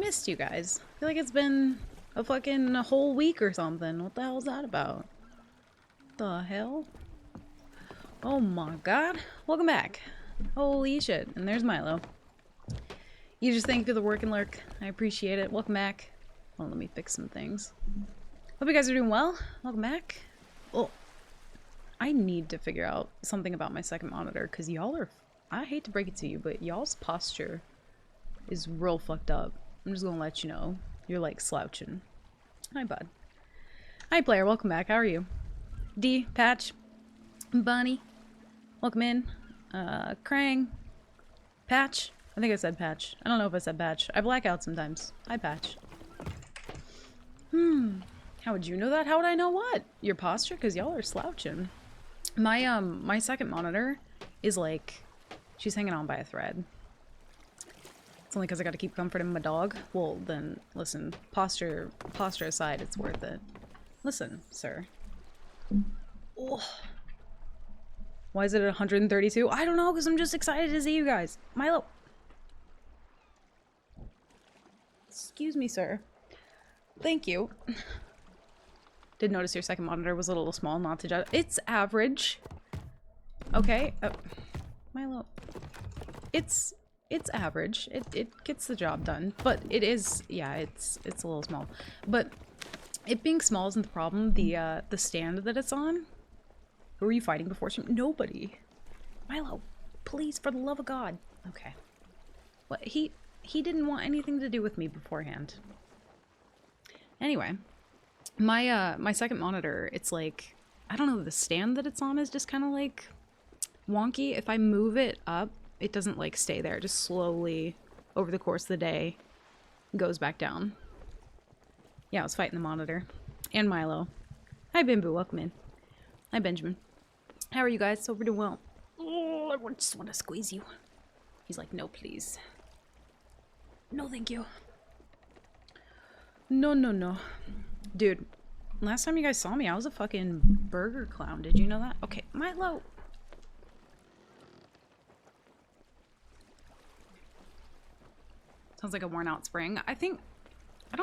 missed you guys. I feel like it's been a fucking whole week or something. What the hell is that about? The hell? Oh my god. Welcome back. Holy shit. And there's Milo. You just thank you for the work and lurk. I appreciate it. Welcome back. Well, let me fix some things. Hope you guys are doing well. Welcome back. Oh, I need to figure out something about my second monitor because y'all are... I hate to break it to you, but y'all's posture is real fucked up. I'm just gonna let you know. You're like slouching. Hi, bud. Hi, player. Welcome back. How are you? D, Patch, Bunny. Welcome in. Krang. Patch. I think I said Patch. I don't know if I said Patch. I black out sometimes. Hi, Patch. How would you know that? How would I know what? Your posture? Because y'all are slouching. My second monitor is like... She's hanging on by a thread. It's only because I gotta keep comforting my dog. Well, then, listen. Posture aside, it's worth it. Listen, sir. Oh. Why is it at 132? I don't know, because I'm just excited to see you guys. Milo. Excuse me, sir. Thank you. Did notice your second monitor was a little small, not to judge. It's average. Okay. Milo. It's average. It gets the job done. But it is, yeah, it's a little small. But it being small isn't the problem. The stand that it's on. Who are you fighting before? Nobody. Milo, please, for the love of God. Okay. What, he didn't want anything to do with me beforehand. Anyway, my second monitor, it's like, I don't know, the stand that it's on is just kind of like wonky. If I move it up, it doesn't like stay there. Just slowly over the course of the day goes back down. Yeah, I was fighting the monitor. And Milo. Hi, Bimbo. Welcome in. Hi, Benjamin. How are you guys? So we're doing well. Oh, I just want to squeeze you. He's like, no, please. No, thank you. No, no, no. Dude, last time you guys saw me, I was a fucking burger clown. Did you know that? Okay, Milo. Sounds like a worn out spring. I don't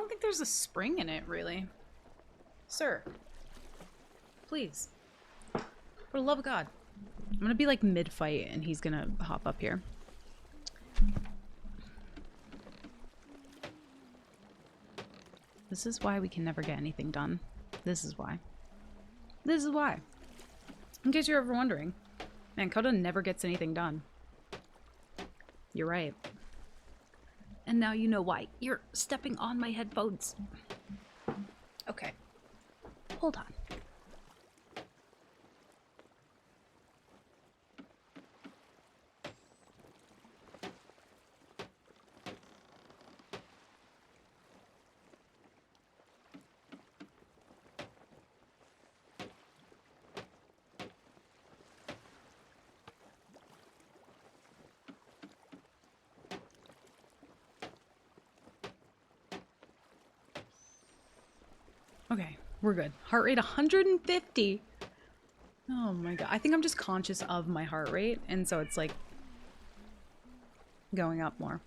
think there's a spring in it, really. Sir. Please. For the love of God. I'm gonna be like mid-fight and he's gonna hop up here. This is why we can never get anything done. This is why. This is why. In case you're ever wondering. Man, Coda never gets anything done. You're right. And now you know why. You're stepping on my headphones. Okay. Hold on. Okay, we're good. Heart rate 150. Oh my god. I think I'm just conscious of my heart rate, and so it's like going up more.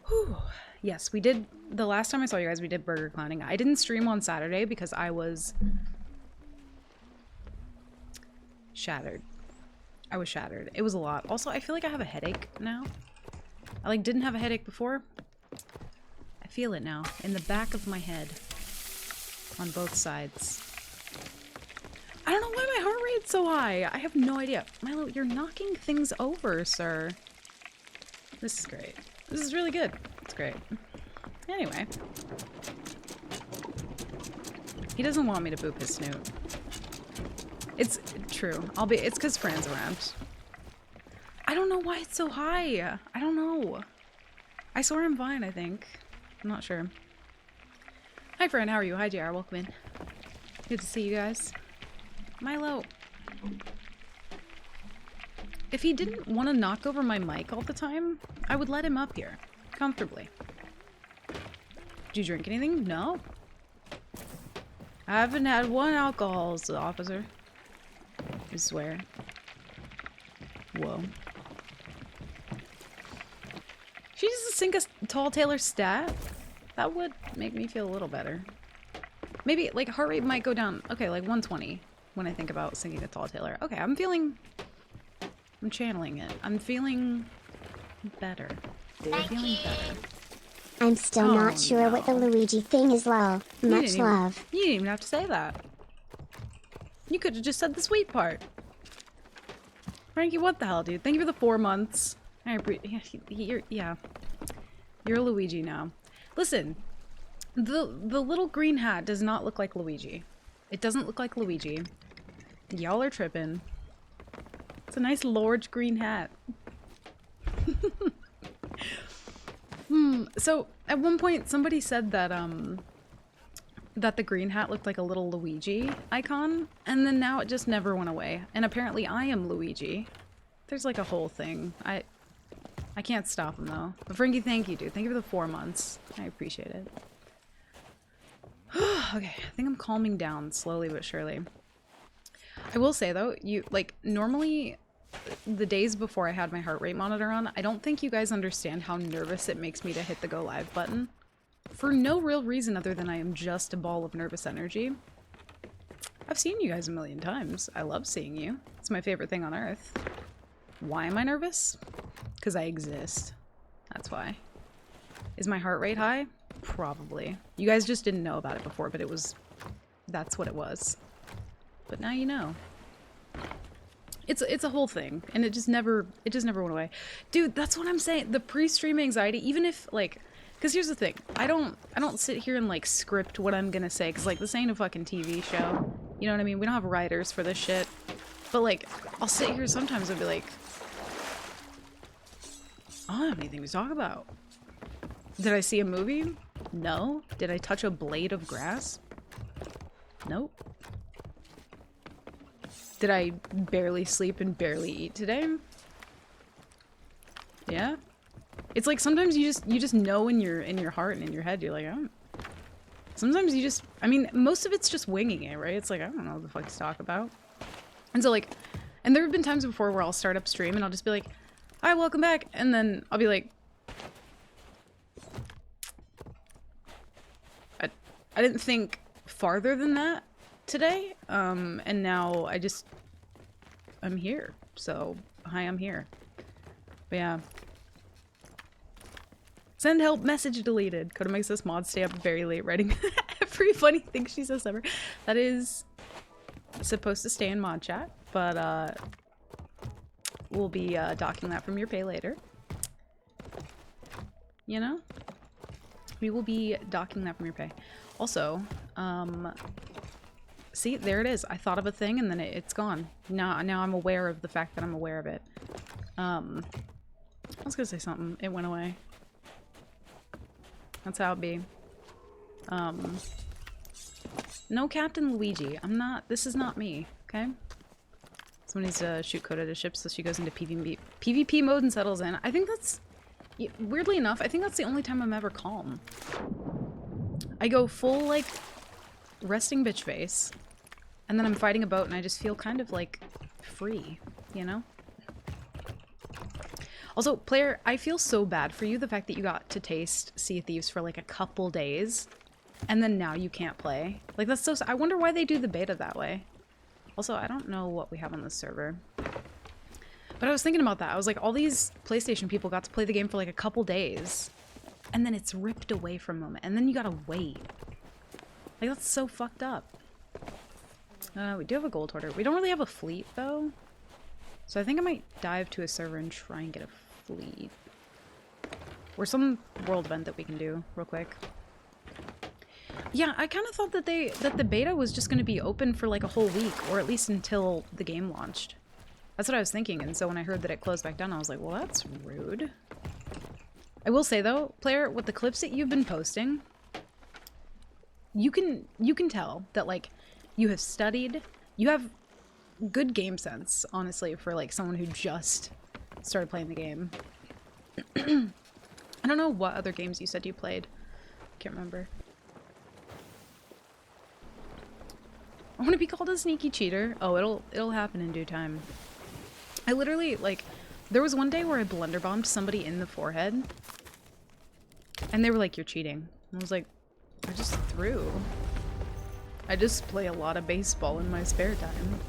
Whew. Yes, we did. The last time I saw you guys, we did burger clowning. I didn't stream on Saturday because I was shattered. I was shattered. It was a lot. Also, I feel like I have a headache now. I like didn't have a headache before. I feel it now in the back of my head. On both sides. I don't know why my heart rate's so high. I have no idea. Milo, you're knocking things over, sir. This is great. This is really good. It's great. Anyway. He doesn't want me to boop his snoot. It's true. It's because Fran's around. I don't know why it's so high. I don't know. I swear I'm fine, I think. I'm not sure. Hi, Fran. How are you? Hi, JR. Welcome in. Good to see you guys. Milo. If he didn't want to knock over my mic all the time, I would let him up here. Comfortably. Did you drink anything? No. I haven't had one alcohol, officer. I swear. Whoa. She just sink a Tall Taylor stat? That would make me feel a little better. Maybe, like, heart rate might go down. Okay, like 120 when I think about singing a Tall Taylor. Okay, I'm channeling it. I'm feeling better. I'm feeling better. I'm still not sure what the Luigi thing is, lol. Much love. You didn't even have to say that. You could have just said the sweet part. Frankie, what the hell, dude? Thank you for the 4 months. I appreciate. Yeah. You're Luigi now. Listen, the little green hat does not look like Luigi. It doesn't look like Luigi. Y'all are tripping. It's a nice large green hat. So at one point somebody said that that the green hat looked like a little Luigi icon, and then now it just never went away. And apparently I am Luigi. There's like a whole thing. I can't stop him though. But Frankie, thank you, dude. Thank you for the 4 months. I appreciate it. Okay, I think I'm calming down slowly but surely. I will say though, normally the days before I had my heart rate monitor on, I don't think you guys understand how nervous it makes me to hit the go live button. For no real reason other than I am just a ball of nervous energy. I've seen you guys a million times. I love seeing you. It's my favorite thing on earth. Why am I nervous? Because I exist. That's why. Is my heart rate high? Probably. You guys just didn't know about it before, but that's what it was. But now you know. It's a whole thing, and it just never went away. Dude, that's what I'm saying. The pre-stream anxiety, even if, like, because here's the thing. I don't sit here and, like, script what I'm gonna say, because, like, this ain't a fucking TV show. You know what I mean? We don't have writers for this shit. But, like, I'll sit here sometimes and be like, I don't have anything to talk about. Did I see a movie? No. Did I touch a blade of grass? Nope. Did I barely sleep and barely eat today? Yeah. It's like sometimes you just know in your heart and in your head, you're like, oh. Sometimes you just, I mean, most of it's just winging it, right? It's like, I don't know what the fuck to talk about. And so, like, and there have been times before where I'll start up stream and I'll just be like, hi, welcome back. And then I'll be like, I didn't think farther than that today. And now I'm here. So, hi, I'm here. But yeah. Send help, message deleted. Coda makes this mod stay up very late writing every funny thing she says ever. That is supposed to stay in mod chat, but we'll be docking that from your pay later. You know? We will be docking that from your pay. Also, see, there it is. I thought of a thing and then it's gone. Now I'm aware of the fact that I'm aware of it. I was gonna say something. It went away. That's how it be. No Captain Luigi. I'm not, this is not me, okay? Someone needs to shoot Coda to ship so she goes into PvP mode and settles in. I think that's, weirdly enough, I think that's the only time I'm ever calm. I go full, like, resting bitch face, and then I'm fighting a boat and I just feel kind of, like, free, you know? Also, player, I feel so bad for you, the fact that you got to taste Sea of Thieves for like a couple days, and then now you can't play. Like, that's so sad. I wonder why they do the beta that way. Also, I don't know what we have on this server. But I was thinking about that. I was like, all these PlayStation people got to play the game for like a couple days, and then it's ripped away from them, and then you gotta wait. Like, that's so fucked up. We do have a gold hoarder. We don't really have a fleet, though. So I think I might dive to a server and try and get a fleet. Or some world event that we can do real quick. Yeah, I kind of thought that the beta was just going to be open for like a whole week, or at least until the game launched. That's what I was thinking, and so when I heard that it closed back down, I was like, well, that's rude. I will say though, player, with the clips that you've been posting, you can tell that like you have studied, you have good game sense, honestly, for like someone who just started playing the game. I don't know what other games you said you played. Can't remember. I want to be called a sneaky cheater. Oh, it'll happen in due time. I literally, like, there was one day where I blunderbombed somebody in the forehead, And they were like, you're cheating. And I was like, I just threw. I just play a lot of baseball in my spare time.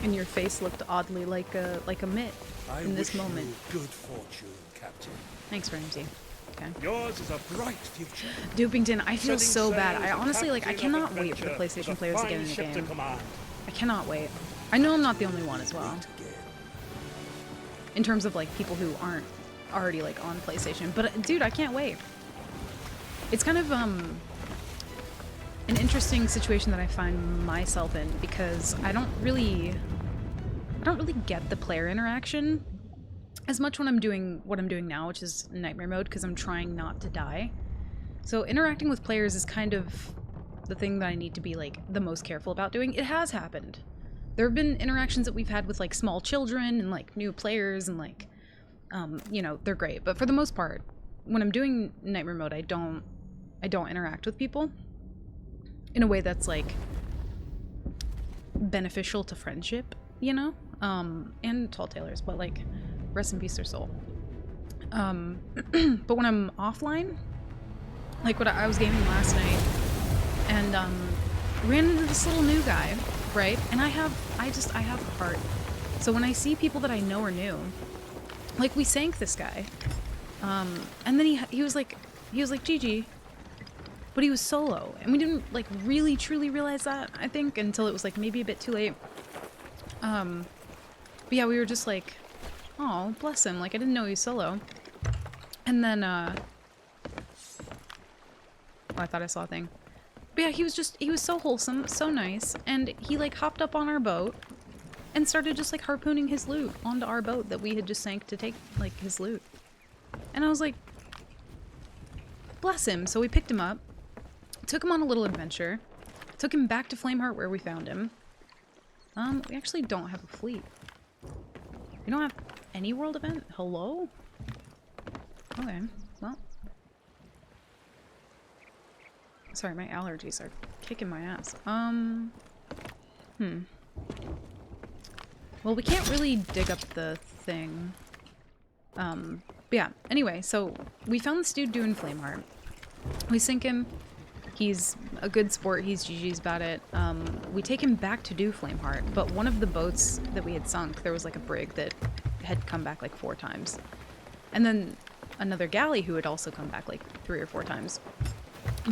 And your face looked oddly like a mitt in this moment. You good fortune, Captain. Thanks, Ramsey. Okay. Yours is a bright future. Dupington, I feel so Setting bad. sail I as the honestly, like, I captain of cannot wait for the adventure PlayStation with a players to get fine in the ship to game. command. I cannot wait. I know I'm not the only one as well. In terms of, like, people who aren't already, like, on PlayStation. But, dude, I can't wait. It's kind of, an interesting situation that I find myself in because I don't really get the player interaction as much when I'm doing what I'm doing now, which is Nightmare Mode, because I'm trying not to die. So interacting with players is kind of the thing that I need to be, like, the most careful about doing. It has happened. There have been interactions that we've had with, like, small children and, like, new players and, like, you know, they're great. But for the most part, when I'm doing Nightmare Mode, I don't interact with people in a way that's, like, beneficial to friendship, you know? And Tall Tailors, but, like, rest in peace their soul. But when I'm offline, like what I was gaming last night, and ran into this little new guy, right? And I have heart. So when I see people that I know are new, like we sank this guy, and then he was like GG, but he was solo, and we didn't like really truly realize that, I think, until it was like maybe a bit too late. But yeah, we were just like, oh, bless him, like I didn't know he was solo. And then oh, I thought I saw a thing. But yeah, he was so wholesome, so nice, and he like hopped up on our boat and started just like harpooning his loot onto our boat that we had just sank to take like his loot. And I was like, bless him. So we picked him up, took him on a little adventure, took him back to Flameheart where we found him. We actually don't have a fleet. We don't have any world event? Hello? Okay, well. Sorry, my allergies are kicking my ass. Well, we can't really dig up the thing. But yeah, anyway, so we found this dude doing Flameheart. We sink him. He's a good sport. He's GG's about it. We take him back to do Flameheart, but one of the boats that we had sunk, there was like a brig that had come back like 4 times. And then another galley who had also come back like 3 or 4 times.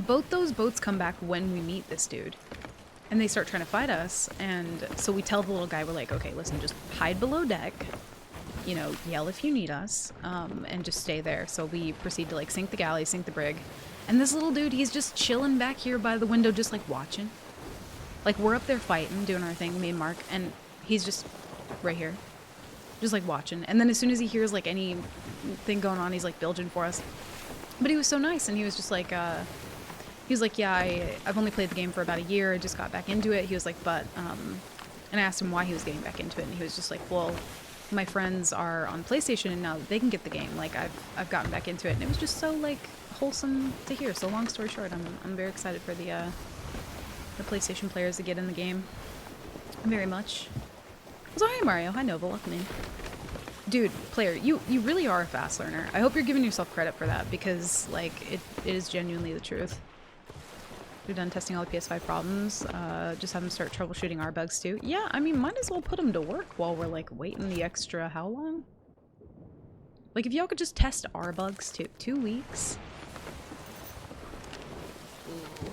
Both those boats come back when we meet this dude. And they start trying to fight us, and so we tell the little guy, we're like, okay, listen, just hide below deck, you know, yell if you need us, and just stay there. So we proceed to like sink the galley, sink the brig. And this little dude, he's just chilling back here by the window, just like watching. Like we're up there fighting, doing our thing, me and Mark, and he's just right here, just like watching. And then as soon as he hears like anything going on, he's like bilging for us. But he was so nice, and he was just like, he was like, yeah, I've only played the game for about a year. I just got back into it. He was like, but, and I asked him why he was getting back into it, and he was just like, well, my friends are on PlayStation, and now they can get the game. Like, I've gotten back into it, and it was just so, like, wholesome to hear. So long story short, I'm very excited for the PlayStation players to get in the game. Very much. So hi, Mario. Hi, Nova. Welcome in. Dude, player, you really are a fast learner. I hope you're giving yourself credit for that, because, like, it is genuinely the truth. We're done testing all the PS5 problems. Just have them start troubleshooting our bugs too. Yeah, I mean, might as well put them to work while we're like waiting the extra how long? Like if y'all could just test our bugs too. 2 weeks? Ooh.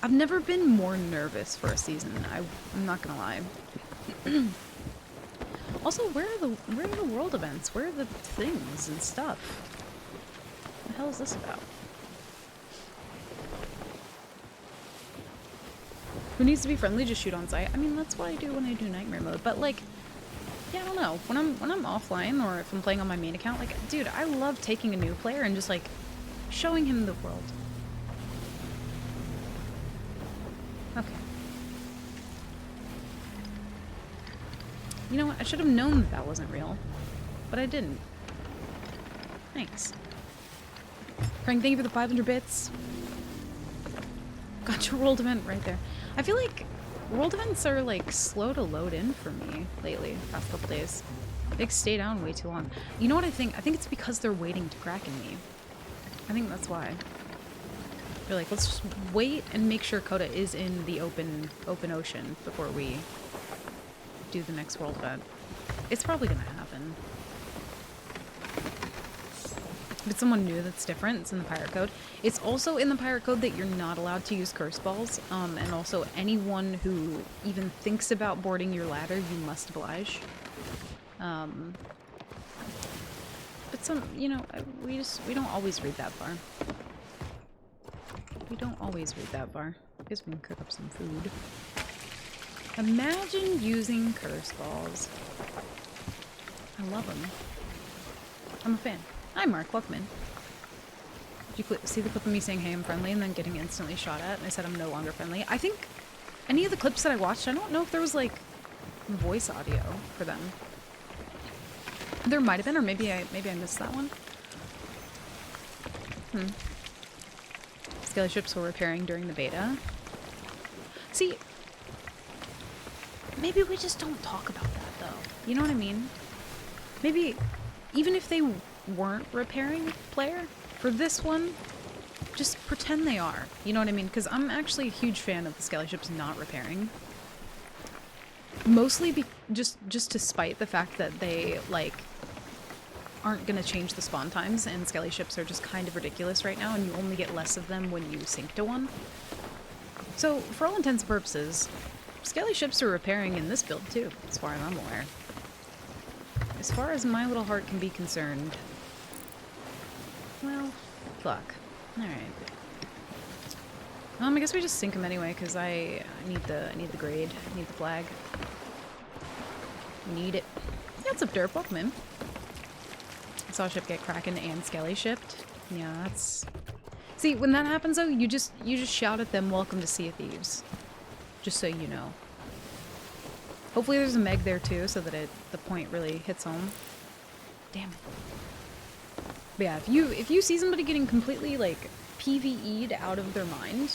I've never been more nervous for a season. I'm not gonna lie. Also, where are the world events? Where are the things and stuff? What the hell is this about? Who needs to be friendly? Just shoot on sight. I mean, that's what I do when I do Nightmare Mode. But like, yeah, I don't know. When I'm offline or if I'm playing on my main account, like, dude, I love taking a new player and just like showing him the world. Okay. You know what? I should have known that wasn't real, but I didn't. Thanks. Frank, thank you for the 500 bits. Got your world event right there. I feel like world events are like slow to load in for me lately, past couple days. They stay down way too long. You know what I think? I think it's because they're waiting to Kraken me. I think that's why. They're like, let's just wait and make sure Coda is in the open ocean before we do the next world event. It's probably gonna happen. But someone new that's different. It's in the pirate code. It's also in the pirate code that you're not allowed to use curse balls. And also anyone who even thinks about boarding your ladder, you must oblige. But some, you know, we don't always read that far. We don't always read that far. I guess we can cook up some food. Imagine using curse balls. I love them. I'm a fan. Hi, Mark. Welcome in. Did you see the clip of me saying, hey, I'm friendly, and then getting instantly shot at, and I said I'm no longer friendly? I think any of the clips that I watched, I don't know if there was, like, voice audio for them. There might have been, or maybe I missed that one. Skelly ships were repairing during the beta. See, maybe we just don't talk about that, though. You know what I mean? Maybe, even if they weren't repairing, player, for this one, just pretend they are. You know what I mean? Because I'm actually a huge fan of the Skelly ships not repairing. Mostly just to spite the fact that they, like, aren't gonna change the spawn times, and Skelly ships are just kind of ridiculous right now, and you only get less of them when you sink to one. So, for all intents and purposes, Skelly ships are repairing in this build too, as far as I'm aware. As far as my little heart can be concerned. Well, fuck. Alright. I guess we just sink them anyway, because I need the grade. I need the flag. Need it. Yeah, what's up, Derp? Welcome in. I saw a ship get Kraken and Skelly shipped. Yeah, that's... See, when that happens though, you just shout at them, welcome to Sea of Thieves. Just so you know. Hopefully there's a Meg there too, so that the point really hits home. Damn it. But yeah, if you see somebody getting completely, like, PvE'd out of their mind,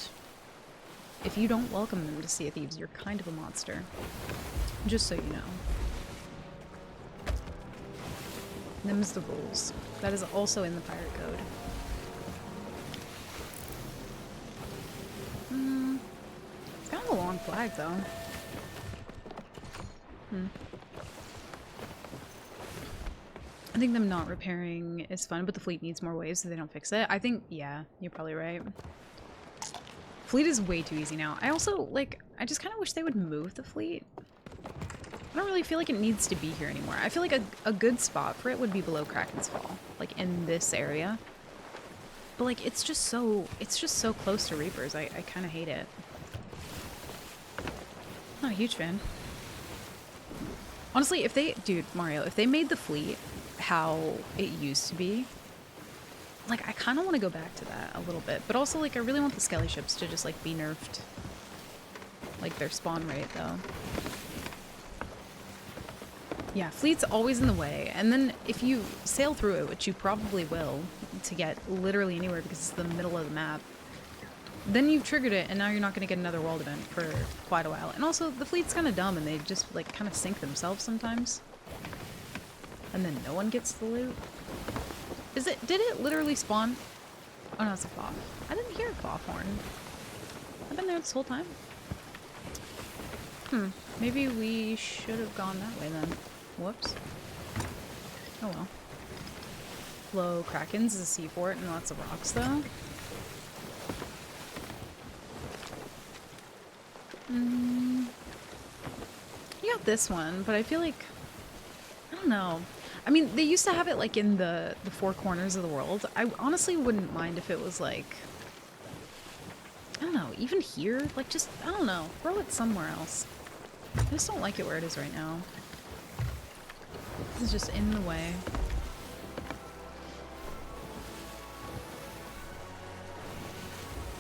if you don't welcome them to Sea of Thieves, you're kind of a monster. Just so you know. Them's the rules. That is also in the pirate code. It's kind of a long flag, though. I think them not repairing is fun, but the fleet needs more waves so they don't fix it. I think, yeah, you're probably right. Fleet is way too easy now. I also, like, I just kind of wish they would move the fleet. I don't really feel like it needs to be here anymore. I feel like a good spot for it would be below Kraken's Fall, like in this area. But like it's just so close to Reapers. I kind of hate it. Not a huge fan. Honestly, dude, Mario, if they made the fleet how it used to be, like I kind of want to go back to that a little bit. But also like I really want the Skelly ships to just like be nerfed. Like their spawn rate though. Yeah, fleet's always in the way, and then if you sail through it, which you probably will, to get literally anywhere because it's the middle of the map, then you've triggered it, and now you're not going to get another world event for quite a while. And also, the fleet's kind of dumb, and they just, like, kind of sink themselves sometimes. And then no one gets the loot. Did it literally spawn? Oh no, it's a cloth. I didn't hear a cloth horn. I've been there this whole time. Maybe we should have gone that way then. Whoops. Oh well. Low Krakens is a sea fort and lots of rocks though. You got this one, but I feel like I don't know. I mean, they used to have it like in the four corners of the world. I honestly wouldn't mind if it was like I don't know, even here, like just I don't know, throw it somewhere else. I just don't like it where it is right now. This is just in the way.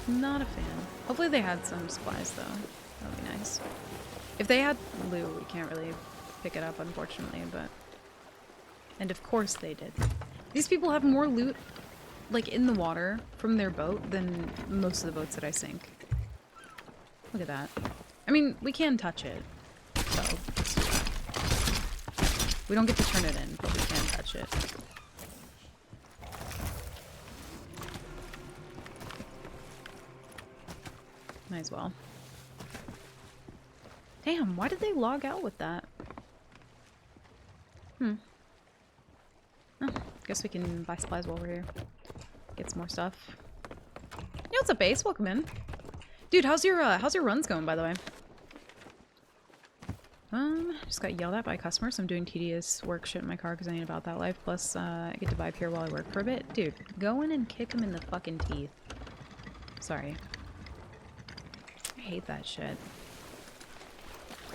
Not a fan. Hopefully they had some supplies though. That would be nice. If they had loot, we can't really pick it up unfortunately, but... And of course they did. These people have more loot, like in the water, from their boat than most of the boats that I sink. Look at that. I mean, we can touch it. So. We don't get to turn it in, but we can touch it. Might as well. Damn, why did they log out with that? Oh, guess we can buy supplies while we're here. Get some more stuff. Yo, what's up, Ace? Welcome in. Dude, how's your runs going, by the way? Just got yelled at by a customer, so I'm doing tedious work shit in my car because I ain't about that life. Plus, I get to vibe here while I work for a bit. Dude, go in and kick him in the fucking teeth. Sorry. I hate that shit.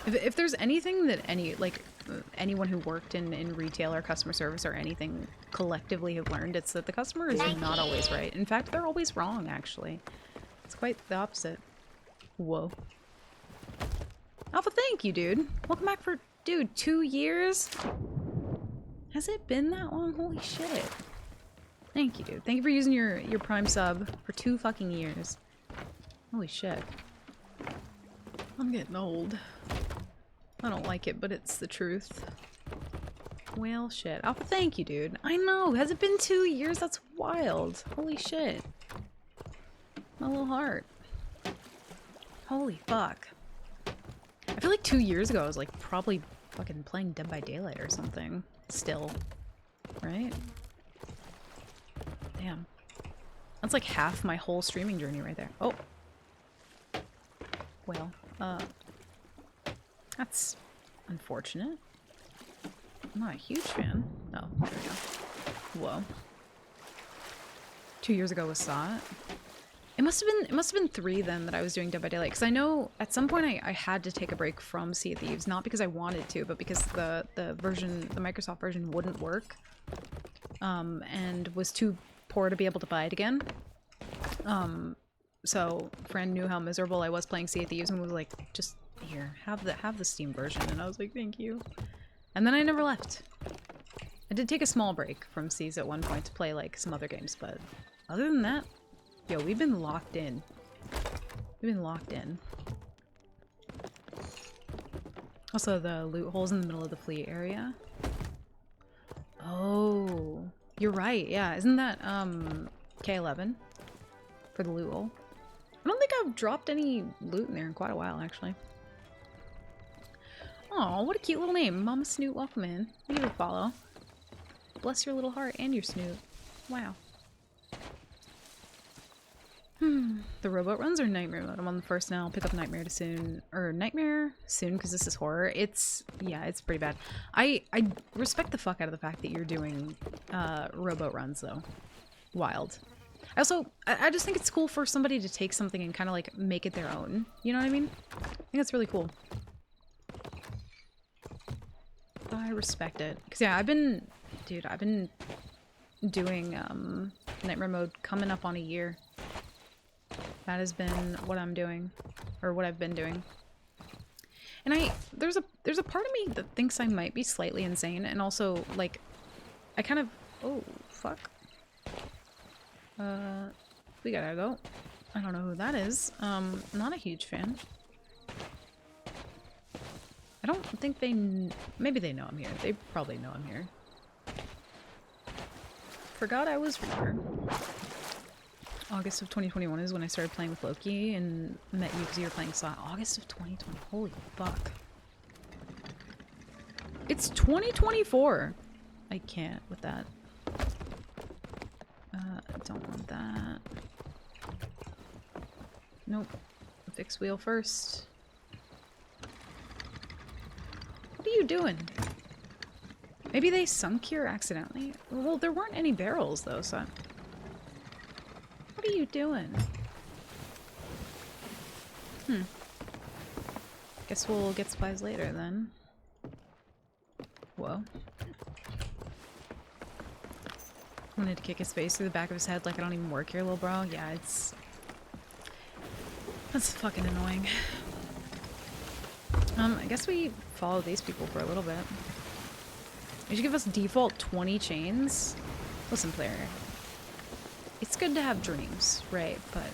If there's anything that anyone who worked in retail or customer service or anything collectively have learned, it's that the customer is not always right. In fact, they're always wrong, actually. It's quite the opposite. Whoa. Alpha, thank you, dude. Welcome back for, dude, 2 years? Has it been that long? Holy shit. Thank you, dude. Thank you for using your Prime sub for 2 fucking years. Holy shit. I'm getting old. I don't like it, but it's the truth. Well, shit. Alpha, thank you, dude. I know. Has it been 2 years? That's wild. Holy shit. My little heart. Holy fuck. I feel like 2 years ago I was like probably fucking playing Dead by Daylight or something. Still. Right? Damn. That's like half my whole streaming journey right there. Oh. Well, that's unfortunate. I'm not a huge fan. Oh, there we go. Whoa. 2 years ago was Saw It. It must have been 3 then that I was doing Dead by Daylight, because I know at some point I had to take a break from Sea of Thieves, not because I wanted to, but because the Microsoft version wouldn't work, and was too poor to be able to buy it again. So friend knew how miserable I was playing Sea of Thieves and was like, just here, have the Steam version, and I was like, thank you. And then I never left. I did take a small break from Seas at one point to play like some other games, but other than that, yo, we've been locked in. We've been locked in. Also, the loot holes in the middle of the fleet area. Oh, you're right. Yeah, isn't that K11 for the loot hole? I don't think I've dropped any loot in there in quite a while, actually. Oh, what a cute little name. Mama Snoot, welcome in. Give it a follow. Bless your little heart and your snoot. Wow. The rowboat runs or Nightmare mode? I'm on the first now. I'll pick up Nightmare soon. Or Nightmare soon, because this is horror. Yeah, it's pretty bad. I respect the fuck out of the fact that you're doing rowboat runs, though. Wild. I just think it's cool for somebody to take something and kind of like make it their own. You know what I mean? I think that's really cool. I respect it. Because yeah, I've been doing Nightmare mode coming up on a year. That has been what I'm doing, or what I've been doing. And there's a part of me that thinks I might be slightly insane, and also like I kind of, oh fuck. We gotta go. I don't know who that is. Not a huge fan. I don't think maybe they know I'm here. They probably know I'm here. Forgot I was here. August of 2021 is when I started playing with Loki and met you because you were playing Saw. August of 2020. Holy fuck. It's 2024. I can't with that. Don't want that. Nope. Fix wheel first. What are you doing? Maybe they sunk here accidentally? Well, there weren't any barrels though, so... What are you doing? Guess we'll get supplies later then. Whoa. I wanted to kick his face through the back of his head like I don't even work here, little bro. Yeah, that's fucking annoying. I guess we follow these people for a little bit. You should give us default 20 chains. Listen, player. It's good to have dreams, right? But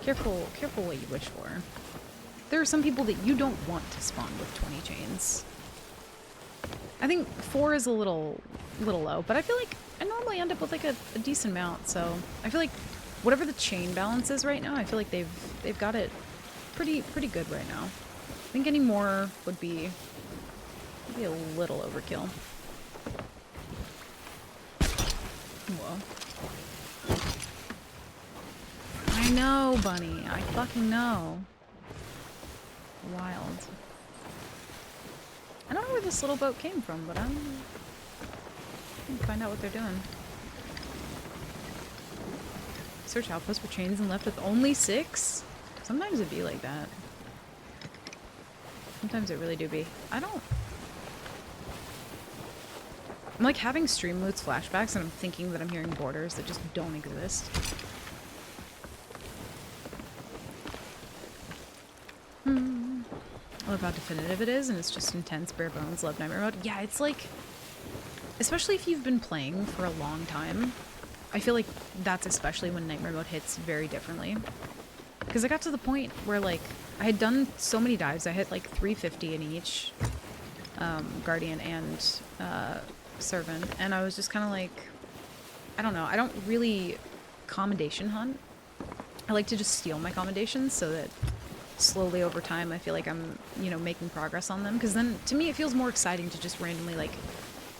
careful what you wish for. There are some people that you don't want to spawn with 20 chains. I think 4 is a little low, but I feel like I normally end up with like a decent amount, so I feel like whatever the chain balance is right now, I feel like they've got it pretty good right now. I think any more would be maybe a little overkill. Whoa. I know, Bunny. I fucking know. Wild. I don't know where this little boat came from, but I'm gonna find out what they're doing. Search outpost for chains and left with only 6? Sometimes it'd be like that. Sometimes it really do be. I'm like having Streamloots flashbacks and I'm thinking that I'm hearing borders that just don't exist. I love how definitive it is, and it's just intense, bare bones, love Nightmare Mode. Yeah, it's like, especially if you've been playing for a long time, I feel like that's especially when Nightmare Mode hits very differently. Because I got to the point where, like, I had done so many dives, I hit like 350 in each, Guardian and Servant, and I was just kind of like, I don't know, I don't really commendation hunt. I like to just steal my commendations so that slowly over time I feel like I'm, you know, making progress on them, because then to me it feels more exciting to just randomly like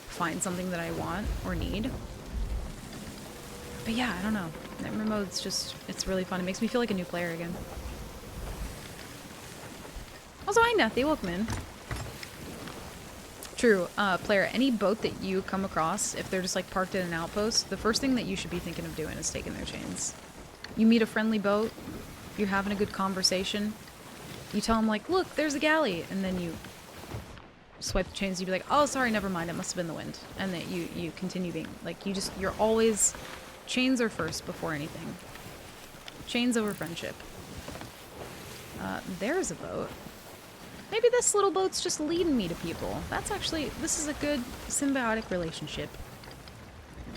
find something that I want or need. But yeah, I don't know, Nightmare Mode's just, it's really fun. It makes me feel like a new player again. Also, hi Nathy, welcome in. True, player, any boat that you come across, if they're just like parked in an outpost, the first thing that you should be thinking of doing is taking their chains. You meet a friendly boat, you're having a good conversation, you tell them like, look, there's a galley, and then you swipe the chains, you'd be like, oh, sorry, never mind, it must have been the wind. And then you continue being, like, you're always, chains are first before anything. Chains over friendship. There's a boat. Maybe this little boat's just leading me to people. That's actually, this is a good symbiotic relationship.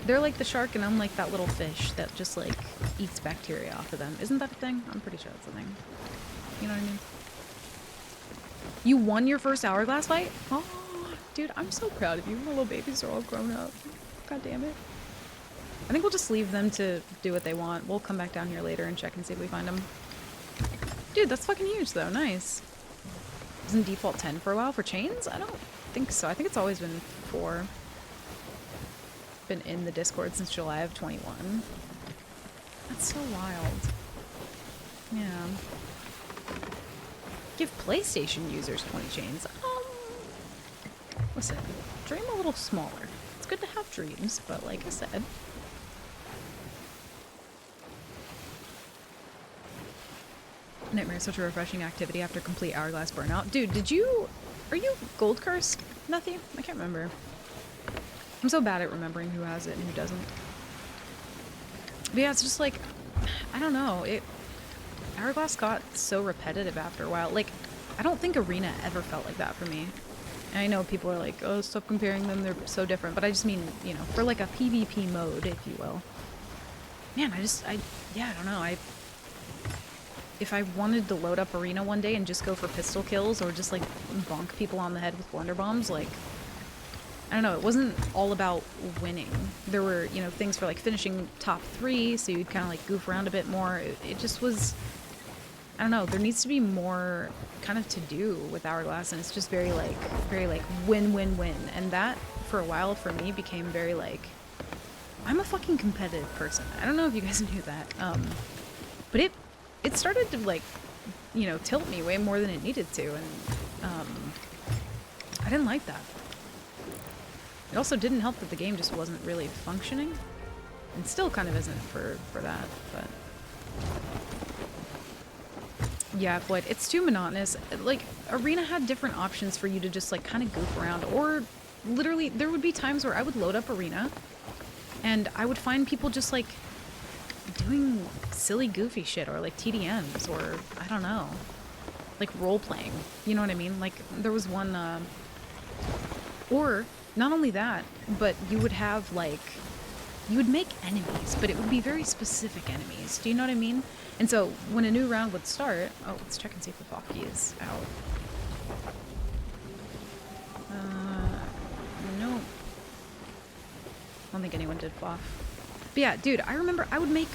They're like the shark and I'm like that little fish that just like eats bacteria off of them. Isn't that a thing? I'm pretty sure that's a thing. You know what I mean? You won your first hourglass fight? Oh, dude, I'm so proud of you. My little babies are all grown up. God damn it. I think we'll just leave them to do what they want. We'll come back down here later and check and see if we find them. Dude, that's fucking huge though. Nice. Isn't default 10 for a while for chains? I don't think so. I think it's always been 4. Been in the Discord since July of 21. That's so wild. Yeah. Give PlayStation users 20 chains. Listen, dream a little smaller. It's good to have dreams, but like I said. Nightmare is such a refreshing activity after complete hourglass burnout. Dude, are you gold cursed? Nothing? I can't remember. I'm so bad at remembering who has it and who doesn't. But yeah, it's just like, I don't know, hourglass got so repetitive after a while. Like, I don't think Arena ever felt like that for me. And I know people are like, oh, stop comparing them, they're so different. But I just mean, you know, for like a PvP mode, if you will. Man, yeah, I don't know, if I wanted to load up Arena one day and just go for pistol kills or just like bonk people on the head with wonder bombs, like, I don't know, it wasn't all about winning. There were, you know, things for like finishing top 3, so you'd kind of like goof around a bit more. It just was, I don't know, there needs to be more kind of to do with Hourglass, and it's just very like win, win, win. And that, for a while for me, became very like, I'm a fucking competitive person. I don't know if you guys knew that. But it started to like, you know, tilt me way more than it needed to, and I didn't like that. It also didn't help that the game just wasn't really functioning, and still kind of isn't for that, but yeah, Floyd, it's too monotonous. Like, Arena had different options for you to just like kind of goof around, or literally there would be times where I would load up Arena and I would find people just like doing silly goofy shit, or like TDMs, or I don't know, like role playing, you know what I mean? Like there was one or not only that, but you would have like, you would make enemies, but it would be very specific enemies, do you know what I mean? And so when a new round would start, oh, let's check and see if the Valky is out. I don't think anyone did FOF. But yeah, dude, I remember I would make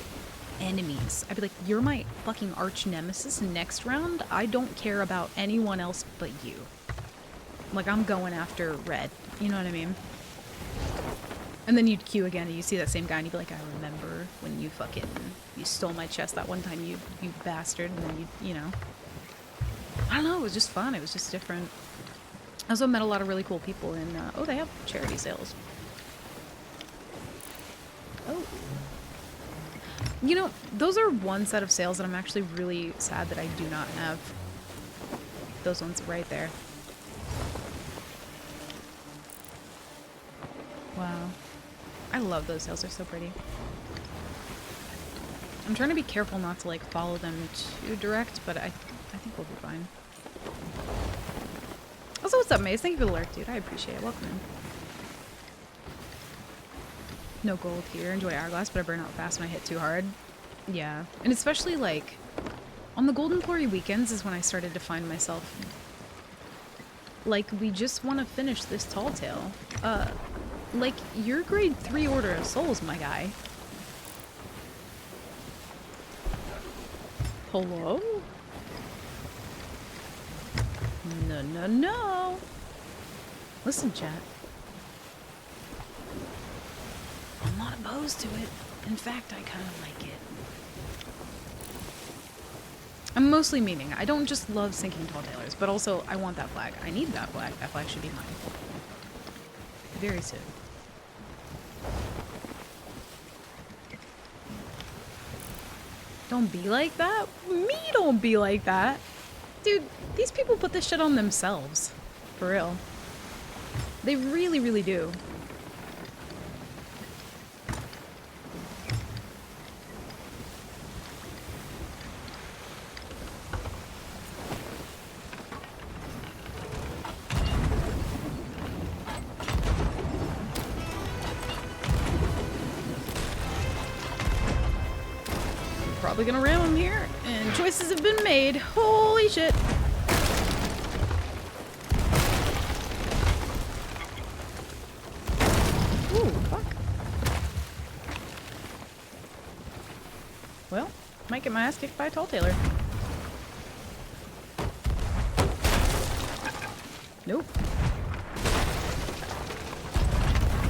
enemies. I'd be like, you're my fucking arch nemesis. Next round, I don't care about anyone else but you. Like, I'm going after red. You know what I mean? And then you'd queue again and you see that same guy and you'd be like, I remember when you stole my chest that one time, you bastard. And then you know. I don't know, it was just fun. It was just different. I also met a lot of really cool people in, oh, they have charity sales. Oh. You know, those are one set of sales that I'm actually really sad that I do not have. Those ones right there. Wow. I love those sales, they're so pretty. I'm trying to be careful not to, like, follow them too direct, but I think we'll be fine. Also, what's up, Maze? Thank you for the lurk, dude. I appreciate it. Welcome in. No gold here. Enjoy Hourglass, but I burn out fast when I hit too hard. Yeah. And especially, like, on the Golden Glory weekends is when I started to find myself, like, we just want to finish this Tall Tale. Like, you're grade 3 Order of Souls, my guy. Hello? No, no, no. Listen, chat. I'm not opposed to it. In fact, I kind of like it. I'm mostly memeing. I don't just love sinking Tall Tailors, but also I want that flag. I need that flag. That flag should be mine. Very soon. Don't be like that? Me don't be like that. Dude, these people put this shit on themselves. For real. They really, really do. Probably gonna ram him here, and choices have been made. Holy shit. Ooh, fuck. Well, might get my ass kicked by a Tall Tailer. Nope.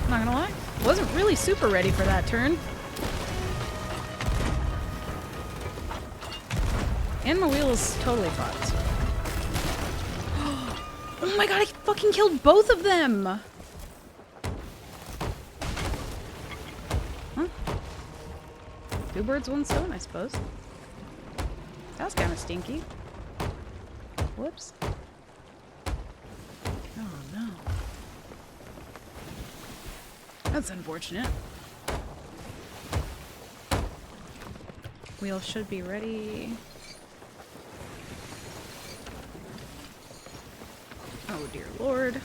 Not gonna lie, wasn't really super ready for that turn. And the wheel is totally fucked. Oh my god, I fucking killed both of them! Huh? 2 birds, 1 stone, I suppose. That was kind of stinky. Whoops. Oh no. That's unfortunate. Wheel should be ready. Oh dear lord.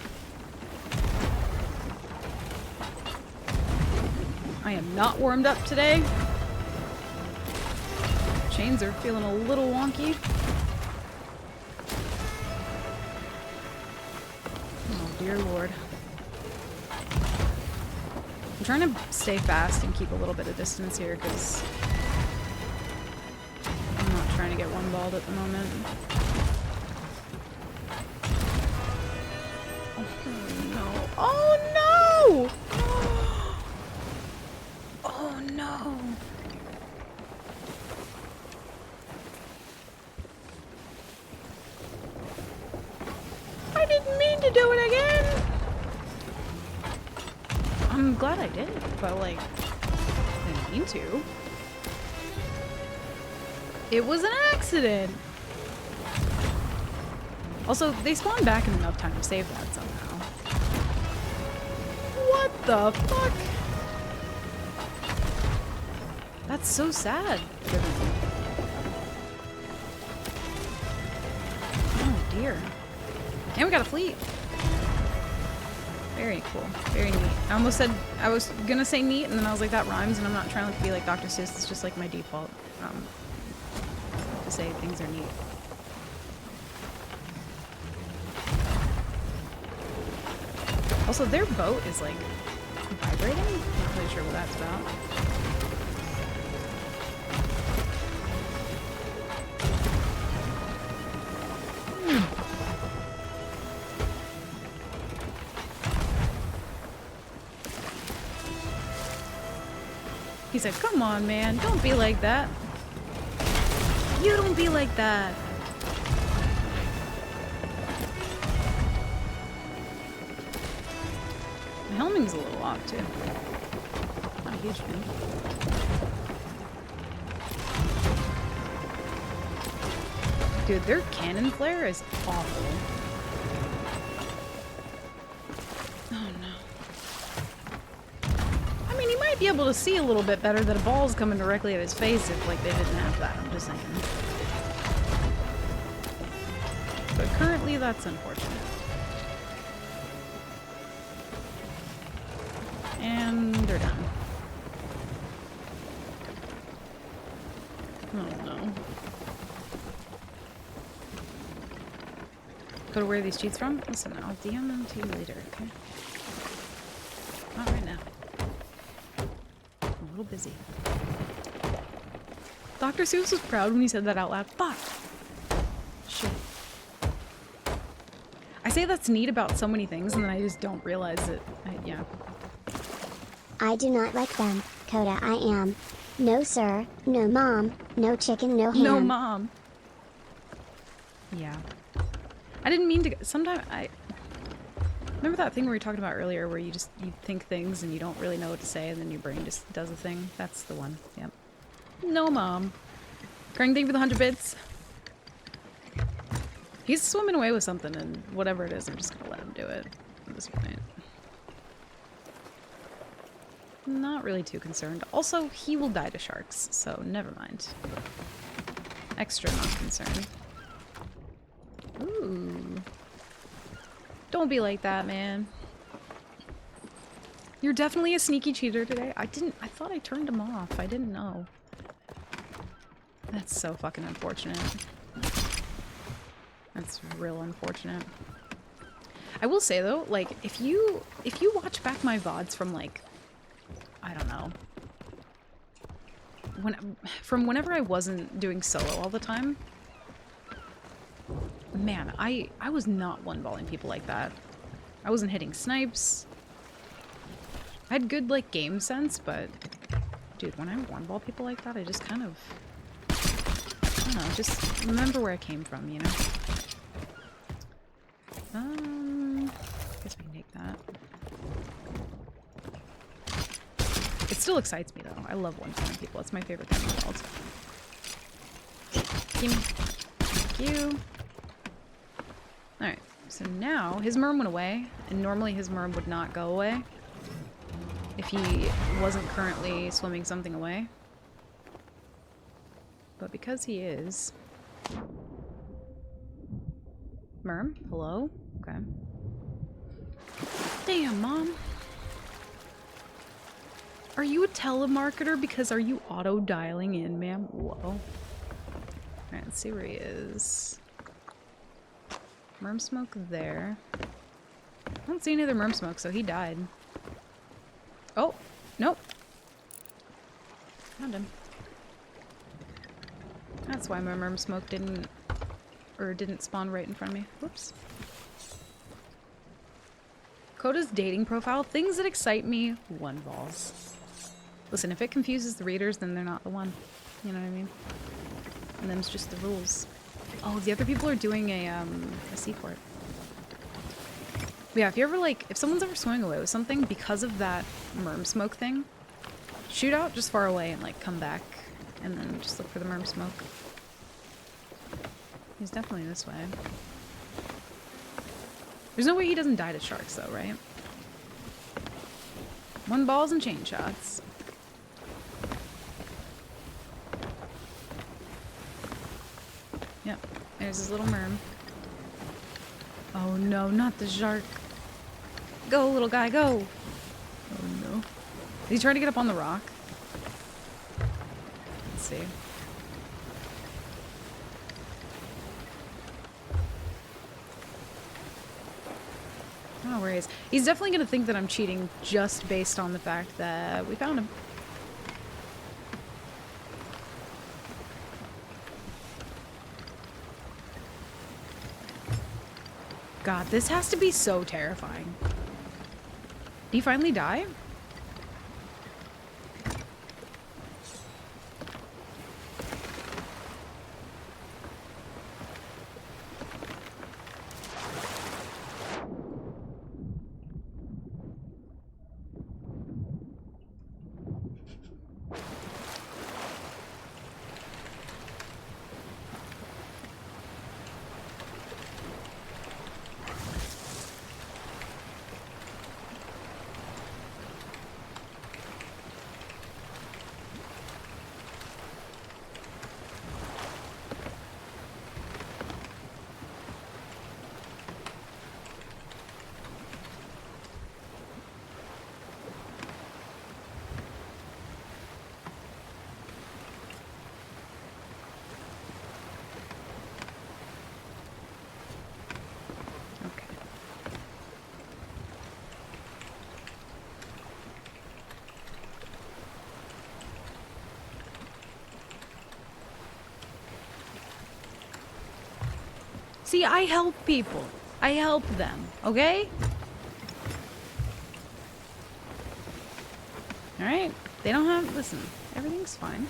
I am not warmed up today. Chains are feeling a little wonky. Oh dear lord. I'm trying to stay fast and keep a little bit of distance here because I'm not trying to get one-balled at the moment. Oh no! Oh no! I didn't mean to do it again! I'm glad I did, but like, I didn't mean to. It was an accident! Also, they spawned back in enough time to save that somehow. What the fuck? That's so sad. Oh dear. And we got a fleet. Very cool. Very neat. I almost said, I was gonna say neat, and then I was like, that rhymes, and I'm not trying to be like Dr. Seuss. It's just like my default. To say things are neat. Also, their boat is like Vibrating? Not really sure what that's about. He said, come on, man. Don't be like that. You don't be like that. The helming's a little off, too. Not a huge fan. Dude, their cannon flare is awful. Oh, no. I mean, he might be able to see a little bit better that a ball's coming directly at his face if, like, they didn't have that. I'm just saying. But currently, that's unfortunate. And they're done. Oh, no. Go to where are these cheats from? Listen, I'll DM them to you later, okay? Not right now. I'm a little busy. Dr. Seuss was proud when he said that out loud. Fuck! Shit. I say that's neat about so many things, and then I just don't realize it. Yeah. I do not like them, Coda. I am. No sir, no mom, no chicken, no ham. No mom. Yeah. I didn't mean to. Sometimes remember that thing we were talking about earlier, where you think things and you don't really know what to say, and then your brain just does a thing. That's the one. Yep. No mom. Krang, thank you for the 100 bits. He's swimming away with something, and whatever it is, I'm just gonna let him do it at this point. Not really too concerned. Also, he will die to sharks, so never mind. Extra not concerned. Ooh. Don't be like that, man. You're definitely a sneaky cheater today. I thought I turned him off. I didn't know. That's so fucking unfortunate. That's real unfortunate. I will say though, like, if you watch back my VODs from, like, I don't know, from whenever I wasn't doing solo all the time, man, I was not one-balling people like that. I wasn't hitting snipes. I had good, like, game sense, but dude, when I one-ball people like that, I just kind of, I don't know, just remember where I came from, you know? I guess we can take that. It still excites me, though. I love one-balling people. It's my favorite thing in the world. Thank you. Alright, so now his merm went away, and normally his merm would not go away if he wasn't currently swimming something away. But because he is... Merm? Hello? Okay. Damn, Mom. Are you a telemarketer? Because are you auto-dialing in, ma'am? Whoa. Alright, let's see where he is. Merm smoke there. I don't see any other merm smoke, so he died. Oh! Nope! Found him. That's why my merm smoke didn't spawn right in front of me. Whoops. Coda's dating profile. Things that excite me. One balls. Listen, if it confuses the readers, then they're not the one. You know what I mean? And them's just the rules. Oh, the other people are doing a seaport. But yeah, if you ever, like, if someone's ever swimming away with something because of that merm smoke thing, shoot out just far away and, like, come back and then just look for the merm smoke. He's definitely this way. There's no way he doesn't die to sharks, though, right? One balls and chain shots. Yep, there's his little merm. Oh no, not the shark. Go, little guy, go! Oh no. Is he trying to get up on the rock? Let's see. Oh, where he is. He's definitely gonna think that I'm cheating just based on the fact that we found him. God, this has to be so terrifying. Did he finally die? Okay. See, I help people. I help them, okay? Alright? They don't have... Listen, everything's fine.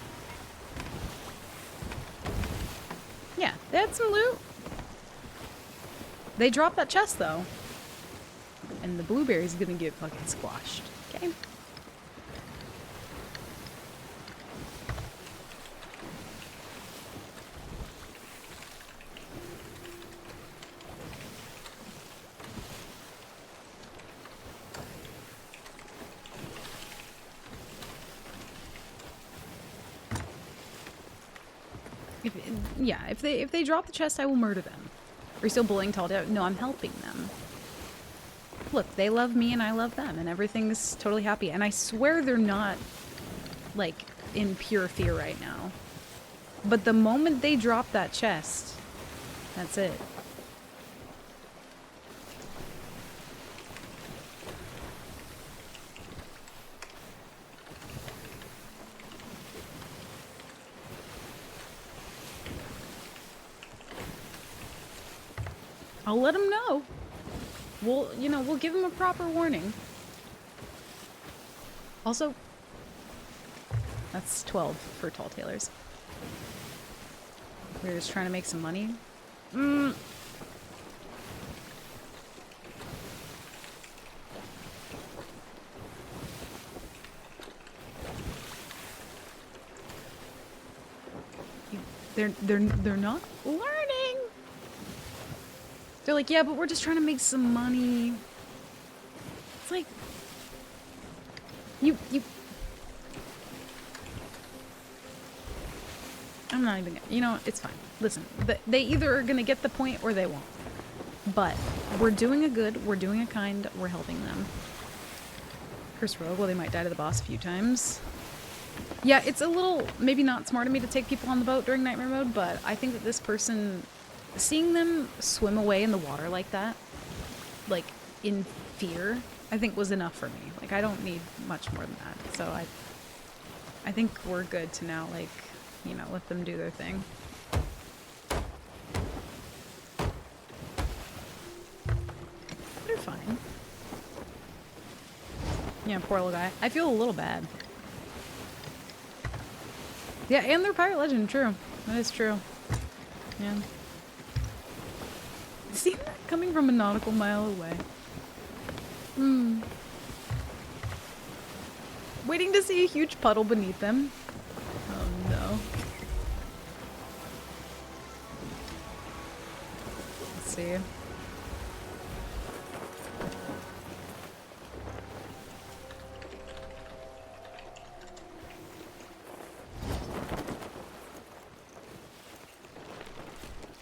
Yeah, they had some loot. They dropped that chest, though. And the blueberry's gonna get fucking squashed, okay? Yeah, if they drop the chest, I will murder them. Are you still bullying Talda? No, I'm helping them. Look, they love me and I love them, and everything's totally happy. And I swear they're not, like, in pure fear right now. But the moment they drop that chest, that's it. I'll let them know. We'll, you know, we'll give them a proper warning. Also, that's 12 for Tall Tailors. We're just trying to make some money. They're not learning. They're like, yeah, but we're just trying to make some money. It's like, you. I'm not even gonna, you know, it's fine. Listen, they either are gonna get the point or they won't. But we're doing a good, we're doing a kind, we're helping them. Curse Rogue, well, they might die to the boss a few times. Yeah, it's a little, maybe not smart of me to take people on the boat during nightmare mode, but I think that this person, seeing them swim away in the water like that, like, in fear, I think was enough for me. Like, I don't need much more than that. So I think we're good to now, like, you know, let them do their thing. They're fine. Yeah, poor little guy. I feel a little bad. Yeah, and they're pirate legend, true. That is true. Yeah. See that coming from a nautical mile away. Waiting to see a huge puddle beneath them. Oh no. Let's see.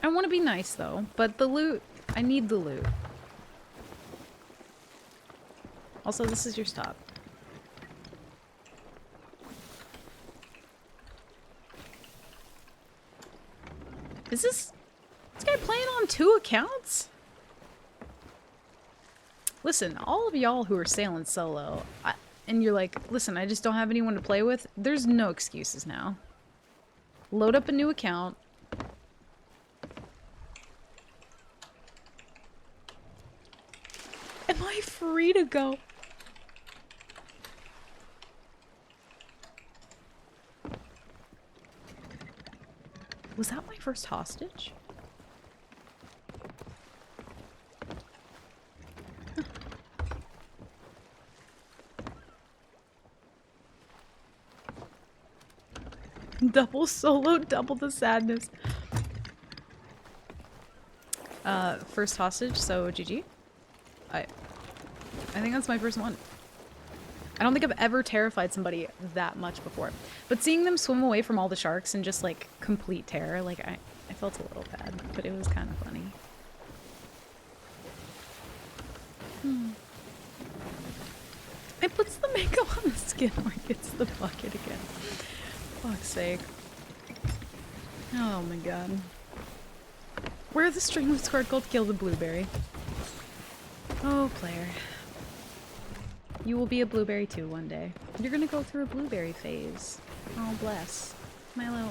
I want to be nice though, but the loot, I need the loot. Also, this is your stop. Is this guy playing on 2 accounts? Listen, all of y'all who are sailing solo, and you're like, listen, I just don't have anyone to play with, there's no excuses now. Load up a new account. Am I free to go? Was that my first hostage? Double solo, double the sadness. First hostage, so GG. I think that's my first one. I don't think I've ever terrified somebody that much before. But seeing them swim away from all the sharks and just like complete terror, like I felt a little bad, but it was kind of funny. It puts the makeup on the skin or gets the bucket again. Fuck's sake. Oh my god. Wear the stringless card called Kill the Blueberry. Oh, player. You will be a blueberry too one day. You're gonna go through a blueberry phase. Oh, bless. Milo.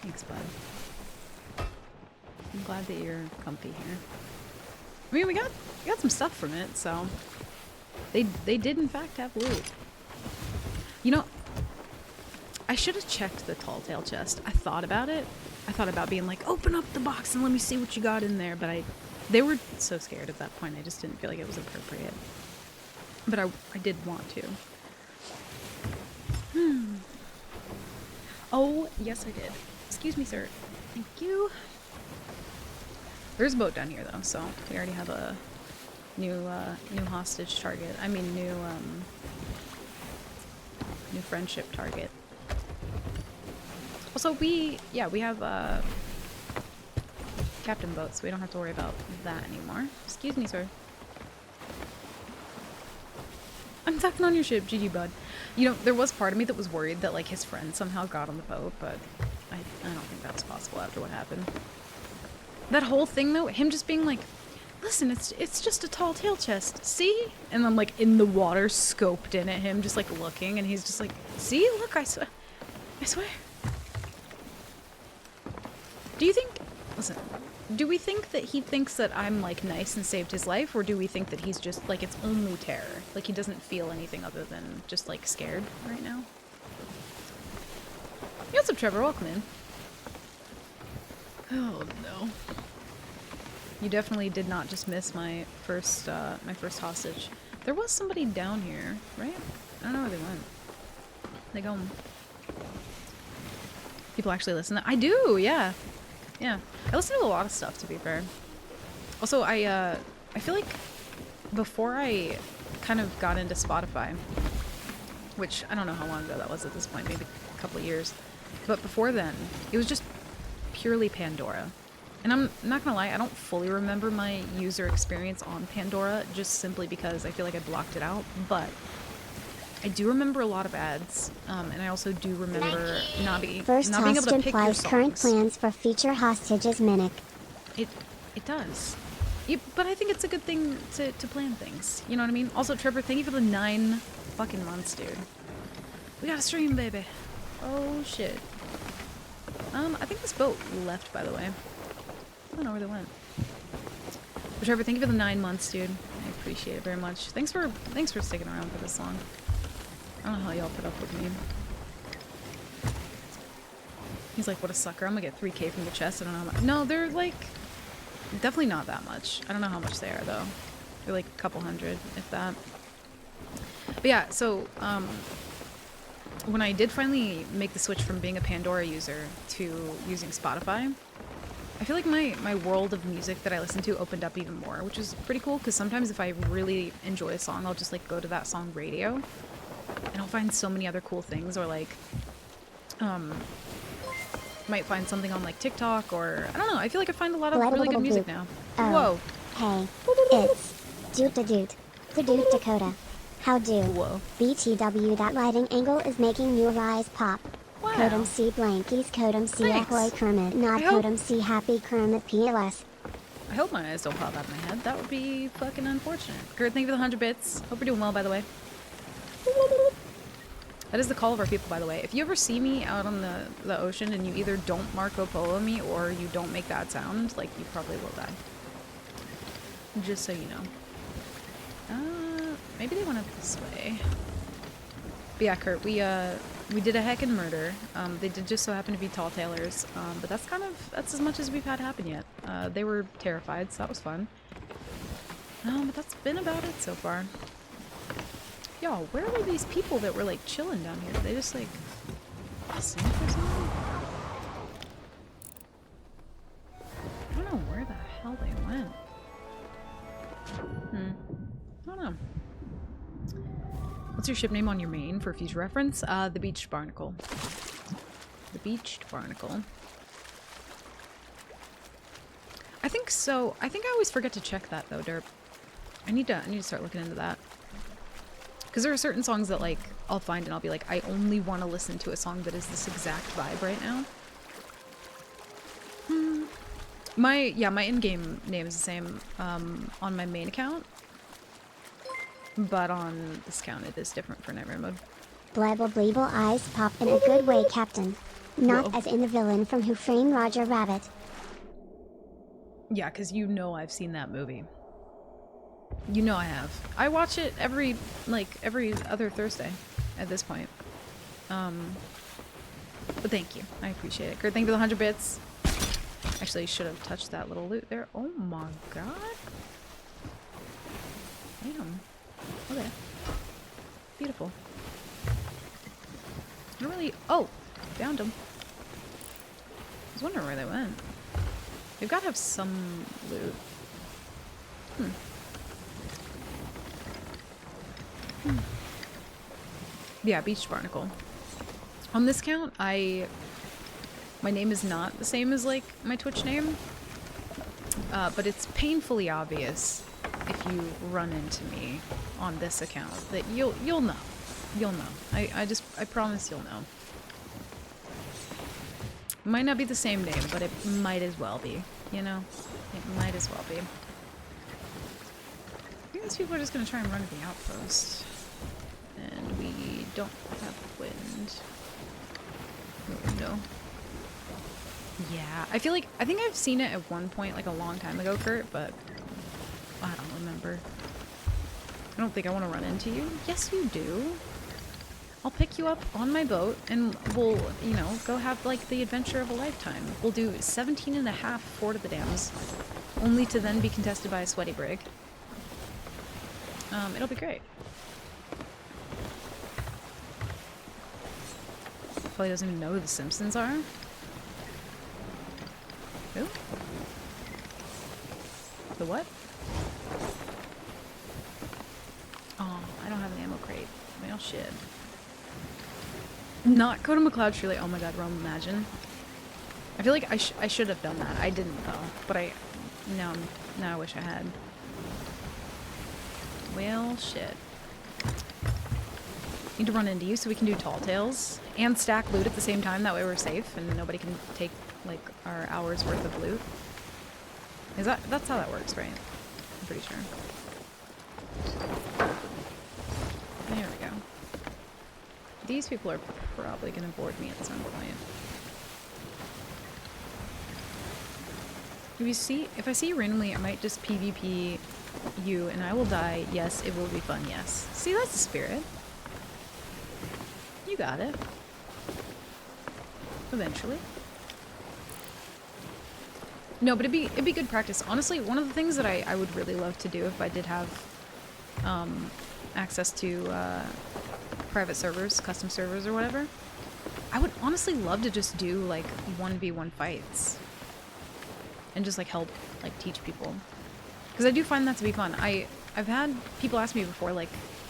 Thanks, bud. I'm glad that you're comfy here. I mean, we got some stuff from it, so... They did in fact have loot. You know, I should have checked the tall tale chest. I thought about it. I thought about being like, open up the box and let me see what you got in there, but they were so scared at that point, I just didn't feel like it was appropriate. But I did want to. Oh, yes I did. Excuse me, sir. Thank you. There's a boat down here though, so we already have a new hostage target. I mean new friendship target. Also we have captain boat, so we don't have to worry about that anymore. Excuse me, sir. I'm talking on your ship, GG bud. You know, there was part of me that was worried that like his friend somehow got on the boat, but I don't think that was possible after what happened. That whole thing though, him just being like, listen, it's just a tall tale chest, see? And I'm like in the water, scoped in at him, just like looking, and he's just like, see, look, I swear. Do you think, listen, do we think that he thinks that I'm like nice and saved his life, or do we think that he's just like, it's only terror? Like he doesn't feel anything other than just like scared right now? Yo, what's up, Trevor? Welcome in. Oh no. You definitely did not just miss my first hostage. There was somebody down here, right? I don't know where they went. They go. People actually listen. I do, yeah. Yeah. I listen to a lot of stuff, to be fair. Also, I feel like before I kind of got into Spotify, which I don't know how long ago that was at this point, maybe a couple of years. But before then, it was just purely Pandora. And I'm not gonna lie, I don't fully remember my user experience on Pandora, just simply because I feel like I blocked it out, but I do remember a lot of ads, and I also do remember not being able to pick your songs. Implies current plans for future hostages, Minnick. It does. Yeah, but I think it's a good thing to plan things, you know what I mean? Also, Trevor, thank you for the 9 fucking months, dude. We got a stream, baby. Oh, shit. I think this boat left, by the way. I don't know where they went. But Trevor, thank you for the 9 months, dude. I appreciate it very much. Thanks for sticking around for this long. I don't know how y'all put up with me. He's like, what a sucker. I'm gonna get 3K from the chest. I don't know how much. No, they're like, definitely not that much. I don't know how much they are, though. They're like a couple hundred, if that. But yeah, so, when I did finally make the switch from being a Pandora user to using Spotify, I feel like my world of music that I listen to opened up even more, which is pretty cool, because sometimes if I really enjoy a song, I'll just like go to that song radio, and I'll find so many other cool things, or like, might find something on like TikTok, or I don't know, I feel like I find a lot of really good music now. Whoa. Hey, it's Doot Dakota. How do? Whoa. BTW, that lighting angle is making your eyes pop. Wow. Codem C blankies, Codem C Thanks. ahoy Kermit, not I hope- Codem C happy Kermit PLS. I hope my eyes don't pop out of my head. That would be fucking unfortunate. Kurt, thank you for the 100 bits. Hope you're doing well, by the way. That is the call of our people, by the way. If you ever see me out on the ocean and you either don't Marco Polo me or you don't make that sound, like, you probably will die. Just so you know. Maybe they went up this way. But yeah, Kurt, we did a heckin' murder. They did just so happen to be tall tailors, but that's as much as we've had happen yet. They were terrified, so that was fun. But that's been about it so far. Y'all, where were these people that were like chilling down here? Did they just like asleep or something? I don't know where the hell they went. I don't know. What's your ship name on your main for future reference? The Beached Barnacle. The Beached Barnacle. I think so. I think I always forget to check that though, Derp. I need to start looking into that. Because there are certain songs that like I'll find and I'll be like, I only want to listen to a song that is this exact vibe right now. My in-game name is the same on my main account. But on this account it is different for Nightmare Mode. Blabble bleeble eyes pop in a good way, Captain. Not Whoa. as in the villain from Who Framed Roger Rabbit. Yeah, because you know I've seen that movie. You know I have. I watch it every other Thursday at this point. But thank you. I appreciate it. Kurt, thank you for the 100 bits. Actually, should have touched that little loot there. Oh my god. Damn. Okay. Beautiful. I don't really... Oh! Found them. I was wondering where they went. They've got to have some loot. Yeah, Beached Barnacle. On this count, my name is not the same as like my Twitch name, but it's painfully obvious if you run into me on this account that you'll know. You'll know. I promise you'll know. Might not be the same name, but it might as well be. You know, it might as well be. I think these people are just gonna try and run to the outpost. And we don't have wind. No. Yeah, I think I've seen it at one point, like a long time ago, Kurt, but I don't remember. I don't think I want to run into you. Yes, you do. I'll pick you up on my boat and we'll, you know, go have like the adventure of a lifetime. We'll do 17.5 Fort of the Dams, only to then be contested by a sweaty brig. It'll be great. Probably doesn't even know who the Simpsons are. Who? The what? Oh, I don't have an ammo crate. Well, shit. Not Coda McLeod, surely. Oh my god, Rome, imagine. I feel like I should have done that. I didn't though, but now I wish I had. Well, shit. Need to run into you so we can do tall tales and stack loot at the same time. That way we're safe and nobody can take like our hours worth of loot. That's how that works, right? I'm pretty sure. There we go. These people are probably gonna board me at some point. If I see you randomly, I might just PvP you and I will die. Yes, it will be fun. Yes. See, that's the spirit. You got it. Eventually. No, but it'd be good practice. Honestly, one of the things that I would really love to do if I did have access to private servers, custom servers or whatever, I would honestly love to just do like 1v1 fights and just like help like teach people, because I do find that to be fun. I've had people ask me before, like,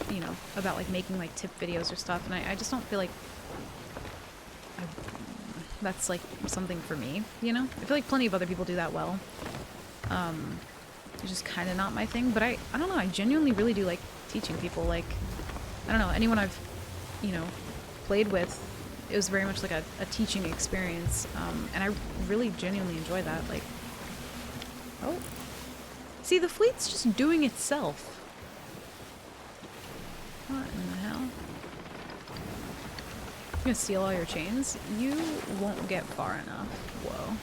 you know, about like making like tip videos or stuff, and I just don't feel like that's like something for me, you know? I feel like plenty of other people do that well. It's just kind of not my thing, but I don't know, I genuinely really do like teaching people. Like, I don't know, anyone I've, you know, played with, it was very much like a teaching experience, and I really genuinely enjoy that. Like, oh, See, the fleet's just doing itself. What in the hell? I'm gonna steal all your chains? You won't get far enough. Whoa.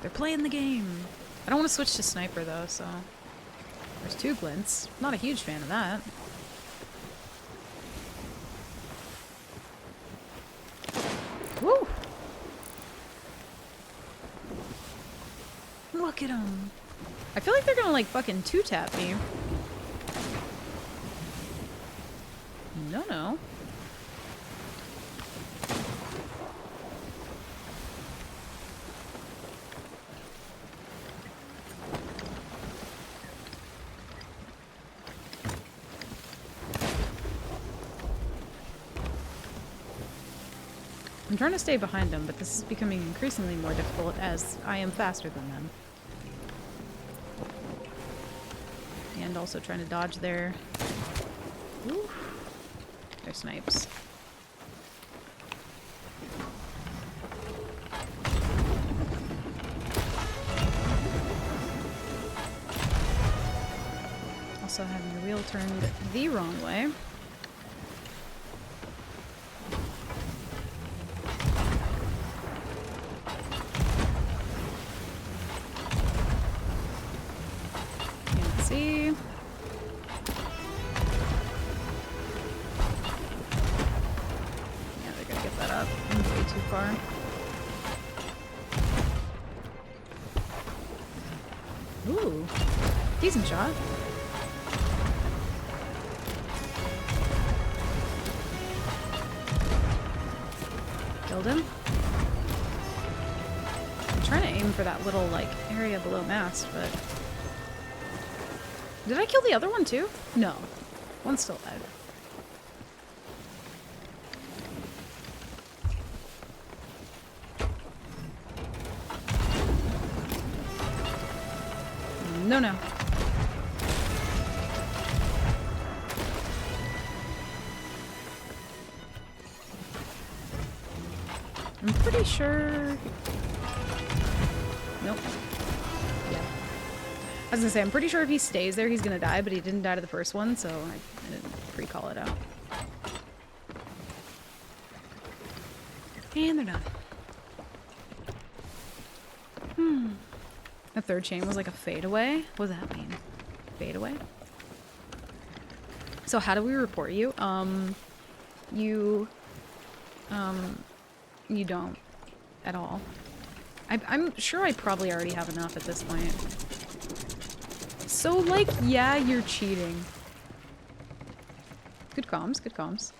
They're playing the game. I don't want to switch to sniper though, so... There's 2 glints. Not a huge fan of that. Woo! Look at them. I feel like they're gonna like fucking 2-tap me. No, no. I'm trying to stay behind them, but this is becoming increasingly more difficult as I am faster than them. And also trying to dodge their... Ooh, their snipes. Also having the wheel turned the wrong way. Ooh, decent shot. Killed him. I'm trying to aim for that little, like, area below mast, but... Did I kill the other one, too? No. One's still alive. No, no. I'm pretty sure... Nope. Yeah. I was gonna say, I'm pretty sure if he stays there, he's gonna die, but he didn't die to the first one, so I didn't pre-call it out. And they're done. The third chain was like a fadeaway. What does that mean? Fadeaway? So how do we report you? You don't at all. I'm sure I probably already have enough at this point. So, like, yeah, you're cheating. Good comms, good comms.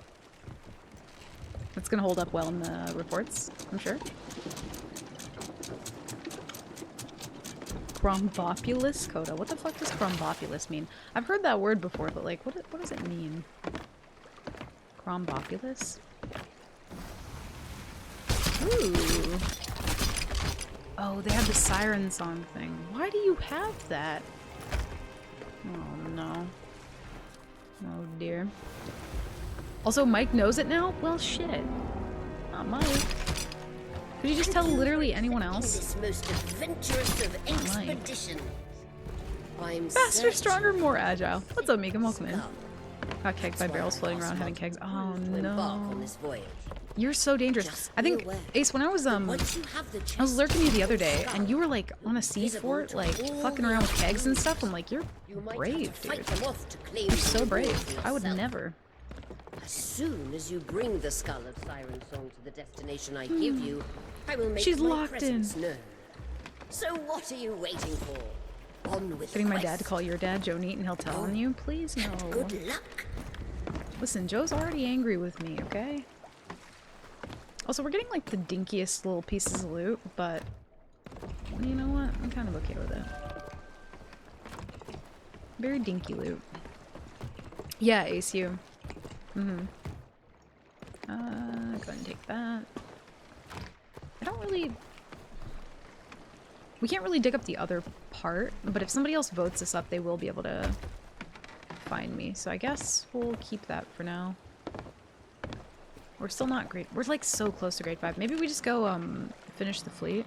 That's gonna hold up well in the reports, I'm sure. Chrombopulous? Coda. What the fuck does chrombopulous mean? I've heard that word before, but like, what does it mean? Chrombopulous? Ooh. Oh, they have the siren song thing. Why do you have that? Oh no. Oh dear. Also, Mike knows it now? Well, shit. Not Mike. Could you just tell literally anyone else? This most adventurous of expeditions. I'm faster, stronger, more agile. What's up, Megan? Welcome in. Got kegged by barrels floating around having kegs. Oh no. You're so dangerous. I think, Ace, when I was lurking you the other day, and you were like on a sea fort, like fucking around with kegs and stuff. I'm like, you're brave, dude. You're so brave. I would never. As soon as you bring the Scarlet Siren Song to the destination I give you, I will make my presence known. So what are you waiting for? On with getting my dad to call your dad, Joe Neat, and he'll tell on you? Please, no. Good luck. Listen, Joe's already angry with me, okay? Also, we're getting like the dinkiest little pieces of loot, but you know what? I'm kind of okay with it. Very dinky loot. Yeah, Ace, you. Mm-hmm. Go ahead and take that. I don't really... We can't really dig up the other part, but if somebody else votes us up, they will be able to find me. So I guess we'll keep that for now. We're still not great. We're like so close to grade 5. Maybe we just go finish the fleet.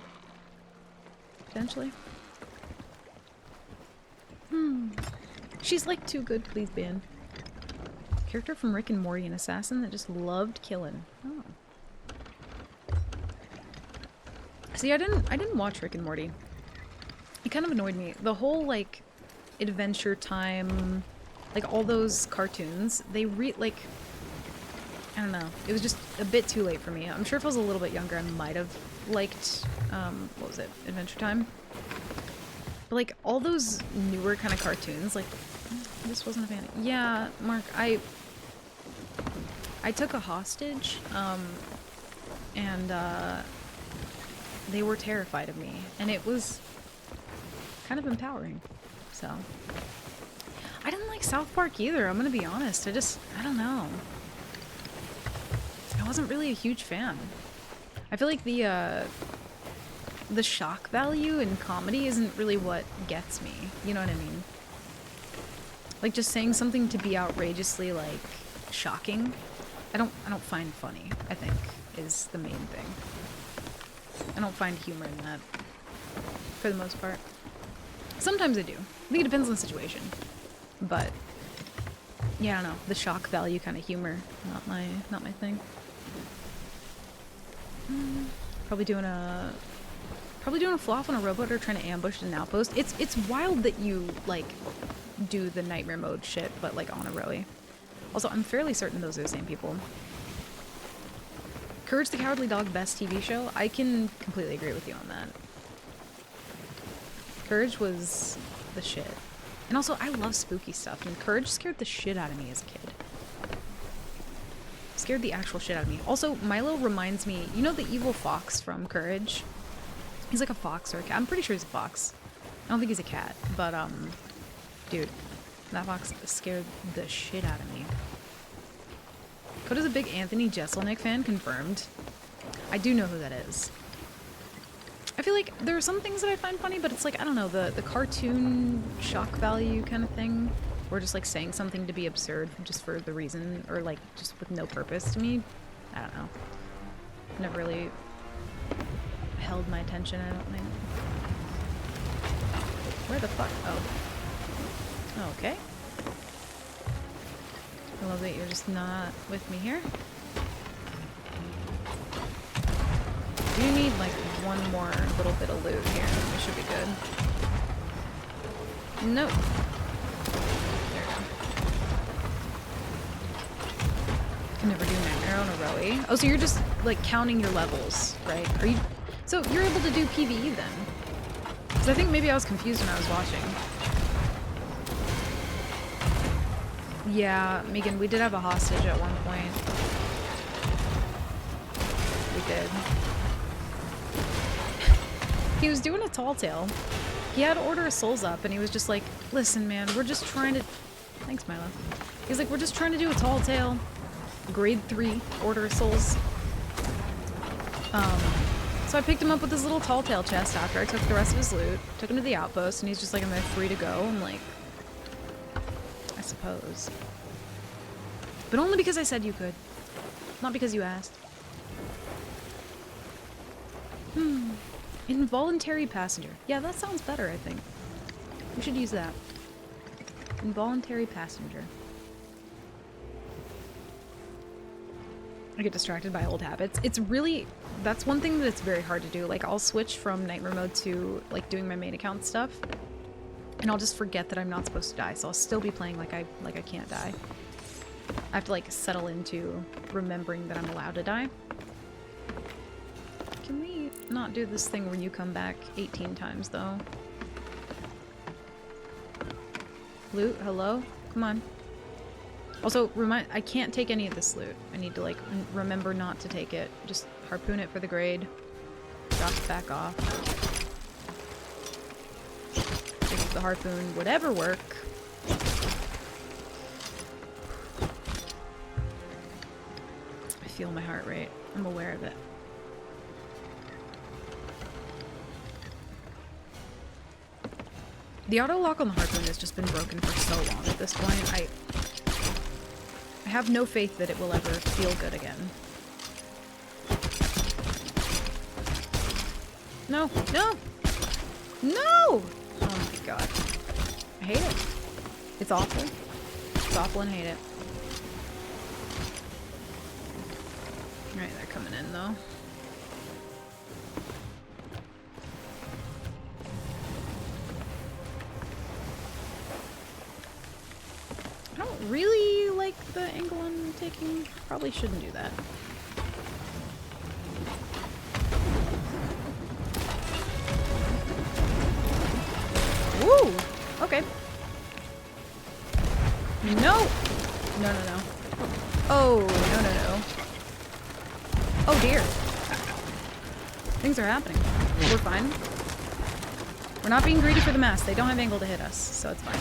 Potentially. She's like too good, please ban. Character from Rick and Morty, an assassin that just loved killing. Oh. See, I didn't watch Rick and Morty. It kind of annoyed me. The whole like Adventure Time, like all those cartoons, they like I don't know. It was just a bit too late for me. I'm sure if I was a little bit younger, I might have liked what was it? Adventure Time. But like all those newer kind of cartoons, like this wasn't a fan. Yeah, Mark, I took a hostage, and they were terrified of me, and it was kind of empowering. So I didn't like South Park either, I'm gonna be honest. I don't know. I wasn't really a huge fan. I feel like the shock value in comedy isn't really what gets me. You know what I mean? Like just saying something to be outrageously like shocking, I don't find funny, I think, is the main thing. I don't find humor in that, for the most part. Sometimes I do. I think it depends on the situation. But yeah, I don't know. The shock value kind of humor, not my thing. Probably doing a fluff on a rowboat or trying to ambush an outpost. It's wild that you like do the nightmare mode shit, but like on a rowie. Also, I'm fairly certain those are the same people. Courage the Cowardly Dog, best TV show? I can completely agree with you on that. Courage was the shit. And also, I love spooky stuff, and Courage scared the shit out of me as a kid. Scared the actual shit out of me. Also, Milo reminds me, you know the evil fox from Courage? He's like a fox or a cat. I'm pretty sure he's a fox. I don't think he's a cat, but dude, that fox scared the shit out of me. Coda's a big Anthony Jeselnik fan, confirmed. I do know who that is. I feel like there are some things that I find funny, but it's like, I don't know, the cartoon shock value kind of thing, or just like saying something to be absurd just for the reason, or like just with no purpose to me. I don't know. Never really held my attention, I don't think. Where the fuck? Oh. Okay. I love that you're just not with me here. We need like one more little bit of loot here. We should be good. Nope. There we go. Can never do Nightmare on a rowie. Oh, so you're just like counting your levels, right? Are you? So you're able to do PvE then? Because I think maybe I was confused when I was watching. Yeah, Megan, we did have a hostage at one point. We did. He was doing a tall tale. He had Order of Souls up, and he was just like, listen, man, we're just trying to... Thanks, Milo. He's like, we're just trying to do a tall tale. Grade 3 Order of Souls. So I picked him up with this little tall tale chest after I took the rest of his loot, took him to the outpost, and he's just like, am I free to go? I'm like... I suppose. But only because I said you could. Not because you asked. Involuntary passenger. Yeah, that sounds better, I think. We should use that. Involuntary passenger. I get distracted by old habits. It's really... That's one thing that's very hard to do. Like, I'll switch from nightmare mode to, like, doing my main account stuff. And I'll just forget that I'm not supposed to die, so I'll still be playing like I can't die. I have to like settle into remembering that I'm allowed to die. Can we not do this thing where you come back 18 times though? Loot, hello? Come on. Also, I can't take any of this loot. I need to like remember not to take it. Just harpoon it for the grade. Drop it back off. If the harpoon would ever work. I feel my heart rate. I'm aware of it. The auto lock on the harpoon has just been broken for so long at this point. I have no faith that it will ever feel good again. No! No! No! Oh my god. I hate it. It's awful. It's awful and I hate it. Alright, they're coming in though. I don't really like the angle I'm taking. Probably shouldn't do that. Woo! Okay. No! No, no, no. Oh, no, no, no. Oh dear. Things are happening. We're fine. We're not being greedy for the mass. They don't have angle to hit us, so it's fine.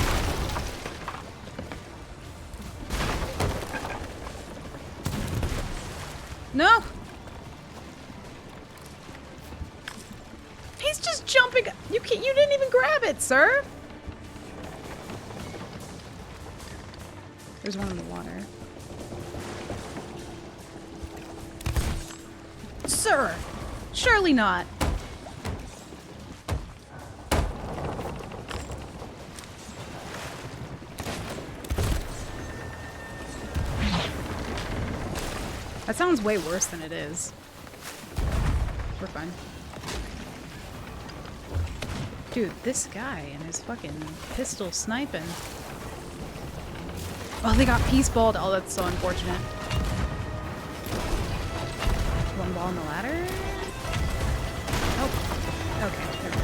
No! He's just jumping. You didn't even grab it, sir. There's one in the water. Sir! Surely not. That sounds way worse than it is. We're fine. Dude, this guy and his fucking pistol sniping. Oh, they got peace balled. Oh, that's so unfortunate. One ball on the ladder? Oh. Okay, there we go.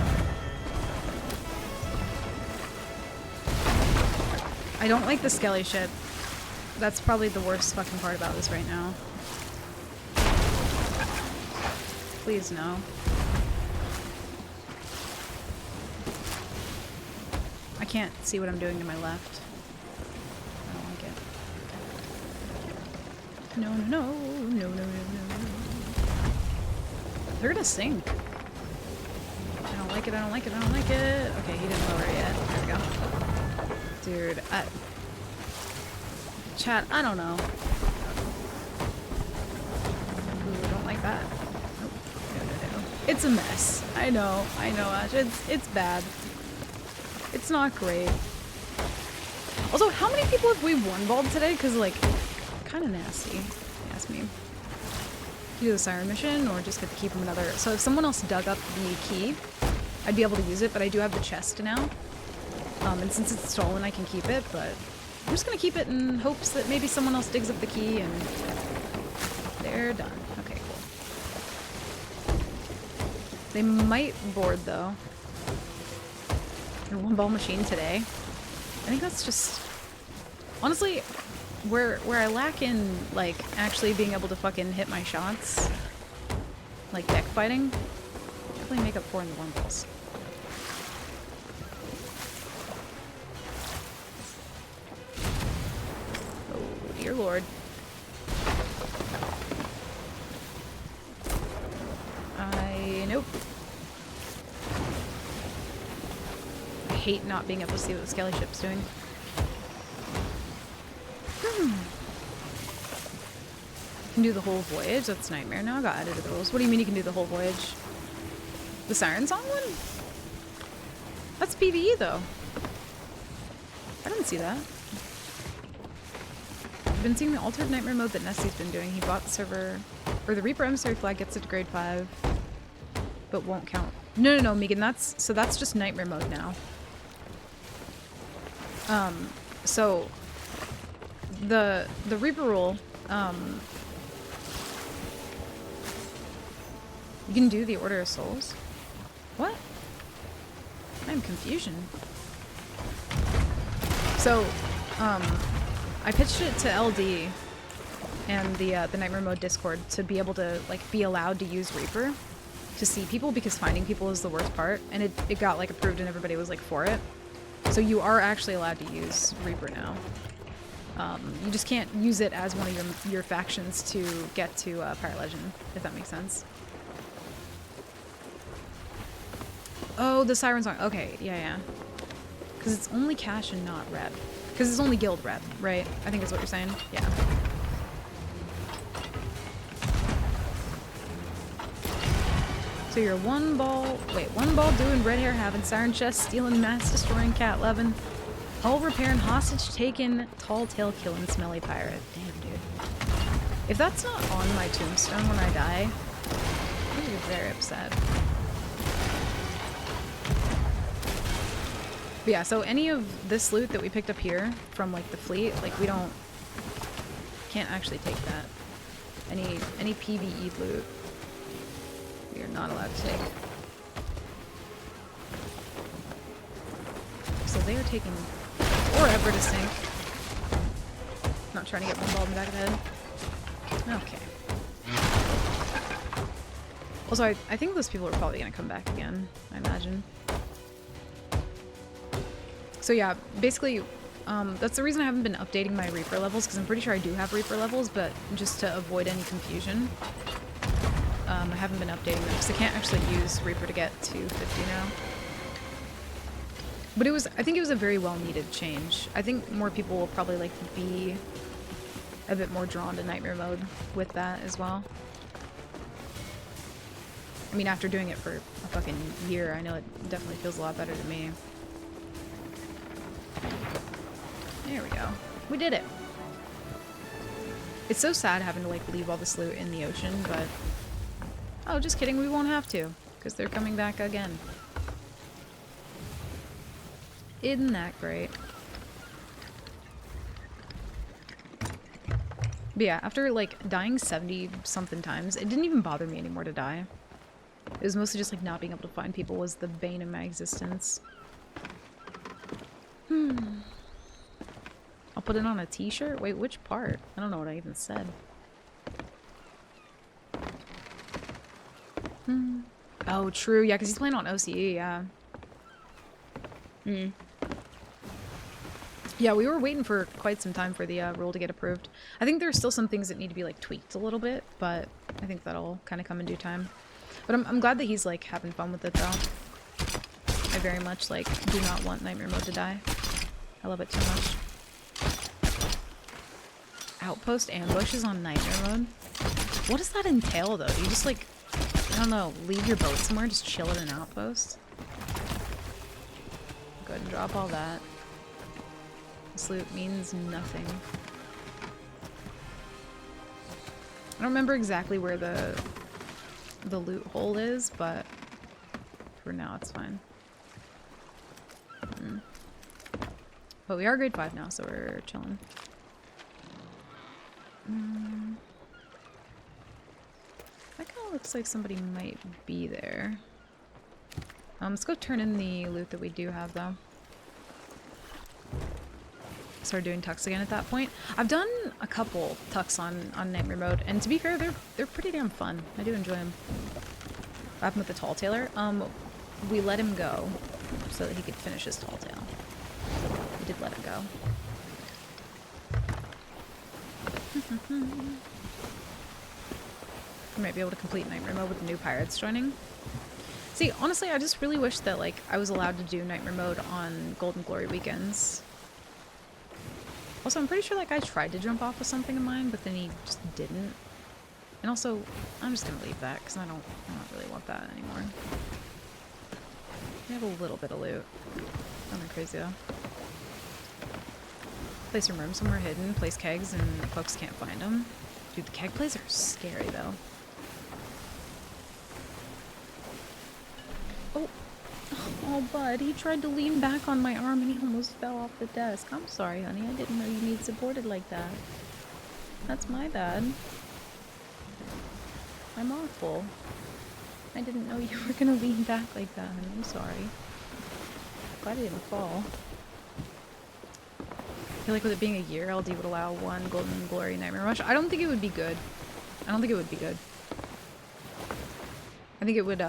I don't like the skelly shit. That's probably the worst fucking part about this right now. Please no. I can't see what I'm doing to my left. I don't like it. No, no, no, no, no, no, no. They're gonna sing. I don't like it, I don't like it, I don't like it. Okay, he didn't lower it yet. There we go. Dude, chat, I don't know. Ooh, I don't like that. Nope. No, no, no. It's a mess. I know, Ash. It's bad. It's not great. Also, how many people have we one-balled today? Because, like, kind of nasty, if you ask me. Do the siren mission, or just get to keep them another... So if someone else dug up the key, I'd be able to use it, but I do have the chest now. And since it's stolen, I can keep it, but I'm just gonna keep it in hopes that maybe someone else digs up the key and they're done. Okay, cool. They might board, though. Their one-ball machine today. I think that's just... Honestly, where I lack in, like, actually being able to fucking hit my shots, like deck fighting, definitely make up for in the one-balls. Oh, dear lord. Nope. I hate not being able to see what the skelly ship's doing. Can do the whole voyage. That's nightmare. Now I got added to the rules. What do you mean you can do the whole voyage? The Siren Song one? That's PvE though. I didn't see that. I've been seeing the altered nightmare mode that Nessie's been doing. He bought the server, or the Reaper Emissary flag gets it to grade 5, but won't count. No, Megan. That's just nightmare mode now. So the Reaper rule, you can do the Order of Souls. What? I'm confusion. So, I pitched it to LD and the Nightmare Mode Discord to be able to, like, be allowed to use Reaper to see people, because finding people is the worst part, and it got, like, approved and everybody was, like, for it. So you are actually allowed to use Reaper now. You just can't use it as one of your factions to get to Pirate Legend, if that makes sense. Oh, the Siren Song. Okay, yeah. Because it's only cash and not red. Because it's only guild red, right? I think is what you're saying. Yeah. So So you're one ball doing red hair having, siren chest stealing, mass destroying, cat loving, hull repairing, hostage taken, tall tale killing, smelly pirate. Damn, dude. If that's not on my tombstone when I die, I'm gonna be very upset. But yeah, so any of this loot that we picked up here from like the fleet, like we can't actually take that. Any PvE loot, we are not allowed to take. So they are taking forever to sink. Not trying to get one ball in the back of the head. Okay. Also, I think those people are probably gonna come back again, I imagine. So yeah, basically, that's the reason I haven't been updating my Reaper levels, because I'm pretty sure I do have Reaper levels, but just to avoid any confusion, I haven't been updating them, because I can't actually use Reaper to get to 50 now. But I think it was a very well-needed change. I think more people will probably, like, be a bit more drawn to Nightmare mode with that as well. I mean, after doing it for a fucking year, I know it definitely feels a lot better to me. There we go. We did it. It's so sad having to like leave all this loot in the ocean, but... Oh, just kidding, we won't have to, because they're coming back again. Isn't that great? But yeah, after like dying 70-something times, it didn't even bother me anymore to die. It was mostly just like not being able to find people was the bane of my existence. I'll put it on a t-shirt? Wait, which part? I don't know what I even said. Oh, true. Yeah, because he's playing on OCE, yeah. Yeah, we were waiting for quite some time for the rule to get approved. I think there's still some things that need to be like tweaked a little bit, but I think that'll kind of come in due time. But I'm glad that he's like having fun with it though. I very much like do not want Nightmare mode to die. I love it too much. Outpost ambushes on Nightmare mode? What does that entail though? Do you just like, I don't know, leave your boat somewhere and just chill at an outpost? Go ahead and drop all that. This loot means nothing. I don't remember exactly where the loot hole is, but for now it's fine. But we are grade 5 now, so we're chilling. That kind of looks like somebody might be there. Let's go turn in the loot that we do have, though. Start doing tucks again at that point. I've done a couple tucks on Nightmare mode, and to be fair, they're pretty damn fun. I do enjoy them. What happened with the Tall Tailor? We let him go so that he could finish his Tall Tale. We did let him go. I might be able to complete Nightmare mode with the new pirates joining. See, honestly, I just really wish that like I was allowed to do Nightmare mode on Golden Glory weekends. Also, I'm pretty sure like I tried to jump off with something of mine, but then he just didn't. And also, I'm just gonna leave that because I don't really want that anymore. We have a little bit of loot. Nothing crazy though. Place some room somewhere hidden, place kegs, and folks can't find them. Dude, the keg plays are scary though. Oh, bud, he tried to lean back on my arm and he almost fell off the desk. I'm sorry, honey. I didn't know you need supported like that. That's my bad. I'm awful. I didn't know you were gonna lean back like that, honey. I'm sorry. Glad I didn't fall. I feel like with it being a year, LD would allow one Golden Glory Nightmare Rush. I don't think it would be good. I don't think it would be good. I think it would,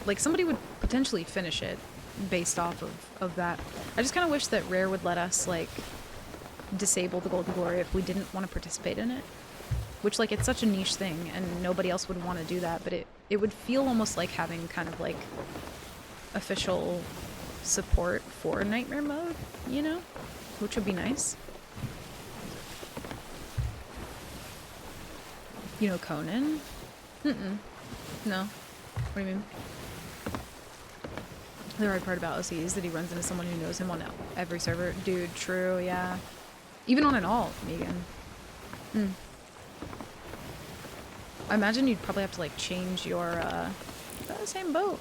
like, somebody would potentially finish it based off of that. I just kind of wish that Rare would let us, like, disable the Golden Glory if we didn't want to participate in it. Which, like, it's such a niche thing, and nobody else would want to do that, but it would feel almost like having kind of, like, official support for Nightmare mode, you know? Which would be nice. You know Conan? No. What do you mean? The hard part about OC is that he runs into someone who knows him on every server. Dude, true, yeah. Even on an alt, Megan. Hmm. I imagine you'd probably have to like change your, is that the same boat?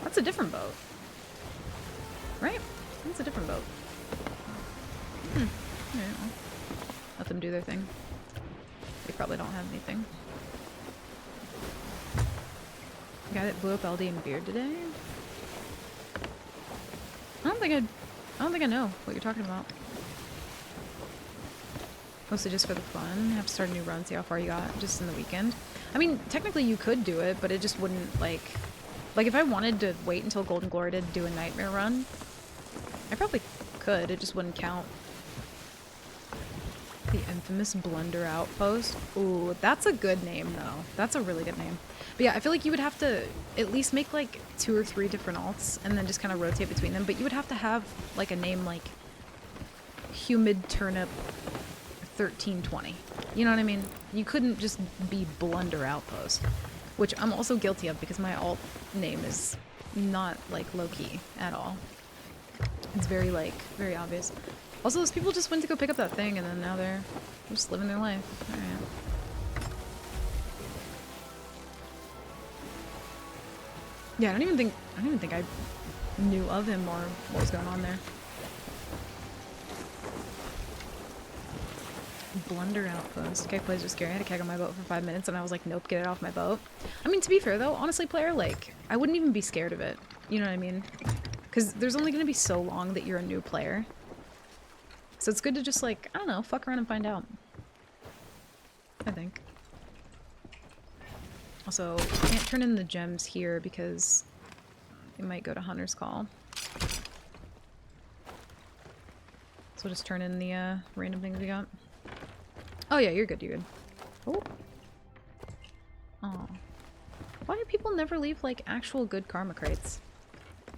That's a different boat. Right? That's a different boat. Hmm. Yeah, well, let them do their thing. They probably don't have anything. The guy that blew up LD and Beard today? I don't think I know what you're talking about. Mostly just for the fun. Have to start a new run, see how far you got just in the weekend. I mean, technically you could do it, but it just wouldn't like if I wanted to wait until Golden Glory to do a nightmare run, I probably could. It just wouldn't count. The infamous Blunder Outpost. Ooh, that's a good name though. That's a really good name. But yeah, I feel like you would have to at least make like 2 or 3 different alts and then just kind of rotate between them. But you would have to have like a name like Humid Turnip 1320. You know what I mean? You couldn't just be Blunder Outpost, which I'm also guilty of because my alt name is not like low-key at all. It's very like, very obvious. Also, those people just went to go pick up that thing and then now they're just living their life. Alright. Yeah, I don't even think I knew of him or what was going on there. Blunder Outpost. Keg plays are scary. I had a keg on my boat for 5 minutes and I was like, nope, get it off my boat. I mean, to be fair though, honestly, player, like, I wouldn't even be scared of it. You know what I mean? Because there's only going to be so long that you're a new player. So it's good to just, like, I don't know, fuck around and find out. I think. Also, can't turn in the gems here because it might go to Hunter's Call. So we'll just turn in the random things we got. Oh yeah, you're good, you're good. Oh. Oh. Why do people never leave, like, actual good karma crates?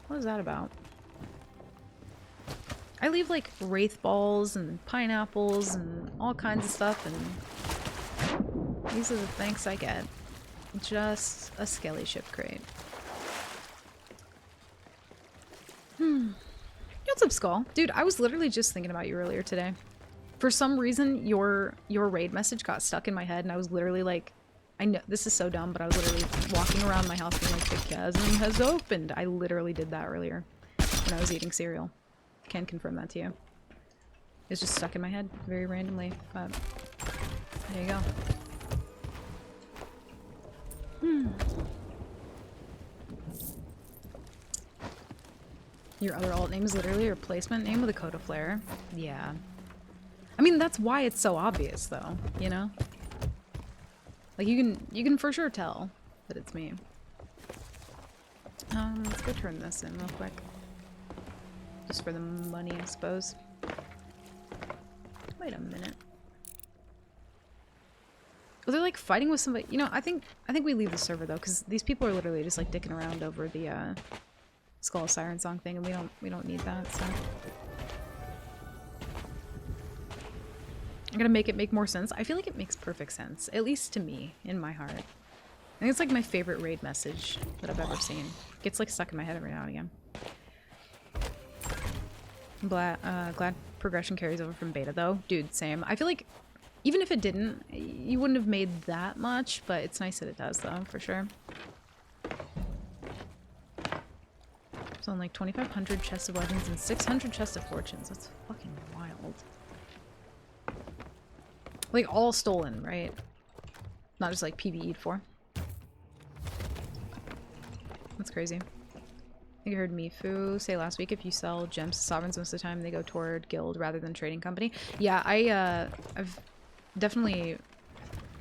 What is that about? I leave like wraith balls and pineapples and all kinds of stuff, and these are the thanks I get. Just a skelly ship crate. What's up, Skull? Dude, I was literally just thinking about you earlier today. For some reason, your raid message got stuck in my head, and I was literally like, I know this is so dumb, but I was literally walking around my house being like, the chasm has opened. I literally did that earlier when I was eating cereal. Can confirm that to you. It's just stuck in my head very randomly, but there you go. Your other alt name is literally a replacement name with a Coda Flare. Yeah. I mean, that's why it's so obvious, though, you know? Like, you can for sure tell that it's me. Let's go turn this in real quick. Just for the money, I suppose. Wait a minute. Oh, they're like fighting with somebody. You know, I think we leave the server though, because these people are literally just like dicking around over the Skull of Sirensong thing, and we don't need that. So I'm gonna make it make more sense. I feel like it makes perfect sense, at least to me, in my heart. I think it's like my favorite raid message that I've ever seen. It gets like stuck in my head every now and again. Glad progression carries over from beta though. Dude, same. I feel like even if it didn't, you wouldn't have made that much, but it's nice that it does though, for sure. So like 2,500 chests of legends and 600 chests of fortunes. That's fucking wild. Like all stolen, right? Not just like PvE'd for. That's crazy. I think I heard Mifu say last week if you sell gems to sovereigns most of the time they go toward guild rather than trading company. Yeah, I've definitely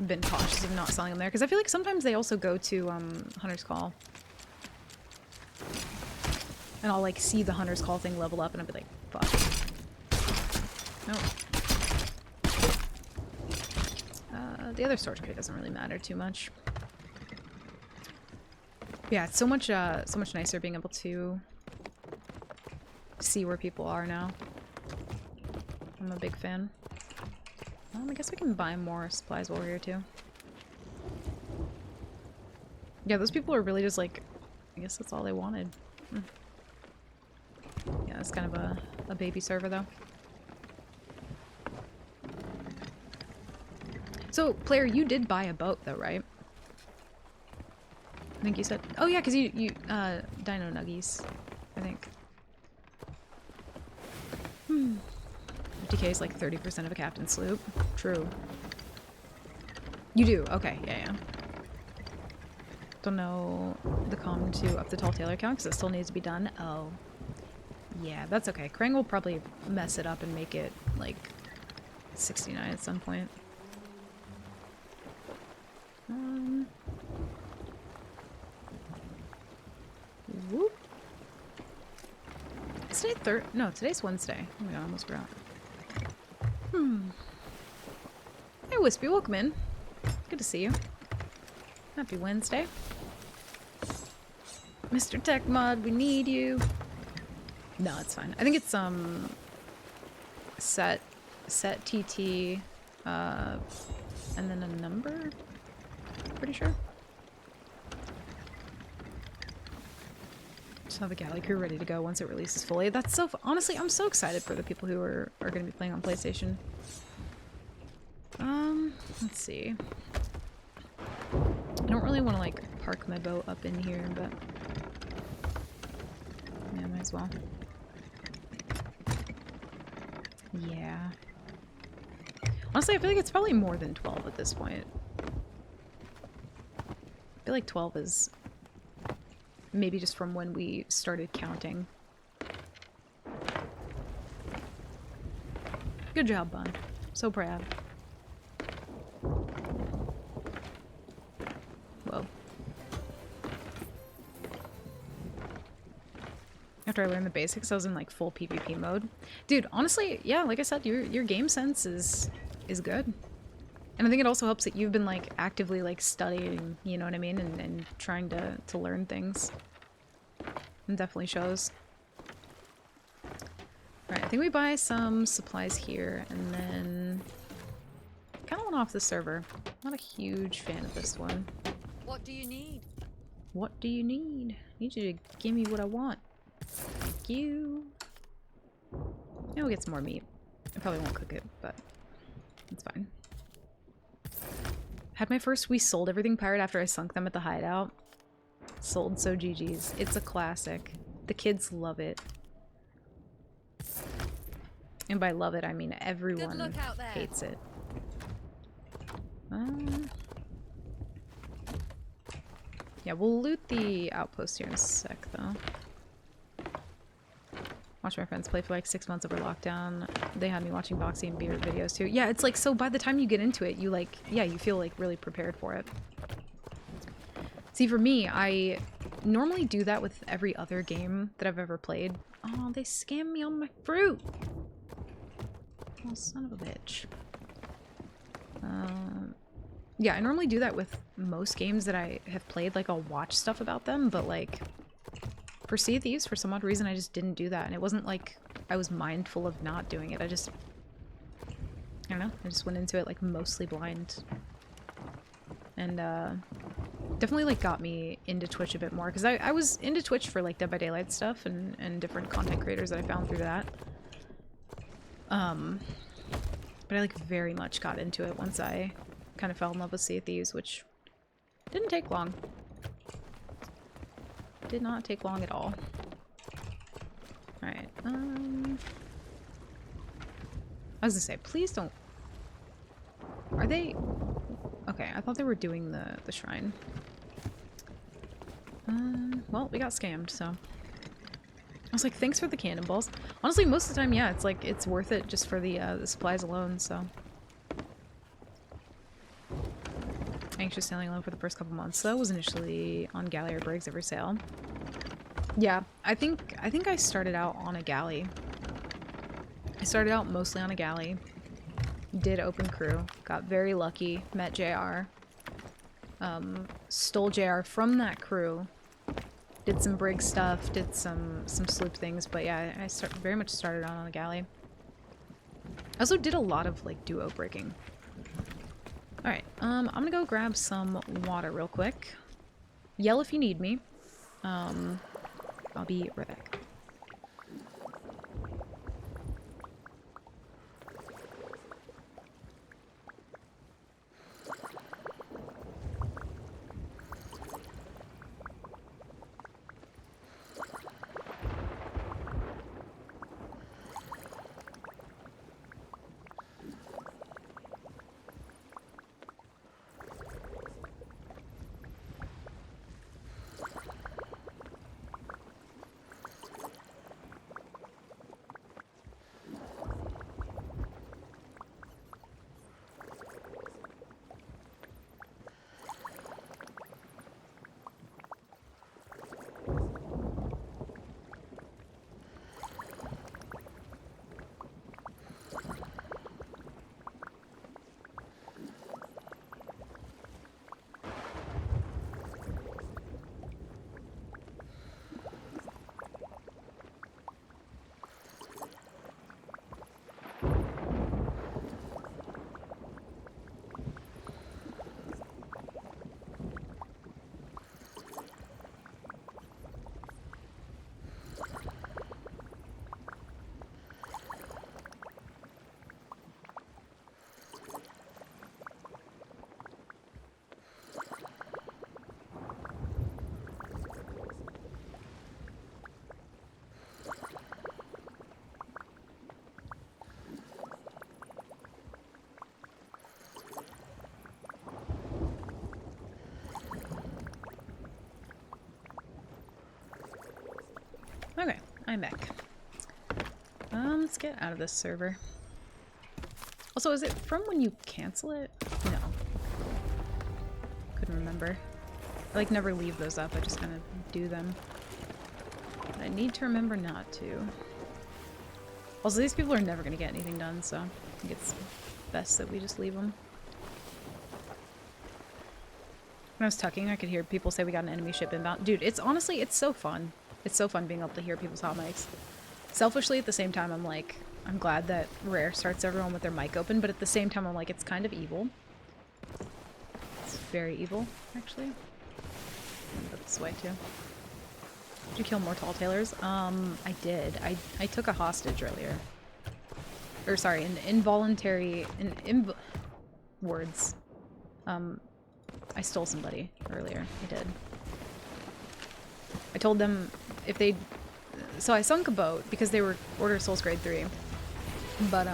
been cautious of not selling them there because I feel like sometimes they also go to Hunter's Call. And I'll like see the Hunter's Call thing level up and I'll be like, fuck. Nope. The other storage crate doesn't really matter too much. Yeah, it's so much nicer being able to see where people are now. I'm a big fan. I guess we can buy more supplies while we're here too. Yeah, those people are really just like, I guess that's all they wanted. Yeah, it's kind of a baby server though. So, player, you did buy a boat though, right? I think you said. Oh yeah, because you Dino Nuggies, I think. 50k is like 30% of a captain's sloop. True. You do? Okay, yeah. Don't know the comm to up the tall tailor count because it still needs to be done. Oh. Yeah, that's okay. Krang will probably mess it up and make it like 69 at some point. Whoop. Is today No, today's Wednesday. Oh my god, I almost forgot. Hey, Wispy, welcome in. Good to see you. Happy Wednesday. Mr. Tech Mod, we need you. No, it's fine. I think it's set TT and then a number. Pretty sure. Just have the galley crew ready to go once it releases fully. That's so honestly, I'm so excited for the people who are going to be playing on PlayStation. Let's see. I don't really want to like park my boat up in here, but yeah, might as well. Yeah. Honestly, I feel like it's probably more than 12 at this point. I feel like 12 is maybe just from when we started counting. Good job, Bun. So proud. Whoa. After I learned the basics, I was in like full PvP mode. Dude, honestly, yeah, like I said, your game sense is good. And I think it also helps that you've been like actively like studying, you know what I mean, and trying to learn things. It definitely shows. Alright, I think we buy some supplies here, and then kind of went off the server. Not a huge fan of this one. What do you need? What do you need? I need you to give me what I want. Thank you. Now we'll get some more meat. I probably won't cook it, but it's fine. Had my first We Sold Everything pirate after I sunk them at the hideout. Sold so GG's. It's a classic. The kids love it. And by love it, I mean everyone hates it. Yeah, we'll loot the outpost here in a sec, though. Watch my friends play for like 6 months over lockdown. They had me watching boxing and beer videos too. Yeah, it's like, so by the time you get into it, you like, yeah, you feel like really prepared for it. See, for me, I normally do that with every other game that I've ever played. Oh, they scammed me on my fruit! Oh, son of a bitch. Yeah, I normally do that with most games that I have played. Like, I'll watch stuff about them, but like, for Sea of Thieves, for some odd reason, I just didn't do that. And it wasn't like I was mindful of not doing it. I don't know. I just went into it like mostly blind. And definitely like got me into Twitch a bit more. Because I was into Twitch for like Dead by Daylight stuff and different content creators that I found through that. But I like very much got into it once I kind of fell in love with Sea of Thieves, which didn't take long. Did not take long at all. Alright, I was gonna say, please don't... Are they... Okay, I thought they were doing the shrine. Well, we got scammed, so... I was like, thanks for the cannonballs. Honestly, most of the time, yeah, it's like, it's worth it just for the supplies alone, so... Anxious sailing alone for the first couple months, though. Was initially on galley or brigs every sail. Yeah, I think I started out on a galley. I started out mostly on a galley. Did open crew. Got very lucky. Met JR. Stole JR from that crew. Did some brig stuff. Did some sloop things. But yeah, I very much started on a galley. I also did a lot of like duo brigging. Alright, I'm gonna go grab some water real quick. yell if you need me. I'll be right back. Okay, I'm back. Let's get out of this server. Also, is it from when you cancel it? No. Couldn't remember. I like never leave those up, I just kind of do them. But I need to remember not to. Also, these people are never going to get anything done, so I think it's best that we just leave them. When I was tucking, I could hear people say we got an enemy ship inbound. Dude, it's honestly, it's so fun. It's so fun being able to hear people's hot mics. Selfishly, at the same time, I'm like, I'm glad that Rare starts everyone with their mic open, but at the same time, I'm like, it's kind of evil. It's very evil, actually. I'm gonna go this way, too. Did you kill more Tall Tailors? I did. I took a hostage earlier. Or, sorry, an involuntary... words. I stole somebody earlier. I did. I told them if they... So I sunk a boat because they were Order of Souls grade 3. But,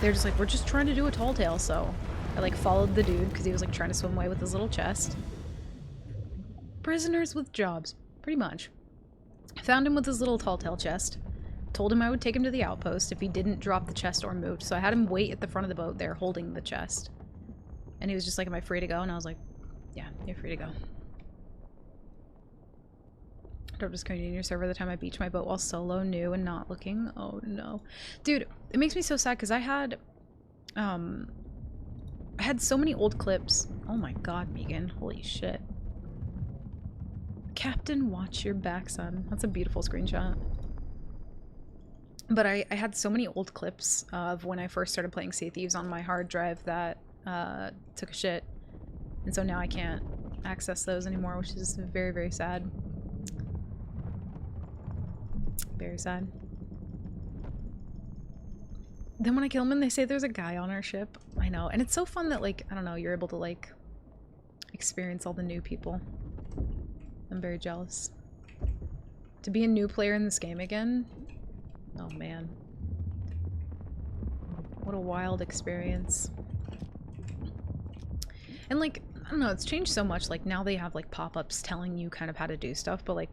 they're just like, we're just trying to do a tall tale, so... I, like, followed the dude because he was, like, trying to swim away with his little chest. Prisoners with jobs. Pretty much. I found him with his little tall tale chest. Told him I would take him to the outpost if he didn't drop the chest or moved. So I had him wait at the front of the boat there holding the chest. And he was just like, am I free to go? And I was like, yeah, you're free to go. Don't just continue your server the time I beached my boat while solo, new, and not looking. Oh no. Dude, it makes me so sad because I had so many old clips. Oh my god, Megan. Holy shit. Captain, watch your back, son. That's a beautiful screenshot. But I had so many old clips of when I first started playing Sea of Thieves on my hard drive that took a shit. And so now I can't access those anymore, which is very, very sad. Very sad. Then when I kill them, they say there's a guy on our ship. I know. And it's so fun that, like, I don't know, you're able to, like, experience all the new people. I'm very jealous. To be a new player in this game again? Oh, man. What a wild experience. And, like, I don't know, it's changed so much. Like, now they have, like, pop-ups telling you kind of how to do stuff. But, like,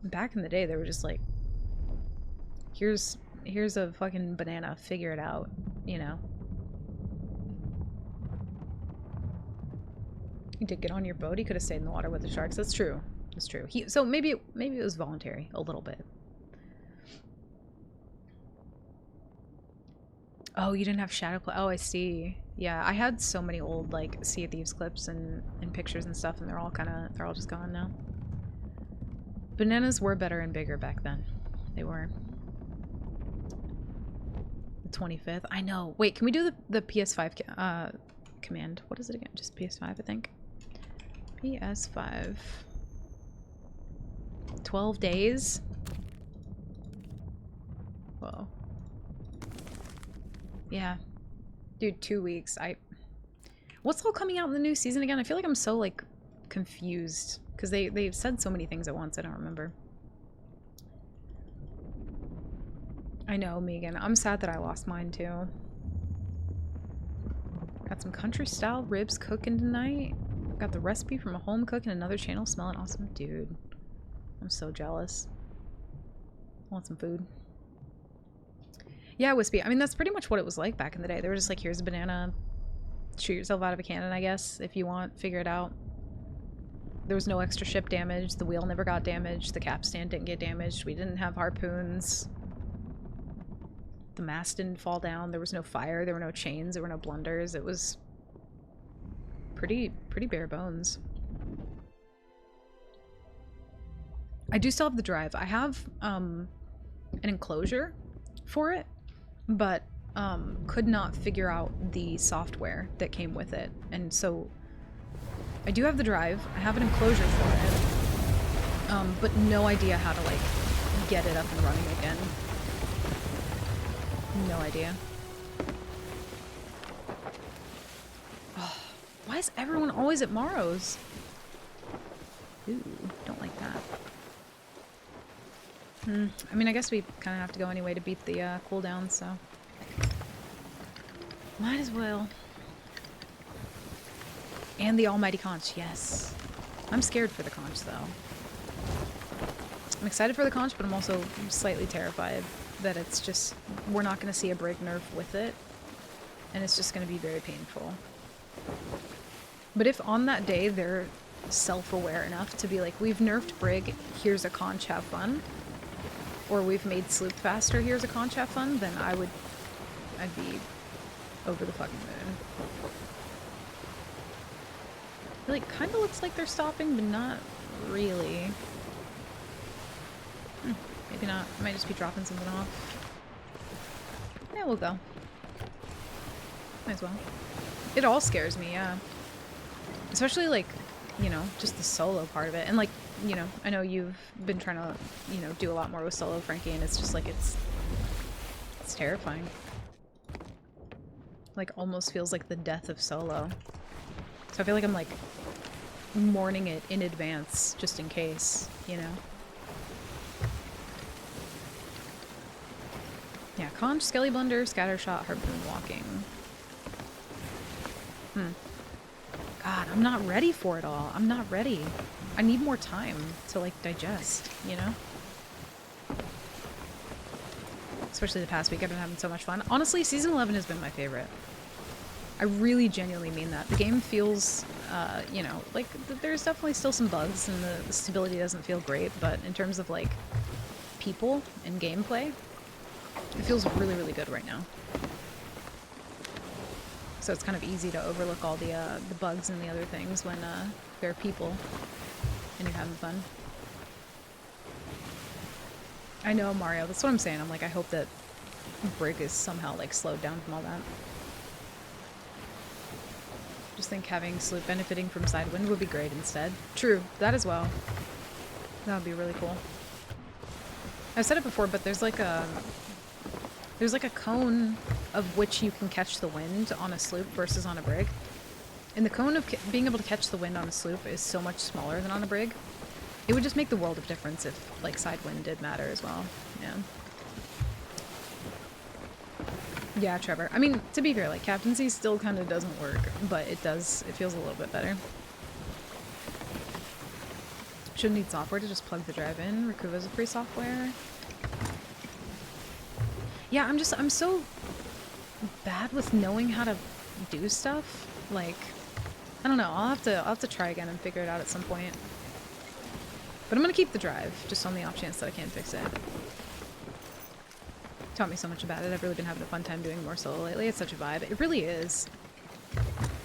back in the day, they were just like, here's a fucking banana, figure it out, you know? He did get on your boat. He could have stayed in the water with the sharks. That's true. That's true. So maybe it was voluntary, a little bit. Oh, you didn't have shadow clip. Oh, I see. Yeah, I had so many old, like, Sea of Thieves clips and pictures and stuff, and they're all just gone now. Bananas were better and bigger back then. They were. The 25th. I know. Wait, can we do the PS5 command? What is it again? Just PS5, I think. PS5. 12 days? Whoa. Yeah. Dude, 2 weeks. What's all coming out in the new season again? I feel like I'm so, like, confused. Because they've said so many things at once, I don't remember. I know, Megan. I'm sad that I lost mine, too. Got some country-style ribs cooking tonight. Got the recipe from a home cook in another channel smelling awesome. Dude, I'm so jealous. I want some food. Yeah, Wispy. I mean, that's pretty much what it was like back in the day. They were just like, here's a banana. Shoot yourself out of a cannon, I guess, if you want. Figure it out. There was no extra ship damage. The wheel never got damaged. The capstan didn't get damaged. We didn't have harpoons. The mast didn't fall down. There was no fire. There were no chains. There were no blunders. It was pretty bare bones. I do still have the drive. I have an enclosure for it, but could not figure out the software that came with it. And so I do have the drive. I have an enclosure for it, but no idea how to, like, get it up and running again. No idea. Oh, why is everyone always at Morrow's? Ooh, don't like that. I mean, I guess we kind of have to go anyway to beat the cooldown, so... Might as well. And the almighty conch, yes. I'm scared for the conch, though. I'm excited for the conch, but I'm also slightly terrified that it's just... We're not going to see a Brig nerf with it, and it's just going to be very painful. But if on that day they're self-aware enough to be like, we've nerfed Brig, here's a conch, have fun, or we've made sloop faster, here's a conch, have fun, then I'd be over the fucking moon. It, like, kind of looks like they're stopping, but not really. Maybe not. I might just be dropping something off. Yeah, we'll go. Might as well. It all scares me, yeah. Especially, like, you know, just the solo part of it. And, like, you know, I know you've been trying to, you know, do a lot more with solo, Frankie, and it's just, like, it's terrifying. Like, almost feels like the death of solo. So I feel like I'm, like, mourning it in advance, just in case, you know? Yeah, conch, skelly blunder, scattershot, harpoon, walking. God, I'm not ready for it all. I'm not ready. I need more time to, like, digest, you know? Especially the past week, I've been having so much fun. Honestly, Season 11 has been my favorite. I really genuinely mean that. The game feels, you know, like, there's definitely still some bugs, and the stability doesn't feel great, but in terms of, like, people and gameplay, it feels really, really good right now. So it's kind of easy to overlook all the bugs and the other things when there are people and you're having fun. I know, Mario, that's what I'm saying. I'm like, I hope that Brig is somehow, like, slowed down from all that. Just think having Sloop benefiting from Sidewind would be great instead. True, that as well. That would be really cool. I've said it before, but there's like a cone of which you can catch the wind on a sloop versus on a brig. And the cone of being able to catch the wind on a sloop is so much smaller than on a brig. It would just make the world of difference if, like, Sidewind did matter as well. Yeah. Yeah, Trevor. I mean, to be fair, like, captaincy still kind of doesn't work, but it does. It feels a little bit better. Shouldn't need software to just plug the drive in. Rikuva's a free software. Yeah, I'm so bad with knowing how to do stuff. Like, I don't know. I'll have to try again and figure it out at some point. But I'm gonna keep the drive, just on the off chance that I can't fix it. Taught me so much about it. I've really been having a fun time doing more solo lately. It's such a vibe. It really is.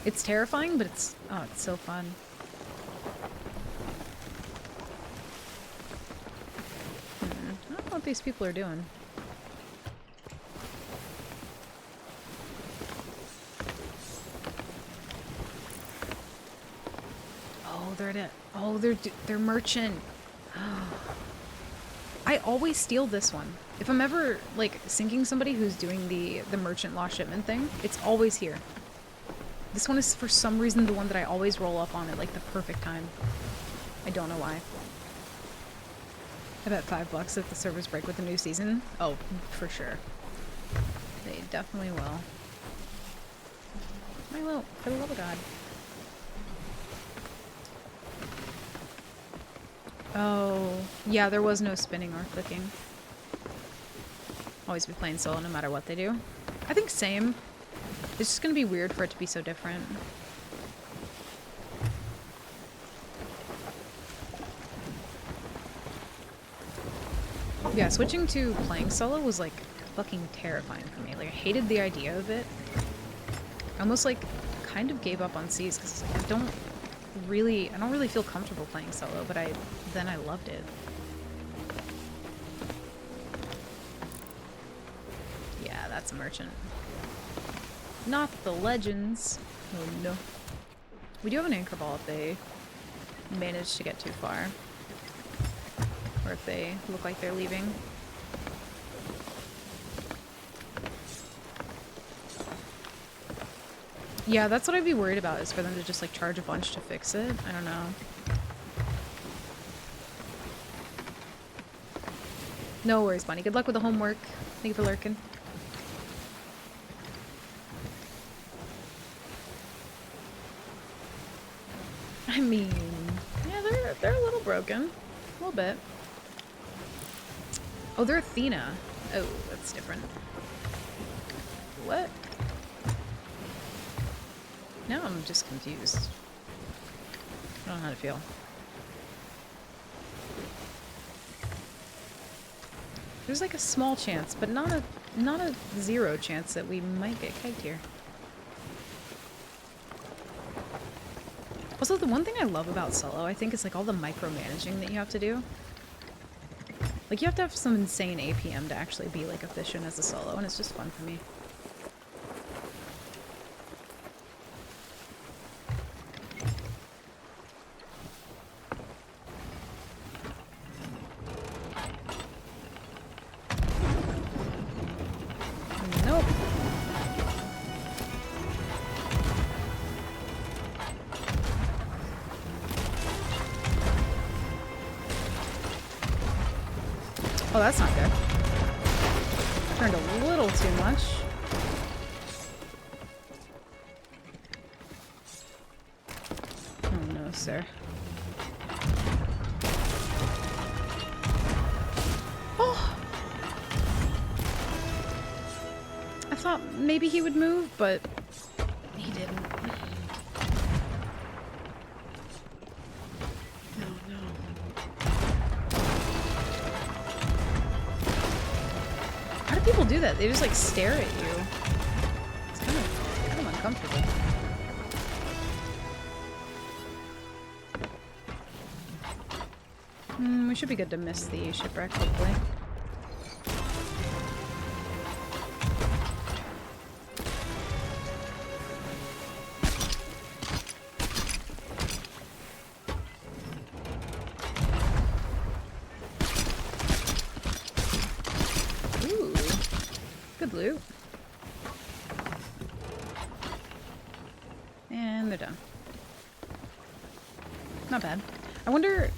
It's terrifying, but it's so fun. I don't know what these people are doing. Oh, they're merchant. I always steal this one. If I'm ever, like, sinking somebody who's doing the merchant lost shipment thing, it's always here. This one is, for some reason, the one that I always roll up on at, like, the perfect time. I don't know why. I bet $5 if the servers break with the new season. Oh, for sure. They definitely will. I will, for the love of God. Oh, yeah, there was no spinning or clicking. Always be playing solo no matter what they do. I think same. It's just gonna be weird for it to be so different. Yeah, switching to playing solo was like fucking terrifying for me. Like, I hated the idea of it. I almost like kind of gave up on Seas because like, I don't really feel comfortable playing solo, but then I loved it. Yeah, that's a merchant. Not the legends. Oh no. We do have an anchor ball if they manage to get too far. Or if they look like they're leaving. Yeah, that's what I'd be worried about, is for them to just like charge a bunch to fix it. I don't know. No worries, Bunny. Good luck with the homework. Thank you for lurking. I mean, yeah, they're a little broken. A little bit. Oh, they're Athena. Oh, that's different. What? Now I'm just confused. I don't know how to feel. There's like a small chance, but not a zero chance that we might get kegged here. Also, the one thing I love about solo, I think, is like all the micromanaging that you have to do. Like, you have to have some insane APM to actually be like efficient as a solo, and it's just fun for me. Nope. Oh, that's not good. Turned a little too much. Oh no, sir. Oh! I thought maybe he would move, but he didn't. People do that. They just like stare at you. It's kind of uncomfortable. We should be good to miss the shipwreck, hopefully. Good loot. And they're done. Not bad. I wonder...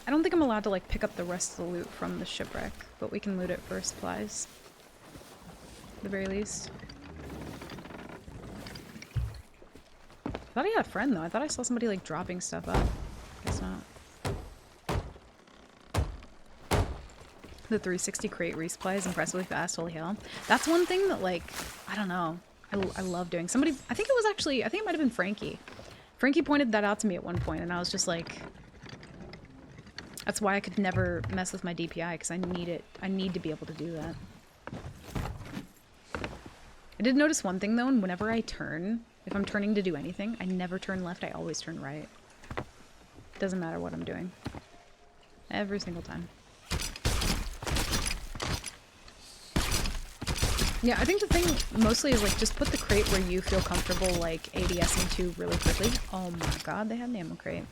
I don't think I'm allowed to like pick up the rest of the loot from the shipwreck, but we can loot it for supplies. At the very least. I thought he had a friend though. I thought I saw somebody like dropping stuff up. Guess not. The 360 crate resupply is impressively fast, holy hell. That's one thing that, like, I don't know. I love doing. Somebody, I think it might have been Frankie. Frankie pointed that out to me at one point, and I was just like... That's why I could never mess with my DPI, because I need it. I need to be able to do that. I did notice one thing, though, and whenever I turn, if I'm turning to do anything, I never turn left, I always turn right. Doesn't matter what I'm doing. Every single time. Yeah, I think the thing mostly is like just put the crate where you feel comfortable like ADSing to really quickly. Oh my god, they had an ammo crate.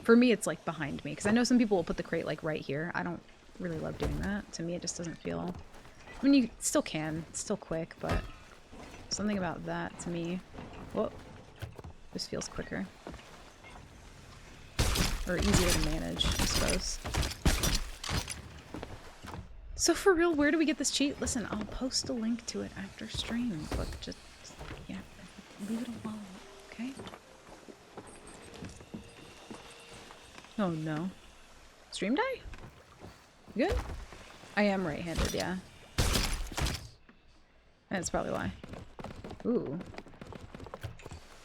For me, it's like behind me, because I know some people will put the crate like right here. I don't really love doing that. To me, it just doesn't feel... I mean, you still can. It's still quick, but something about that to me... Whoa. Just feels quicker. Or easier to manage, I suppose. So for real, where do we get this cheat? Listen, I'll post a link to it after stream, but just, yeah, leave it alone, okay? Oh no. Stream die? You good? I am right-handed, yeah. That's probably why. Ooh.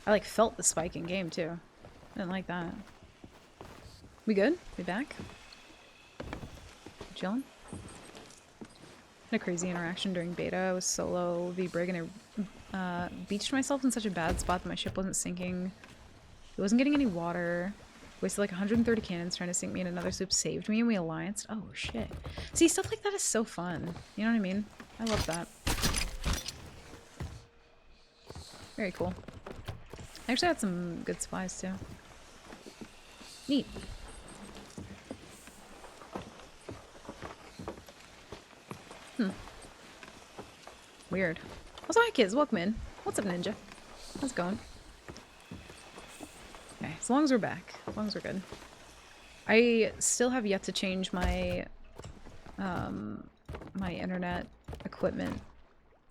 I like felt the spike in game too. I didn't like that. We good? We back? Chilling? Had a crazy interaction during beta. I was solo V-Brig and I beached myself in such a bad spot that my ship wasn't sinking. It wasn't getting any water. Wasted like 130 cannons trying to sink me, and another sloop saved me and we allianced. Oh shit. See, stuff like that is so fun. You know what I mean? I love that. Very cool. I actually had some good supplies too. Neat. Weird. Also, hi kids, welcome in. What's up, Ninja? How's it going? Okay, as long as we're back. As long as we're good. I still have yet to change my my internet equipment.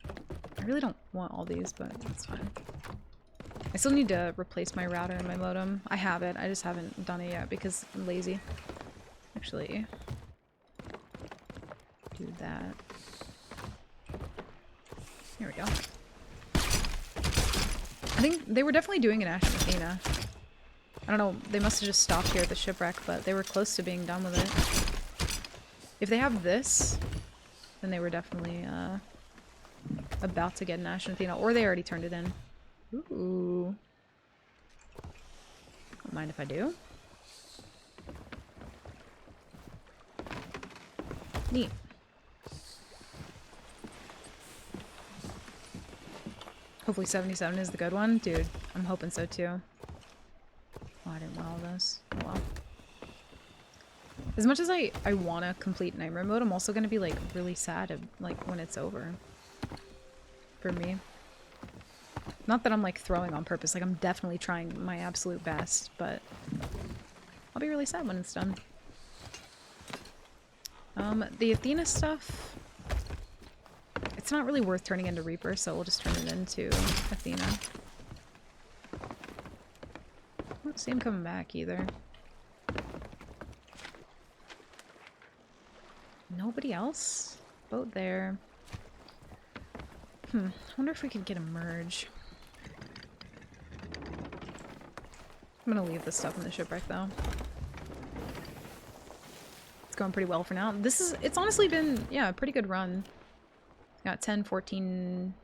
I really don't want all these, but that's fine. I still need to replace my router and my modem. I have it, I just haven't done it yet because I'm lazy. Actually, do that. Here we go. I think they were definitely doing an Ash and Athena. I don't know, they must have just stopped here at the shipwreck, but they were close to being done with it. If they have this, then they were definitely about to get an Ash and Athena, or they already turned it in. Ooh. Don't mind if I do. Neat. Hopefully 77 is the good one. Dude, I'm hoping so too. Oh, I didn't want all this. Oh well. As much as I want to complete Nightmare Mode, I'm also going to be like really sad like when it's over. For me. Not that I'm like throwing on purpose, like I'm definitely trying my absolute best, but I'll be really sad when it's done. The Athena stuff, it's not really worth turning into Reaper, so we'll just turn it into Athena. I don't see him coming back either. Nobody else? Boat there. I wonder if we could get a merge. I'm gonna leave this stuff in the shipwreck though. It's going pretty well for now. It's honestly been, yeah, a pretty good run. Got 10, 14,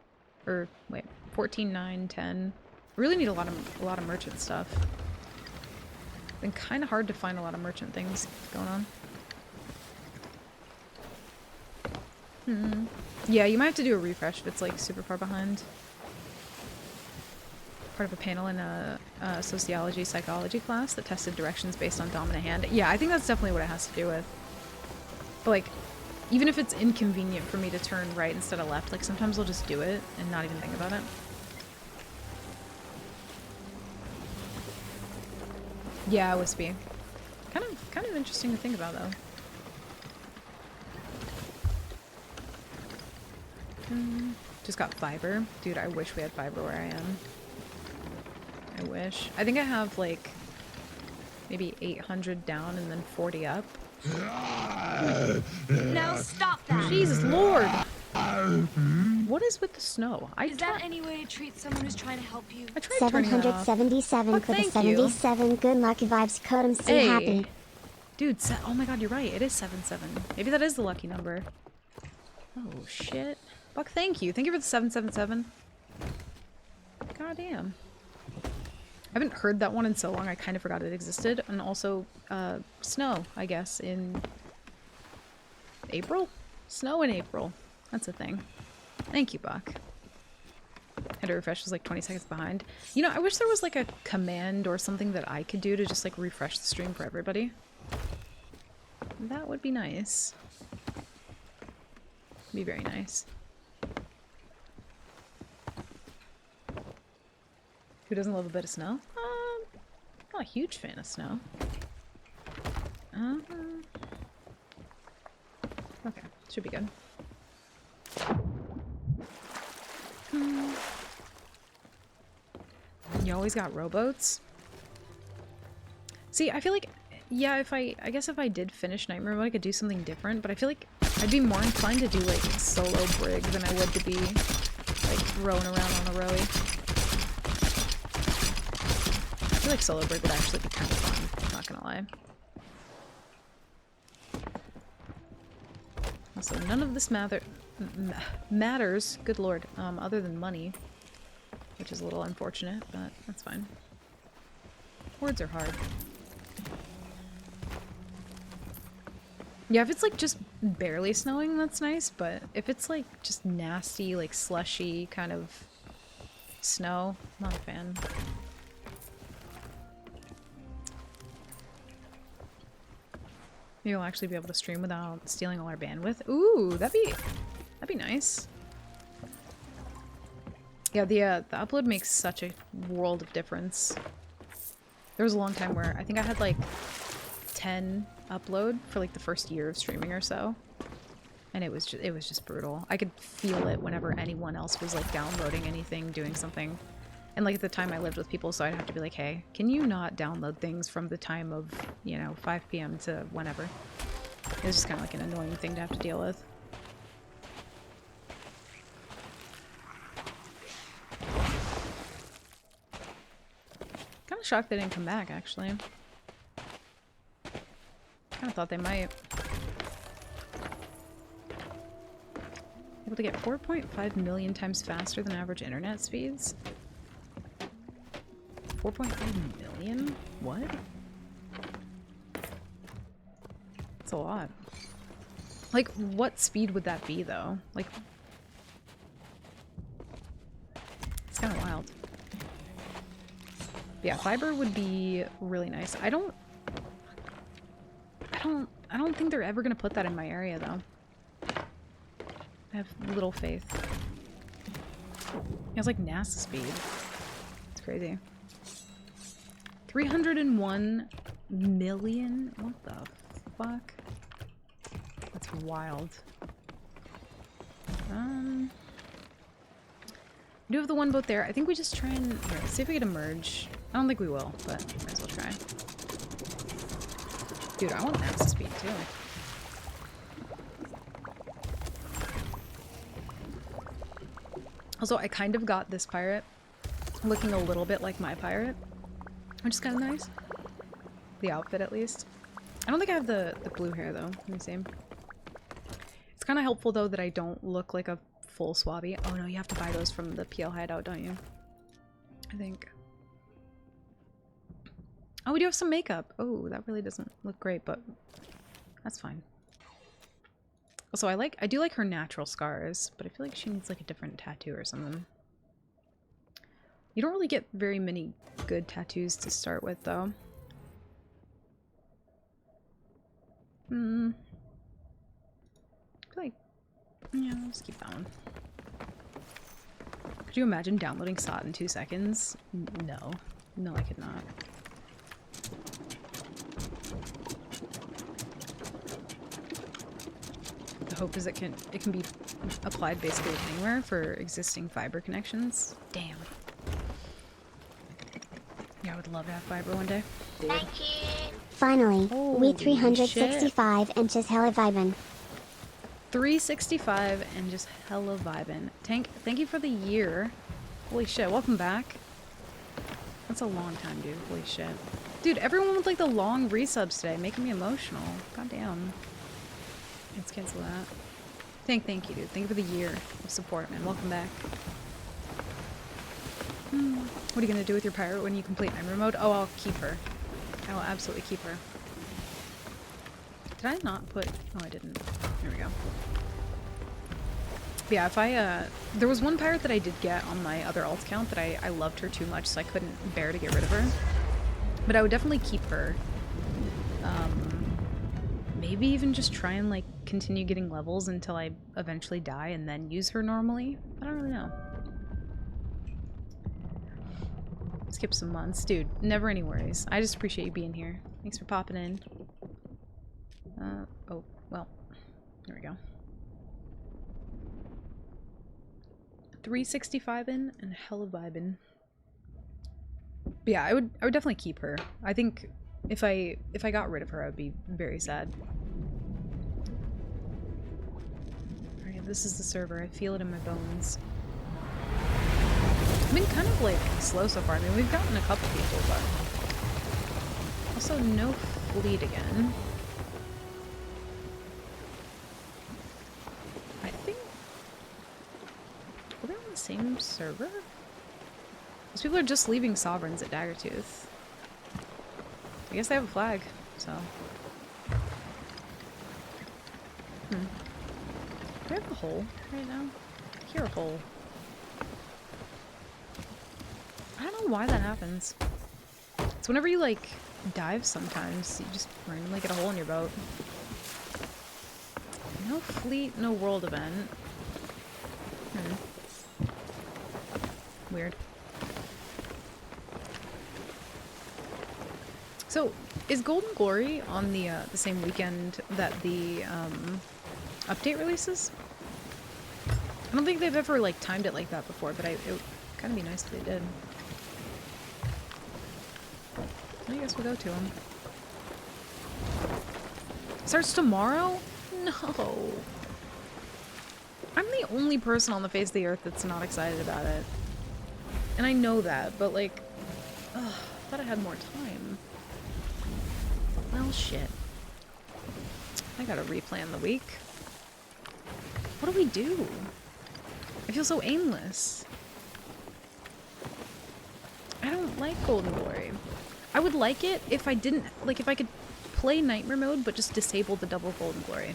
or wait, 14, 9, 10. I really need a lot of merchant stuff. Been kind of hard to find a lot of merchant things going on. Yeah, you might have to do a refresh if it's like super far behind. Part of a panel in a sociology psychology class that tested directions based on dominant hand. Yeah, I think that's definitely what it has to do with. But like, even if it's inconvenient for me to turn right instead of left, like sometimes I'll just do it and not even think about it. Yeah, Wispy. Kind of interesting to think about though. Just got fiber. Dude, I wish we had fiber where I am. I wish. I think I have like maybe 800 down and then 40 up. Now stop that! Jesus Lord! What is with the snow? Is that any way to treat someone who's trying to help you? I tried turning that off. 777 for the thank you. 77. Good lucky vibes. Code. I'm so Hey. happy. Dude, oh my god, you're right. It is 77. Maybe that is the lucky number. Oh shit. Buck, thank you. Thank you for the 777. God damn. I haven't heard that one in so long, I kind of forgot it existed. And also, snow, I guess, in April? Snow in April. That's a thing. Thank you, Buck. Had to refresh, was like 20 seconds behind. You know, I wish there was like a command or something that I could do to just like refresh the stream for everybody. That would be nice. Be very nice. Who doesn't love a bit of snow? Not a huge fan of snow. Okay, should be good. You always got rowboats. See, I feel like, yeah, I guess if I did finish Nightmare Mode, I could do something different, but I feel like I'd be more inclined to do, like, solo brig than I would to be, like, rowing around on a rowie. I feel like solo brig would actually be kind of fun, not gonna lie. Also, none of this matters, good lord, other than money. Which is a little unfortunate, but that's fine. Words are hard. Yeah, if it's like just barely snowing, that's nice, but if it's like just nasty, like slushy kind of snow, not a fan. Maybe we'll actually be able to stream without stealing all our bandwidth. Ooh, that'd be nice. Yeah, the upload makes such a world of difference. There was a long time where I think I had like 10 upload for like the first year of streaming or so, and it was just brutal. I could feel it whenever anyone else was like downloading anything, doing something, and like at the time I lived with people, so I'd have to be like, hey, can you not download things from the time of, you know, 5 p.m. to whenever? It was just kind of like an annoying thing to have to deal with. Kind of shocked they didn't come back, actually. Kind of thought they might. Able to get 4.5 million times faster than average internet speeds? 4.5 million? What? That's a lot. Like, what speed would that be, though? Like, it's kind of wild. Yeah, fiber would be really nice. I don't think they're ever gonna put that in my area though. I have little faith. It has like NASA speed. It's crazy. 301 million? What the fuck? That's wild. We do have the one boat there. I think we just try and... Here, let's see if we get a merge. I don't think we will, but might as well try. Dude, I want NASA speed too. Also, I kind of got this pirate looking a little bit like my pirate, which is kind of nice. The outfit, at least. I don't think I have the blue hair, though. Let me see. It's kind of helpful, though, that I don't look like a full swabby. Oh, no, you have to buy those from the PL hideout, don't you? I think. Oh, we do have some makeup. Oh, that really doesn't look great, but that's fine. Also, I do like her natural scars, but I feel like she needs like a different tattoo or something. You don't really get very many good tattoos to start with, though. I feel like, yeah, I'll just keep that one. Could you imagine downloading SOT in 2 seconds? No. No, I could not. The hope is it can be applied basically anywhere for existing fiber connections. Damn. Yeah, I would love to have fiber one day. Thank you. Finally, we 365 and just hella vibin'. 365 and just hella vibin'. Tank, thank you for the year. Holy shit, welcome back. That's a long time, dude. Holy shit. Dude, everyone with like the long resubs today, making me emotional. God damn. Let's cancel that. Tank, thank you, dude. Thank you for the year of support, man. Welcome back. What are you gonna do with your pirate when you complete Nightmare Mode? Oh, I'll keep her. I will absolutely keep her. Did I not put... Oh, I didn't. There we go. But yeah, if I, there was one pirate that I did get on my other alt account that I loved her too much, so I couldn't bear to get rid of her. But I would definitely keep her. Maybe even just try and, like, continue getting levels until I eventually die and then use her normally. I don't really know. Skip some months. Dude, never any worries. I just appreciate you being here. Thanks for popping in. Oh, well. There we go. 365 in and hella vibin'. But yeah, I would definitely keep her. I think if I got rid of her, I would be very sad. Alright, this is the server. I feel it in my bones. I've been kind of like slow so far. I mean, we've gotten a couple people, but also no fleet again. I think are we on the same server? Those people are just leaving sovereigns at Daggertooth. I guess they have a flag, so. Do we have a hole right now? I hear a hole. I don't know why that happens. It's whenever you, like, dive sometimes, you just randomly get a hole in your boat. No fleet, no world event. Weird. So, is Golden Glory on the same weekend that the update releases? I don't think they've ever like timed it like that before, but it would kind of be nice if they did. I guess we'll go to them. Starts tomorrow? No. I'm the only person on the face of the earth that's not excited about it. And I know that, but like, ugh, I thought I had more time. Well, shit. I gotta replan the week. What do we do? I feel so aimless. I don't like Golden Glory. I would like it if I didn't, like if I could play Nightmare mode but just disable the double Golden Glory.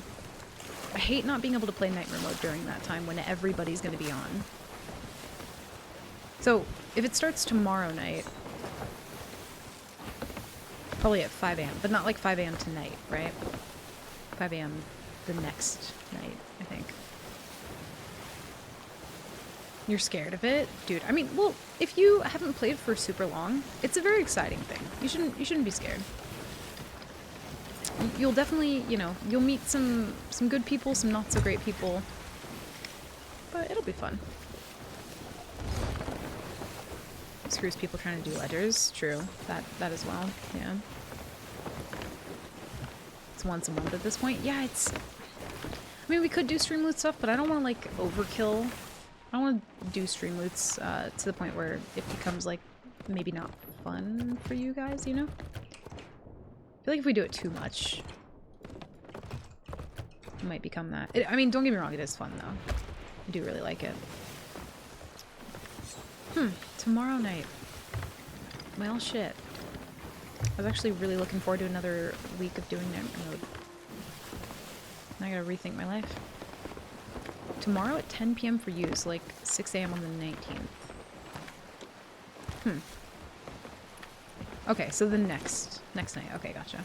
I hate not being able to play Nightmare mode during that time when everybody's gonna be on. So, if it starts tomorrow night, probably at 5 a.m., but not like 5 a.m. tonight, right? 5 a.m. the next night, I think. You're scared of it? Dude, I mean, well, if you haven't played for super long, it's a very exciting thing. You shouldn't be scared. You'll definitely, you know, you'll meet some good people, some not so great people. But it'll be fun. Screws people trying to do ledgers. True. That as well. Yeah. It's once a month at this point. Yeah, it's... I mean, we could do stream loot stuff, but I don't want to, like, overkill. I don't want to do stream loots to the point where it becomes, like, maybe not fun for you guys, you know? I feel like if we do it too much, it might become that. I mean, don't get me wrong, it is fun, though. I do really like it. Tomorrow night. Well, shit. I was actually really looking forward to another week of doing Nightmare mode. Now I gotta rethink my life. Tomorrow at 10 p.m. for you, so like 6 a.m. on the 19th. Okay, so the next night. Okay, gotcha.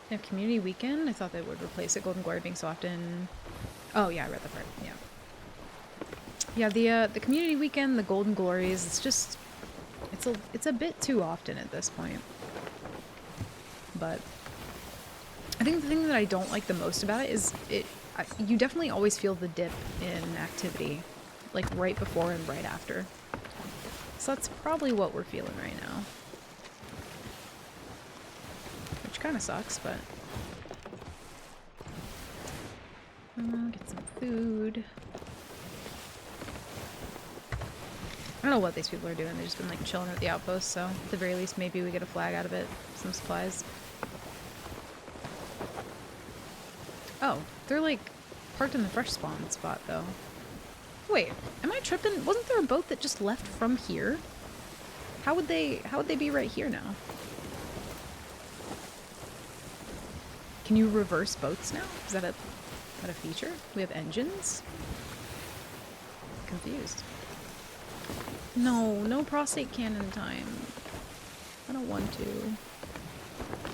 They have community weekend? I thought they would replace it. Golden Glory being so often. Oh yeah, I read that part. Yeah. Yeah, the community weekend, the Golden Glories, it's just it's a bit too often at this point. But I think the thing that I don't like the most about it is you definitely always feel the dip in activity, like right before and right after. So that's probably what we're feeling right now. Which kind of sucks, but... get some food. I don't know what these people are doing. They've just been like chilling at the outpost, so at the very least maybe we get a flag out of it. Some supplies. Oh, they're like parked in the fresh spawn spot though. Wait, am I tripping? Wasn't there a boat that just left from here? How would they be right here now? Can you reverse boats now? Is that a What a feature. We have engines. Confused. No prostate cannon time. I don't want to.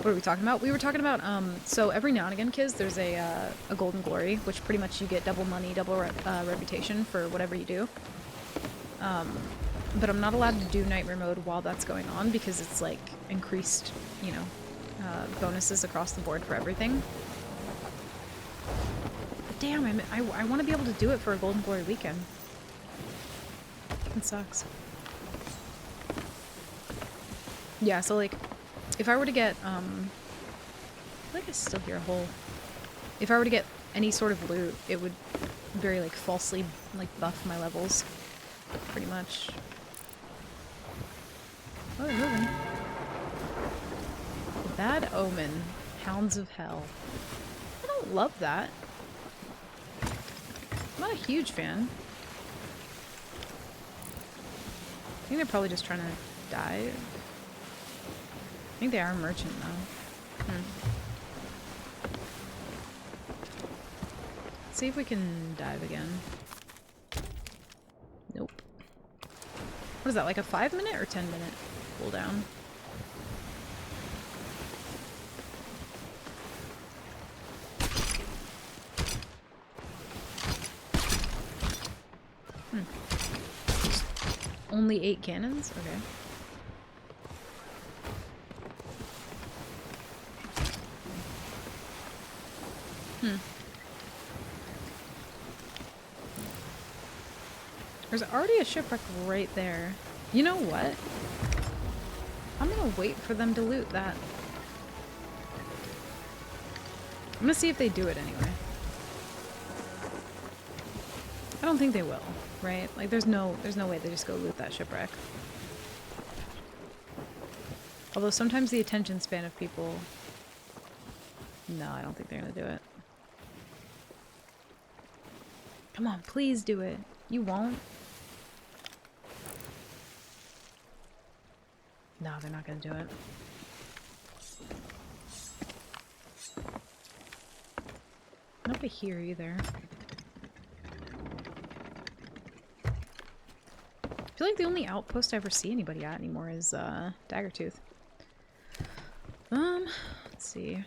What are we talking about? We were talking about, so every now and again, kids, there's a Golden Glory, which pretty much you get double money, double reputation for whatever you do. But I'm not allowed to do Nightmare Mode while that's going on because it's like increased, you know, bonuses across the board for everything. But damn, I want to be able to do it for a Golden Glory weekend. It sucks. Yeah, so like, if I were to get, I feel like I still hear a hole. If I were to get any sort of loot, it would very, like, falsely, like, buff my levels. Pretty much. Oh, they're moving. Bad Omen. Hounds of Hell. I don't love that. I'm not a huge fan. I think they're probably just trying to dive. I think they are a merchant though. Let's see if we can dive again. Nope. What is that, like a 5-minute or 10-minute cooldown? Only 8 cannons? Okay. There's already a shipwreck right there. You know what? I'm gonna wait for them to loot that. I'm gonna see if they do it anyway. I don't think they will, right? Like there's no way they just go loot that shipwreck. Although sometimes the attention span of people... No, I don't think they're gonna do it. Come on, please do it. You won't? No, they're not gonna do it. Not over here either. I feel like the only outpost I ever see anybody at anymore is Daggertooth. Let's see.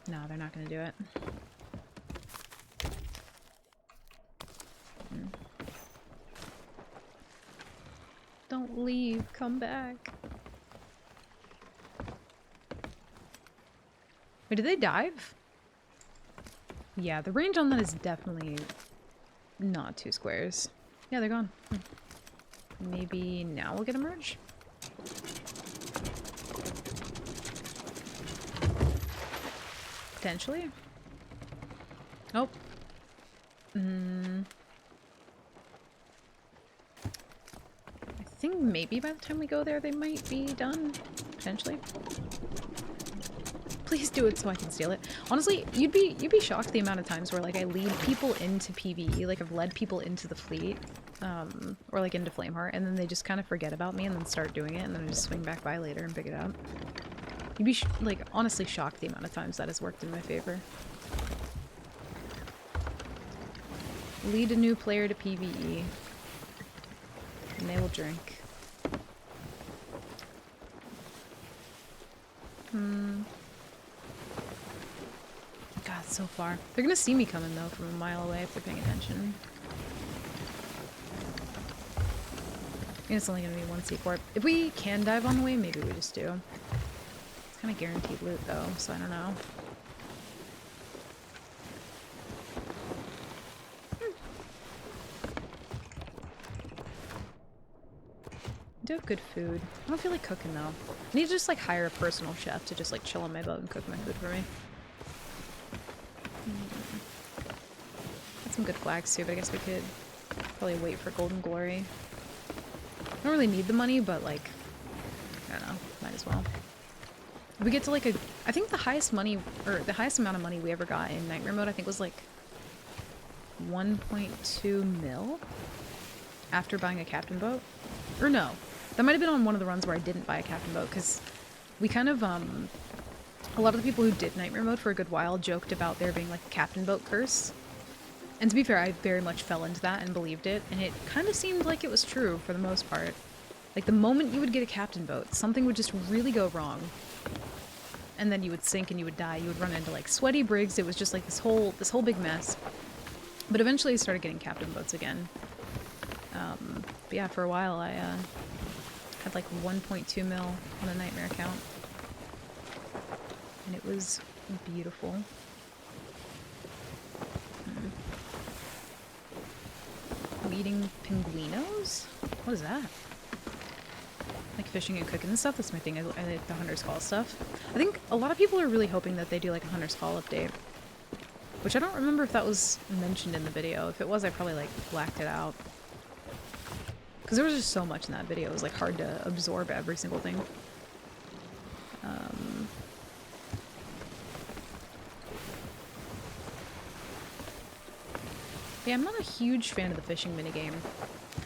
No, they're not gonna do it. Don't leave, come back. Wait, did they dive? Yeah, the range on that is definitely not 2 squares. Yeah, they're gone. Maybe now we'll get a merge? Potentially. Oh. I think maybe by the time we go there they might be done. Potentially. Please do it so I can steal it. Honestly, you'd be shocked the amount of times where like I lead people into PvE, like I've led people into the fleet, or like into Flameheart, and then they just kind of forget about me and then start doing it, and then I just swing back by later and pick it up. You'd be like honestly shocked the amount of times that has worked in my favor. Lead a new player to PvE, and they will drink. God, so far. They're gonna see me coming though from a mile away if they're paying attention. I think it's only gonna be 1 C4. If we can dive on the way, maybe we just do. It's kind of guaranteed loot though, so I don't know. I do have good food. I don't feel like cooking though. I need to just like hire a personal chef to just like chill on my boat and cook my food for me. Got some good flags too, but I guess we could probably wait for Golden Glory. I don't really need the money, but like, I don't know, might as well. If we get to like a, I think the highest money, or the highest amount of money we ever got in Nightmare Mode, I think was like 1.2 mil after buying a captain boat. Or no, that might have been on one of the runs where I didn't buy a captain boat, because we kind of, a lot of the people who did Nightmare Mode for a good while joked about there being like a captain boat curse. And to be fair, I very much fell into that and believed it, and it kind of seemed like it was true for the most part. Like, the moment you would get a captain boat, something would just really go wrong. And then you would sink and you would die. You would run into, like, sweaty brigs. It was just, like, this whole big mess. But eventually I started getting captain boats again. But yeah, for a while I had, like, 1.2 mil on a Nightmare account. And it was beautiful. I'm eating pinguinos? What is that? Like fishing and cooking and stuff, that's my thing. I like the Hunter's Call stuff. I think a lot of people are really hoping that they do like a Hunter's Call update. Which I don't remember if that was mentioned in the video. If it was, I probably like blacked it out. Because there was just so much in that video, it was like hard to absorb every single thing. Yeah, I'm not a huge fan of the fishing minigame.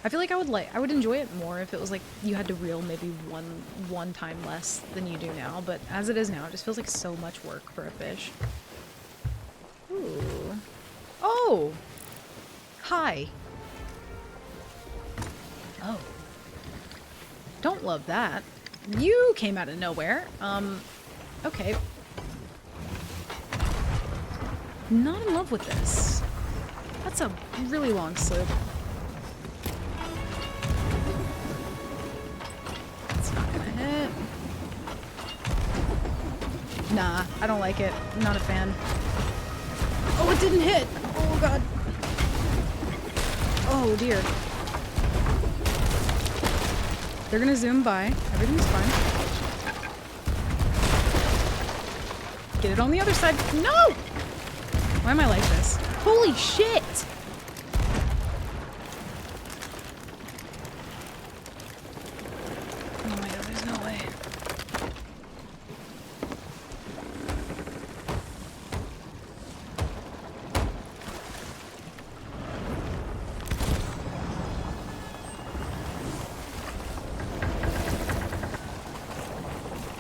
I feel like I would enjoy it more if it was like you had to reel maybe one time less than you do now, but as it is now, it just feels like so much work for a fish. Ooh. Oh! Hi. Oh. Don't love that. You came out of nowhere. Okay. Not in love with this. That's a really long sloop. It's not gonna hit. Nah, I don't like it. I'm not a fan. Oh, it didn't hit! Oh god. Oh dear. They're gonna zoom by. Everything's fine. Get it on the other side. No! Why am I like this? Holy shit! Oh my god, there's no way.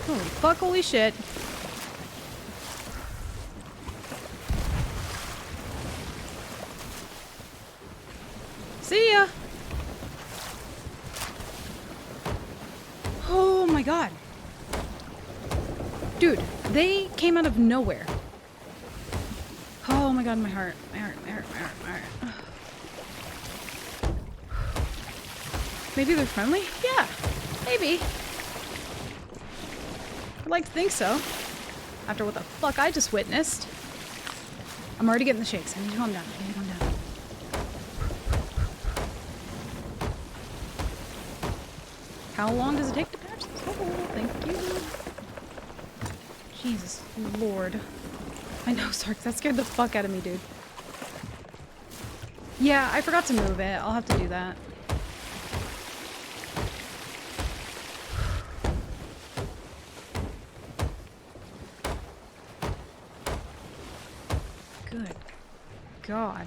Holy fuck, holy shit. See ya! Oh my god. Dude, they came out of nowhere. Oh my god, my heart. My heart, my heart, my heart, my heart. Maybe they're friendly? Yeah, maybe. I'd like to think so. After what the fuck I just witnessed. I'm already getting the shakes. I need to calm down. I need to calm down. How long does it take to patch this hole? Thank you. Jesus Lord. I know, Sark, that scared the fuck out of me, dude. Yeah, I forgot to move it. I'll have to do that. Good God.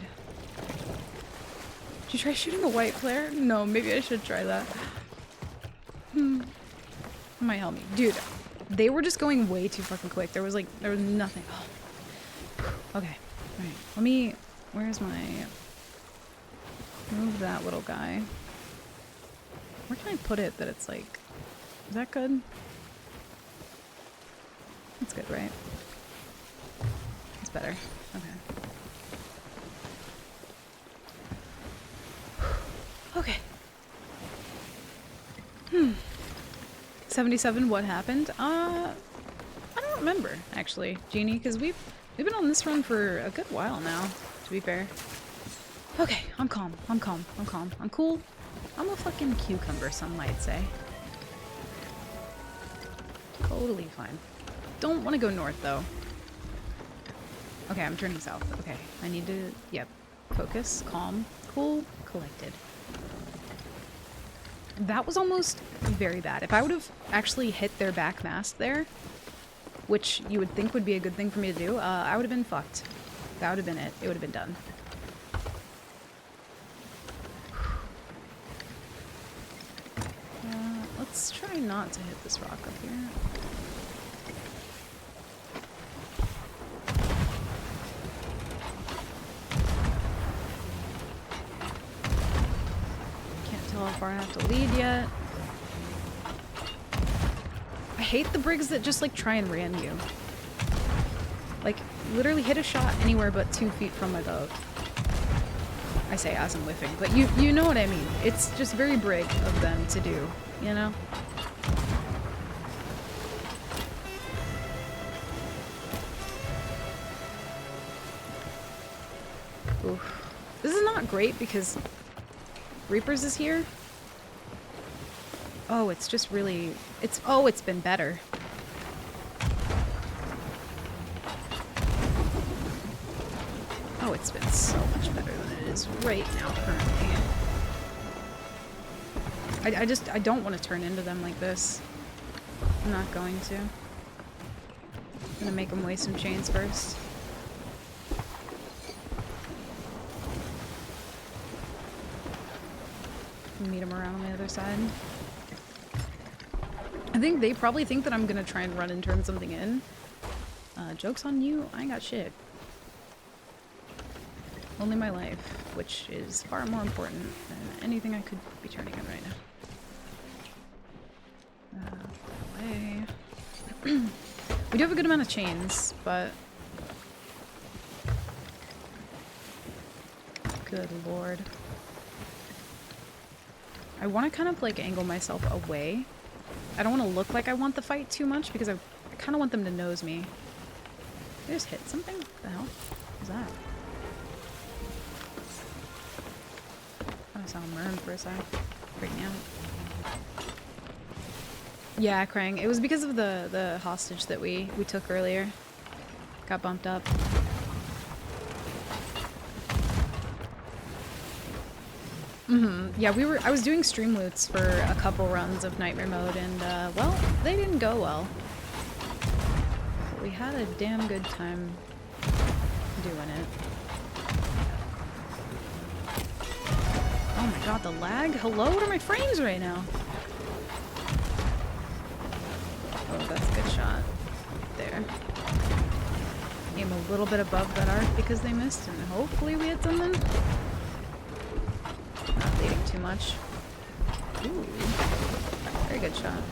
Did you try shooting a white flare? No, maybe I should try that. Might help me. Dude, they were just going way too fucking quick. There was nothing. Oh. Okay. Alright. Let me... Where's my... Move that little guy. Where can I put it that it's like... Is that good? That's good, right? It's better. Okay. Okay. 77, what happened? I don't remember, actually, Jeannie, because we've been on this run for a good while now, to be fair. Okay, I'm calm, I'm calm, I'm calm, I'm cool. I'm a fucking cucumber, some might say. Totally fine. Don't want to go north, though. Okay, I'm turning south. Okay, I need to, yep, focus, calm, cool, collected. That was almost very bad. If I would have actually hit their back mast there, which you would think would be a good thing for me to do, I would have been fucked. That would have been it. It would have been done. Let's try not to hit this rock up here. how far I have to lead yet. I hate the Briggs that just like try and ram you. Like, literally hit a shot anywhere but 2 feet from my boat. I say as I'm whiffing, but you know what I mean. It's just very Brig of them to do, you know? Oof. This is not great because Reapers is here. Oh, it's just really... it's been better. Oh, it's been so much better than it is right now, currently. I don't want to turn into them like this. I'm not going to. I'm gonna make them waste some chains first. Meet them around on the other side. I think they probably think that I'm gonna try and run and turn something in. Joke's on you, I ain't got shit. Only my life, which is far more important than anything I could be turning in right now. Away. We do have a good amount of chains, but... Good lord. I want to kind of like angle myself away. I don't want to look like I want the fight too much because I kind of want them to nose me. Did I just hit something? What the hell was that? I saw a Mern for a sec. Freaked me out. Yeah, Krang. It was because of the hostage that we took earlier. Got bumped up. Yeah, I was doing stream loots for a couple runs of Nightmare Mode and, well, they didn't go well. But we had a damn good time doing it. Oh my god, the lag? Hello? What are my frames right now? Oh, that's a good shot. There. Aim a little bit above that arc because they missed, and hopefully we hit something. Not leading too much. Ooh. Very good shot.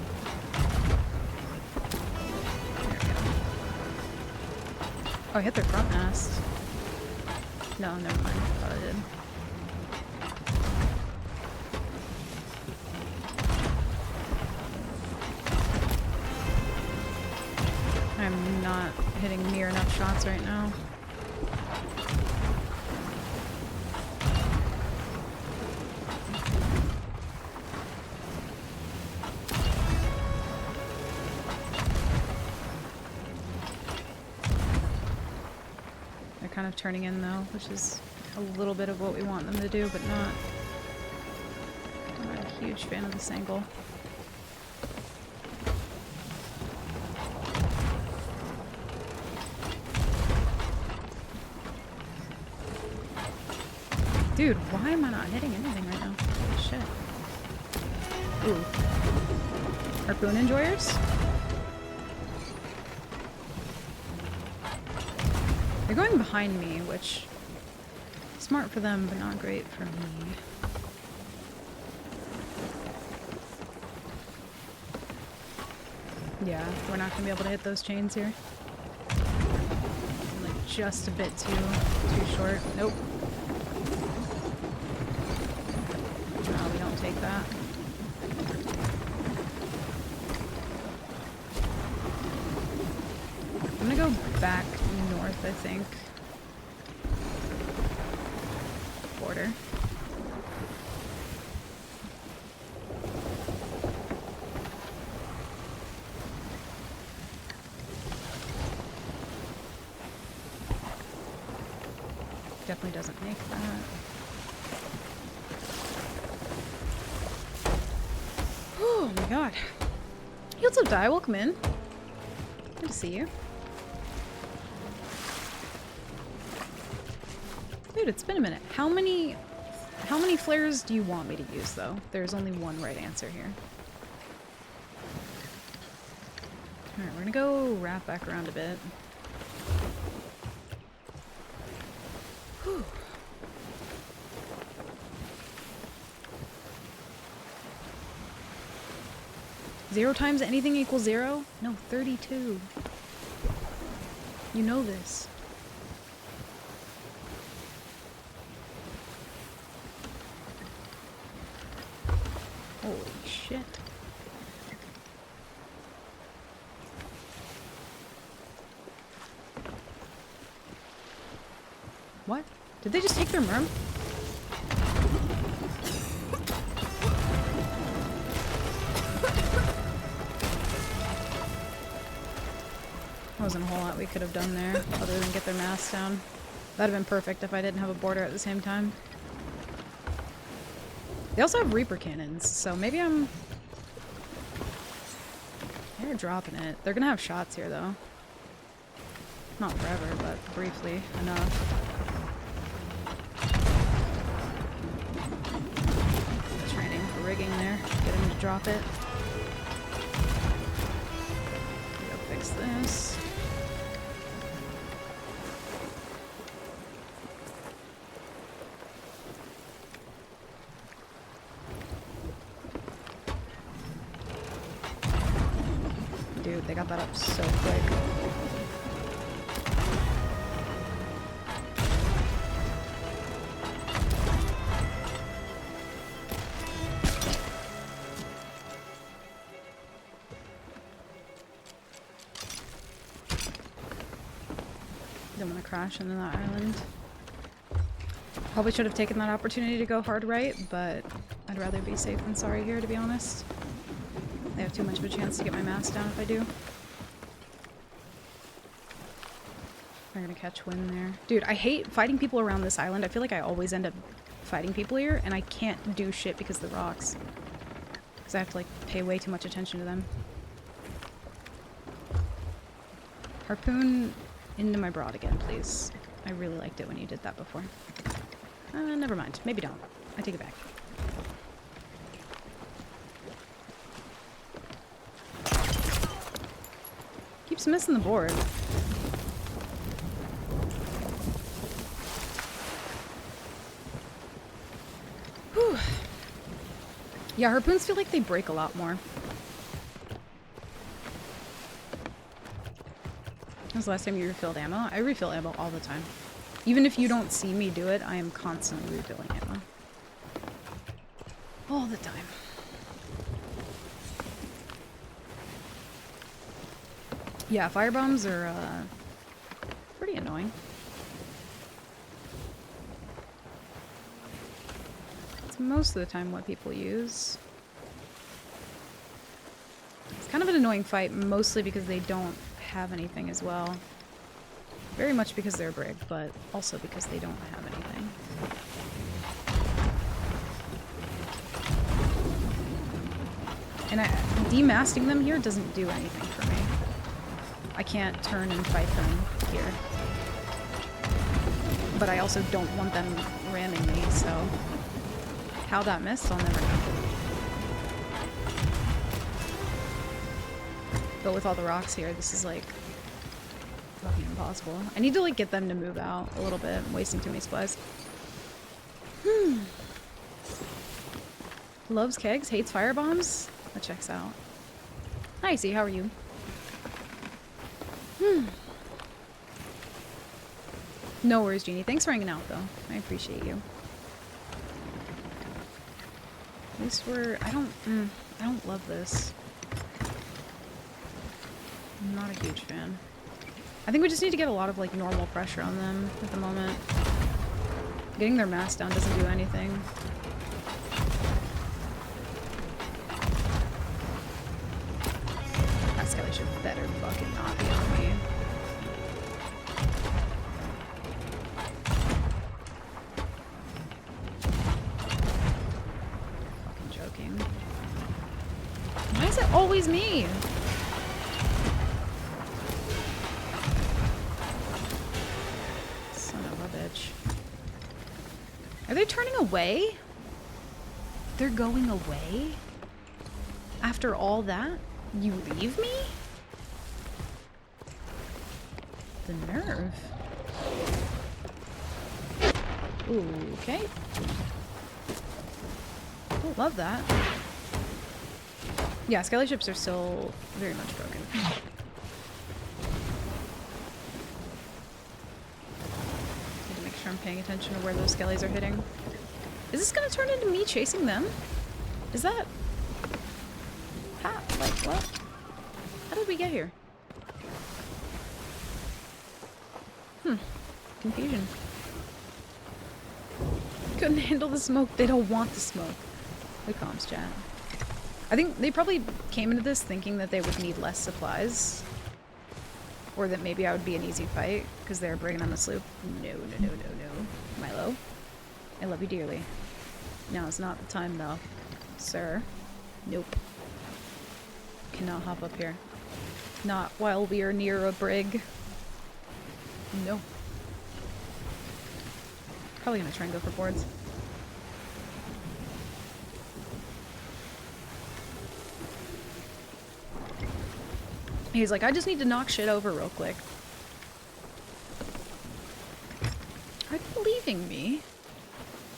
There we go. Oh, I hit their front mast. No, never mind. I thought I did. I'm not hitting near enough shots right now. They're kind of turning in though, which is a little bit of what we want them to do, but not. I'm not a huge fan of this angle. Dude, why am I not hitting anything right now? Holy shit. Ooh. Harpoon enjoyers? They're going behind me, which... smart for them, but not great for me. Yeah, we're not gonna be able to hit those chains here. I'm like just a bit too short. Nope. No, we don't take that. I'm gonna go back north, I think. Border. Definitely doesn't make that. Oh my god. What's up, Die? Welcome in. Good to see you. Dude, it's been a minute. How many flares do you want me to use, though? There's only one right answer here. Alright, we're gonna go wrap back around a bit. Whew. 0 times anything equals 0? No, 32. You know this. Holy shit. What? Did they just take their merm? There wasn't a whole lot we could have done there, other than get their mass down. That'd have been perfect if I didn't have a border at the same time. They also have Reaper cannons, so maybe they're dropping it. They're gonna have shots here, though. Not forever, but briefly enough. Training for rigging there. Get him to drop it. Go fix this. Dude, they got that up so quick. Didn't want to crash into that island. Probably should have taken that opportunity to go hard right, but I'd rather be safe than sorry here, to be honest. They have too much of a chance to get my mass down if I do. They're gonna catch wind there. Dude, I hate fighting people around this island. I feel like I always end up fighting people here, and I can't do shit because of the rocks. Because I have to, like, pay way too much attention to them. Harpoon into my broad again, please. I really liked it when you did that before. Never mind. Maybe don't. I take it back. Keeps missing the board. Whew. Yeah, harpoons feel like they break a lot more. When was the last time you refilled ammo? I refill ammo all the time. Even if you don't see me do it, I am constantly refilling ammo. All the time. Yeah, firebombs are pretty annoying. It's most of the time what people use. It's kind of an annoying fight, mostly because they don't have anything as well. Very much because they're brig, but also because they don't have anything. And demasting them here doesn't do anything for me. I can't turn and fight them here. But I also don't want them ramming me, so how that missed, I'll never know. But with all the rocks here, this is like fucking impossible. I need to like get them to move out a little bit. I'm wasting too many supplies. Loves kegs, hates firebombs. That checks out. Hi, C, how are you? No worries, Jeannie. Thanks for hanging out, though. I appreciate you. At least we're... I don't love this. I'm not a huge fan. I think we just need to get a lot of, like, normal pressure on them at the moment. Getting their mass down doesn't do anything. That Skelly should better fucking not be on me. Fucking joking. Why is it always me? Son of a bitch. Are they turning away? They're going away? After all that? You leave me? The nerve. Ooh, okay. Don't love that. Yeah, skelly ships are still very much broken. Need to make sure I'm paying attention to where those skellies are hitting. Is this gonna turn into me chasing them? Is that... How? Like, what? How did we get here? Confusion. Couldn't handle the smoke. They don't want the smoke. The comms chat. I think they probably came into this thinking that they would need less supplies. Or that maybe I would be an easy fight, because they're bringing on the sloop. No, no, no, no, no. Milo, I love you dearly. Now is not the time, though. Sir. Nope. Cannot hop up here. Not while we are near a brig. No. Probably gonna try and go for boards. He's like, I just need to knock shit over real quick. Are they leaving me?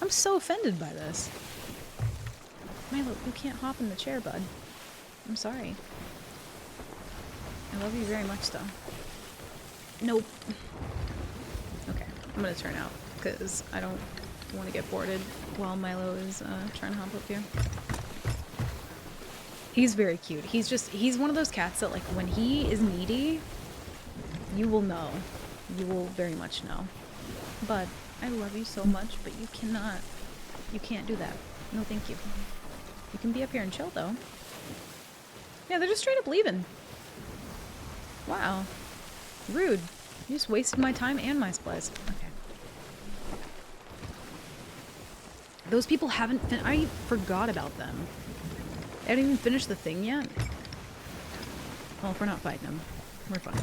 I'm so offended by this. Milo, you can't hop in the chair, bud. I'm sorry. I love you very much, though. Nope. Okay, I'm gonna turn out, because I don't want to get boarded while Milo is trying to hop up here. He's very cute. He's one of those cats that, like, when he is needy, you will know. You will very much know. But I love you so much, but you can't do that. No, thank you. You can be up here and chill, though. Yeah, they're just straight up leaving. Wow. Rude. You just wasted my time and my supplies. Okay. Those people haven't I forgot about them. They haven't even finished the thing yet. Well, if we're not fighting them, we're fine.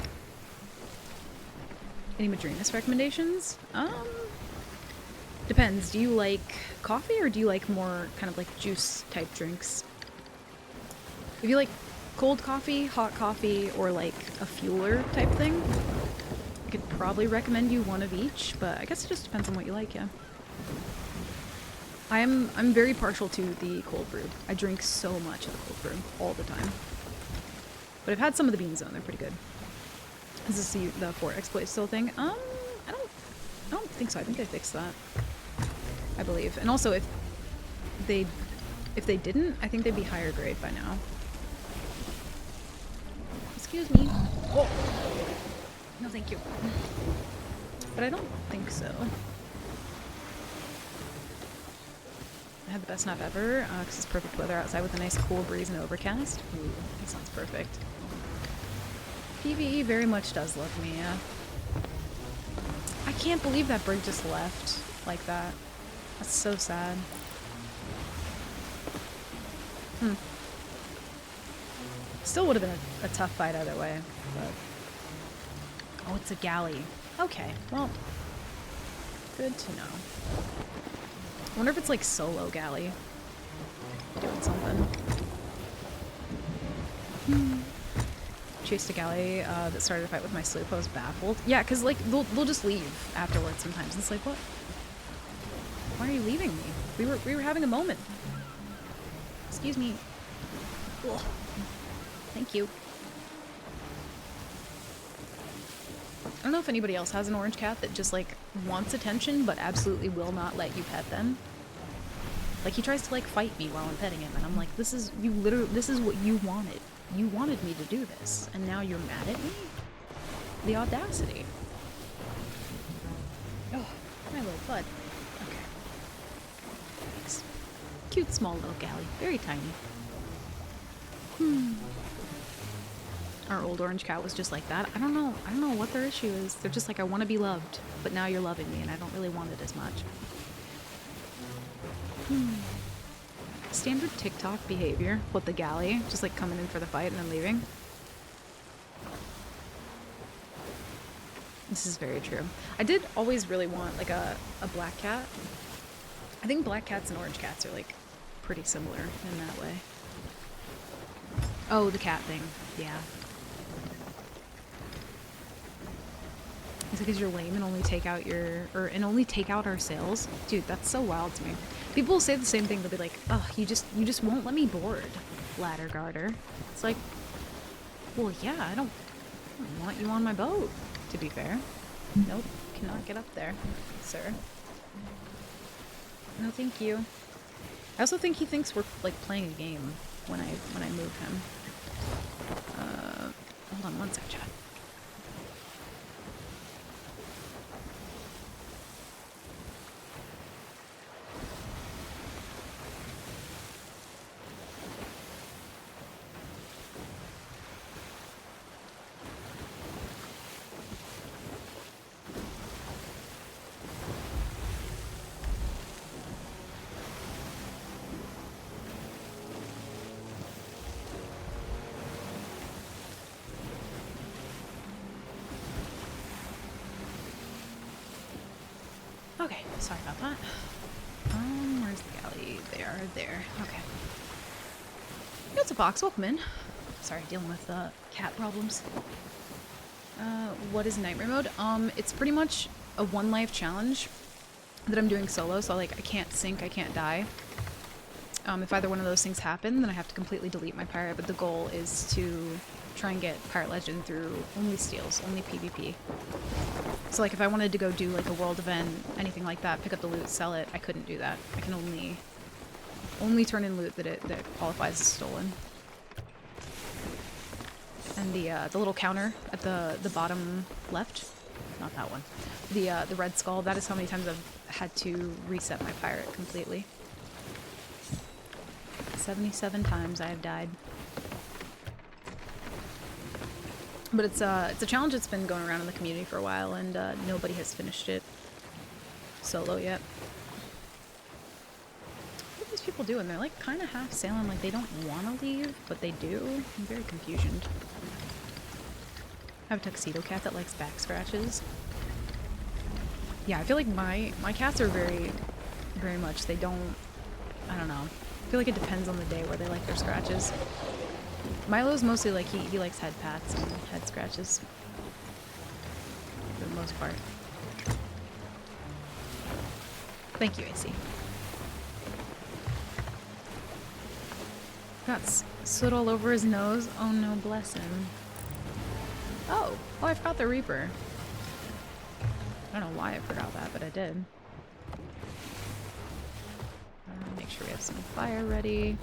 Any Madrinas recommendations? Depends. Do you like coffee or do you like more kind of like juice type drinks? If you like cold coffee, hot coffee, or like a fueler type thing, I could probably recommend you one of each, but I guess it just depends on what you like, yeah. I'm very partial to the cold brew. I drink so much of the cold brew all the time. But I've had some of the beans though, and they're pretty good. Is this the Fort exploit still thing? I don't think so. I think they fixed that. I believe. And also if they didn't, I think they'd be higher grade by now. Excuse me. Whoa. No, thank you. But I don't think so. I had the best nap ever, because it's perfect weather outside with a nice cool breeze and overcast. Ooh, that sounds perfect. PvE very much does love me, yeah. I can't believe that brig just left like that. That's so sad. Still would have been a tough fight either way, but... Oh, it's a galley. Okay, well, good to know. I wonder if it's like solo galley. Doing something. Chased a galley that started a fight with my sloop. I was baffled. Yeah, because like they'll just leave afterwards sometimes. And it's like, what? Why are you leaving me? We were having a moment. Excuse me. Ugh. Thank you. I don't know if anybody else has an orange cat that just like wants attention but absolutely will not let you pet them. Like he tries to like fight me while I'm petting him and I'm like, this is what you wanted. You wanted me to do this and now you're mad at me? The audacity. Oh, my little bud. Okay. Thanks. Cute small little galley. Very tiny. Our old orange cat was just like that. I don't know what their issue is. They're just like, I want to be loved, but now you're loving me and I don't really want it as much. Standard TikTok behavior with the galley, just like coming in for the fight and then leaving. This is very true. I did always really want like a black cat. I think black cats and orange cats are like pretty similar in that way. Oh, the cat thing. Yeah. It's because you're lame and only take out only take out our sales. Dude, that's so wild to me. People will say the same thing. They'll be like, "Oh, you just won't let me board." ladder garter. It's like, well, yeah, I don't want you on my boat, to be fair. Nope, cannot get up there, sir. No, thank you. I also think he thinks we're, like, playing a game when I move him. Hold on one sec, chat. Okay, sorry about that. Where's the galley? They are there. Okay. Yeah, it's a box. Welcome in. Sorry, dealing with cat problems. What is nightmare mode? It's pretty much a one life challenge that I'm doing solo, so like I can't sink, I can't die. If either one of those things happen, then I have to completely delete my pirate, but the goal is to try and get Pirate Legend through only steals, only PvP. So like if I wanted to go do like a world event, anything like that, pick up the loot, sell it, I couldn't do that. I can only turn in loot that qualifies as stolen. And the little counter at the bottom left, not that one, the red skull, that is how many times I've had to reset my pirate completely. 77 times I have died. But it's a challenge that's been going around in the community for a while, and nobody has finished it solo yet. What are these people doing? They're like kind of half sailing, like they don't want to leave, but they do. I'm very confused. I have a tuxedo cat that likes back scratches. Yeah, I feel like my cats are very much, they don't, I don't know. I feel like it depends on the day where they like their scratches. Milo's mostly like he likes head pats and head scratches for the most part. Thank you, AC. Got soot all over his nose. Oh no, bless him. Oh, I forgot the Reaper. I don't know why I forgot that, but I did. Make sure we have some fire ready.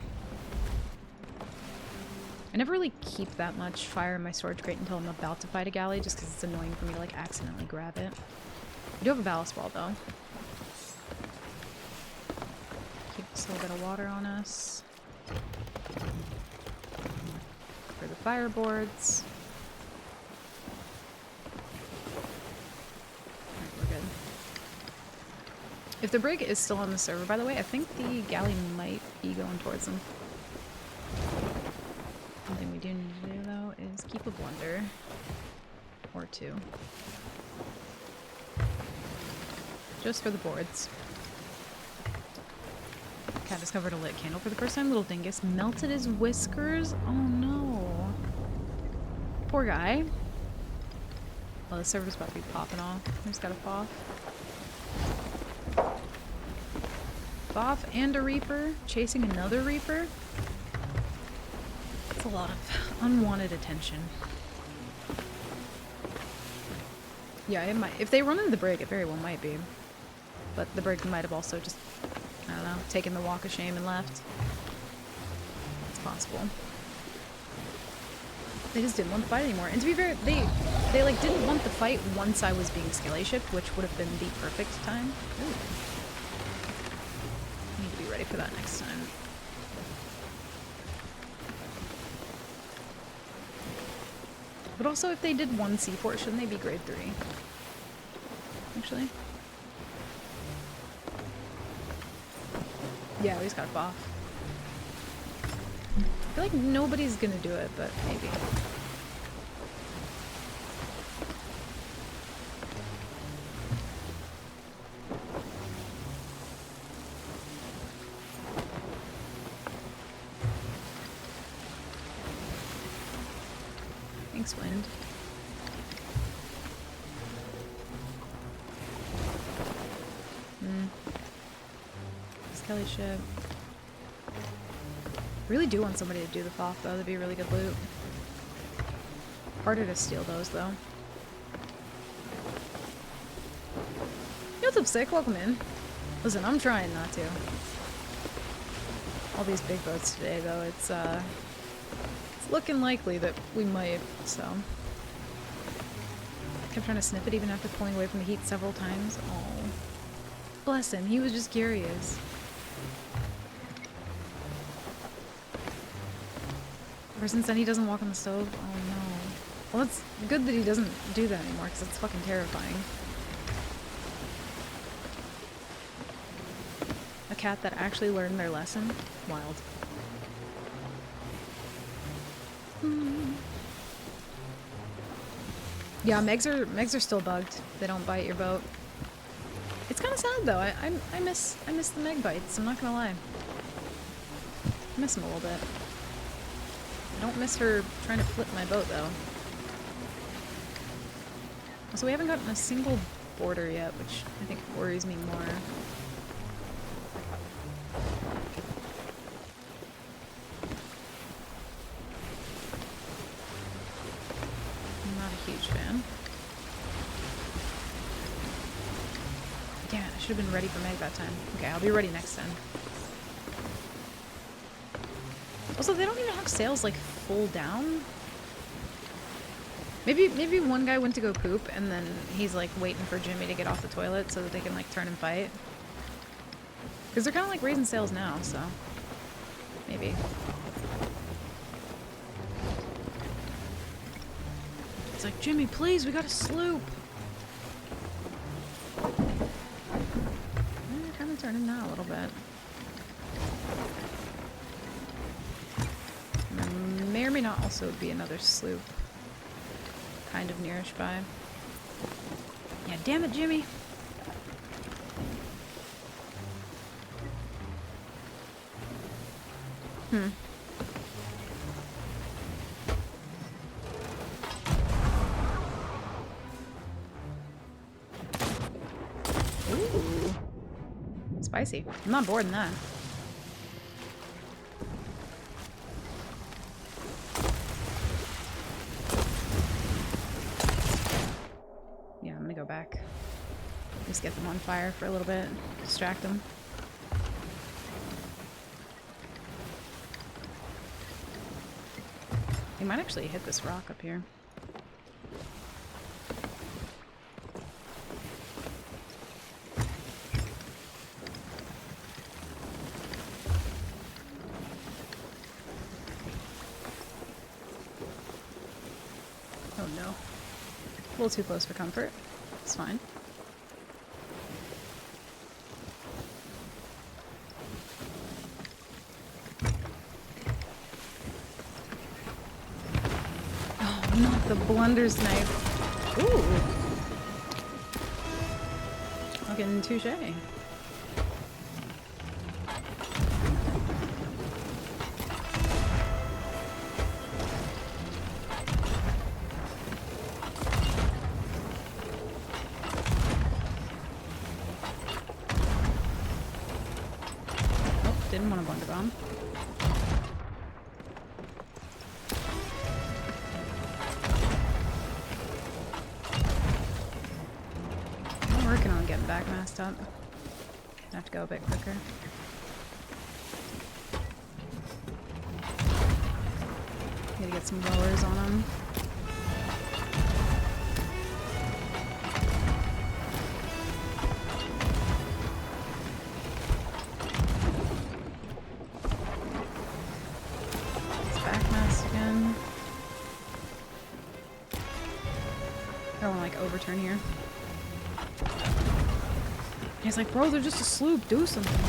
I never really keep that much fire in my storage crate until I'm about to fight a galley, just because it's annoying for me to like accidentally grab it. We do have a ballast wall though. Keep just a little bit of water on us. For the fireboards. Alright, we're good. If the brig is still on the server, by the way, I think the galley might be going towards them. One thing we do need to do, though, is keep a blender. Or two. Just for the boards. Cat discovered a lit candle for the first time. Little dingus melted his whiskers. Oh no. Poor guy. Well, the server's about to be popping off. Who's got a Foff? Foff and a Reaper chasing another Reaper. That's a lot of unwanted attention. Yeah, it might. If they run into the brig, it very well might be. But the brig might have also just, I don't know, taken the walk of shame and left. It's possible. They just didn't want the fight anymore. And to be fair, they like didn't want the fight once I was being skelly shipped, which would have been the perfect time. Ooh. Need to be ready for that next time. But also, if they did one C4, shouldn't they be grade 3? Actually. Yeah, we just got Foff. I feel like nobody's gonna do it, but maybe. Thanks, Wind. Skelly ship. Really do want somebody to do the Thoth though, that'd be really good loot. Harder to steal those though. Yo, what's up, Sick? Welcome in. Listen, I'm trying not to. All these big boats today though, it's looking likely that we might, so. Kept trying to snip it even after pulling away from the heat several times. Oh. Bless him, he was just curious. Ever since then he doesn't walk on the stove? Oh no. Well, it's good that he doesn't do that anymore, because it's fucking terrifying. A cat that actually learned their lesson? Wild. Yeah, Megs are still bugged. They don't bite your boat. It's kind of sad though. I miss the Meg bites. I'm not gonna lie. I miss them a little bit. I don't miss her trying to flip my boat though. So we haven't gotten a single border yet, which I think worries me more. I'm not a huge fan. Damn it, I should have been ready for Meg that time. Okay, I'll be ready next time. Also, they don't even have sails like full down. Maybe one guy went to go poop and then he's like waiting for Jimmy to get off the toilet so that they can like turn and fight. Because they're kind of like raising sails now, so maybe. It's like, Jimmy, please, we got a sloop. Kind of turning now a little bit. And there may or may not also be another sloop. Kind of nearish by. Yeah, damn it, Jimmy. Ooh. Spicy. I'm not bored in that. Yeah, I'm gonna go back. Just get them on fire for a little bit. Distract them. They might actually hit this rock up here. Oh no. A little too close for comfort. It's fine. Not the blunder's knife. Ooh. Fucking touche. Oh, didn't want a blunder bomb. Back messed up. I have to go a bit quicker. Need to get some lowers on them. It's back messed again. I don't want to like overturn here. He's like, bro, they're just a sloop. Do something.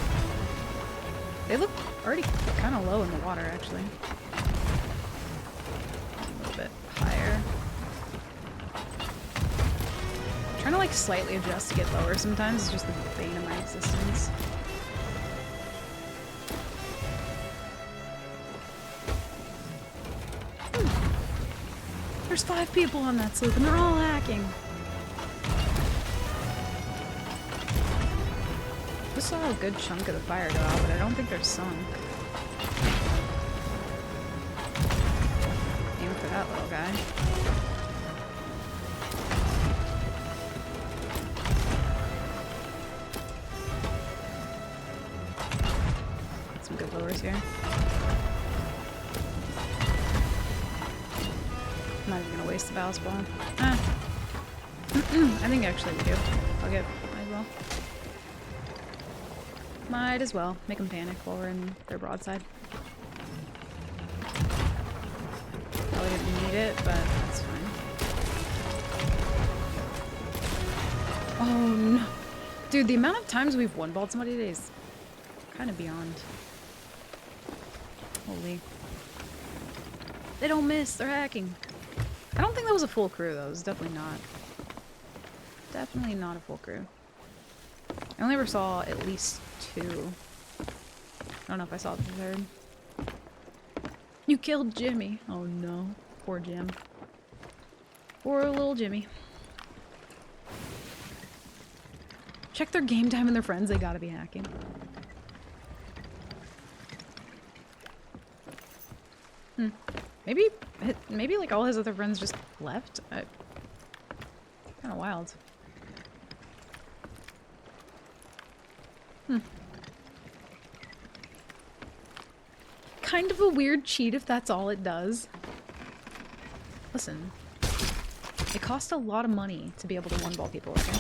They look already kind of low in the water, actually. A little bit higher. I'm trying to like slightly adjust to get lower sometimes. It's just the bane of my existence. There's 5 people on that sloop and they're all hacking. I saw a good chunk of the fire go out, but I don't think they're sunk. that little guy. Some good lures here. I'm not even gonna waste the ballast ball. Ah. I think actually we do. I'll get. Might as well. Might as well. Make them panic while we're in their broadside. Probably didn't need it, but that's fine. Oh no. Dude, the amount of times we've one-balled somebody today is kind of beyond. Holy. They don't miss. They're hacking. I don't think that was a full crew, though. It was definitely not. Definitely not a full crew. I only ever saw at least 2. I don't know if I saw the 3rd. You killed Jimmy. Oh no. Poor Jim. Poor little Jimmy. Check their game time and their friends. They gotta be hacking. Maybe like all his other friends just left. Kind of wild. Kind of a weird cheat if that's all it does. Listen, it costs a lot of money to be able to one-ball people, okay?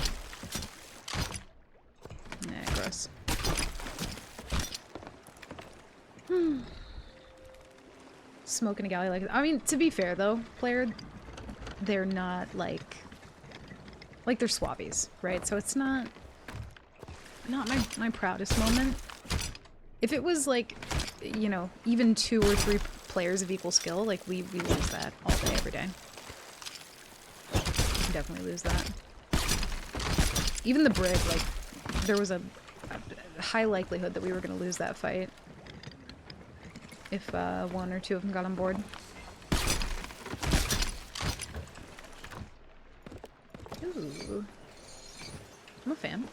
Nah, gross. Smoking a galley like I mean, to be fair though, player, they're not like they're swabbies, right? So it's not my proudest moment. If it was like, you know, even 2 or 3 players of equal skill, like we lose that all day, every day. Definitely lose that. Even the brig, like, there was a high likelihood that we were gonna lose that fight if 1 or 2 of them got on board. Ooh. I'm a fan.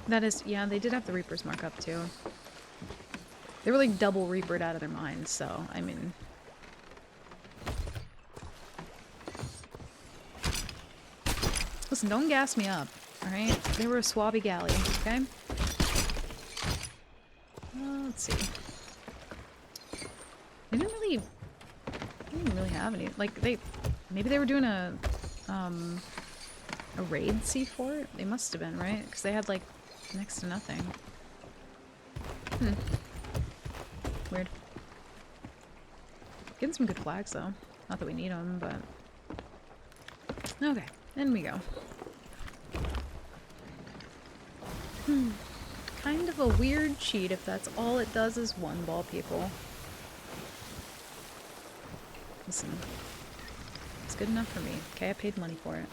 That is, yeah, they did have the Reaper's mark up too. They were like double Reapered out of their minds, so, I mean... Listen, don't gas me up, alright? They were a swabby galley, okay? Let's see. They didn't really have any, like, maybe they were doing a raid C4? They must have been, right? Because they had, like, next to nothing. Weird. Getting some good flags, though. Not that we need them, but... Okay, in we go. Kind of a weird cheat if that's all it does is one-ball people. Listen. It's good enough for me. Okay, I paid money for it.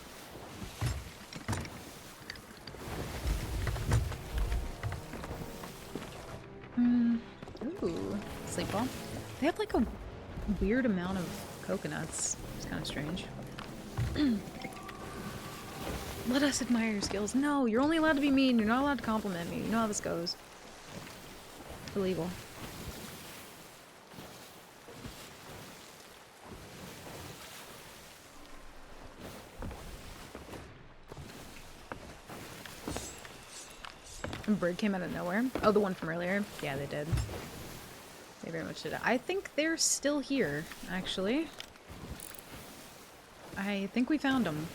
Ooh, sleep ball. They have like a weird amount of coconuts. It's kind of strange. Let us admire your skills. No, you're only allowed to be mean. You're not allowed to compliment me. You know how this goes. Illegal. And Brig came out of nowhere. Oh, the one from earlier? Yeah, they did. They very much did. I think they're still here, actually. I think we found them.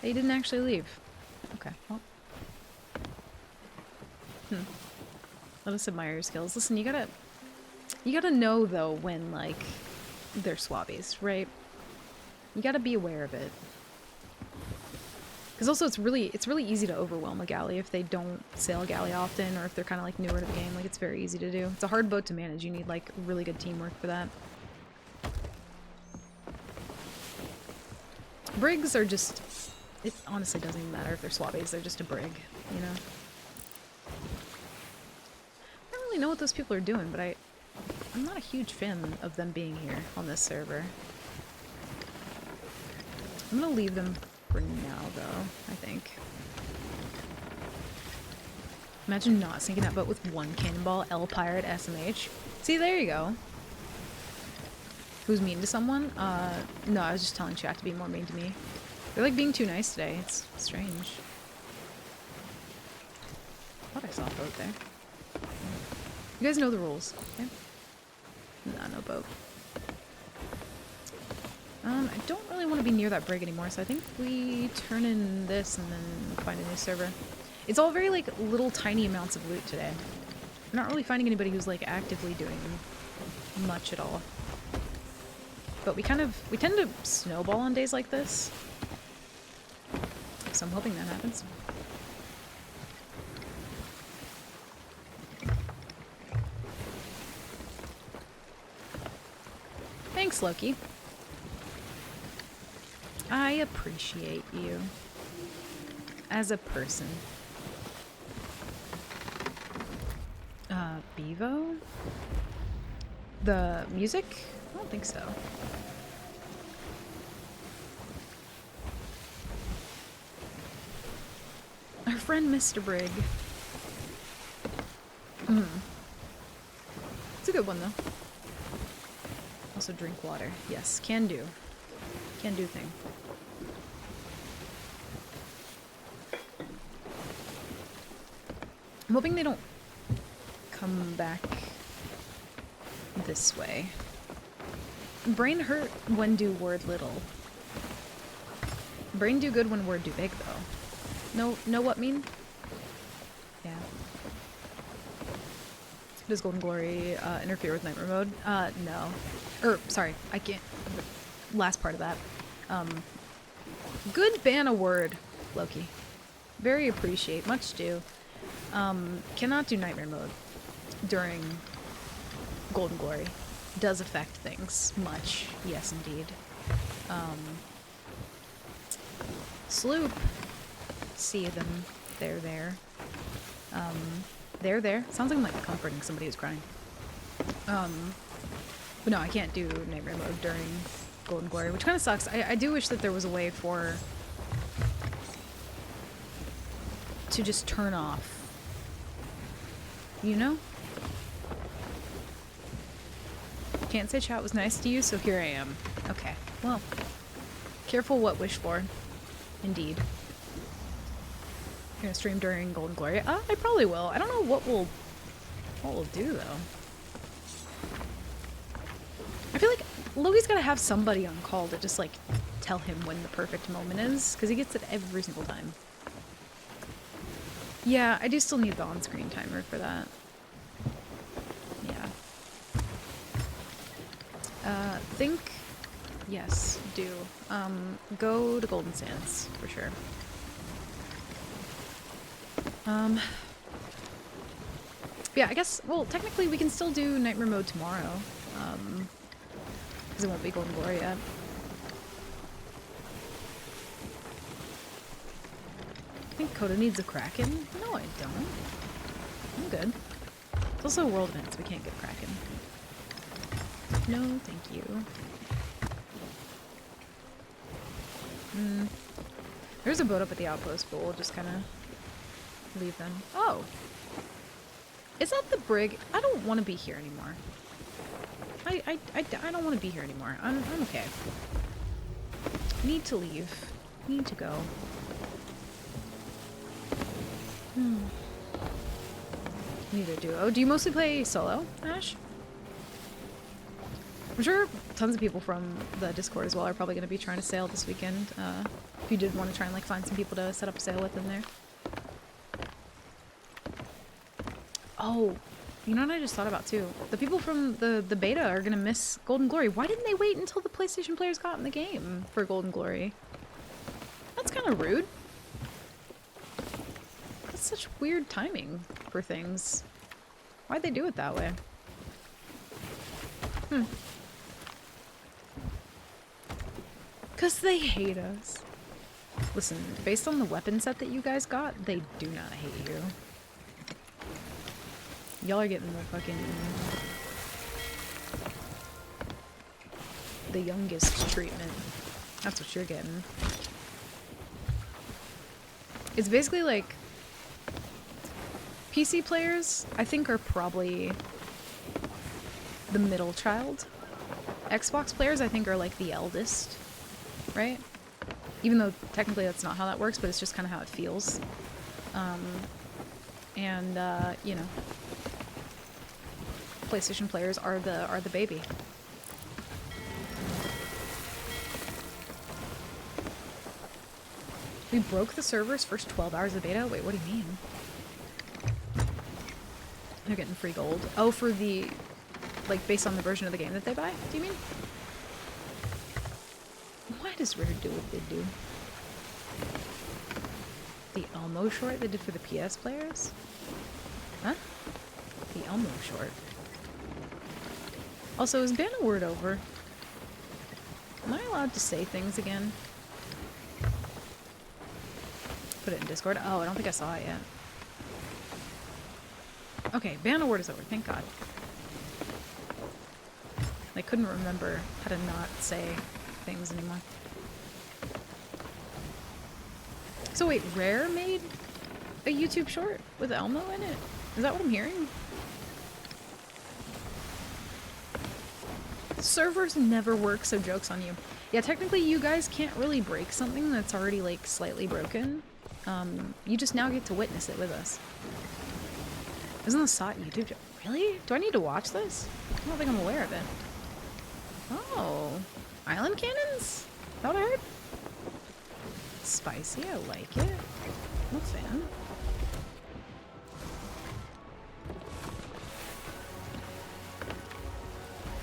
They didn't actually leave. Okay, well. Let us admire your skills. Listen, you gotta know, though, when, like, they're swabbies, right? You gotta be aware of it. Because also it's really easy to overwhelm a galley if they don't sail a galley often, or if they're kind of like newer to the game. Like, it's very easy to do. It's a hard boat to manage. You need like really good teamwork for that. Brigs are just... It honestly doesn't even matter if they're swabbies. They're just a brig, you know? I don't really know what those people are doing, but I'm not a huge fan of them being here on this server. I'm gonna leave them for now, though, I think. Imagine not sinking that boat with one cannonball, L Pirate SMH. See, there you go. Who's mean to someone? No, I was just telling chat to be more mean to me. They're like being too nice today. It's strange. I thought I saw a boat there. You guys know the rules, okay? Nah, no boat. I don't really want to be near that brig anymore, so I think we turn in this and then find a new server. It's all very, like, little tiny amounts of loot today. I'm not really finding anybody who's, like, actively doing much at all. But we tend to snowball on days like this. So I'm hoping that happens. Thanks, Loki. I appreciate you as a person. Bevo? The music? I don't think so. Our friend Mr. Brig. It's a good one though. Also drink water. Yes, can do. Can do thing. I'm hoping they don't come back this way. Brain hurt when do word little. Brain do good when word do big though. Know what mean? Yeah. Does Golden Glory interfere with Nightmare Mode? No. Sorry, I can't. Last part of that. Good ban a word, Loki. Very appreciate. Much do. Cannot do Nightmare Mode during Golden Glory. Does affect things much. Yes, indeed. Sloop. See them. They're there. They're there. Sounds like I'm like comforting somebody who's crying. But no, I can't do Nightmare Mode during Golden Glory, which kind of sucks. I do wish that there was a way to just turn off. You know? Can't say chat was nice to you, so here I am. Okay, well. Careful what wish for. Indeed. You're gonna stream during Golden Glory? I probably will. I don't know what we'll do, though. I feel like Loki's gotta have somebody on call to just, like, tell him when the perfect moment is, because he gets it every single time. Yeah, I do still need the on-screen timer for that. Yeah. Think... Yes, do. Go to Golden Sands, for sure. Yeah, I guess, well, technically we can still do Nightmare Mode tomorrow. Because it won't be Golden Glory yet. I think Coda needs a Kraken. No, I don't. I'm good. It's also a world event, so we can't get Kraken. No, thank you. There's a boat up at the outpost, but we'll just kind of leave them. Oh! Is that the brig? I don't want to be here anymore. I don't want to be here anymore. I'm okay. Need to leave. Need to go. Neither do. Oh, do you mostly play solo, Ash? I'm sure tons of people from the Discord as well are probably going to be trying to sail this weekend. If you did want to try and like find some people to set up a sail with in there. Oh, you know what I just thought about too? The people from the beta are going to miss Golden Glory. Why didn't they wait until the PlayStation players got in the game for Golden Glory? That's kind of rude. That's such weird timing for things. Why'd they do it that way? Because they hate us. Listen, based on the weapon set that you guys got, they do not hate you. Y'all are getting the fucking... the youngest treatment. That's what you're getting. It's basically like... PC players, I think, are probably the middle child. Xbox players, I think, are like the eldest, right? Even though technically that's not how that works, but it's just kind of how it feels. You know, PlayStation players are the baby. We broke the server's first 12 hours of beta? Wait, what do you mean? They're getting free gold. Oh, for the... like, based on the version of the game that they buy? Do you mean? Why does Rare do what they do? The Elmo short they did for the PS players? Huh? The Elmo short. Also, is Ban a Word over? Am I allowed to say things again? Put it in Discord. Oh, I don't think I saw it yet. Okay, Ban a Word is over, thank God. I couldn't remember how to not say things anymore. So wait, Rare made a YouTube short with Elmo in it? Is that what I'm hearing? Servers never work, so joke's on you. Yeah, technically you guys can't really break something that's already like slightly broken. You just now get to witness it with us. Isn't the SOT YouTube joke? Really? Do I need to watch this? I don't think I'm aware of it. Oh, island cannons? Is that what I heard? Spicy, I like it. I'm a fan.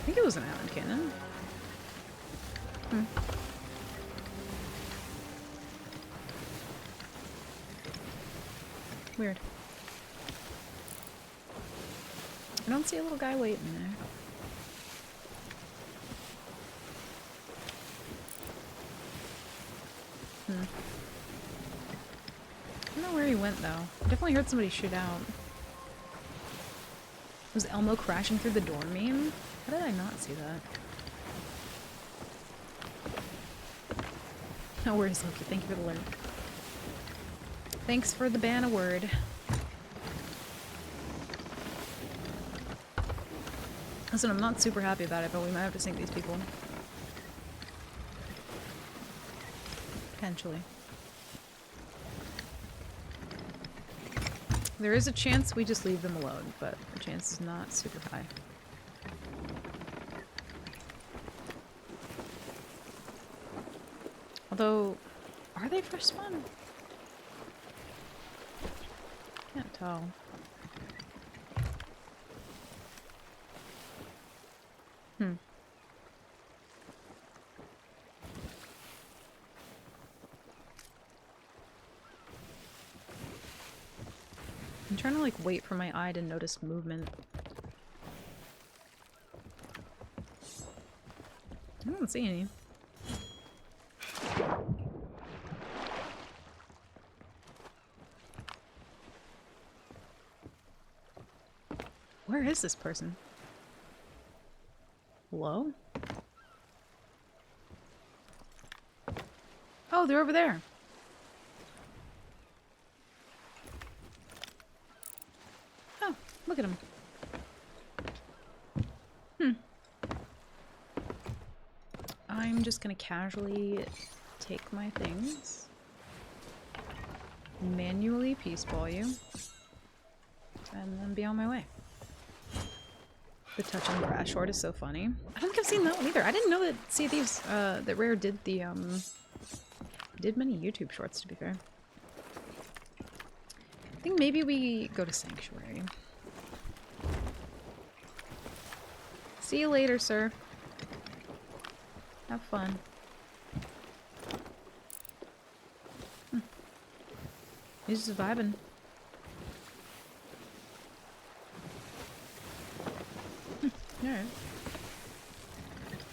I think it was an island cannon. Weird. I don't see a little guy waiting there. I don't know where he went though. I definitely heard somebody shoot out. Was Elmo crashing through the door meme? How did I not see that? No worries, Loki. Thank you for the alert. Thanks for the Ban a Word. Listen, I'm not super happy about it, but we might have to sink these people. Potentially. There is a chance we just leave them alone, but the chance is not super high. Although, are they first spawn? Can't tell. I'm trying to like wait for my eye to notice movement. I don't see any. Where is this person? Hello? Oh, they're over there. Oh, look at him. I'm just gonna casually take my things, manually peace ball you, and then be on my way. The touch on grass short is so funny. I don't think I've seen that one either. I didn't know that Sea of Thieves, that Rare did the, did many YouTube shorts, to be fair. I think maybe we go to Sanctuary. See you later, sir. Have fun. He's just vibing. Alright.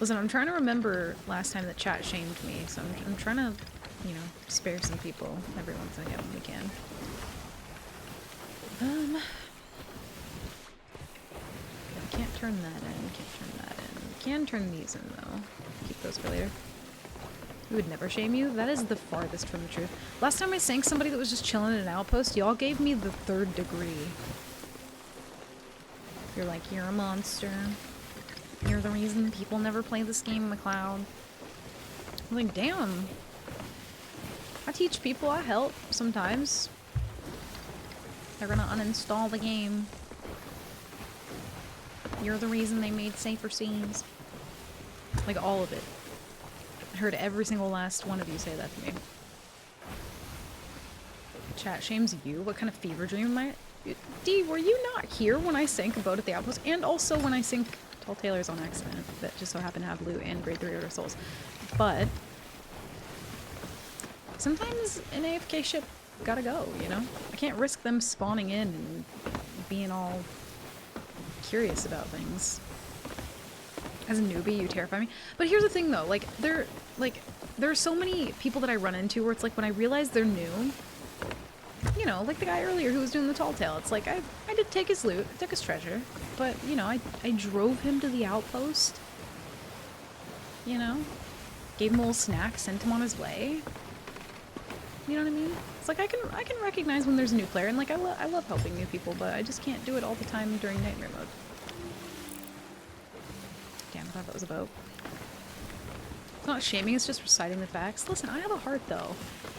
Listen, I'm trying to remember last time that chat shamed me, so I'm trying to, you know, spare some people every once in a while when we can. Can't turn that in, can't turn that in. Can turn these in, though. Keep those for later. We would never shame you. That is the farthest from the truth. Last time I sank somebody that was just chilling in an outpost, y'all gave me the 3rd degree. You're like, you're a monster. You're the reason people never play this game in the cloud. I'm like, damn. I teach people, I help sometimes. They're gonna uninstall the game. You're the reason they made safer scenes. Like, all of it. I heard every single last one of you say that to me. Chat shames you? What kind of fever dream am I? D, were you not here when I sank a boat at the outpost? And also when I sank Tall Tailors on accident that just so happened to have loot and grade 3 Order Souls. But sometimes an AFK ship gotta go, you know? I can't risk them spawning in and being all curious about things. As a newbie, you terrify me. But here's the thing though, like, there are so many people that I run into where it's like when I realize they're new, you know, like the guy earlier who was doing the tall tale, it's like I did take his loot, I took his treasure, but, you know, I drove him to the outpost, you know? Gave him a little snack, sent him on his way. You know what I mean? It's like I can recognize when there's a new player, and like I love helping new people, but I just can't do it all the time during nightmare mode. Damn, I thought that was a boat. It's not shaming, it's just reciting the facts. Listen, I have a heart though.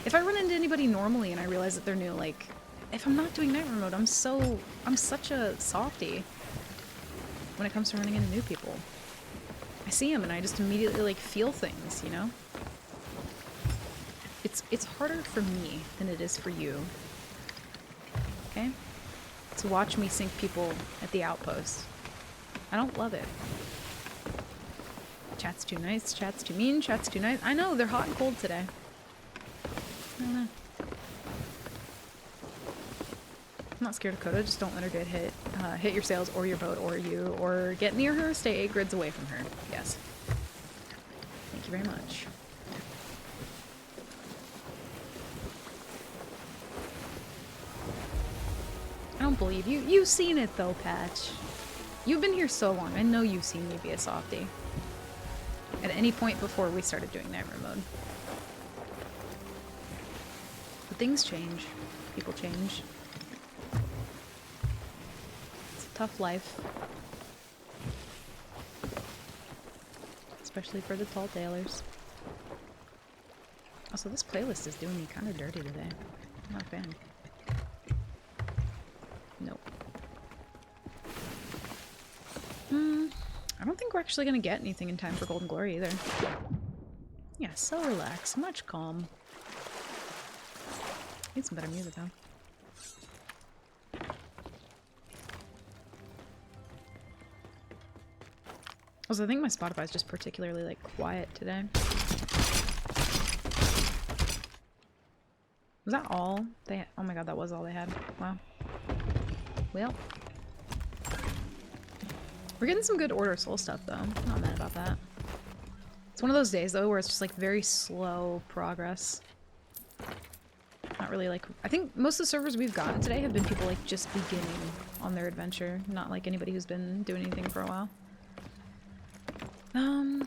If I run into anybody normally and I realize that they're new, like, if I'm not doing nightmare mode, I'm such a softie when it comes to running into new people. I see them and I just immediately like feel things, you know? It's harder for me than it is for you. Okay? To watch me sink people at the outpost. I don't love it. Chat's too nice, chat's too mean, chat's too nice. I know, they're hot and cold today. I don't know. I'm not scared of Coda, just don't let her get hit. Hit your sails or your boat or you, or get near her, stay 8 grids away from her. Yes. Thank you very much. I don't believe you. You've seen it though, Patch. You've been here so long. I know you've seen me be a softie. At any point before we started doing nightmare mode. But things change. People change. It's a tough life. Especially for the tall tailors. Also, this playlist is doing me kind of dirty today. I'm not a fan. Nope. I don't think we're actually gonna get anything in time for Golden Glory either. Yeah, so relaxed, much calm. Need some better music though. Also, I think my Spotify is just particularly like quiet today. Was that all they had? Oh my god, that was all they had. Wow. Well. We're getting some good Order of Soul stuff though. Not mad about that. It's one of those days though where it's just like very slow progress. Not really like... I think most of the servers we've gotten today have been people like just beginning on their adventure. Not like anybody who's been doing anything for a while.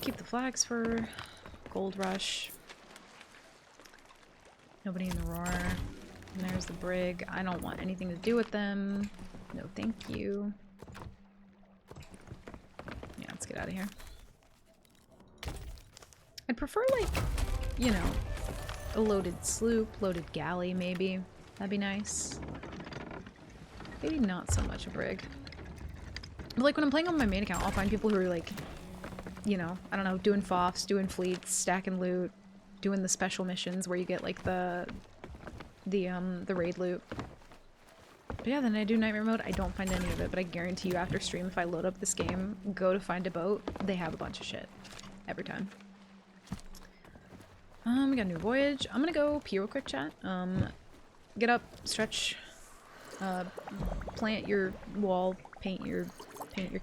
Keep the flags for Gold Rush. Nobody in the Roar. And there's the Brig. I don't want anything to do with them. No, thank you. Yeah, let's get out of here. I'd prefer, like, you know, a loaded sloop, loaded galley, maybe. That'd be nice. Maybe not so much a Brig. But, like, when I'm playing on my main account, I'll find people who are, like, you know, I don't know, doing FOFs, doing fleets, stacking loot, doing the special missions where you get, like, the raid loot. But yeah, then I do nightmare mode. I don't find any of it, but I guarantee you after stream, if I load up this game, go to find a boat, they have a bunch of shit. Every time. We got a new voyage. I'm gonna go pee real quick, chat. Get up, stretch, plant your wall, paint your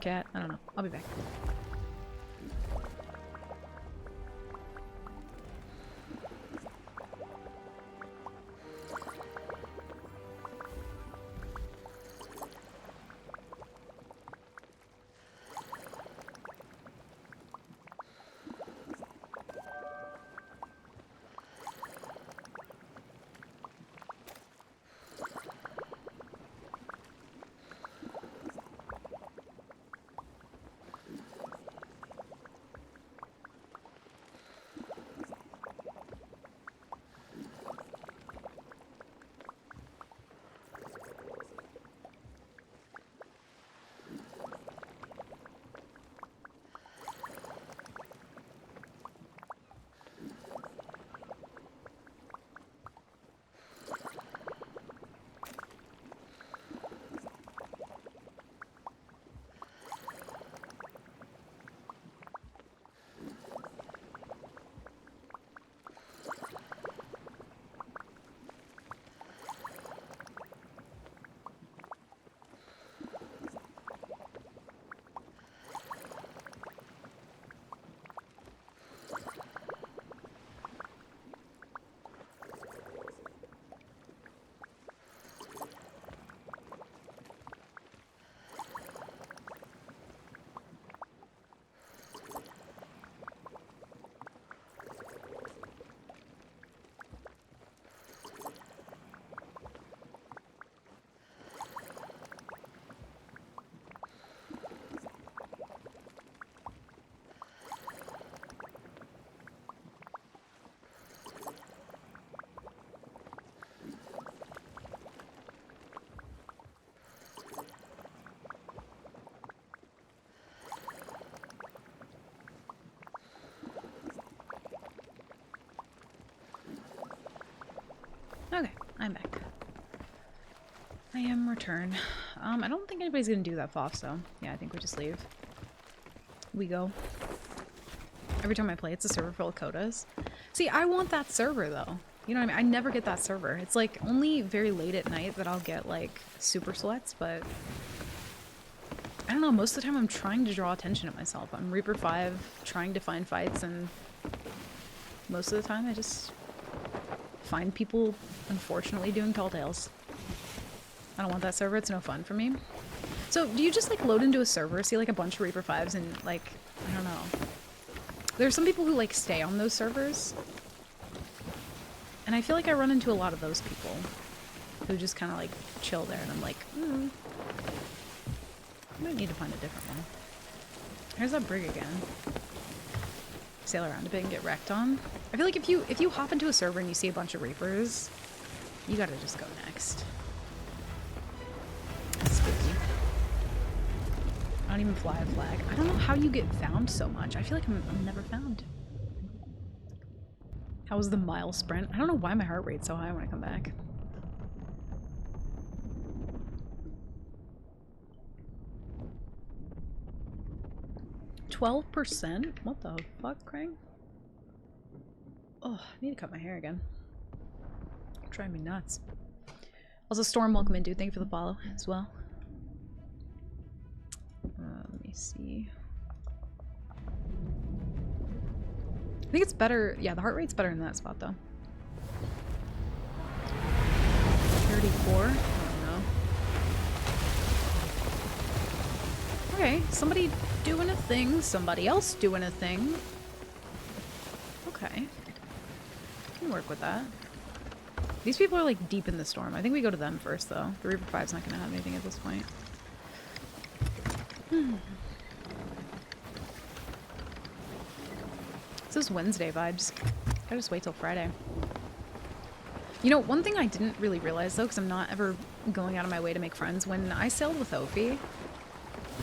cat. I don't know. I'll be back. I'm back. I am returned. I don't think anybody's gonna do that FOF, so yeah, I think we just leave. We go. Every time I play, it's a server full of Kodas. See, I want that server, though. You know what I mean? I never get that server. It's, like, only very late at night that I'll get, like, super sweats, but... I don't know, most of the time I'm trying to draw attention to myself. I'm Reaper 5, trying to find fights, and... most of the time I just... find people, unfortunately, doing tall tales. I don't want that server, it's no fun for me. So, do you just, like, load into a server, see, like, a bunch of Reaper 5s, and, like, I don't know... There's some people who, like, stay on those servers. And I feel like I run into a lot of those people. Who just kind of, like, chill there. And I'm like, I might need to find a different one. Here's that brig again. Sail around a bit and get wrecked on. I feel like if you hop into a server and you see a bunch of Reapers, you gotta just go next. That's spooky. I don't even fly a flag. I don't know how you get found so much. I feel like I'm never found. How was the mile sprint? I don't know why my heart rate's so high when I come back. %? What the fuck, Craig? Oh, I need to cut my hair again. You're driving me nuts. Also, Storm, welcome in, dude. Thank you for the follow as well. Let me see. I think it's better. Yeah, the heart rate's better in that spot, though. 34? I don't know. Okay, somebody doing a thing, somebody else doing a thing. Okay. Can work with that. These people are, like, deep in the storm. I think we go to them first, though. The Reaper 5's not gonna have anything at this point. This is Wednesday vibes. Gotta just wait till Friday. You know, one thing I didn't really realize, though, because I'm not ever going out of my way to make friends, when I sailed with Ophi,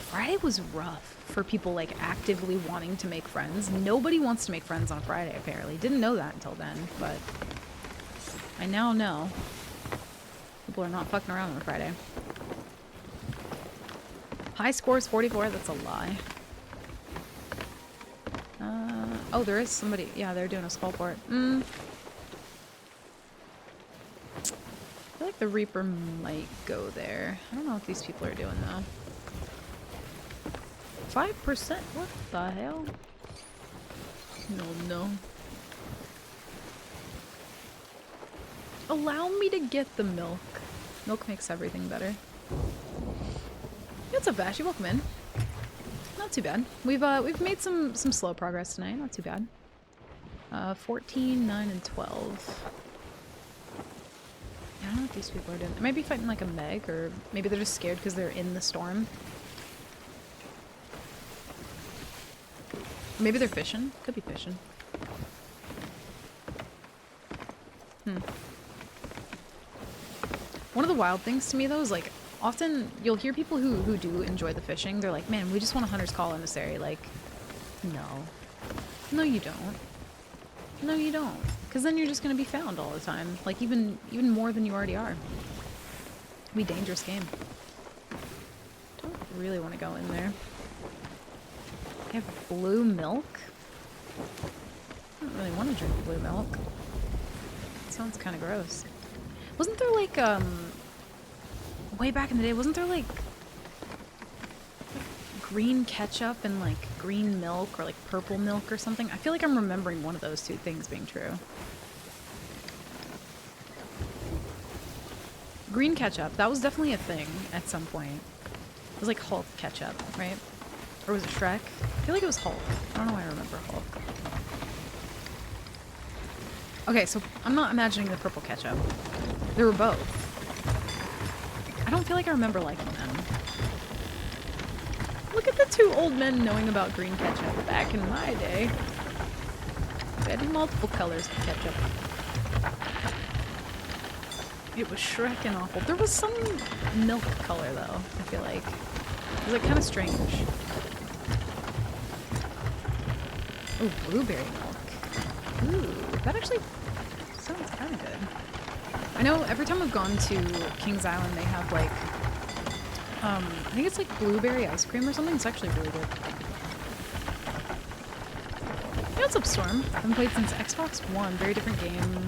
Friday was rough for people, like, actively wanting to make friends. Nobody wants to make friends on Friday, apparently. Didn't know that until then, but I now know. People are not fucking around on Friday. High score is 44, that's a lie. Oh, there is somebody. Yeah, they're doing a skull port. I feel like the Reaper might go there. I don't know what these people are doing, though. 5%? What the hell? No. Allow me to get the milk. Milk makes everything better. What's up, Vashi? Welcome in. Not too bad. We've made some slow progress tonight. Not too bad. 14, 9, and 12. I don't know what these people are doing. They might be fighting like a Meg, or maybe they're just scared because they're in the storm. Maybe they're fishing. Could be fishing. One of the wild things to me, though, is like, often you'll hear people who do enjoy the fishing. They're like, man, we just want a hunter's call emissary. Like, no. No, you don't. No, you don't. Because then you're just going to be found all the time. Like, even more than you already are. It'd be a dangerous game. Don't really want to go in there. They have blue milk? I don't really want to drink blue milk. It sounds kind of gross. Wasn't there, like, way back in the day, wasn't there, like green ketchup and, like, green milk or, like, purple milk or something? I feel like I'm remembering one of those two things being true. Green ketchup, that was definitely a thing at some point. It was like Hulk ketchup, right? Or was it Shrek? I feel like it was Hulk. I don't know why I remember Hulk. Okay, so I'm not imagining the purple ketchup. They were both. I don't feel like I remember liking them. Look at the two old men knowing about green ketchup back in my day. We had multiple colors of ketchup. It was Shrek and awful. There was some milk color, though, I feel like. It was, like, kind of strange. Ooh, blueberry milk. Ooh, that actually sounds kind of good. I know every time I've gone to Kings Island, they have like, I think it's like blueberry ice cream or something. It's actually really good. Hey, what's up, Storm? I haven't played since Xbox One. Very different game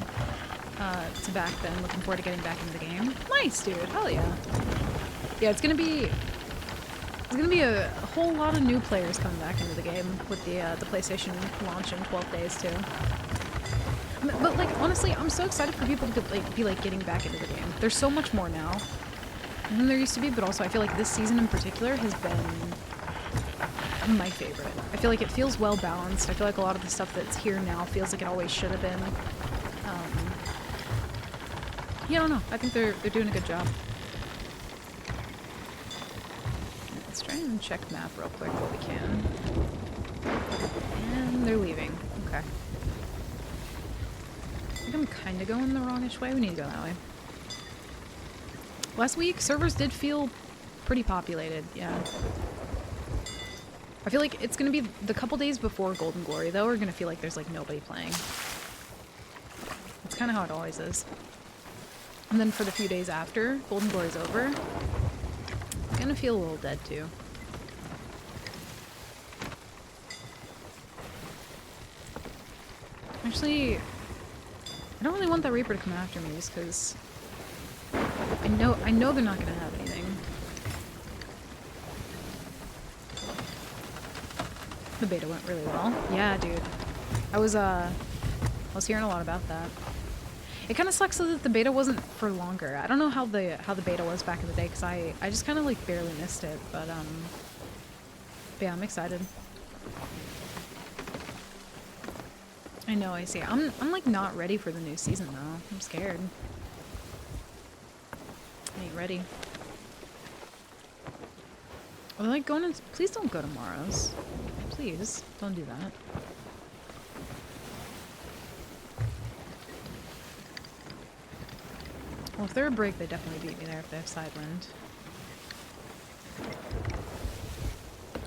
to back then. Looking forward to getting back into the game. Nice, dude. Hell yeah. Yeah, it's gonna be a whole lot of new players coming back into the game with the PlayStation launch in 12 days too. But like honestly, I'm so excited for people to be getting back into the game. There's so much more now than there used to be, but also I feel like this season in particular has been my favorite. I feel like it feels well balanced. I feel like a lot of the stuff that's here now feels like it always should have been. Yeah, I don't know. I think they're doing a good job. Let's try and check map real quick while we can. And they're leaving. Okay. I think I'm kind of going the wrongish way. We need to go that way. Last week, servers did feel pretty populated, yeah. I feel like it's gonna be the couple days before Golden Glory, though, are gonna feel like there's like nobody playing. It's kind of how it always is. And then for the few days after Golden Glory's over, it's gonna feel a little dead too. Actually, I don't really want that Reaper to come after me just because I know they're not gonna have anything. The beta went really well. Yeah, dude. I was hearing a lot about that. It kind of sucks that the beta wasn't for longer. I don't know how the beta was back in the day because I just kind of like barely missed it, but yeah, I'm excited. I know, I see. I'm like not ready for the new season though. I'm scared. I ain't ready. Or like going in, please don't go tomorrow's. Please, don't do that. Well, if they're a break, they definitely beat me there if they have Sidewind.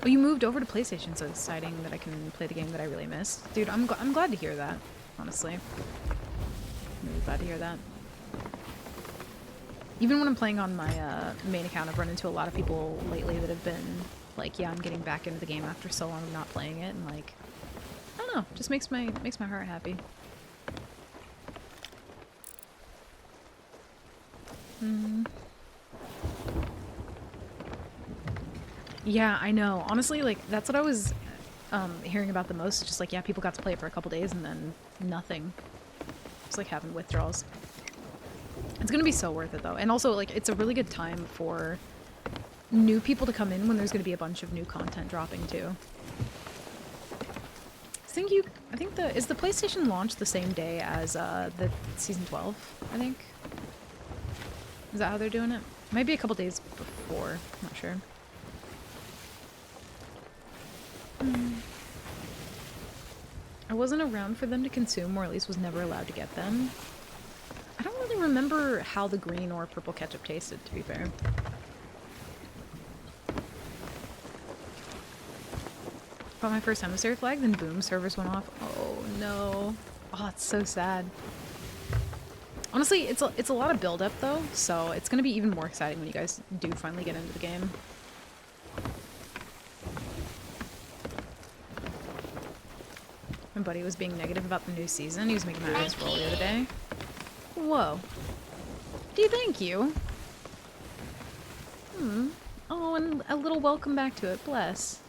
Oh, you moved over to PlayStation, so it's exciting that I can play the game that I really missed. Dude, I'm glad to hear that, honestly. I'm really glad to hear that. Even when I'm playing on my main account, I've run into a lot of people lately that have been like, yeah, I'm getting back into the game after so long of not playing it, and like, I don't know, just makes my heart happy. Yeah, I know. Honestly, like, that's what I was hearing about the most. Just like, yeah, people got to play it for a couple days and then nothing. It's like having withdrawals. It's gonna be so worth it though. And also, like, it's a really good time for new people to come in when there's gonna be a bunch of new content dropping too. I think is the PlayStation launch the same day as the season 12, I think? Is that how they're doing it? Might be a couple days before, I'm not sure. I wasn't around for them to consume, or at least was never allowed to get them. I don't really remember how the green or purple ketchup tasted, to be fair. Got my first emissary flag, then boom, servers went off. Oh no. Oh, it's so sad. Honestly, it's a lot of build-up though, so it's gonna be even more exciting when you guys do finally get into the game. My buddy was being negative about the new season. He was making my eyes roll the other day. Whoa. Thank you. Oh, and a little welcome back to it. Bless.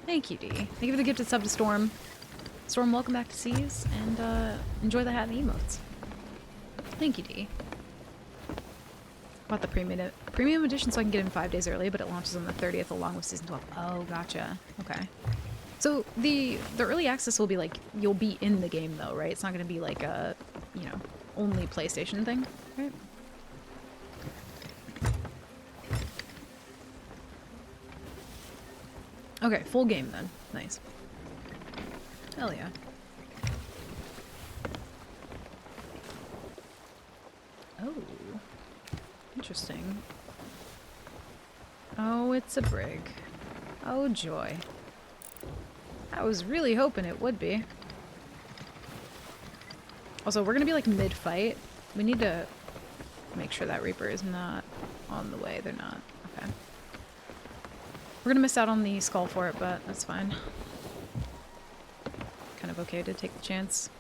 Thank you, D. Thank you for the gifted sub to Storm. Storm, welcome back to Seas, and enjoy the hat and emotes. Thank you, D. Bought the premium edition so I can get in 5 days early, but it launches on the 30th along with Season 12. Oh, gotcha. Okay. So the early access will be like, you'll be in the game though, right? It's not going to be like a, you know, only PlayStation thing, right? Okay, full game then. Nice. Hell yeah. Oh. Interesting. Oh, it's a brig. Oh, joy. I was really hoping it would be. Also, we're gonna be like mid-fight. We need to make sure that Reaper is not on the way. They're not. Okay. We're gonna miss out on the skull for it, but that's fine. Kind of okay to take the chance.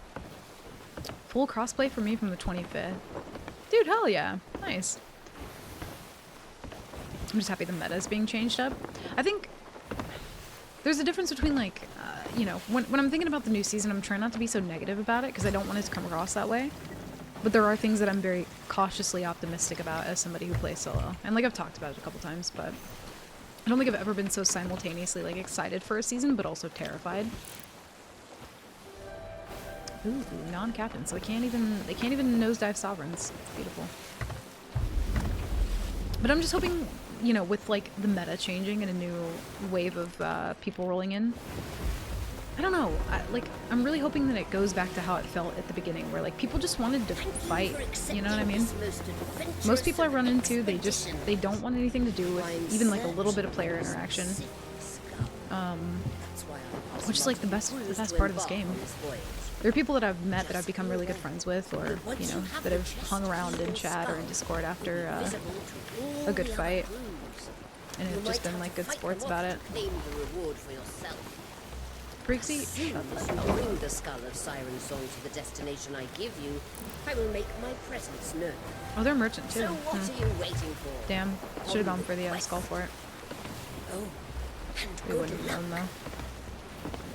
Full crossplay for me from the 25th. Dude, hell yeah. Nice. I'm just happy the meta is being changed up. I think there's a difference between, like, you know, when I'm thinking about the new season, I'm trying not to be so negative about it because I don't want it to come across that way. But there are things that I'm very cautiously optimistic about as somebody who plays solo. And, like, I've talked about it a couple times, but I don't think I've ever been so simultaneously, like, excited for a season, but also terrified. Ooh, non-captain, so they can't even nosedive sovereigns. It's beautiful. But I'm just hoping, you know, with like the meta changing and a new wave of people rolling in, I don't know. I'm really hoping that it goes back to how it felt at the beginning, where like people just wanted to fight. You know what I mean? Most people I run into, they don't want anything to do with even like a little bit of player interaction. Which is like the best part of this game. There are people that I've met that I've become really good friends with, or, you know, that have hung around in chat or in Discord after a good fight. And have just been, like, good sports about it. Freaksy, bring the skull of Siren Song to the destination I give you, I will make my presence known. Oh, they're merchant, too. So what are you waiting for? Damn, should have gone for the skull for it. Oh, and We wouldn't have known, though.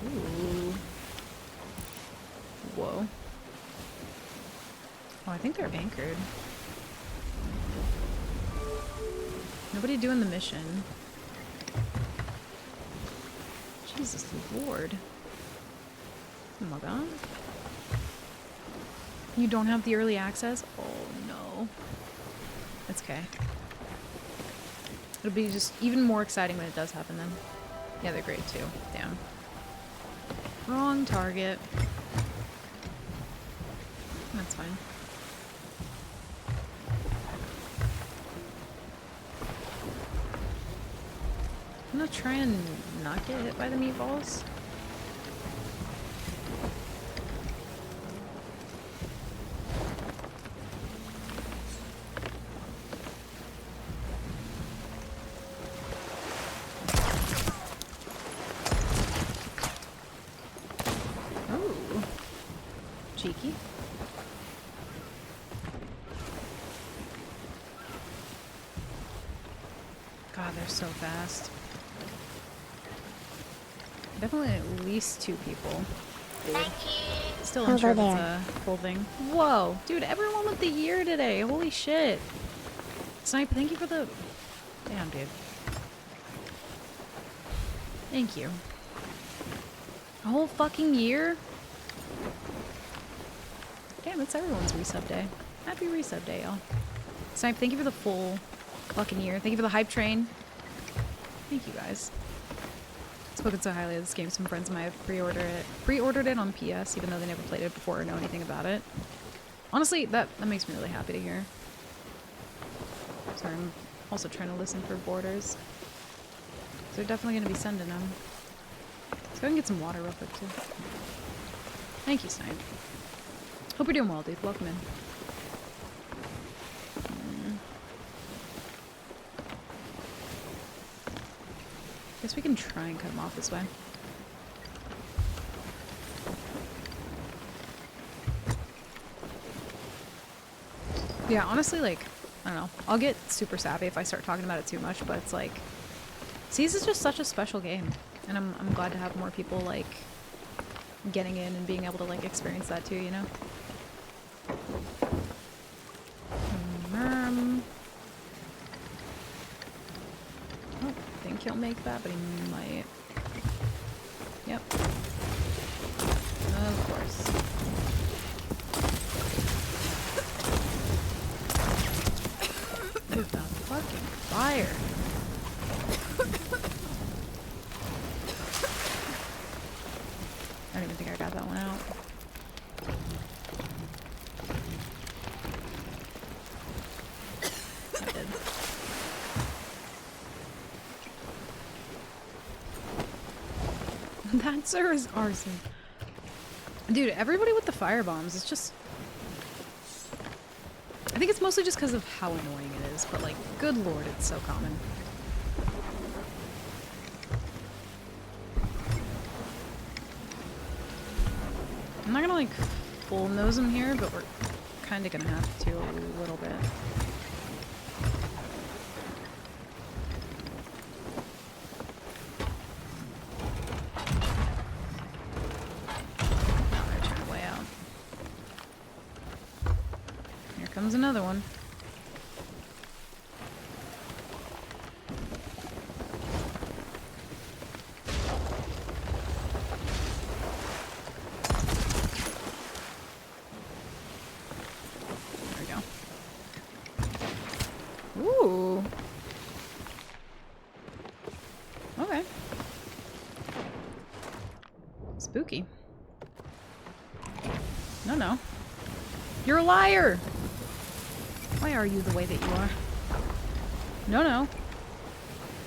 Ooh. Whoa. Oh, I think they're anchored. Nobody doing the mission. Jesus Lord. Oh my god. You don't have the early access? Oh no. That's okay. It'll be just even more exciting when it does happen then. Yeah, they're great too. Damn. Wrong target. That's fine. I'm gonna try and not get hit by the meatballs. Oh, cheeky. God, they're so fast. Definitely at least 2 people. Still unsure if it's a full thing. Whoa, dude, everyone with the year today. Holy shit. Snipe, thank you for the... Damn, dude. Thank you. A whole fucking year? Damn, it's everyone's resub day. Happy resub day, y'all. Snipe, thank you for the full fucking year. Thank you for the hype train. Thank you, guys. Spoken so highly of this game. Some friends of mine have pre-ordered it on PS, even though they never played it before or know anything about it. Honestly, that makes me really happy to hear. Sorry, I'm also trying to listen for borders. So they're definitely going to be sending them. Let's go and get some water real quick, too. Thank you, Snipe. Hope you're doing well, dude. Welcome in. Guess we can try and cut him off this way. Yeah, honestly, like, I don't know. I'll get super savvy if I start talking about it too much, but it's like, Seas is just such a special game, and I'm glad to have more people, like, getting in and being able to, like, experience that too, you know? I think he'll make that, but he might. Yep. Of course. Dude, the fucking fire. I don't even think I got that one out. I did. That, sir, is arson. Dude, everybody with the fire bombs, it's just... I think it's mostly just because of how annoying it is, but like, good lord, it's so common. I'm not gonna like full nose him here, but we're kind of gonna have to a little bit. Now they're trying to way out. Here comes another one. Ooh. Okay. Spooky. No, no. You're a liar! Why are you the way that you are? No, no.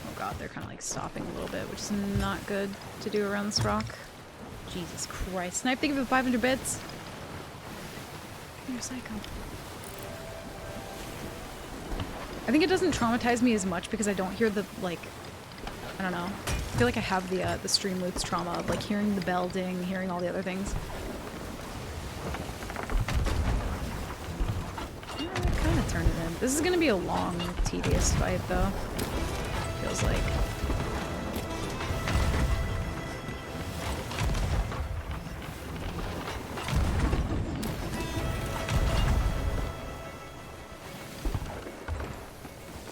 Oh god, they're kind of like stopping a little bit, which is not good to do around this rock. Jesus Christ. Snipe, think of it 500 bits. You're a psycho. I think it doesn't traumatize me as much because I don't hear the, like, I don't know. I feel like I have the Streamloots trauma of, like, hearing the bell ding, hearing all the other things. Yeah, kind of turn it in. This is going to be a long, tedious fight, though. Feels like.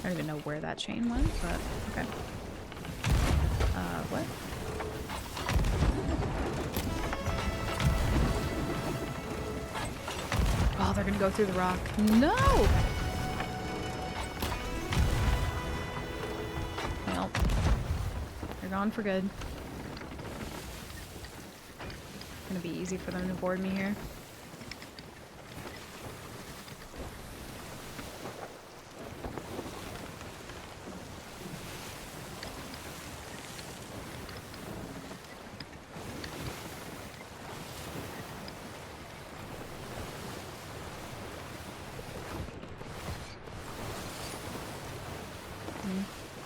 I don't even know where that chain went, but okay. What? Oh, they're gonna go through the rock. No! Well, they're gone for good. Gonna be easy for them to board me here.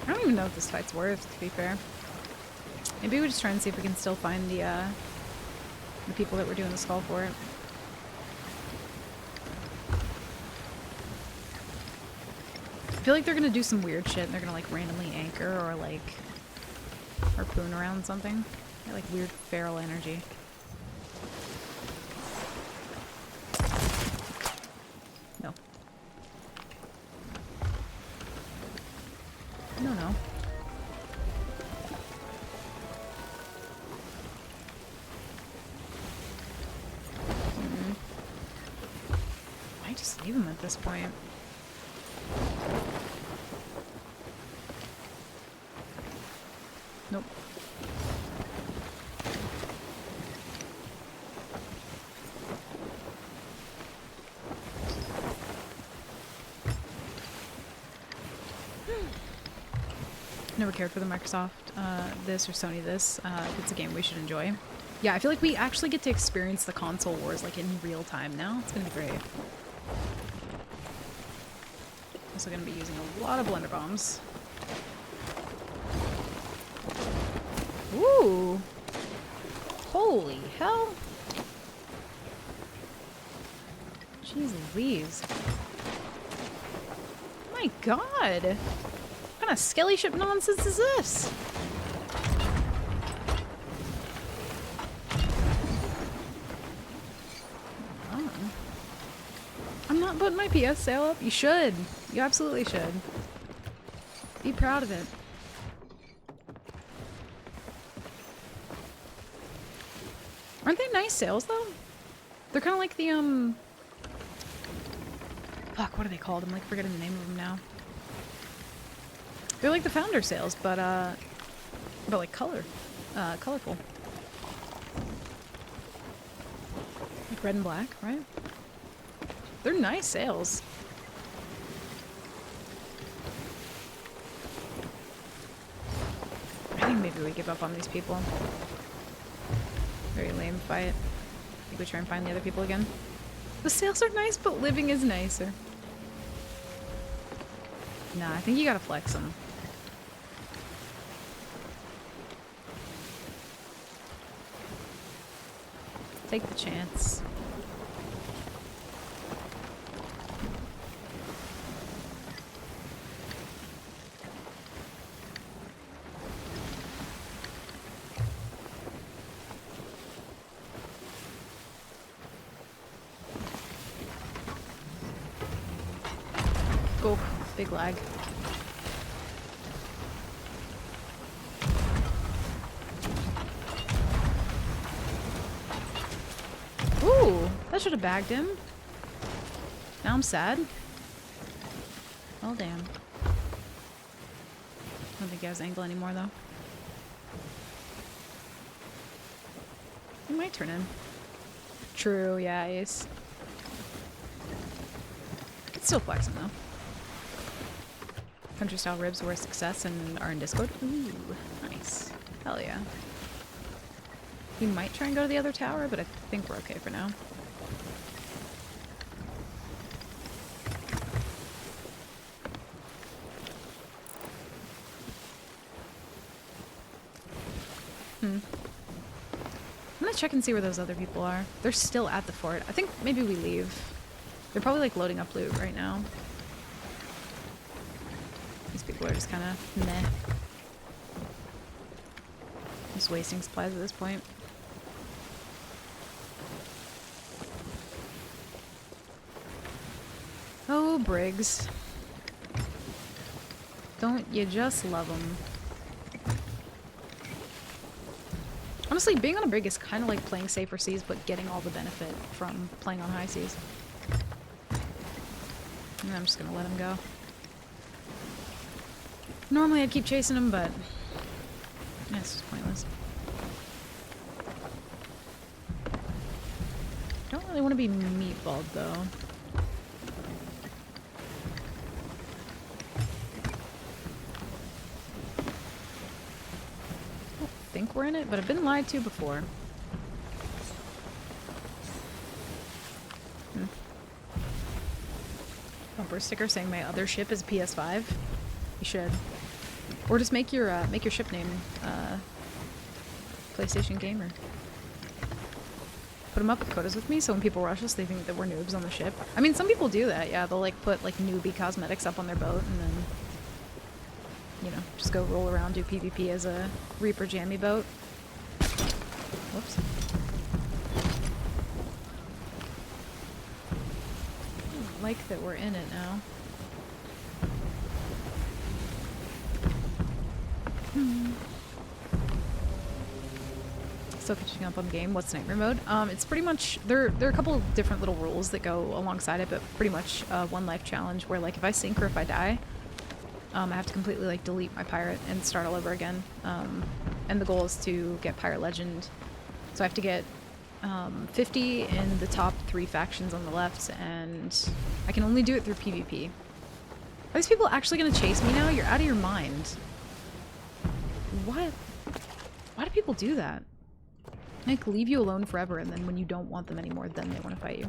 I don't even know what this fight's worth, to be fair. Maybe we just try and see if we can still find the people that we're doing the skull for it. I feel like they're gonna do some weird shit and they're gonna like randomly anchor or like harpoon around something. They're like weird feral energy. No. No, no. I just leave him at this point. Nope. Never cared for the Microsoft this or Sony this. It's a game we should enjoy. Yeah, I feel like we actually get to experience the console wars like in real time now. It's gonna be great. Also gonna be using a lot of blender bombs. Ooh! Holy hell! Jeez Louise. My god! What kind of skelly ship nonsense is this? Oh. I'm not putting my PS sale up. You should. You absolutely should. Be proud of it. Aren't they nice sales though? They're kind of like the fuck, what are they called? I'm like forgetting the name of them now. They're like the founder sales, but like colorful. Like red and black, right? They're nice sales. I think maybe we give up on these people. Very lame fight. I think we try and find the other people again. The sales are nice, but living is nicer. Nah, I think you gotta flex them. Take the chance. Oh, big lag. Ooh, that should have bagged him. Now I'm sad. Oh, damn. I don't think he has angle anymore, though. He might turn in. True, yeah, ace. It's still flexing, though. Country style ribs were a success and are in Discord. Ooh, nice. Hell yeah. We might try and go to the other tower, but I think we're okay for now. I'm gonna check and see where those other people are. They're still at the fort. I think maybe we leave. They're probably like loading up loot right now. These people are just kind of meh. Just wasting supplies at this point. Oh, Briggs. Don't you just love them? Honestly, being on a brig is kind of like playing safer seas, but getting all the benefit from playing on high seas. And I'm just gonna let him go. Normally I'd keep chasing him, but yeah, it's just pointless. Don't really want to be meatballed, though. I don't think we're in it, but I've been lied to before. Bumper sticker saying my other ship is PS5. You should. Or just make your ship name PlayStation Gamer. Put them up with quotas with me, so when people rush us, they think that we're noobs on the ship. I mean, some people do that, yeah. They'll like put like newbie cosmetics up on their boat and then, you know, just go roll around, do PvP as a Reaper jammy boat. Whoops. I don't like that we're in it now. Still catching up on the game. What's nightmare mode? It's pretty much there are a couple of different little rules that go alongside it, but pretty much one life challenge where like if I sink or if I die, I have to completely like delete my pirate and start all over again. And the goal is to get pirate legend. So I have to get 50 in the top 3 factions on the left, and I can only do it through PvP. Are these people actually gonna chase me now? You're out of your mind. What? Why do people do that? Like, leave you alone forever, and then when you don't want them anymore, then they want to fight you.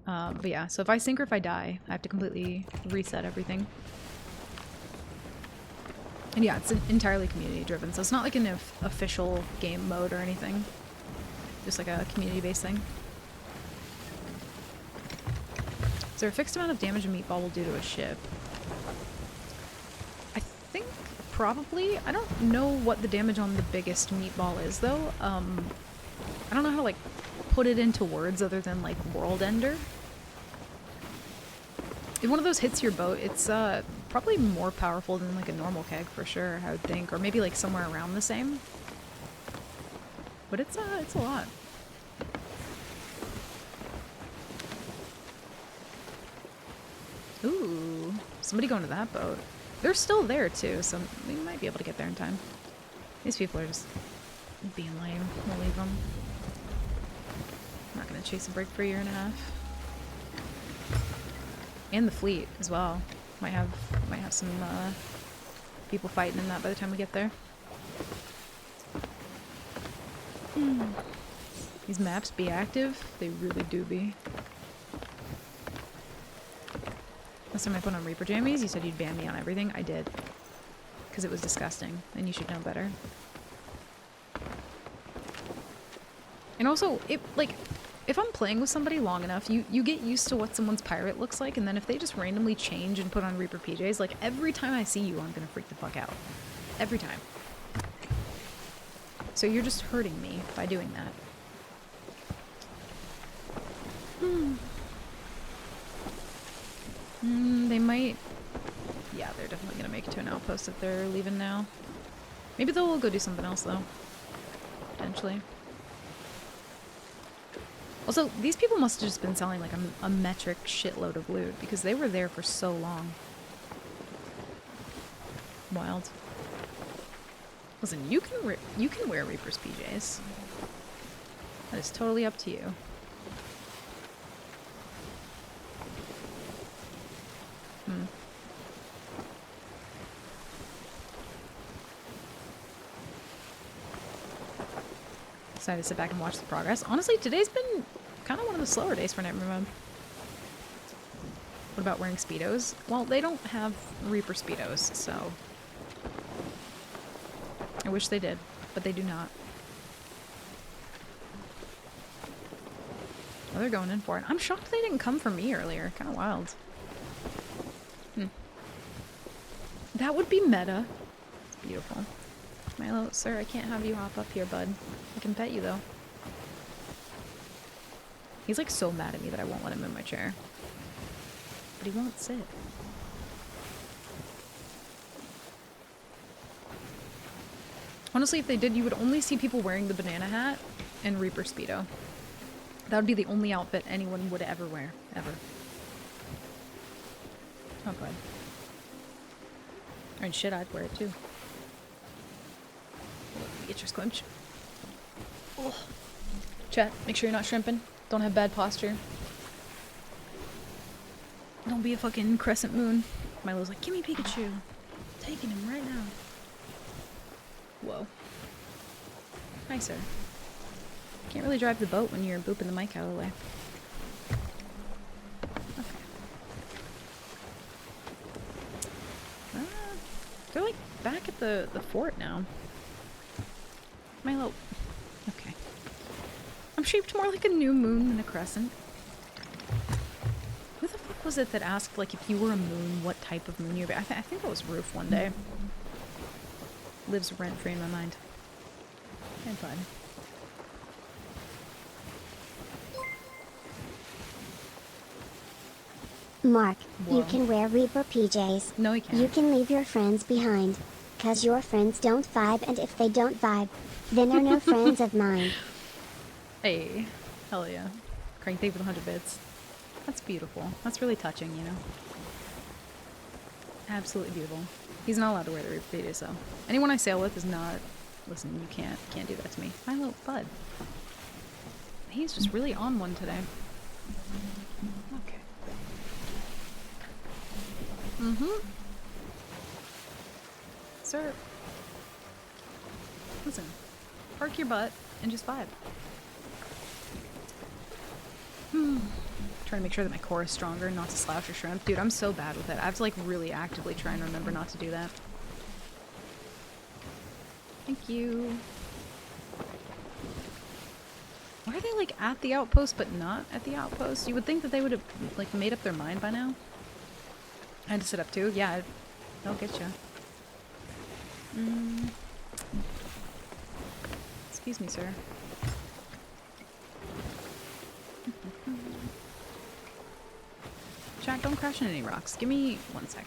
But yeah, so if I sink or if I die, I have to completely reset everything. And yeah, it's entirely community-driven, so it's not like an official game mode or anything. Just like a community-based thing. Is there a fixed amount of damage a meatball will do to a ship? I think probably. I don't know what the damage on the biggest meatball is, though. I don't know how to, like, put it into words other than, like, World Ender. If one of those hits your boat, it's probably more powerful than, like, a normal keg, for sure, I would think. Or maybe, like, somewhere around the same. But it's a lot. Ooh, somebody going to that boat. They're still there, too, so we might be able to get there in time. These people are just being lame. We'll leave them. I'm not going to chase a brig for a year and a half. And the fleet, as well. Might have some people fighting in that by the time we get there. These maps be active? They really do be. Last time I put on Reaper jammies, you said you'd ban me on everything. I did. Because it was disgusting, and you should know better. And also, if I'm playing with somebody long enough, you get used to what someone's pirate looks like, and then if they just randomly change and put on Reaper PJs, like, every time I see you, I'm gonna freak the fuck out. Every time. So you're just hurting me by doing that. They might... Yeah, they're definitely gonna make it to an outpost if they're leaving now. Maybe they'll go do something else, though. Potentially. Also, these people must have just been selling, like, a metric shitload of loot, because they were there for so long. Wild. Listen, you can wear Reaper's PJs. That is totally up to you. Decided to sit back and watch the progress. Honestly, today's been kind of one of the slower days for Nightmare Mode. What about wearing Speedos? Well, they don't have Reaper Speedos, so... I wish they did, but they do not. Oh, they're going in for it. I'm shocked they didn't come for me earlier. Kind of wild. That would be meta. It's beautiful. Milo, sir, I can't have you hop up here, bud. I can pet you, though. He's, like, so mad at me that I won't let him in my chair. But he won't sit. Honestly, if they did, you would only see people wearing the banana hat and Reaper Speedo. That would be the only outfit anyone would ever wear. Ever. Oh, good. I mean, shit, I'd wear it, too. Get your squinch. Oh. Chat, make sure you're not shrimping. Don't have bad posture. Don't be a fucking crescent moon. Milo's like, give me Pikachu. I'm taking him right now. Whoa. Hi, sir. Can't really drive the boat when you're booping the mic out of the way. Okay. They're like back at the fort now. Milo. Okay. I'm shaped more like a new moon than a crescent. Who the fuck was it that asked, like, if you were a moon, what type of moon you'd be? I think that was Roof one day. Lives rent-free in my mind. And fun. Mark, Whoa. you can wear Reaper PJs. No, he can't. You can leave your friends behind. Cause your friends don't vibe, and if they don't vibe, then are no friends of mine. Hey. Hell yeah. Crank Thief with 100 bits. That's beautiful. That's really touching, you know? Absolutely beautiful. He's not allowed to wear the Reaper PJs, though. Anyone I sail with is not... Listen, you can't do that to me. My little bud. He's just really on one today. Okay. Sir. Listen. Park your butt and just vibe. Trying to make sure that my core is stronger, not to slouch or shrimp. Dude, I'm so bad with it. I have to, like, really actively try and remember not to do that. Thank you. Why are they, like, at the outpost but not at the outpost? You would think that they would have, like, made up their mind by now. I had to sit up too? Yeah, they'll get you. Excuse me, sir. Chat, don't crash into any rocks. Give me 1 sec.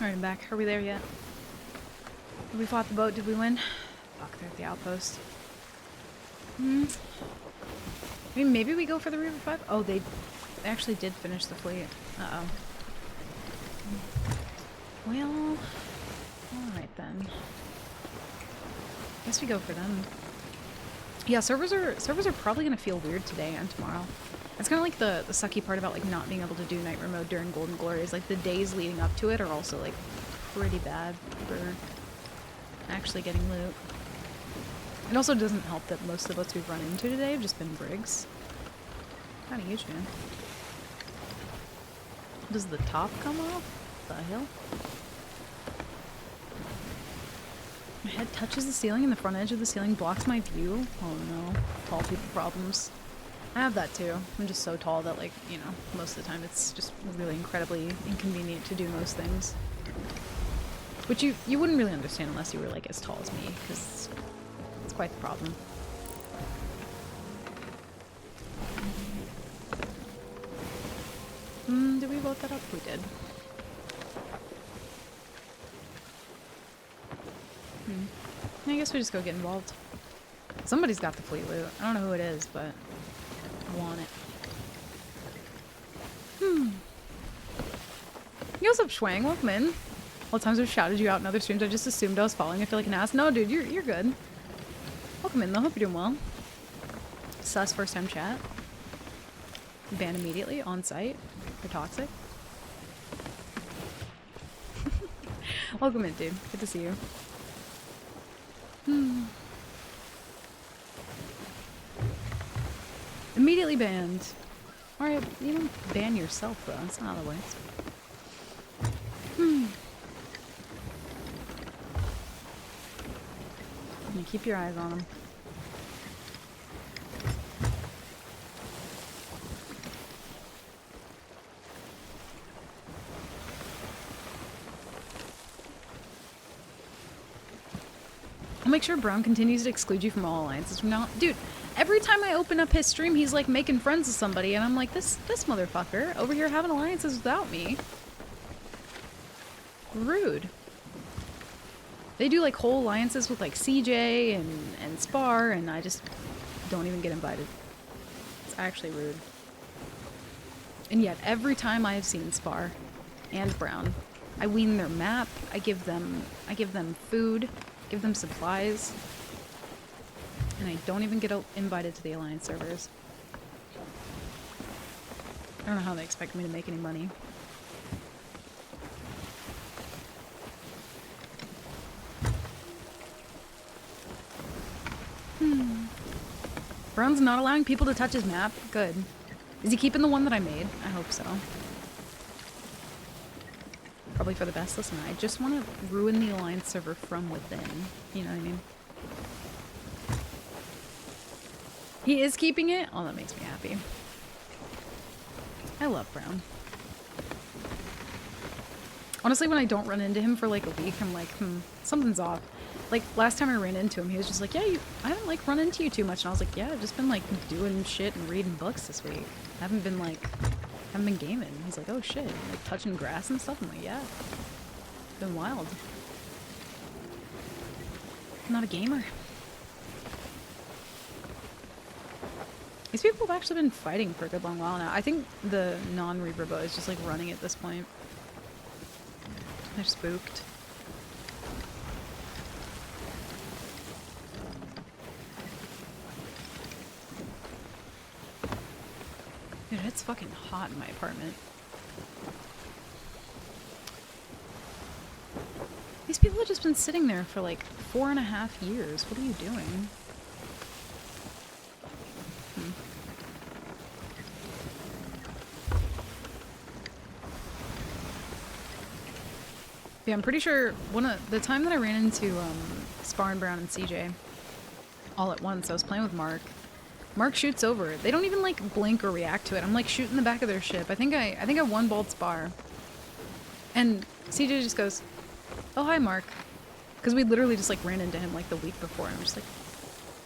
Alright, I'm back. Are we there yet? Have we fought the boat? Did we win? Fuck, they're at the outpost. I mean, maybe we go for the Reaver 5? Oh, they actually did finish the fleet. Uh-oh. Well, alright then. Guess we go for them. Yeah, servers are probably gonna feel weird today and tomorrow. It's kind of like the sucky part about like not being able to do Nitro mode during Golden Glory is like the days leading up to it are also like pretty bad for actually getting loot. It also doesn't help that most of the boats we've run into today have just been brigs. Kind of huge, man. Does the top come off? The hell? My head touches the ceiling and the front edge of the ceiling blocks my view. Oh no. Tall people problems. I have that too. I'm just so tall that, like, you know, most of the time it's just really incredibly inconvenient to do most things. Which you wouldn't really understand unless you were, like, as tall as me, because it's quite the problem. Did we vote that up? We did. I guess we just go get involved. Somebody's got the fleet loot. I don't know who it is, but I want it. Yo, what's up, Schwang? Welcome in. All the times I've shouted you out in other streams, I just assumed I was following. I feel like an ass. No, dude, you're good. Welcome in, though. Hope you're doing well. Sus first time chat. Ban immediately on site. They're toxic. Welcome in, dude. Good to see you. Immediately banned. Alright, you don't ban yourself though, that's not how that works. Keep your eyes on them. I'll make sure Brown continues to exclude you from all alliances from now on. Dude, every time I open up his stream, he's like making friends with somebody, and I'm like, this motherfucker over here having alliances without me. Rude. They do like whole alliances with like CJ and Spar, and I just don't even get invited. It's actually rude. And yet, every time I have seen Spar and Brown, I wean their map, I give them food, give them supplies, and I don't even get invited to the alliance servers. I don't know how they expect me to make any money. Brown's not allowing people to touch his map? Good. Is he keeping the one that I made? I hope so. Probably for the best. Listen, I just want to ruin the alliance server from within. You know what I mean? He is keeping it? Oh, that makes me happy. I love Brown. Honestly, when I don't run into him for like a week, I'm like, something's off. Like, last time I ran into him, he was just like, yeah, I haven't like run into you too much. And I was like, yeah, I've just been like doing shit and reading books this week. I haven't been gaming. He's like, oh shit, like touching grass and stuff. I'm like, yeah. It's been wild. I'm not a gamer. These people have actually been fighting for a good long while now. I think the non-Reaver boat is just like running at this point. They're spooked. Dude, it's fucking hot in my apartment. These people have just been sitting there for like 4.5 years. What are you doing? Yeah, I'm pretty sure the time that I ran into Spar and Brown and CJ all at once, I was playing with Mark. Mark shoots over. They don't even like blink or react to it. I'm like shooting the back of their ship. I think I one-balled Spar. And CJ just goes, oh hi Mark. Because we literally just like ran into him like the week before and I'm just like,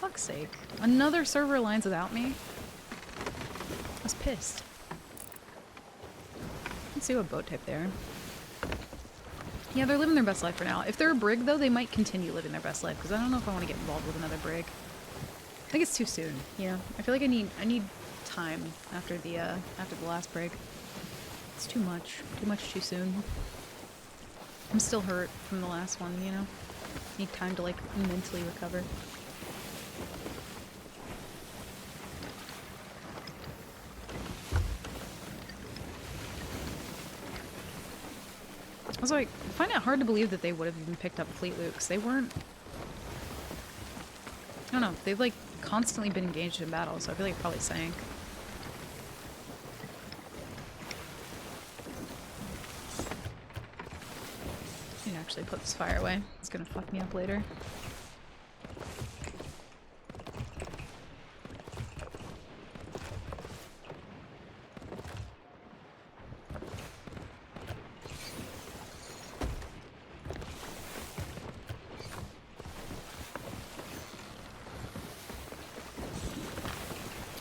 fuck's sake. Another server alliance without me? I was pissed. Let's see what boat type they are. Yeah, they're living their best life for now. If they're a brig, though, they might continue living their best life, because I don't know if I want to get involved with another brig. I think it's too soon, you know? I feel like I need time after the last brig. It's too much. Too soon. I'm still hurt from the last one, you know? Need time to, like, mentally recover. Also, I find it hard to believe that they would have even picked up Fleet Loot, because they weren't... I don't know, they've, like, constantly been engaged in battle, so I feel like it probably sank. I need to actually put this fire away. It's gonna fuck me up later.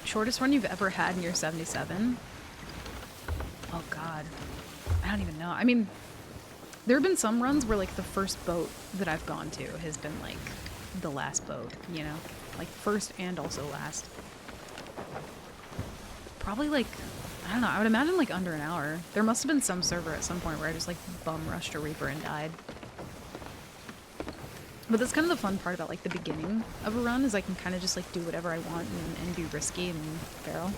Shortest run you've ever had in your 77? Oh god. I don't even know. I mean, there have been some runs where like the first boat that I've gone to has been like the last boat, you know? Like first and also last. Probably like, I don't know, I would imagine like under an hour. There must have been some server at some point where I just like bum rushed a Reaper and died. But that's kind of the fun part about like the beginning of a run, is I can kind of just like do whatever I want and be risky and barrel.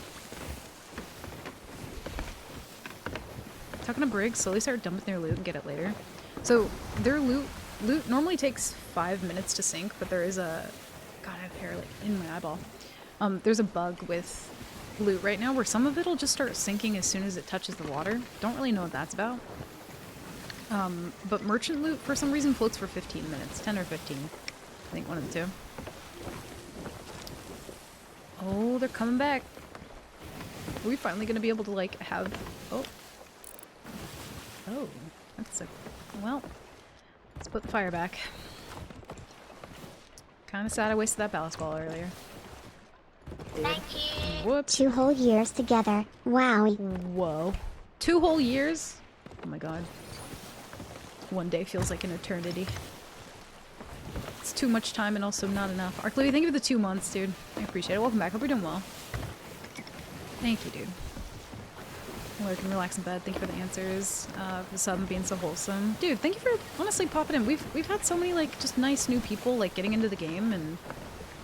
Talking to Brig, slowly start dumping their loot and get it later. So their loot normally takes 5 minutes to sync, but there is a... God, I have hair like in my eyeball. There's a bug with loot right now where some of it'll just start sinking as soon as it touches the water. Don't really know what that's about. But merchant loot for some reason floats for 15 minutes. 10 or 15. I think one of the two. Oh, they're coming back. Are we finally gonna be able to like have... Oh. Oh. That's a... Well. Let's put the fire back. Kinda sad I wasted that ballast ball earlier. Thank you. Whoops. 2 whole years together. Wowie. Whoa. 2 whole years? Oh my god. One day feels like an eternity. It's too much time and also not enough. Arklivy, thank you for the 2 months, dude. I appreciate it. Welcome back. Hope you're doing well. Thank you, dude. Lurk and relax in bed. Thank you for the answers. For the sub and being so wholesome. Dude, thank you for honestly popping in. We've had so many like just nice new people like getting into the game and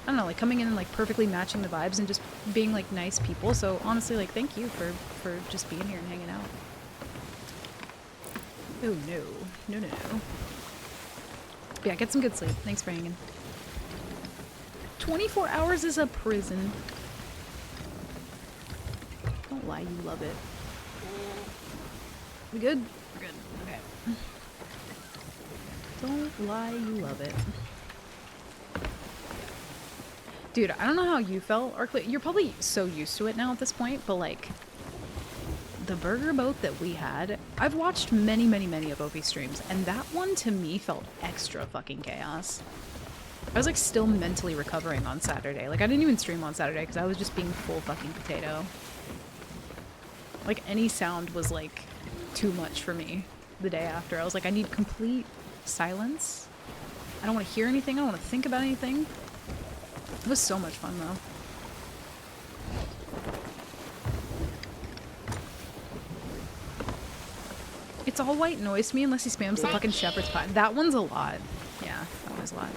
I don't know, like coming in and like perfectly matching the vibes and just being like nice people. So honestly, like thank you for just being here and hanging out. Oh no. No. But yeah, get some good sleep. Thanks for hanging. 24 hours is a prison. Don't lie, you love it. We good? We're good. Okay. Don't lie, you love it. Dude, I don't know how you felt, Arklivy. You're probably so used to it now at this point, but like... The burger boat that we had, I've watched many of OP streams, and that one to me felt extra fucking chaos. I was like still mentally recovering on Saturday. Like I didn't even stream on Saturday because I was just being full fucking potato. Like any sound was like too much for me the day after. I was like, I need complete silence. I don't want to hear anything. I don't want to think about anything. It was so much fun though. It's all white noise to me unless he spams the fucking shepherd's pie. That one's a lot. Yeah, that one's a lot.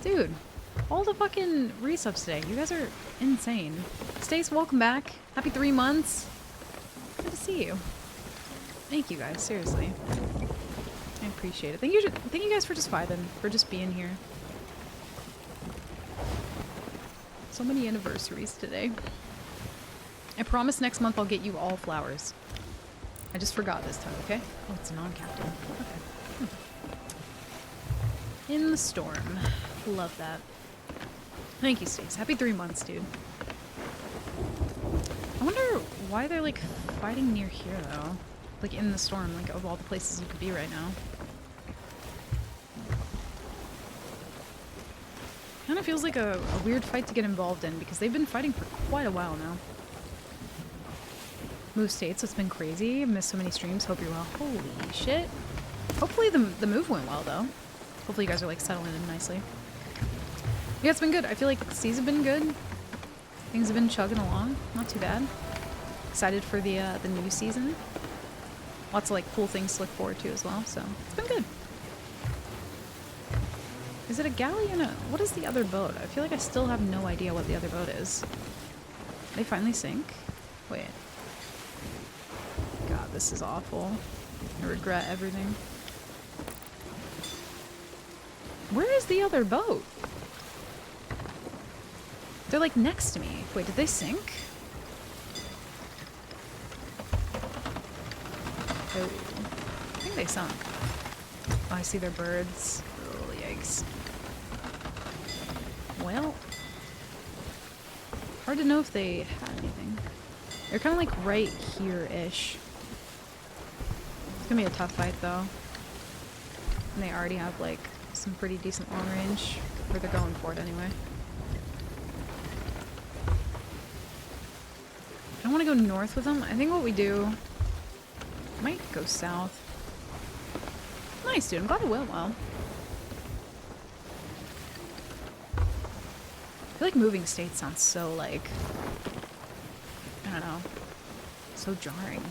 Dude, all the fucking resubs today. You guys are insane. Stace, welcome back. Happy 3 months. Good to see you. Thank you guys, seriously. I appreciate it. Thank you guys for just vibing, for just being here. So many anniversaries today. I promise next month I'll get you all flowers. I just forgot this time, okay? Oh, it's a non-captain. Okay. In the storm. Love that. Thank you, Stace. Happy 3 months, dude. I wonder why they're, like, fighting near here, though. Like, in the storm, like, of all the places you could be right now. Kinda feels like a weird fight to get involved in, because they've been fighting for quite a while now. Move states, so it's been crazy. I've missed so many streams. Hope you're well. Holy shit. Hopefully the move went well, though. Hopefully you guys are, like, settling in nicely. Yeah, it's been good. I feel like seas have been good. Things have been chugging along. Not too bad. Excited for the new season. Lots of, like, cool things to look forward to as well, so it's been good. Is it a galley and a... What is the other boat? I feel like I still have no idea what the other boat is. They finally sink? Wait. God, this is awful. I regret everything. Where is the other boat? They're like next to me. Wait, did they sink? Oh, I think they sunk. Oh, I see their birds. Oh, yikes. Well, hard to know if they had anything. They're kind of like right here-ish. It's gonna be a tough fight though. And they already have like some pretty decent long range, or they're going for it anyway. I want to go north with them. I think what we do might go south. Nice, dude. I'm glad it went well. I feel like moving states sounds so like, I don't know, so jarring.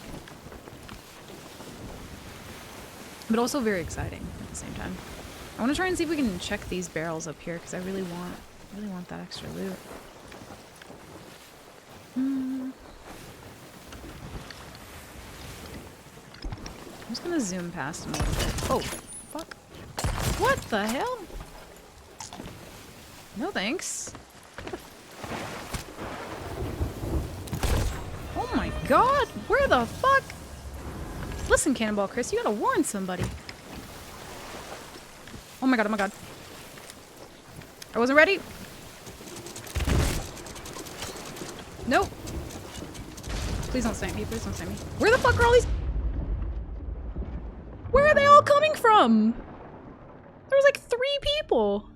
But also very exciting at the same time. I want to try and see if we can check these barrels up here because I really want that extra loot. I'm just gonna zoom past him a little bit. Oh, fuck. What the hell? No thanks. Oh my god! Where the fuck? Listen, Cannonball Chris, you gotta warn somebody. Oh my god, oh my god. I wasn't ready. Nope. Please don't snipe me, please don't snipe me. Where the fuck are all these? Where are they all coming from? There was like 3 people.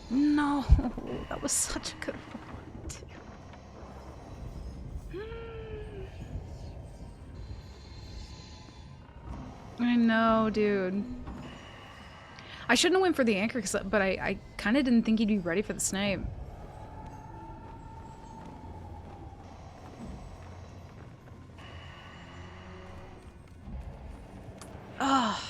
No, that was such a good one, too. I know, dude. I shouldn't have went for the anchor, but I kind of didn't think he'd be ready for the snipe. Ugh.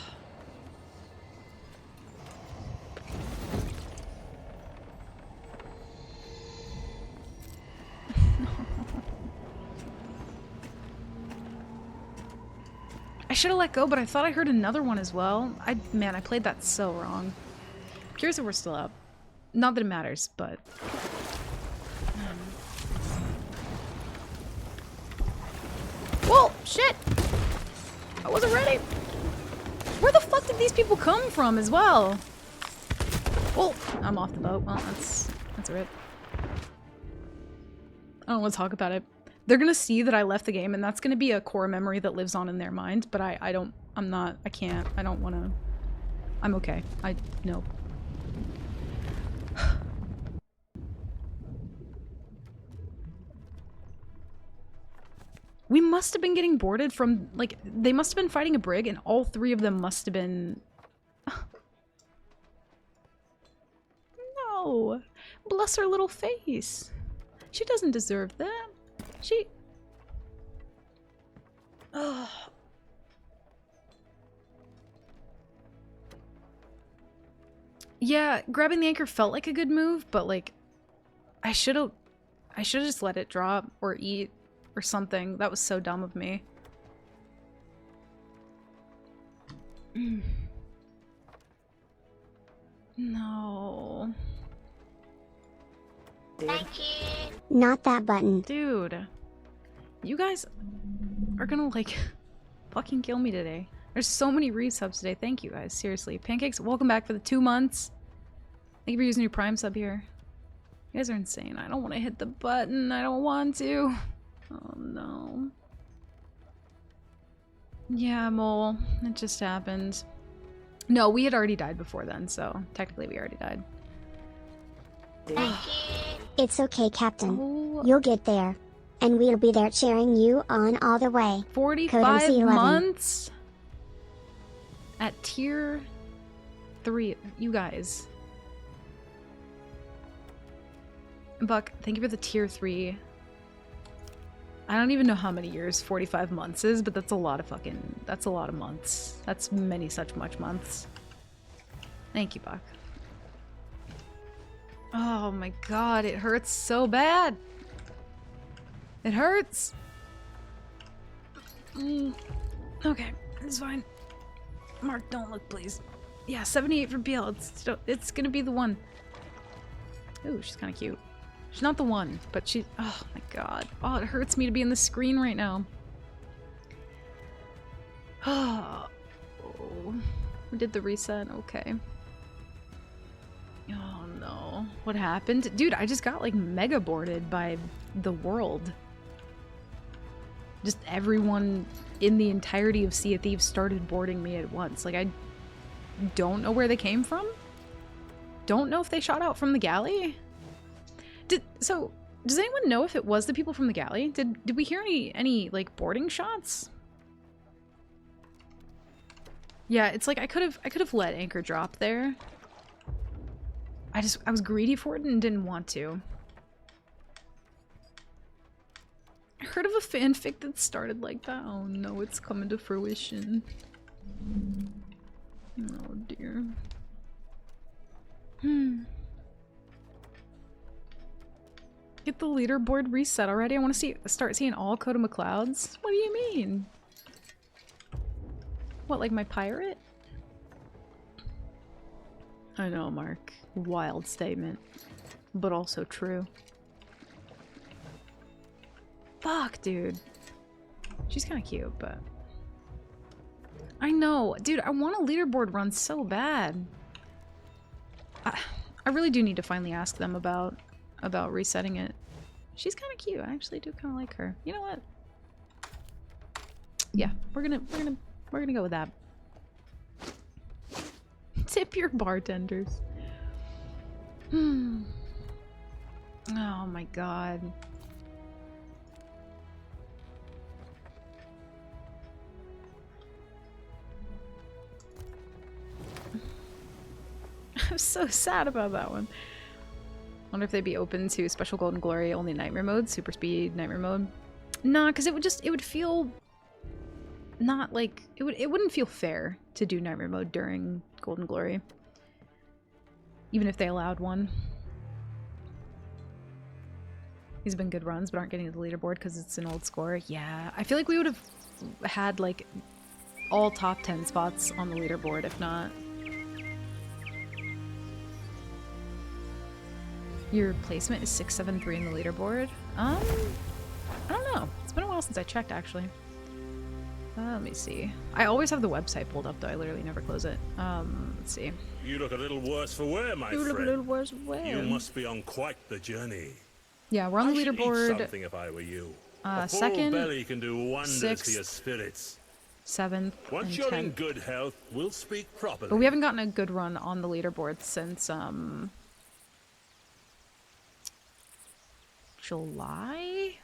I should have let go, but I thought I heard another one as well. Man, I played that so wrong. I'm curious if we're still up. Not that it matters, but... Whoa! Shit! I wasn't ready! Where the fuck did these people come from as well? Oh! I'm off the boat. Well, that's a rip. I don't want to talk about it. They're gonna see that I left the game, and that's gonna be a core memory that lives on in their mind, but I don't wanna... I'm okay. No. We must have been getting boarded from, like, they must have been fighting a brig, and all 3 of them must have been... No! Bless her little face. She doesn't deserve that. She... Ugh. Yeah, grabbing the anchor felt like a good move, but like... I should've just let it drop, or eat, or something. That was so dumb of me. No. Thank you. Not that button. Dude. You guys are gonna, like, fucking kill me today. There's so many resubs today. Thank you guys. Seriously. Pancakes, welcome back for the 2 months. Thank you for using your Prime sub here. You guys are insane. I don't want to hit the button. I don't want to. Oh no. Yeah, Mole. It just happened. No, we had already died before then, so technically we already died. It's okay, Captain. Oh. You'll get there. And we'll be there cheering you on all the way. 45 C11. months? At tier 3. You guys. Buck, thank you for the tier 3. I don't even know how many years 45 months is, but that's a lot of that's a lot of months. That's many such much months. Thank you, Buck. Oh my god, it hurts so bad. It hurts. Okay, it's fine. Mark, don't look, please. Yeah, 78 for BL. It's gonna be the one. Ooh, she's kind of cute. She's not the one, but she. Oh my god. Oh, it hurts me to be in the screen right now. Oh, we did the reset. Okay. Oh no. What happened? Dude, I just got like mega boarded by the world. Just everyone in the entirety of Sea of Thieves started boarding me at once. Like, I don't know where they came from. Don't know if they shot out from the galley. So, does anyone know if it was the people from the galley? Did we hear any like boarding shots? Yeah, it's like I could have let anchor drop there. I was greedy for it and didn't want to. I heard of a fanfic that started like that. Oh no, it's coming to fruition. Oh dear. Get the leaderboard reset already? I want to start seeing all Coda McLeods? What do you mean? What, like my pirate? I know, Mark. Wild statement. But also true. Fuck, dude. She's kind of cute, but... I know. Dude, I want a leaderboard run so bad. I really do need to finally ask them about resetting it. She's kind of cute. I actually do kind of like her. You know what? Yeah, we're gonna go with that. Tip your bartenders. Oh my god. I'm so sad about that one. Wonder if they'd be open to special Golden Glory only nightmare mode, super speed nightmare mode. Nah, because it would feel not like it wouldn't feel fair to do nightmare mode during Golden Glory. Even if they allowed one. These have been good runs, but aren't getting to the leaderboard because it's an old score. Yeah, I feel like we would have had like all top 10 spots on the leaderboard, if not. Your placement is 673 in the leaderboard. I don't know. It's been a while since I checked, actually. Let me see. I always have the website pulled up, though. I literally never close it. Let's see. You look a little worse for wear, my friend. You look a little worse for wear. You must be on quite the journey. Yeah, we're on the leaderboard. I'd eat something if I were you. A full Second, belly can do wonders 6th, for your spirits. 7th, Once and you're 10th. in good health, we'll speak properly. But we haven't gotten a good run on the leaderboard since, July?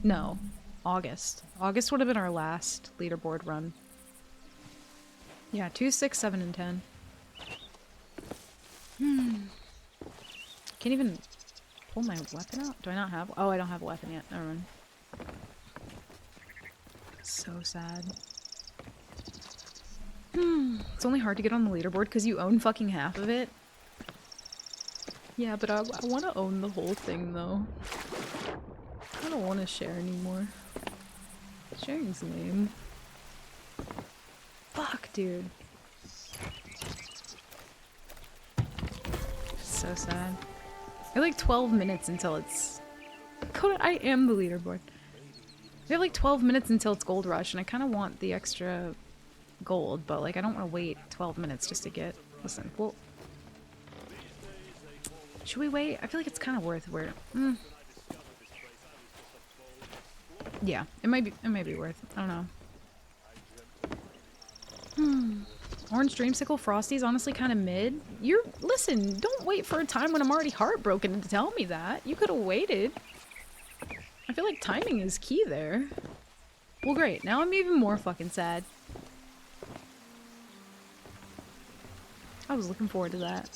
No, August. August would have been our last leaderboard run. Yeah, 2, 6, 7, and 10. Can't even pull my weapon out? Do I not have? Oh, I don't have a weapon yet. Never mind. So sad. It's only hard to get on the leaderboard because you own fucking half of it. Yeah, but I want to own the whole thing, though. I don't want to share anymore. Sharing's lame. Fuck, dude. So sad. We have like 12 minutes until it's... Coda, I am the leaderboard. We have like 12 minutes until it's Gold Rush, and I kind of want the extra gold, but like I don't want to wait 12 minutes just to get... Listen, well... Should we wait? I feel like it's kind of worth where... Yeah, it might be worth it. I don't know. Orange Dreamsicle Frosty's honestly kind of mid. Listen, don't wait for a time when I'm already heartbroken to tell me that. You could have waited. I feel like timing is key there. Well, great. Now I'm even more fucking sad. I was looking forward to that.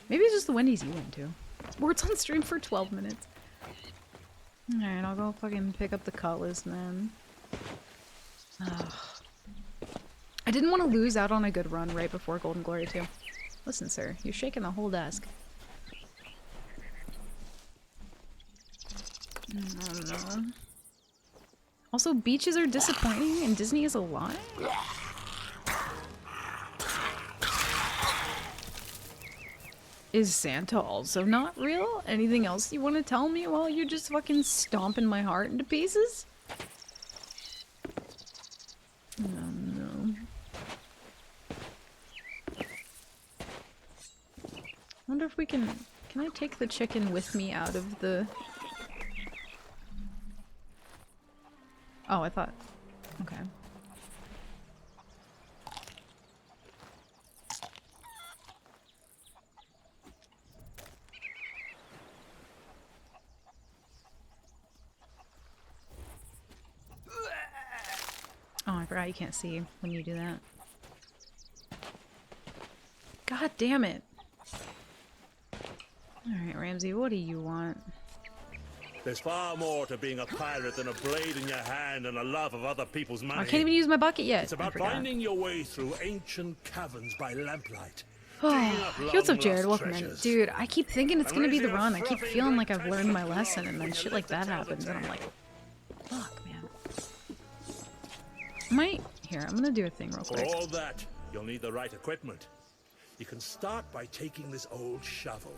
Maybe it's just the Wendy's you went to. Or it's on stream for 12 minutes. Alright, I'll go fucking pick up the cutlass then. Ugh. I didn't want to lose out on a good run right before Golden Glory too. Listen, sir, you're shaking the whole desk. Oh no. Also, beaches are disappointing and Disney is a lie? Is Santa also not real? Anything else you want to tell me while you're just fucking stomping my heart into pieces? Oh no. I wonder if we can I take the chicken with me out of the... Oh, I thought... Okay. Oh, I forgot you can't see when you do that. God damn it. Alright, Ramsey, what do you want? There's far more to being a pirate than a blade in your hand and a love of other people's money. I can't even use my bucket yet. It's about finding your way through ancient caverns by lamplight. Oh, what's up, Jared? Welcome in. Dude, I keep thinking it's gonna be the run. I keep feeling like I've learned my lesson, and then shit like that happens, and I'm like, fuck, man. Here, I'm gonna do a thing real quick. For all that, you'll need the right equipment. You can start by taking this old shovel.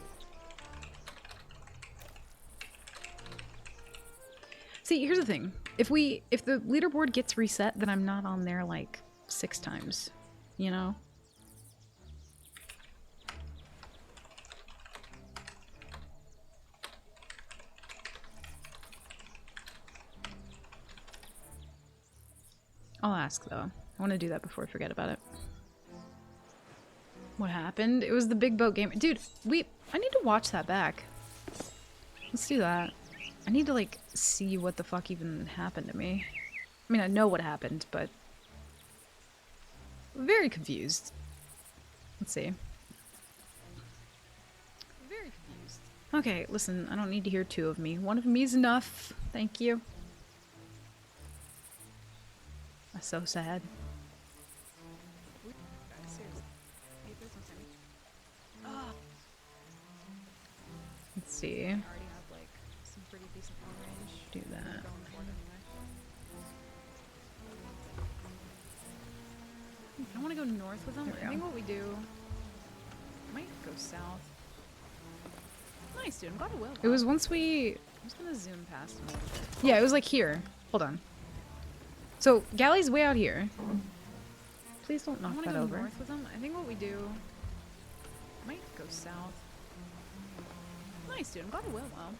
See, here's the thing. If the leaderboard gets reset, then I'm not on there like 6 times, you know? I'll ask though. I want to do that before I forget about it. What happened? It was the big boat game. Dude, I need to watch that back. Let's do that. I need to, like, see what the fuck even happened to me. I mean, I know what happened, but... very confused. Let's see. Very confused. Okay, listen, I don't need to hear 2 of me. 1 of me is enough. Thank you. That's so sad. Let's see. Do that. I want to go north with them. I think what we do might go south. Nice, dude. I'm glad it will. It was once we... I'm just gonna zoom past them a little bit. Yeah, it was like here. Hold on. So, Galley's way out here. Please don't knock that over. North with them. I think what we do might go south. Nice, dude. I'm glad it will. Wow.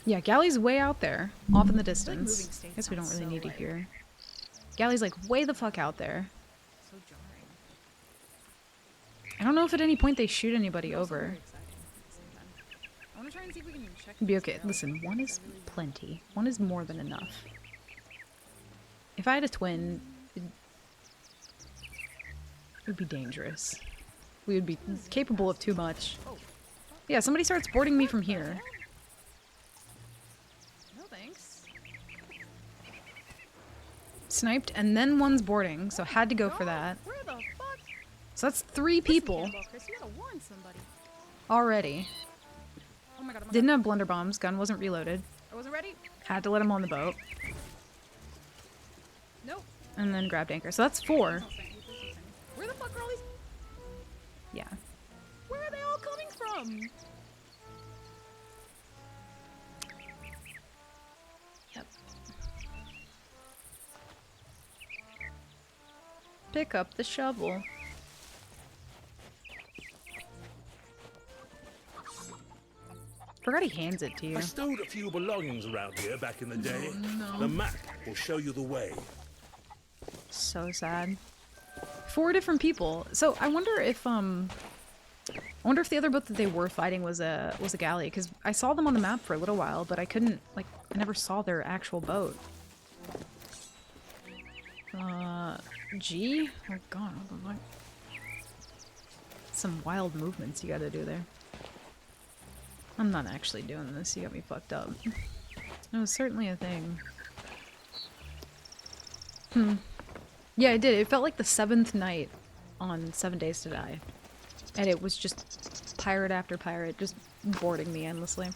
Yeah, Galley's way out there, off in the distance. I guess we don't really need to hear. Galley's like way the fuck out there. So jarring. I don't know if at any point they shoot anybody over. I want to try and see if we can check. Be okay. Listen, 1 is plenty. 1 is more than enough. If I had a twin, it would be dangerous. We would be capable of too much. Yeah, somebody starts boarding me from here. Sniped, and then 1's boarding, so had to go for that. Where the fuck? So that's 3 people. Already. Oh my god, didn't have blunder bombs, gun wasn't reloaded. I wasn't ready. Had to let him on the boat. Nope. And then grabbed anchor. So that's 4. Where the fuck are all these? Yeah. Where are they all coming from? Yep. Pick up the shovel. Forgot he hands it to you. I stowed a few belongings around here back in the day. The map will show you the way. So sad. 4 different people. So I wonder if the other boat that they were fighting was a galley, because I saw them on the map for a little while, but I couldn't, like, I never saw their actual boat. G? Oh god, what the fuck? Some wild movements you gotta do there. I'm not actually doing this, you got me fucked up. It was certainly a thing. Yeah, it did. It felt like the 7th night on 7 Days to Die. And it was just pirate after pirate, just boarding me endlessly.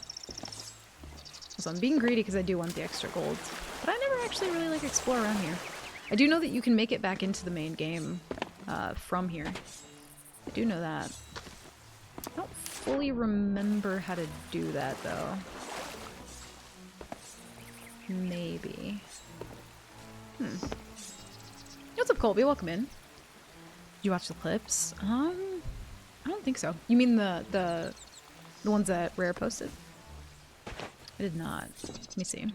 So I'm being greedy because I do want the extra gold. But I never actually really, like, explore around here. I do know that you can make it back into the main game from here. I do know that. I don't fully remember how to do that, though. Maybe. What's up, Colby? Welcome in. Did you watch the clips? I don't think so. You mean the ones that Rare posted? I did not. Let me see.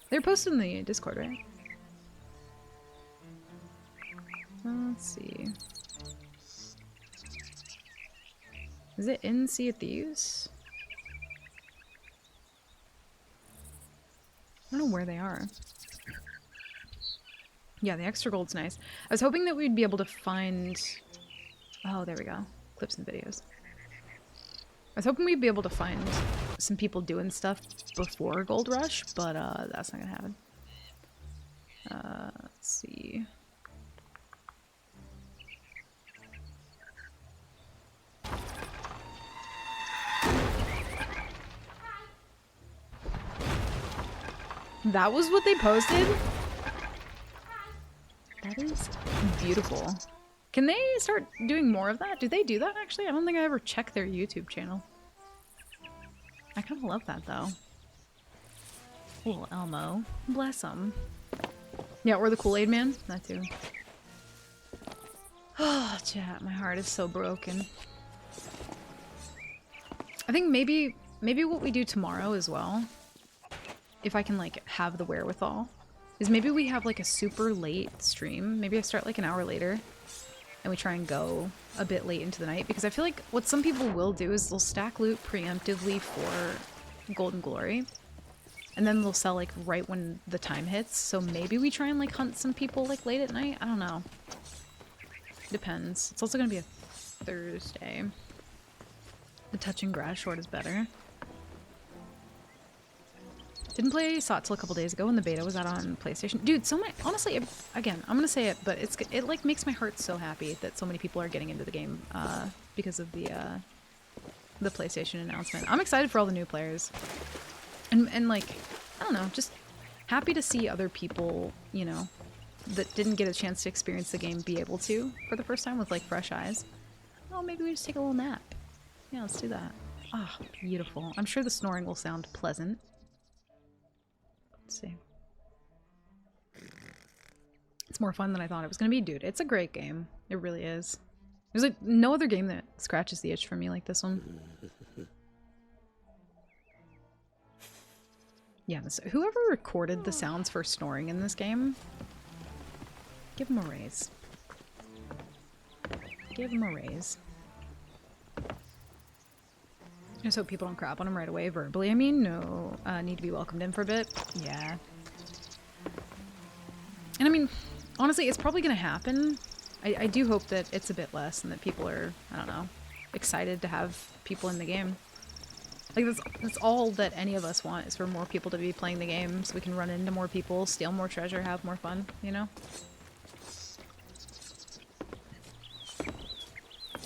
They were posted in the Discord, right? Let's see. Is it in Sea of Thieves? I don't know where they are. Yeah, the extra gold's nice. I was hoping that we'd be able to find... Oh, there we go. Clips and videos. I was hoping we'd be able to find some people doing stuff before Gold Rush, but that's not gonna happen. Let's see. That was what they posted? That is beautiful. Can they start doing more of that? Do they do that, actually? I don't think I ever checked their YouTube channel. I kind of love that, though. Little Elmo. Bless him. Yeah, or the Kool-Aid Man. That, too. Oh, chat. My heart is so broken. I think maybe what we do tomorrow as well, if I can, like, have the wherewithal, is maybe we have, like, a super late stream. Maybe I start, like, an hour later, and we try and go a bit late into the night, because I feel like what some people will do is they'll stack loot preemptively for Golden Glory, and then they'll sell, like, right when the time hits. So maybe we try and, like, hunt some people, like, late at night? I don't know. Depends. It's also gonna be a Thursday. The touching grass short is better. Didn't play SAW till a couple days ago when the beta was out on PlayStation. Dude, so many, honestly, again, I'm gonna say it, but it like makes my heart so happy that so many people are getting into the game because of the PlayStation announcement. I'm excited for all the new players. And like, I don't know, just happy to see other people, you know, that didn't get a chance to experience the game be able to for the first time with like fresh eyes. Oh, maybe we just take a little nap. Yeah, let's do that. Ah, oh, beautiful. I'm sure the snoring will sound pleasant. Let's see. It's more fun than I thought it was gonna be, dude. It's a great game. It really is. There's like no other game that scratches the itch for me like this one. Yeah, whoever recorded the sounds for snoring in this game, give him a raise. Give him a raise. I just hope people don't crap on him right away verbally. I mean, no, need to be welcomed in for a bit. Yeah. And I mean, honestly, it's probably gonna happen. I do hope that it's a bit less and that people are, I don't know, excited to have people in the game. Like, that's all that any of us want, is for more people to be playing the game so we can run into more people, steal more treasure, have more fun, you know?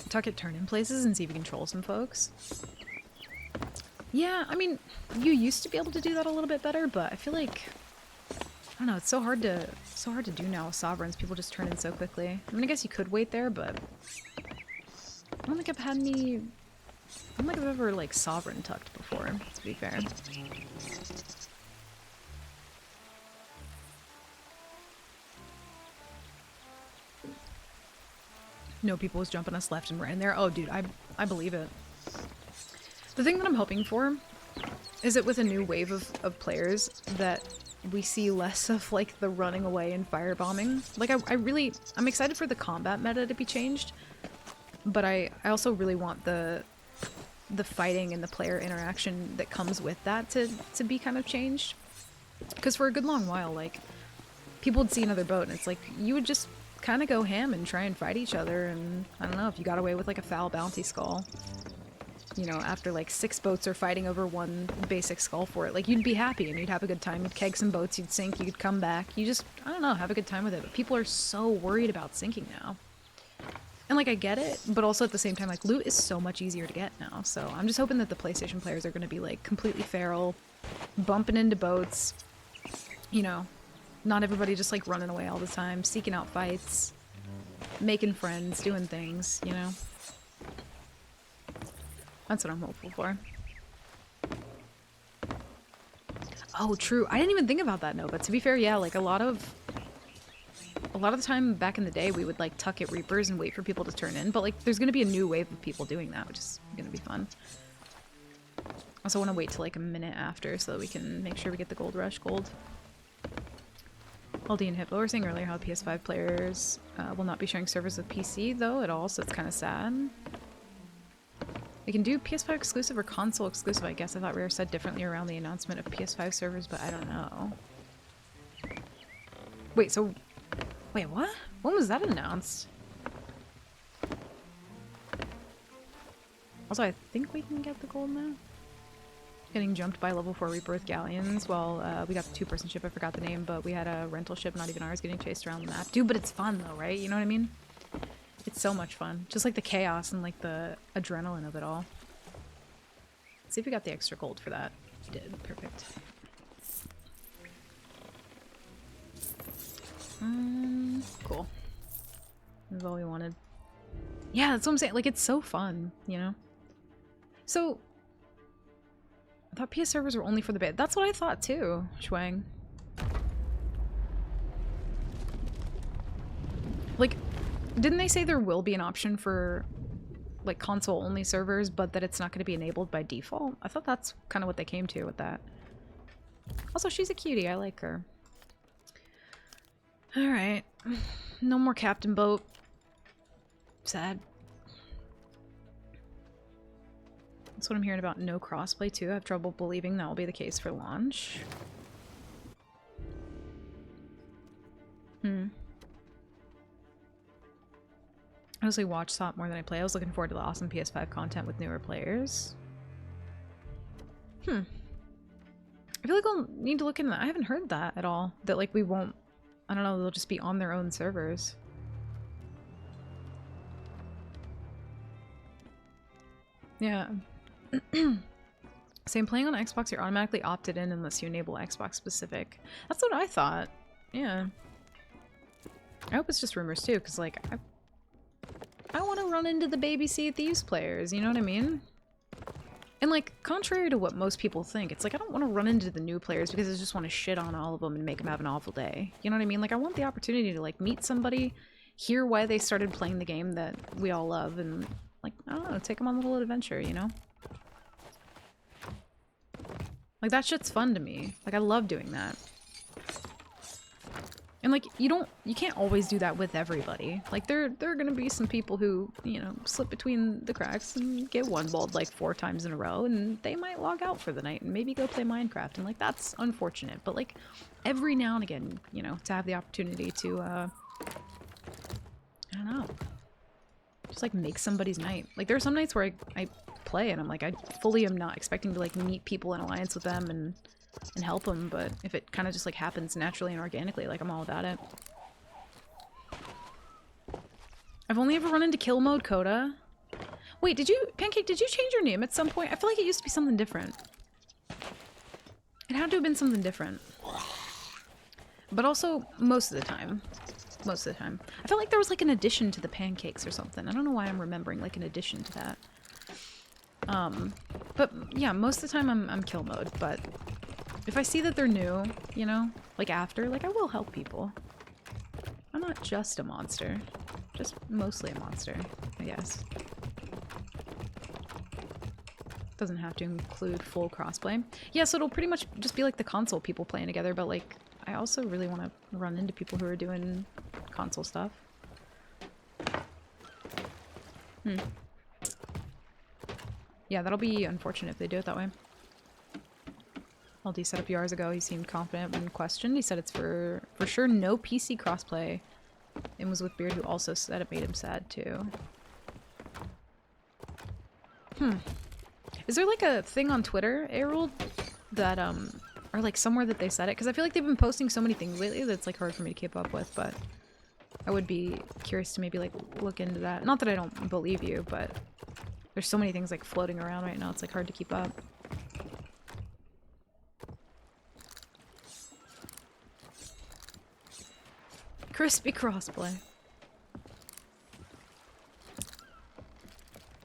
Tuck it, turn in places and see if you can troll some folks. Yeah, I mean, you used to be able to do that a little bit better, but I feel like, I don't know, it's so hard to do now with Sovereigns. People just turn in so quickly. I mean, I guess you could wait there, but I don't think I've had any, I don't think I've ever, like, Sovereign tucked before, to be fair. No, people was jumping us left and right in there. Oh, dude, I believe it. The thing that I'm hoping for is that with a new wave of players that we see less of like the running away and firebombing. Like I'm excited for the combat meta to be changed, but I also really want the fighting and the player interaction that comes with that to be kind of changed. Because for a good long while, like, people would see another boat and it's like, you would just kind of go ham and try and fight each other, and I don't know, if you got away with like a foul bounty skull, you know, after like 6 boats are fighting over one basic skull for it, like, you'd be happy and you'd have a good time. You'd keg some boats, you'd sink, you'd come back, you just, I don't know, have a good time with it. But people are so worried about sinking now. And like, I get it, but also at the same time, like, loot is so much easier to get now, so I'm just hoping that the PlayStation players are going to be like completely feral, bumping into boats, you know, not everybody just like running away all the time, seeking out fights, making friends, doing things, you know? That's what I'm hopeful for. Oh, true. I didn't even think about that, no, but to be fair, yeah, like a lot of the time back in the day, we would like tuck at Reapers and wait for people to turn in, but like there's gonna be a new wave of people doing that, which is gonna be fun. I also want to wait till like a minute after so that we can make sure we get the Gold Rush gold. Aldi and Hippo were saying earlier how PS5 players will not be sharing servers with PC though at all, so it's kind of sad. They can do PS5 exclusive or console exclusive, I guess. I thought Rare said differently around the announcement of PS5 servers, but I don't know. Wait, so... Wait, what? When was that announced? Also, I think we can get the gold now. Getting jumped by level 4 Reaper with galleons. Well, we got the 2-person ship, I forgot the name, but we had a rental ship, not even ours, getting chased around the map. Dude, but it's fun though, right? You know what I mean? It's so much fun. Just like the chaos and like the adrenaline of it all. Let's see if we got the extra gold for that. We did. Perfect. Cool. That's all we wanted. Yeah, that's what I'm saying. Like, it's so fun, you know? So, I thought PS servers were only for the bit. That's what I thought too, Shuang. Like, didn't they say there will be an option for, like, console-only servers, but that it's not going to be enabled by default? I thought that's kind of what they came to with that. Also, she's a cutie. I like her. Alright. No more Captain Boat. Sad. That's what I'm hearing about no crossplay too. I have trouble believing that will be the case for launch. I honestly watch SOP more than I play. I was looking forward to the awesome PS5 content with newer players. I feel like I'll need to look into that. I haven't heard that at all. That like we won't, I don't know, they'll just be on their own servers. Yeah. Same, playing on Xbox, you're automatically opted in unless you enable Xbox specific. That's what I thought. Yeah. I hope it's just rumors too, because like, I want to run into the Baby Sea Thieves players, you know what I mean? And like, contrary to what most people think, it's like I don't want to run into the new players because I just want to shit on all of them and make them have an awful day. You know what I mean? Like, I want the opportunity to like meet somebody, hear why they started playing the game that we all love, and like, I don't know, take them on a little adventure, you know? Like, that shit's fun to me. Like, I love doing that. And like, you can't always do that with everybody. Like, there are gonna be some people who, you know, slip between the cracks and get one-balled like 4 times in a row, and they might log out for the night and maybe go play Minecraft, and like, that's unfortunate. But like, every now and again, you know, to have the opportunity to, I don't know, just like make somebody's night. Like, there are some nights where I play and I'm like, I fully am not expecting to like meet people in alliance with them and help them, but if it kind of just like happens naturally and organically, like, I'm all about it. I've only ever run into kill mode, Coda. Wait, Pancake, did you change your name at some point? I feel like it used to be something different. It had to have been something different. But also, most of the time. Most of the time. I felt like there was like an addition to the pancakes or something. I don't know why I'm remembering like an addition to that. But yeah, most of the time I'm kill mode, but if I see that they're new, you know, like after, like I will help people. I'm not just a monster. Just mostly a monster, I guess. Doesn't have to include full crossplay. Yeah, so it'll pretty much just be like the console people playing together, but like, I also really want to run into people who are doing console stuff. Yeah, that'll be unfortunate if they do it that way. LD set up yours ago. He seemed confident when questioned. He said it's for sure no PC crossplay. And was with Beard, who also said it made him sad too. Is there like a thing on Twitter, Aerald, that or like somewhere that they said it? Because I feel like they've been posting so many things lately that's like hard for me to keep up with, but I would be curious to maybe like look into that. Not that I don't believe you, but there's so many things like floating around right now, it's like hard to keep up. Crispy crossplay.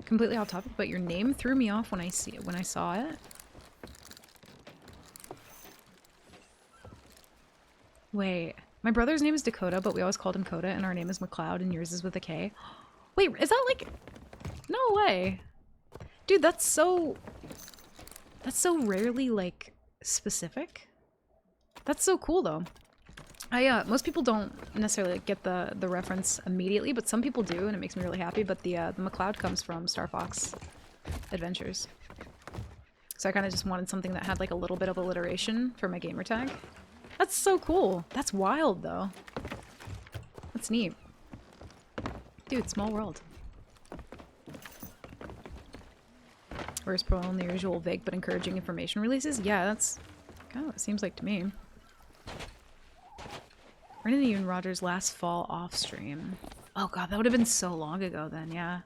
Completely off topic, but your name threw me off when I saw it. Wait, my brother's name is Dakota, but we always called him Coda, and our name is McLeod, and yours is with a K. Wait, is that like... No way. Dude, that's so rarely, like, specific. That's so cool, though. Most people don't necessarily like, get the reference immediately, but some people do, and it makes me really happy. But the McLeod comes from Star Fox Adventures. So I kind of just wanted something that had like a little bit of alliteration for my gamer tag. That's so cool. That's wild, though. That's neat. Dude, small world. Where's Pro on the usual vague but encouraging information releases? Yeah, that's kind of what it seems like to me. Ran into you and Rogers last fall off stream. Oh god, that would have been so long ago then, yeah.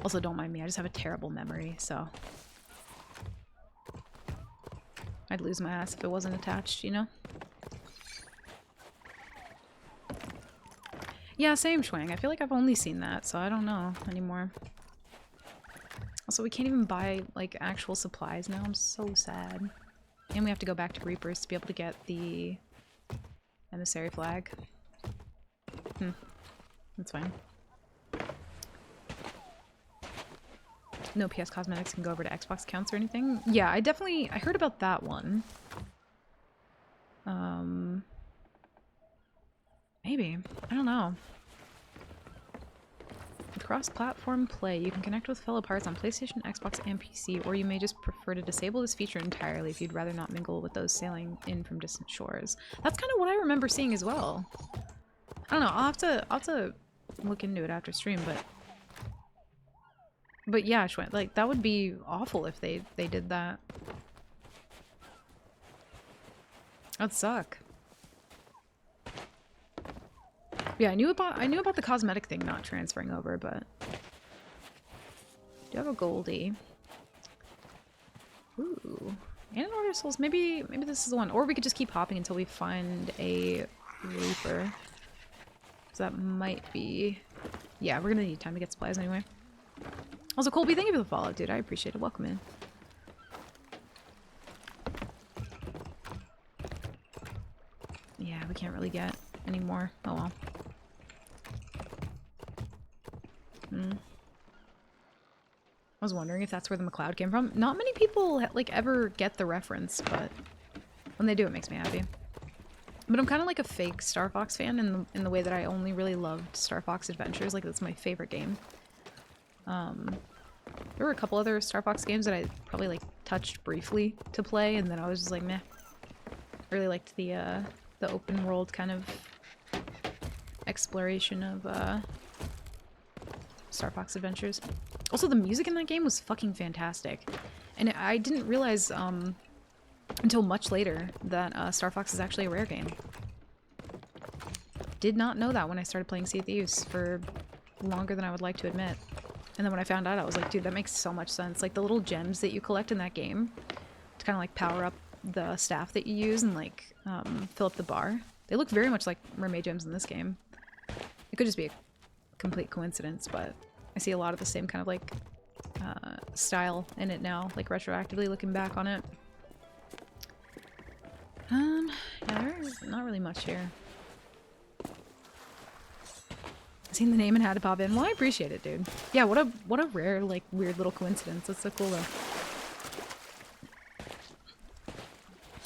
Also, don't mind me, I just have a terrible memory, so... I'd lose my ass if it wasn't attached, you know? Yeah, same, Schwang. I feel like I've only seen that, so I don't know anymore. Also, we can't even buy, like, actual supplies now. I'm so sad. And we have to go back to Reapers to be able to get the... emissary flag. That's fine. No PS Cosmetics can go over to Xbox accounts or anything. Yeah, I heard about that one. Maybe. I don't know. With cross-platform play, you can connect with fellow pirates on PlayStation, Xbox, and PC, or you may just prefer to disable this feature entirely if you'd rather not mingle with those sailing in from distant shores. That's kind of what I remember seeing as well. I don't know, I'll have to look into it after stream, but yeah, like, that would be awful if they did that. That'd suck. Yeah, I knew about the cosmetic thing not transferring over, but... Do you have a Goldie? Ooh. And an Order of Souls. Maybe this is the one. Or we could just keep hopping until we find a Reaper. So that might be... Yeah, we're gonna need time to get supplies anyway. Also, Colby, thank you for the follow, dude. I appreciate it. Welcome in. Yeah, we can't really get any more. Oh well. I was wondering if that's where the McLeod came from. Not many people, like, ever get the reference, but when they do, it makes me happy. But I'm kind of like a fake Star Fox fan in the way that I only really loved Star Fox Adventures. Like, that's my favorite game. There were a couple other Star Fox games that I probably, like, touched briefly to play, and then I was just like, meh. I really liked the open world kind of exploration of, Star Fox Adventures. Also, the music in that game was fucking fantastic. And I didn't realize, until much later that, Star Fox is actually a Rare game. Did not know that when I started playing Sea of Thieves for longer than I would like to admit. And then when I found out, I was like, dude, that makes so much sense. Like, the little gems that you collect in that game to kind of, like, power up the staff that you use and, like, fill up the bar. They look very much like mermaid gems in this game. It could just be a complete coincidence, but I see a lot of the same kind of, like, style in it now, like, retroactively looking back on it. Yeah, there's not really much here. seen the name and had to pop in. Well, I appreciate it, dude. Yeah, what a rare, like, weird little coincidence. That's so cool, though.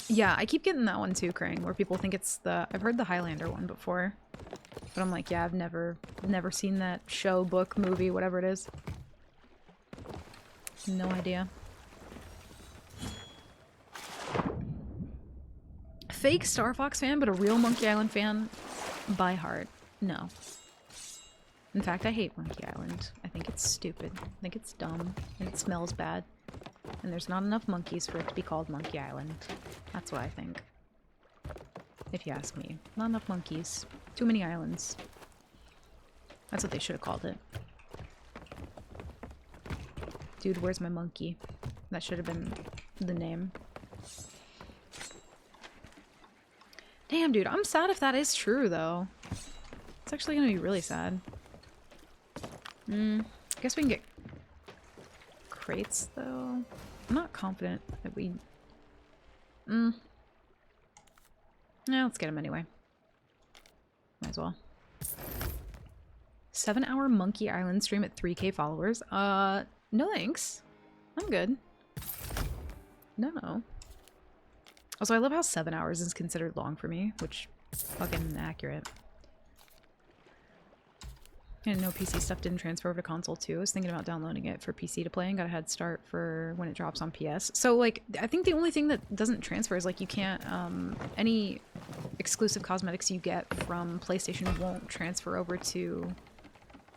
Yeah, I keep getting that one too, Krang, where people think it's the... I've heard the Highlander one before. But I'm like, yeah, I've never seen that show, book, movie, whatever it is. No idea. Fake Star Fox fan, but a real Monkey Island fan by heart. No. In fact, I hate Monkey Island. I think it's stupid. I think it's dumb. And it smells bad. And there's not enough monkeys for it to be called Monkey Island. That's what I think. If you ask me. Not enough monkeys. Too many islands. That's what they should have called it. Dude, where's my monkey? That should have been the name. Damn, dude, I'm sad if that is true, though. It's actually gonna be really sad. I guess we can get crates, though. I'm not confident that we... Yeah, let's get them anyway. Might as well. 7-hour Monkey Island stream at 3K followers. No thanks. I'm good. No. Also, I love how 7 hours is considered long for me, which fucking accurate. And no PC stuff didn't transfer over to console too. I was thinking about downloading it for PC to play and got a head start for when it drops on PS. So like, I think the only thing that doesn't transfer is like you can't, any exclusive cosmetics you get from PlayStation won't transfer over to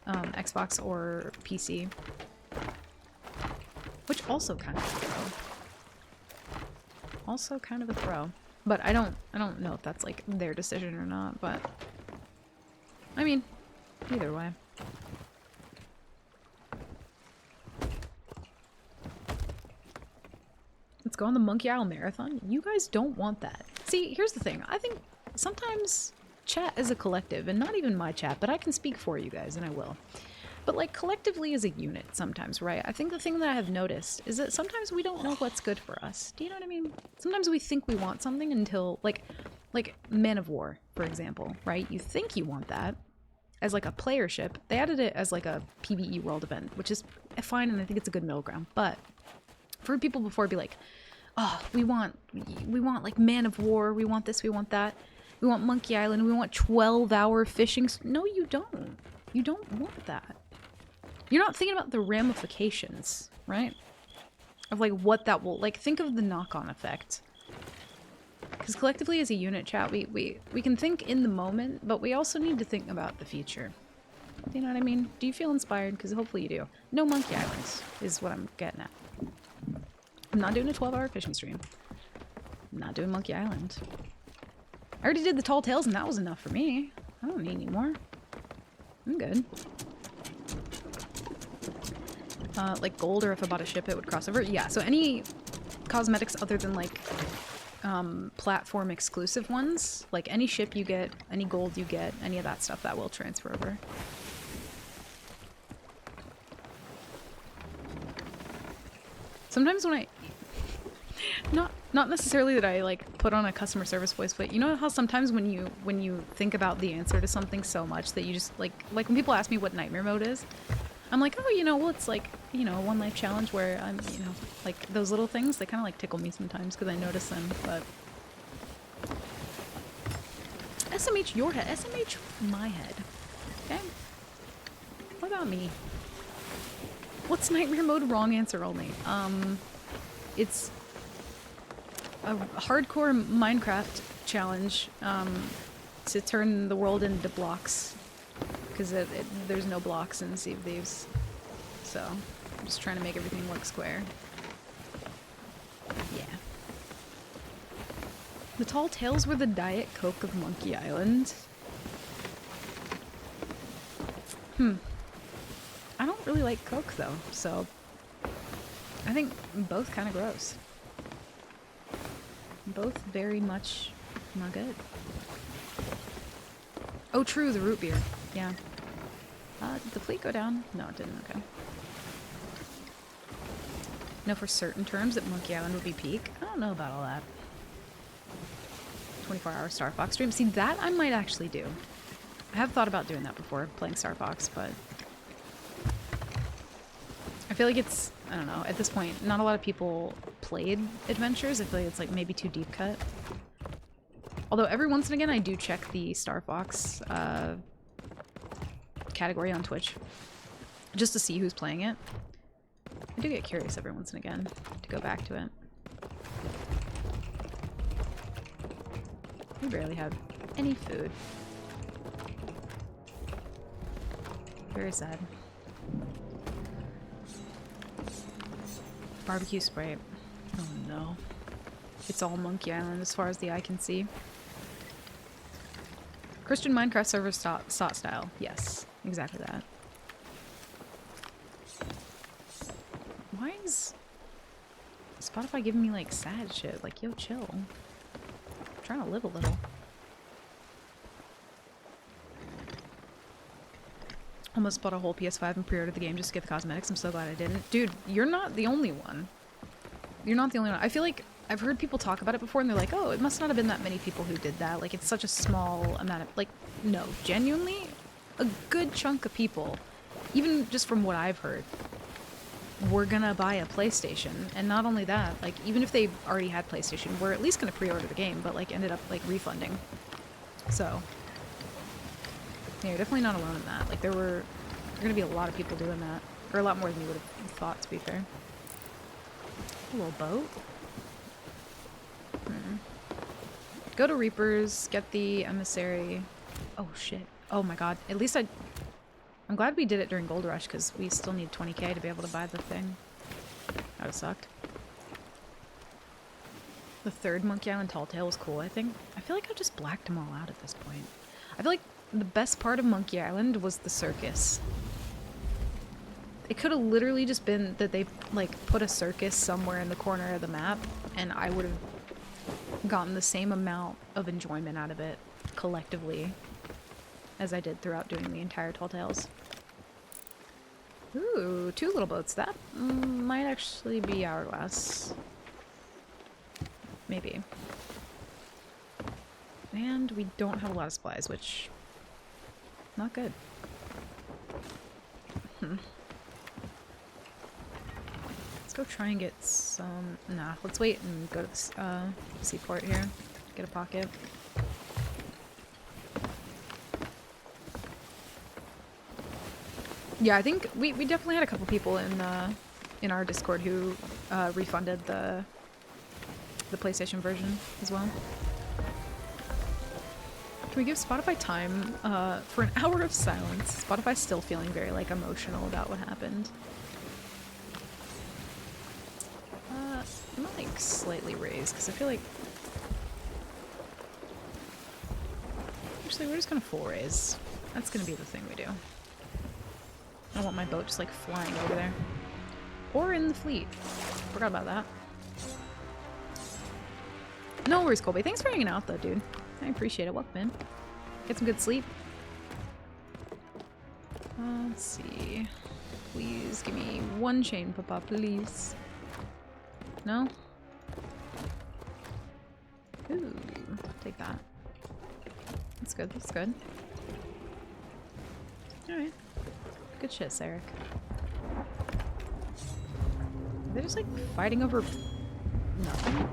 Xbox or PC. Which also kind of a throw. Also kind of a throw. But I don't know if that's like their decision or not, but I mean, either way. Let's go on the Monkey Island Marathon. You guys don't want that. See, here's the thing. I think sometimes chat is a collective, and not even my chat, but I can speak for you guys, and I will. But like collectively as a unit sometimes, right? I think the thing that I have noticed is that sometimes we don't know what's good for us. Do you know what I mean? Sometimes we think we want something until like Man of War, for example, right? You think you want that as like a player ship. They added it as like a PvE world event, which is fine, and I think it's a good middle ground. But for people before to be like, oh, we want like Man of War, we want this, we want that, we want Monkey Island, we want 12-hour fishing. No, you don't. You don't want that. You're not thinking about the ramifications, right? Of like what that will, like, think of the knock-on effect. Because collectively as a unit chat, we can think in the moment, but we also need to think about the future. Do you know what I mean? Do you feel inspired? Because hopefully you do. No Monkey Islands is what I'm getting at. I'm not doing a 12-hour fishing stream. I'm not doing Monkey Island. I already did the Tall Tales and that was enough for me. I don't need any more. I'm good. Like gold, or if I bought a ship it would cross over. Yeah, so any cosmetics other than like platform exclusive ones, like any ship you get, any gold you get, any of that stuff, that will transfer over. Sometimes when I not necessarily that I like put on a customer service voice, but you know how sometimes when you think about the answer to something so much that you just like when people ask me what nightmare mode is, I'm like, oh, you know, well, it's like, you know, a one life challenge where I'm, you know, like those little things, they kind of like tickle me sometimes because I notice them, but SMH your head, SMH my head, okay? What about me? What's nightmare mode? Wrong answer only. It's a hardcore Minecraft challenge to turn the world into blocks. Because there's no blocks in Sea of Thieves. So, I'm just trying to make everything look square. Yeah. The Tall Tales were the Diet Coke of Monkey Island. I don't really like Coke, though, so I think both kind of gross. Both very much not good. Oh, true, the root beer. Yeah. Did the fleet go down? No, it didn't. Okay. No, for certain terms that Monkey Island would be peak. I don't know about all that. 24-hour Star Fox stream. See, that I might actually do. I have thought about doing that before, playing Star Fox, but I feel like it's, I don't know, at this point, not a lot of people played Adventures. I feel like it's like maybe too deep cut. Although every once and again I do check the Star Fox category on Twitch just to see who's playing it. I do get curious every once and again to go back to it. We barely have any food. Very sad. Barbecue Sprite. Oh no. It's all Monkey Island as far as the eye can see. Christian Minecraft server SOT style. Yes, exactly that. Why is Spotify giving me like sad shit? Like, yo, chill. I'm trying to live a little. Almost bought a whole PS5 and pre-ordered the game just to get the cosmetics. I'm so glad I didn't. Dude, you're not the only one. You're not the only one. I feel like I've heard people talk about it before and they're like, oh, it must not have been that many people who did that. Like, it's such a small amount of, like, no, genuinely, a good chunk of people, even just from what I've heard, were gonna buy a PlayStation. And not only that, like, even if they already had PlayStation, we're at least gonna pre-order the game, but, like, ended up, like, refunding. So, yeah, you're definitely not alone in that. Like, there are gonna be a lot of people doing that. Or a lot more than you would have thought, to be fair. A little boat. Go to Reapers, get the emissary. Oh shit. Oh my god. At least I'm glad we did it during Gold Rush, because we still need 20k to be able to buy the thing. That would've sucked. The third Monkey Island Tall Tale was cool, I think. I feel like I just blacked them all out at this point. I feel like the best part of Monkey Island was the circus. It could have literally just been that they, like, put a circus somewhere in the corner of the map, and I would have gotten the same amount of enjoyment out of it, collectively, as I did throughout doing the entire Tall Tales. Ooh, 2 little boats. That might actually be Hourglass. Maybe. And we don't have a lot of supplies, which... not good. Let's go try and get some... Nah, let's wait and go to the seaport here. Get a pocket. Yeah, I think we definitely had a couple people in our Discord who refunded the PlayStation version as well. Can we give Spotify time for an hour of silence? Spotify's still feeling very, like, emotional about what happened. I'm gonna, like, slightly raise, because I feel like... Actually, we're just gonna full raise. That's gonna be the thing we do. I don't want my boat just, like, flying over there. Or in the fleet. Forgot about that. No worries, Colby. Thanks for hanging out, though, dude. I appreciate it. Welcome in. Get some good sleep. Let's see. Please give me 1 chain, Papa, please. No? Ooh, take that. That's good, that's good. Alright. Good shit, Sarek. They're just, like, fighting over nothing.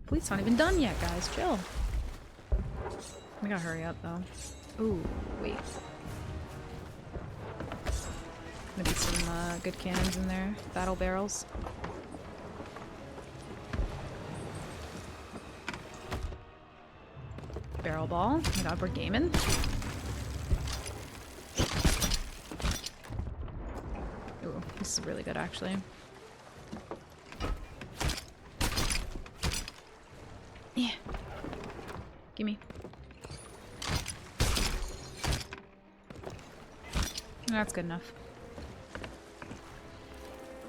Fleet's not even done yet, guys. Chill. We gotta hurry up, though. Ooh, wait. Maybe some good cannons in there. Battle barrels. Barrel ball. Oh my god, we're gaming. Ooh, this is really good, actually. Yeah. Gimme. That's good enough.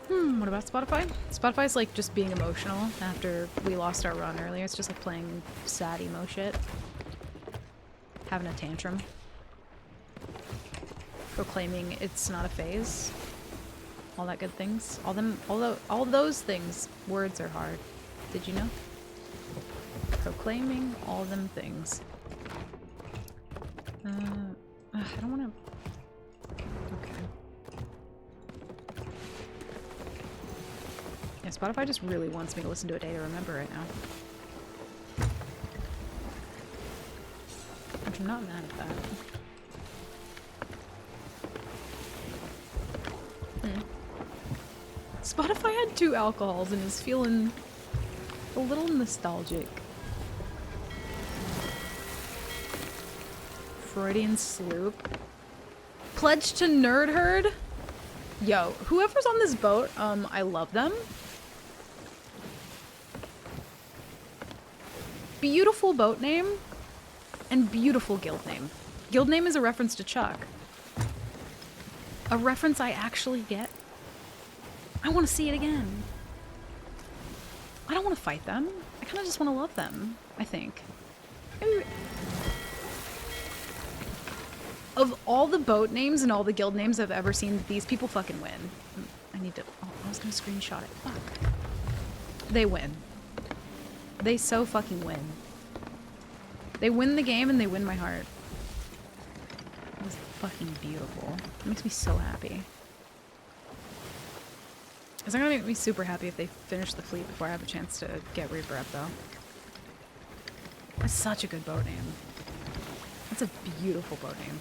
What about Spotify? Spotify's like just being emotional after we lost our run earlier. It's just like playing sad emo shit. Having a tantrum. Proclaiming it's not a phase. All that good things. All those things. Words are hard. Did you know? Proclaiming all them things. I don't want to... Okay. Yeah, Spotify just really wants me to listen to a day to remember right now. Which I'm not mad at that. Spotify had 2 alcohols and is feeling a little nostalgic. Freudian sloop. Pledge to Nerd Herd? Yo, whoever's on this boat, I love them. Beautiful boat name and beautiful guild name. Guild name is a reference to Chuck. A reference I actually get. I want to see it again. I don't want to fight them. I kind of just want to love them, I think. Maybe... Of all the boat names and all the guild names I've ever seen, these people fucking win. I need to... Oh, I was gonna screenshot it. Fuck. They win. They so fucking win. They win the game and they win my heart. That was fucking beautiful. It makes me so happy. It's not gonna make me super happy if they finish the fleet before I have a chance to get Reaper up, though. That's such a good boat name. That's a beautiful boat name.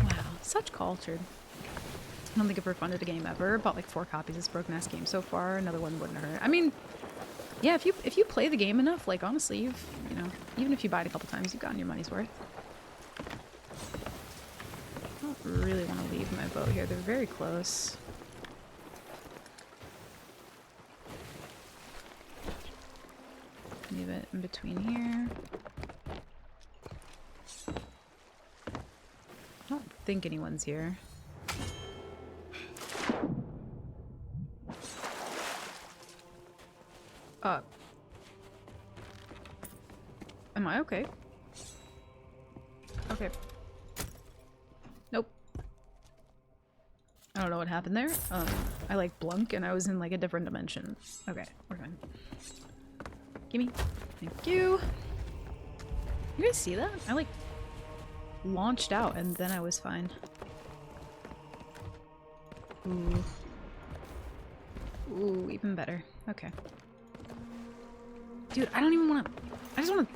Wow, such cultured. I don't think I've ever funded a game ever. Bought like 4 copies of this broken ass game so far. Another one wouldn't hurt. I mean, yeah, if you play the game enough, like honestly, you know, even if you buy it a couple times, you've gotten your money's worth. I don't really want to leave my boat here. They're very close. Leave it in between here. I don't think anyone's here. Am I okay? Okay. Nope. I don't know what happened there. I like blunk and I was in like a different dimension. Okay, we're fine. Gimme. Thank you. You guys see that? I like launched out and then I was fine. Ooh. Ooh, even better. Okay. Dude, I don't even want to... I just want to...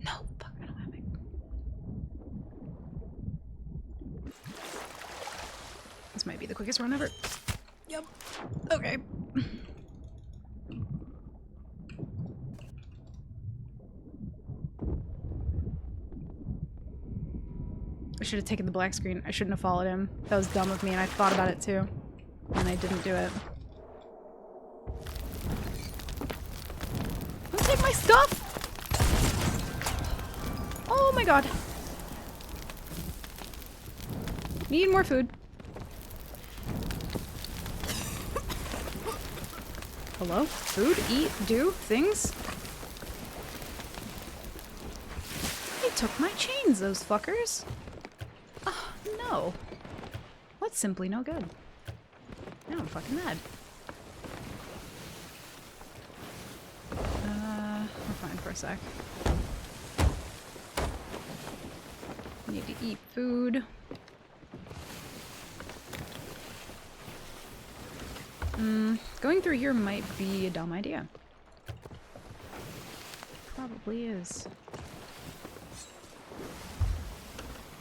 No, fuck, I don't have it. This might be the quickest run ever. Yep. Okay. I should have taken the black screen. I shouldn't have followed him. That was dumb of me, and I thought about it too. And I didn't do it. Don't take my stuff! Oh my god. Need more food. Hello? Food? Eat? Do? Things? They took my chains, those fuckers. Oh, no. That's simply no good. Now I'm fucking mad. We're fine for a sec. Need to eat food. Going through here might be a dumb idea. Probably is.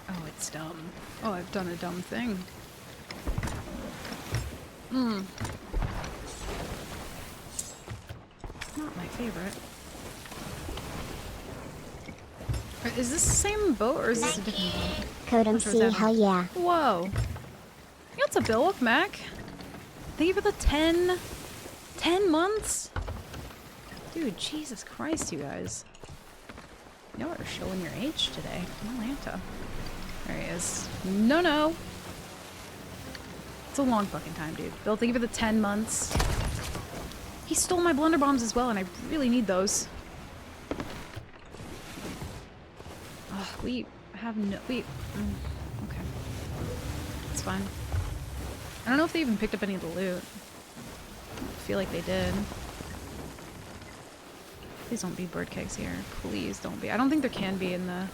Oh, it's dumb. Oh, I've done a dumb thing. Not my favorite. Is this the same boat or is this a different boat? Code MC, hell yeah. Whoa. You got a bill with Mac? Thank you for the 10 months? Dude, Jesus Christ, you guys. Y'all are showing your age today. Atlanta. There he is. No, no. It's a long fucking time, dude. Bill, thank you for the 10 months. He stole my blunder bombs as well, and I really need those. Ugh, we have no... okay. It's fine. I don't know if they even picked up any of the loot. I feel like they did. Please don't be bird kegs here. Please don't be. I don't think there can be in the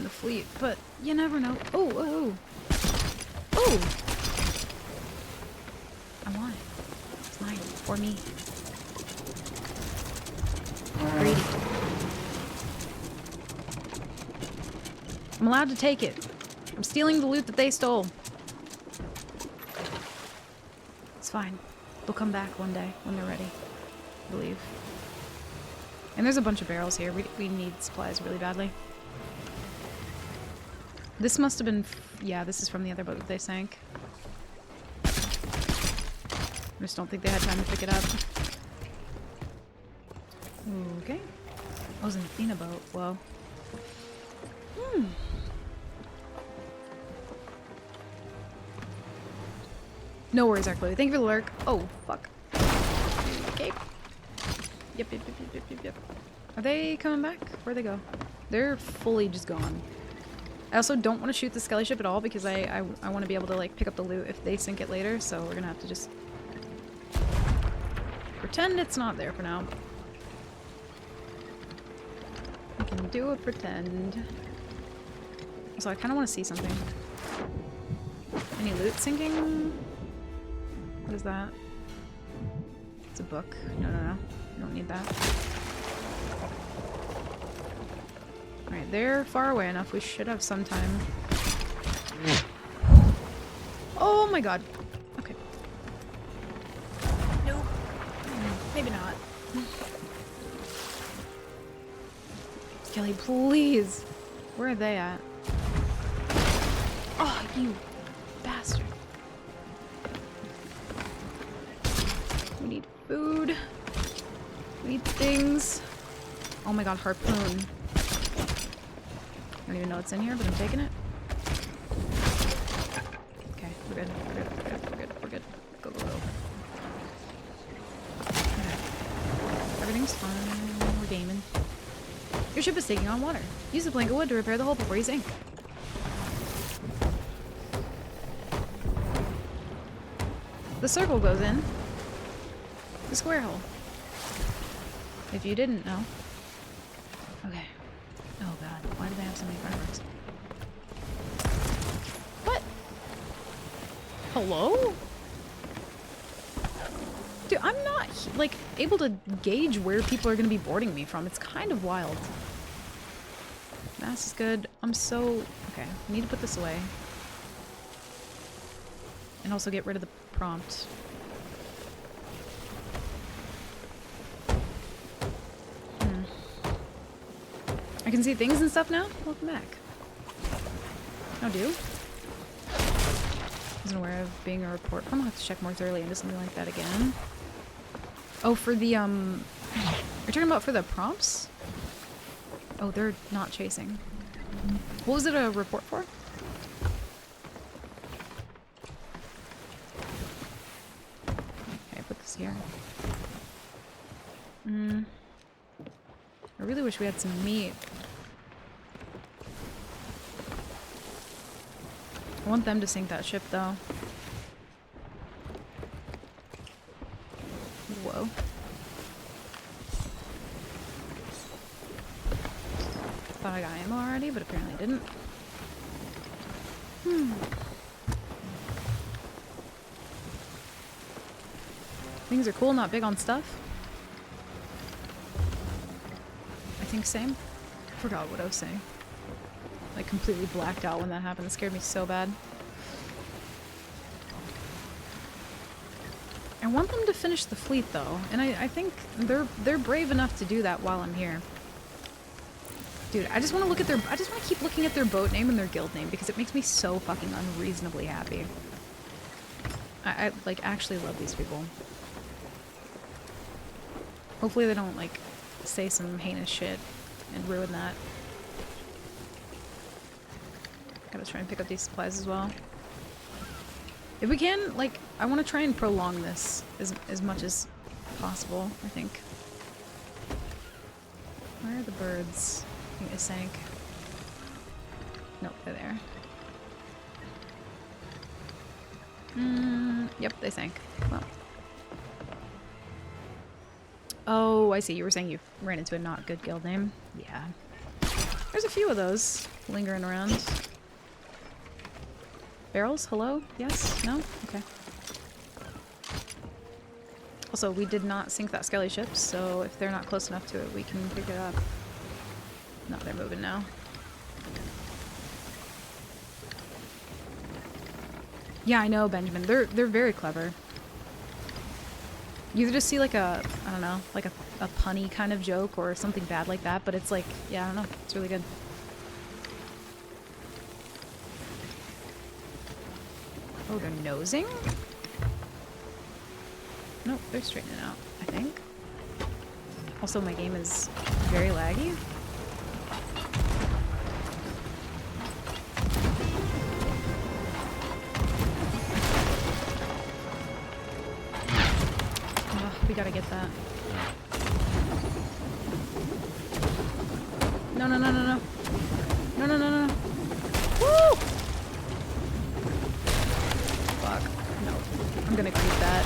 fleet, but you never know. Oh, oh, oh. Oh! I want it. It's mine. For me. Greedy. I'm allowed to take it. I'm stealing the loot that they stole. It's fine. They'll come back one day when they're ready. I believe. And there's a bunch of barrels here. We need supplies really badly. This must have been... yeah, this is from the other boat that they sank. I just don't think they had time to pick it up. Okay. Oh, it was an Athena boat. Whoa. No worries, Arclody. Thank you for the lurk. Oh, fuck. Okay. Yep. Are they coming back? Where'd they go? They're fully just gone. I also don't want to shoot the skelly ship at all because I want to be able to like pick up the loot if they sink it later, so we're gonna have to just pretend it's not there for now. We can do a pretend. So I kind of want to see something. Any loot sinking? What is that? It's a book. No. You don't need that. Alright, they're far away enough. We should have some time. Oh my god. Okay. Nope. Maybe not. Kelly, please. Where are they at? Oh, you bastard. We need food. We need things. Oh my god, harpoon. I don't even know what's in here, but I'm taking it. Okay, we're good. We're good. Go. Okay. Everything's fine. We're gaming. Your ship is taking on water. Use a plank of wood to repair the hull before you sink. The circle goes in the square hole. If you didn't know. Okay. Oh god, why do they have so many fireworks? What? Hello? Dude, I'm not, like, able to gauge where people are gonna be boarding me from. It's kind of wild. Mass is good. I'm so... okay, I need to put this away. And also get rid of the prompt. I can see things and stuff now? Welcome back. How do? Wasn't aware of being a report. I'm gonna have to check more thoroughly into something like that again. Oh, for the, you're talking about for the prompts? Oh, they're not chasing. What was it a report for? Okay, put this here. I really wish we had some meat. I want them to sink that ship, though. Whoa. Thought I got ammo already, but apparently I didn't. Things are cool, not big on stuff. I think same. I forgot what I was saying. Like completely blacked out when that happened. It scared me so bad. I want them to finish the fleet though, and I think they're brave enough to do that while I'm here. Dude, I just want to look at their I just want to keep looking at their boat name and their guild name because it makes me so fucking unreasonably happy. I like actually love these people. Hopefully they don't like say some heinous shit and ruin that. Gotta try and pick up these supplies as well. If we can, like, I want to try and prolong this as much as possible, I think. Where are the birds? I think they sank. Nope, they're there. Yep, they sank. Well. Oh, I see. You were saying you ran into a not good guild name. Yeah. There's a few of those lingering around. Barrels? Hello? Yes? No? Okay. Also, we did not sink that skelly ship, so if they're not close enough to it, we can pick it up. No, they're moving now. Yeah, I know, Benjamin. They're very clever. You either just see like a, I don't know, like a punny kind of joke or something bad like that, but it's like, yeah, I don't know. It's really good. Oh, they're nosing? Nope, they're straightening out, I think. Also, my game is very laggy. We gotta get that. No, no, no, no, no. No, no, no, no, no. Woo! Fuck. No. I'm gonna creep that.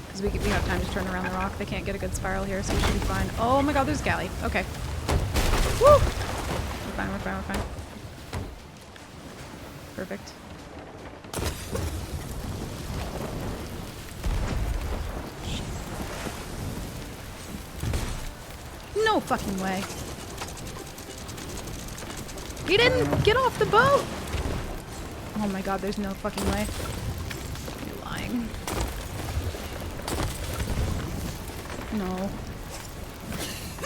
Because we have time to turn around the rock. They can't get a good spiral here, so we should be fine. Oh my god, there's galley. Okay. Woo! We're fine, we're fine, we're fine. Perfect. No fucking way. He didn't get off the boat! Oh my god, there's no fucking way. You're lying. No.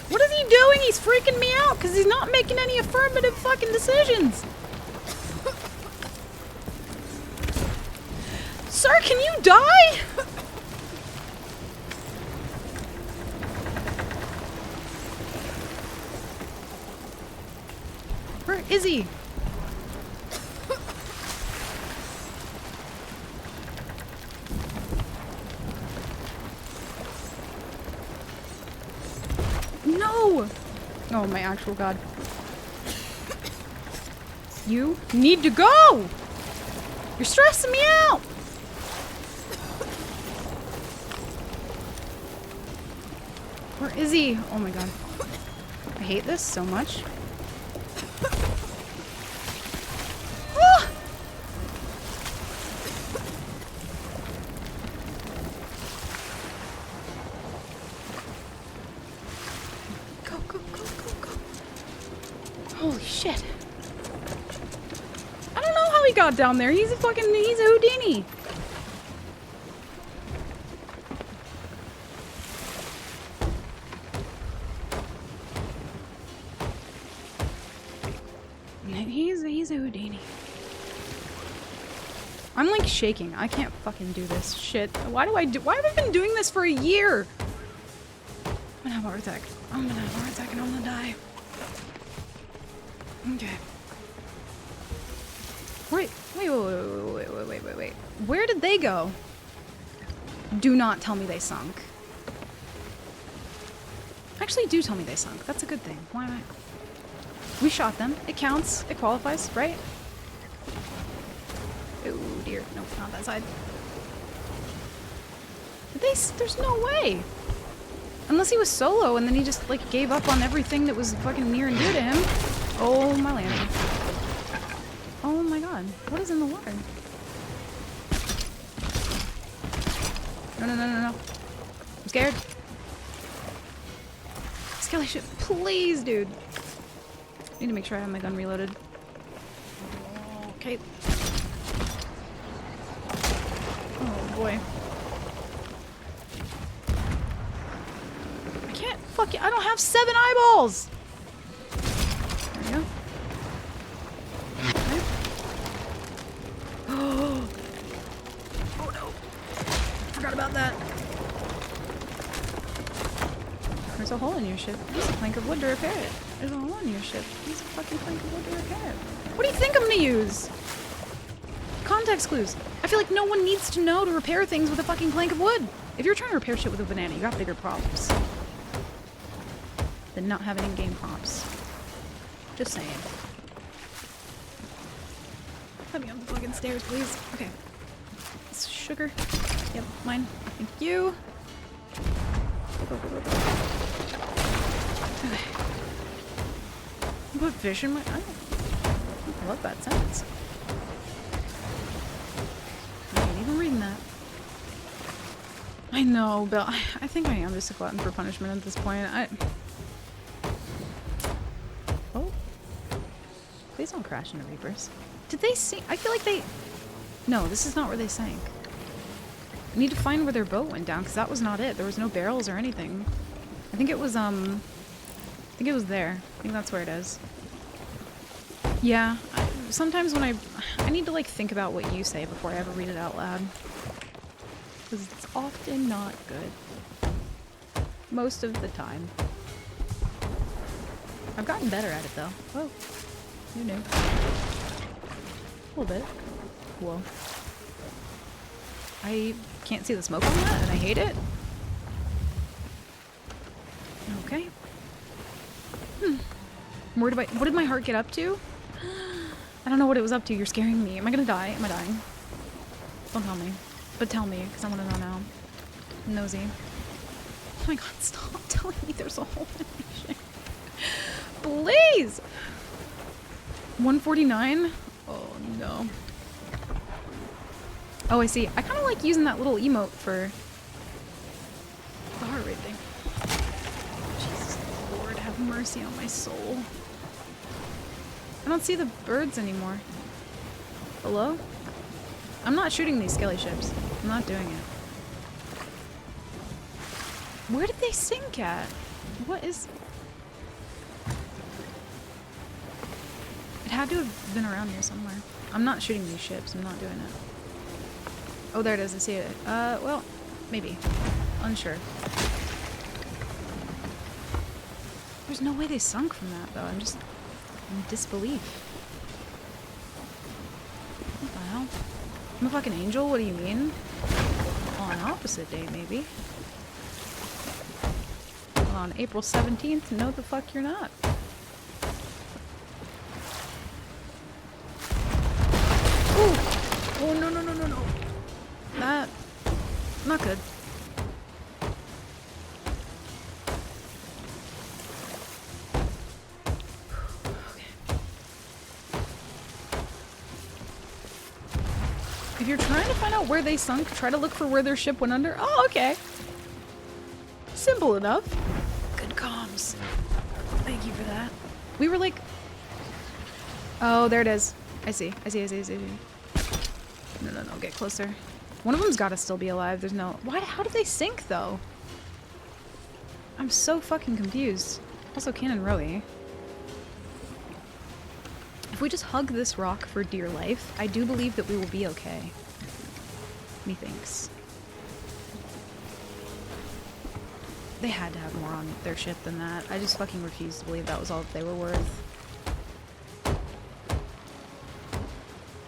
What is he doing? He's freaking me out because he's not making any affirmative fucking decisions. Sir, can you die? Where is he? No! Oh my actual god. You need to go! You're stressing me out! Where is he? Oh my god. I hate this so much. Ah! Go, go, go, go, go. Holy shit. I don't know how he got down there. He's a Houdini. He's a Houdini. I'm like shaking. I can't fucking do this shit. Why have I been doing this for a year? I'm gonna have a heart attack. I'm gonna have a heart attack and I'm gonna die. Okay. Wait. Where did they go? Do not tell me they sunk. Actually, do tell me they sunk. That's a good thing. Why am I? We shot them. It counts. It qualifies, right? Oh dear. Nope, not that side. There's no way. Unless he was solo and then he just like gave up on everything that was fucking near and dear to him. Oh my landing. Oh my god. What is in the water? No. I'm scared. Skelly ship, please, dude. Need to make sure I have my gun reloaded. Okay. Oh boy. I can't fucking. I don't have 7 eyeballs! There we go. Okay. Oh no. Forgot about that. There's a hole in your ship. Use a plank of wood to repair it. There's a hole in your ship. Use a fucking plank of wood to repair it. What do you think I'm gonna use? Context clues. I feel like no one needs to know to repair things with a fucking plank of wood. If you're trying to repair shit with a banana, you got bigger problems than not having in-game prompts. Just saying. Let me up the fucking stairs, please. Okay. Sugar. Yep, mine. Thank you. Go, go, go, go. Okay. Put fish in my... I love that sentence. I ain't even reading that. I know, but I think I am just a glutton for punishment at this point. Oh. Please don't crash into Reapers. Did they sink? I feel like they... No, this is not where they sank. I need to find where their boat went down, because that was not it. There was no barrels or anything. I think it was, I think it was there. I think that's where it is. Yeah, sometimes when I need to, like, think about what you say before I ever read it out loud. Because it's often not good. Most of the time. I've gotten better at it, though. Oh, you knew. A little bit. Whoa. I can't see the smoke on that, and I hate it. Okay. What did my heart get up to? I don't know what it was up to. You're scaring me. Am I gonna die? Am I dying? Don't tell me. But tell me, because I want to know now. I'm nosy. Oh my god, stop telling me there's a hole in my shit. Please! 149? Oh no. Oh, I see. I kind of like using that little emote for the heart rate thing. Jesus Lord, have mercy on my soul. I don't see the birds anymore. Hello? I'm not shooting these skelly ships. I'm not doing it. Where did they sink at? What is... It had to have been around here somewhere. I'm not shooting these ships. I'm not doing it. Oh, there it is. I see it. Well, maybe. Unsure. There's no way they sunk from that, though. I'm just in disbelief. What the hell? I'm a fucking angel? What do you mean? On an opposite day, maybe. On April 17th? No, the fuck you're not. Ooh! Oh, no, no, no, no, no. That... Not good. If you're trying to find out where they sunk, try to look for where their ship went under. Oh, okay. Simple enough. Good comms. Thank you for that. We were like... Oh, there it is. I see. I see, I see, I see. No, no, no. Get closer. One of them's got to still be alive. There's no... Why? How did they sink, though? I'm so fucking confused. Also, Cannon Rowie. If we just hug this rock for dear life, I do believe that we will be okay. Methinks. They had to have more on their ship than that. I just fucking refuse to believe that was all that they were worth.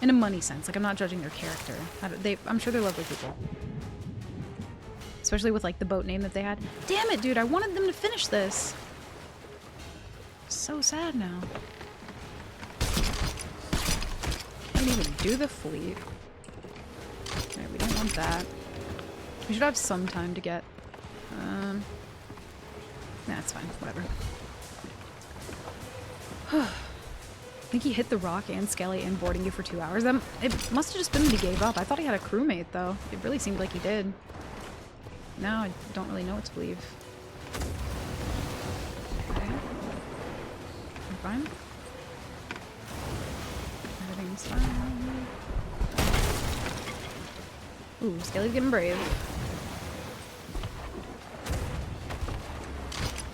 In a money sense. Like, I'm not judging their character. I'm sure they're lovely people. Especially with, like, the boat name that they had. Damn it, dude! I wanted them to finish this! So sad now. Can't even do the fleet. Okay, we don't want that. We should have some time to get... Nah, it's fine. Whatever. I think he hit the rock and Skelly and boarding you for 2 hours. It must have just been that he gave up. I thought he had a crewmate, though. It really seemed like he did. Now I don't really know what to believe. Okay. I'm fine. Everything's fine. Ooh, Skelly's getting brave.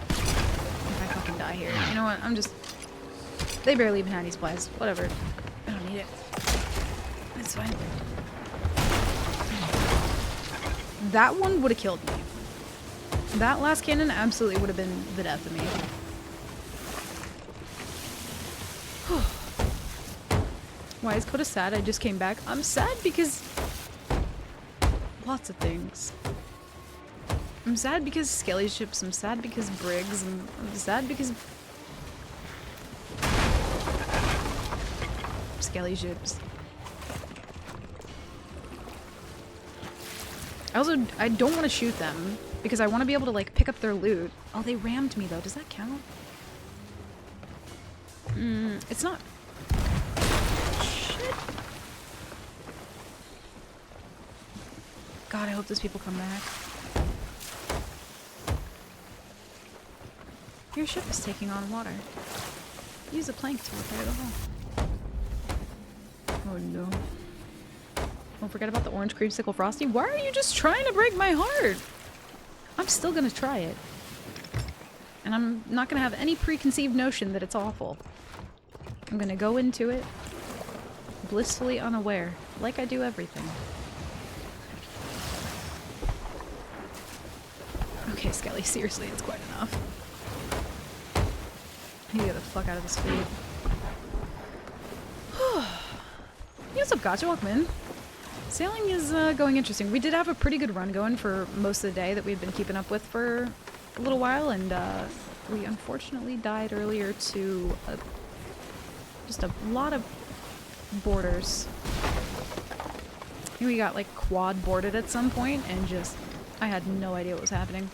If I fucking die here. You know what? I'm just... They barely even had any supplies. Whatever. I don't need it. It's fine. That one would have killed me. That last cannon absolutely would have been the death of me. Why is Coda sad? I just came back. I'm sad because... Lots of things. I'm sad because Skelly ships. I'm sad because Briggs. I'm sad because... Skelly ships. I don't want to shoot them because I want to be able to like pick up their loot. Oh, they rammed me though. Does that count? It's not. Shit. God, I hope those people come back. Your ship is taking on water. Use a plank to repair the hull. Oh no. Don't forget about the orange creamsicle frosty. Why are you just trying to break my heart? I'm still gonna try it. And I'm not gonna have any preconceived notion that it's awful. I'm gonna go into it blissfully unaware, like I do everything. Okay, Skelly, seriously, it's quite enough. I need to get the fuck out of this fleet. What's up, Gotcha? Welcome in. Sailing is going interesting. We did have a pretty good run going for most of the day that we've been keeping up with for a little while, and we unfortunately died earlier to just a lot of boarders. I think we got like quad boarded at some point, and just I had no idea what was happening.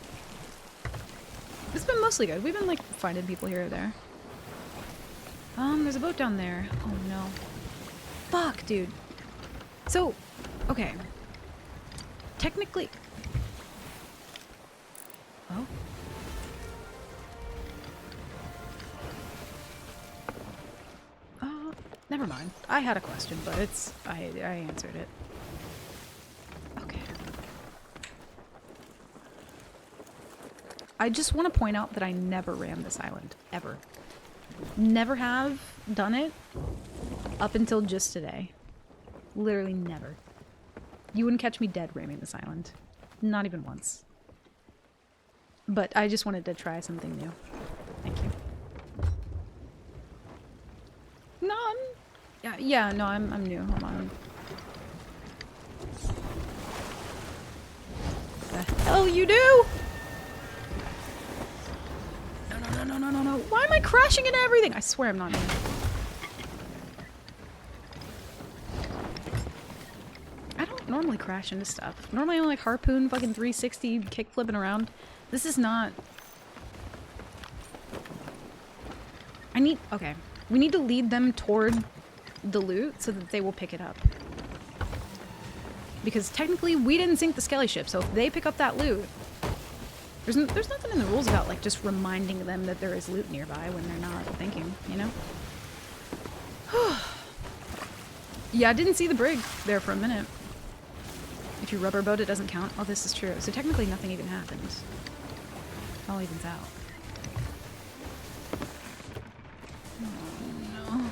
It's been mostly good. We've been like finding people here or there. There's a boat down there. Oh no. Fuck, dude. So, okay. Technically... Oh? Never mind. I had a question, but it's... I answered it. Okay. I just want to point out that I never ran this island. Ever. Never have done it up until just today. Literally never. You wouldn't catch me dead ramming this island. Not even once. But I just wanted to try something new. Thank you. No, yeah, no, I'm new. Hold on. The hell you do? No. Why am I crashing into everything? I swear I'm not new. I don't normally crash into stuff. Normally I like harpoon fucking 360 kick flipping around. This is not... Okay. We need to lead them toward the loot so that they will pick it up. Because technically we didn't sink the Skelly ship, so if they pick up that loot... There's nothing in the rules about like just reminding them that there is loot nearby when they're not thinking, you know? Yeah, I didn't see the brig there for a minute. If you rubber boat, it doesn't count. Oh, this is true. So technically nothing even happens. It all evens out. Oh, no.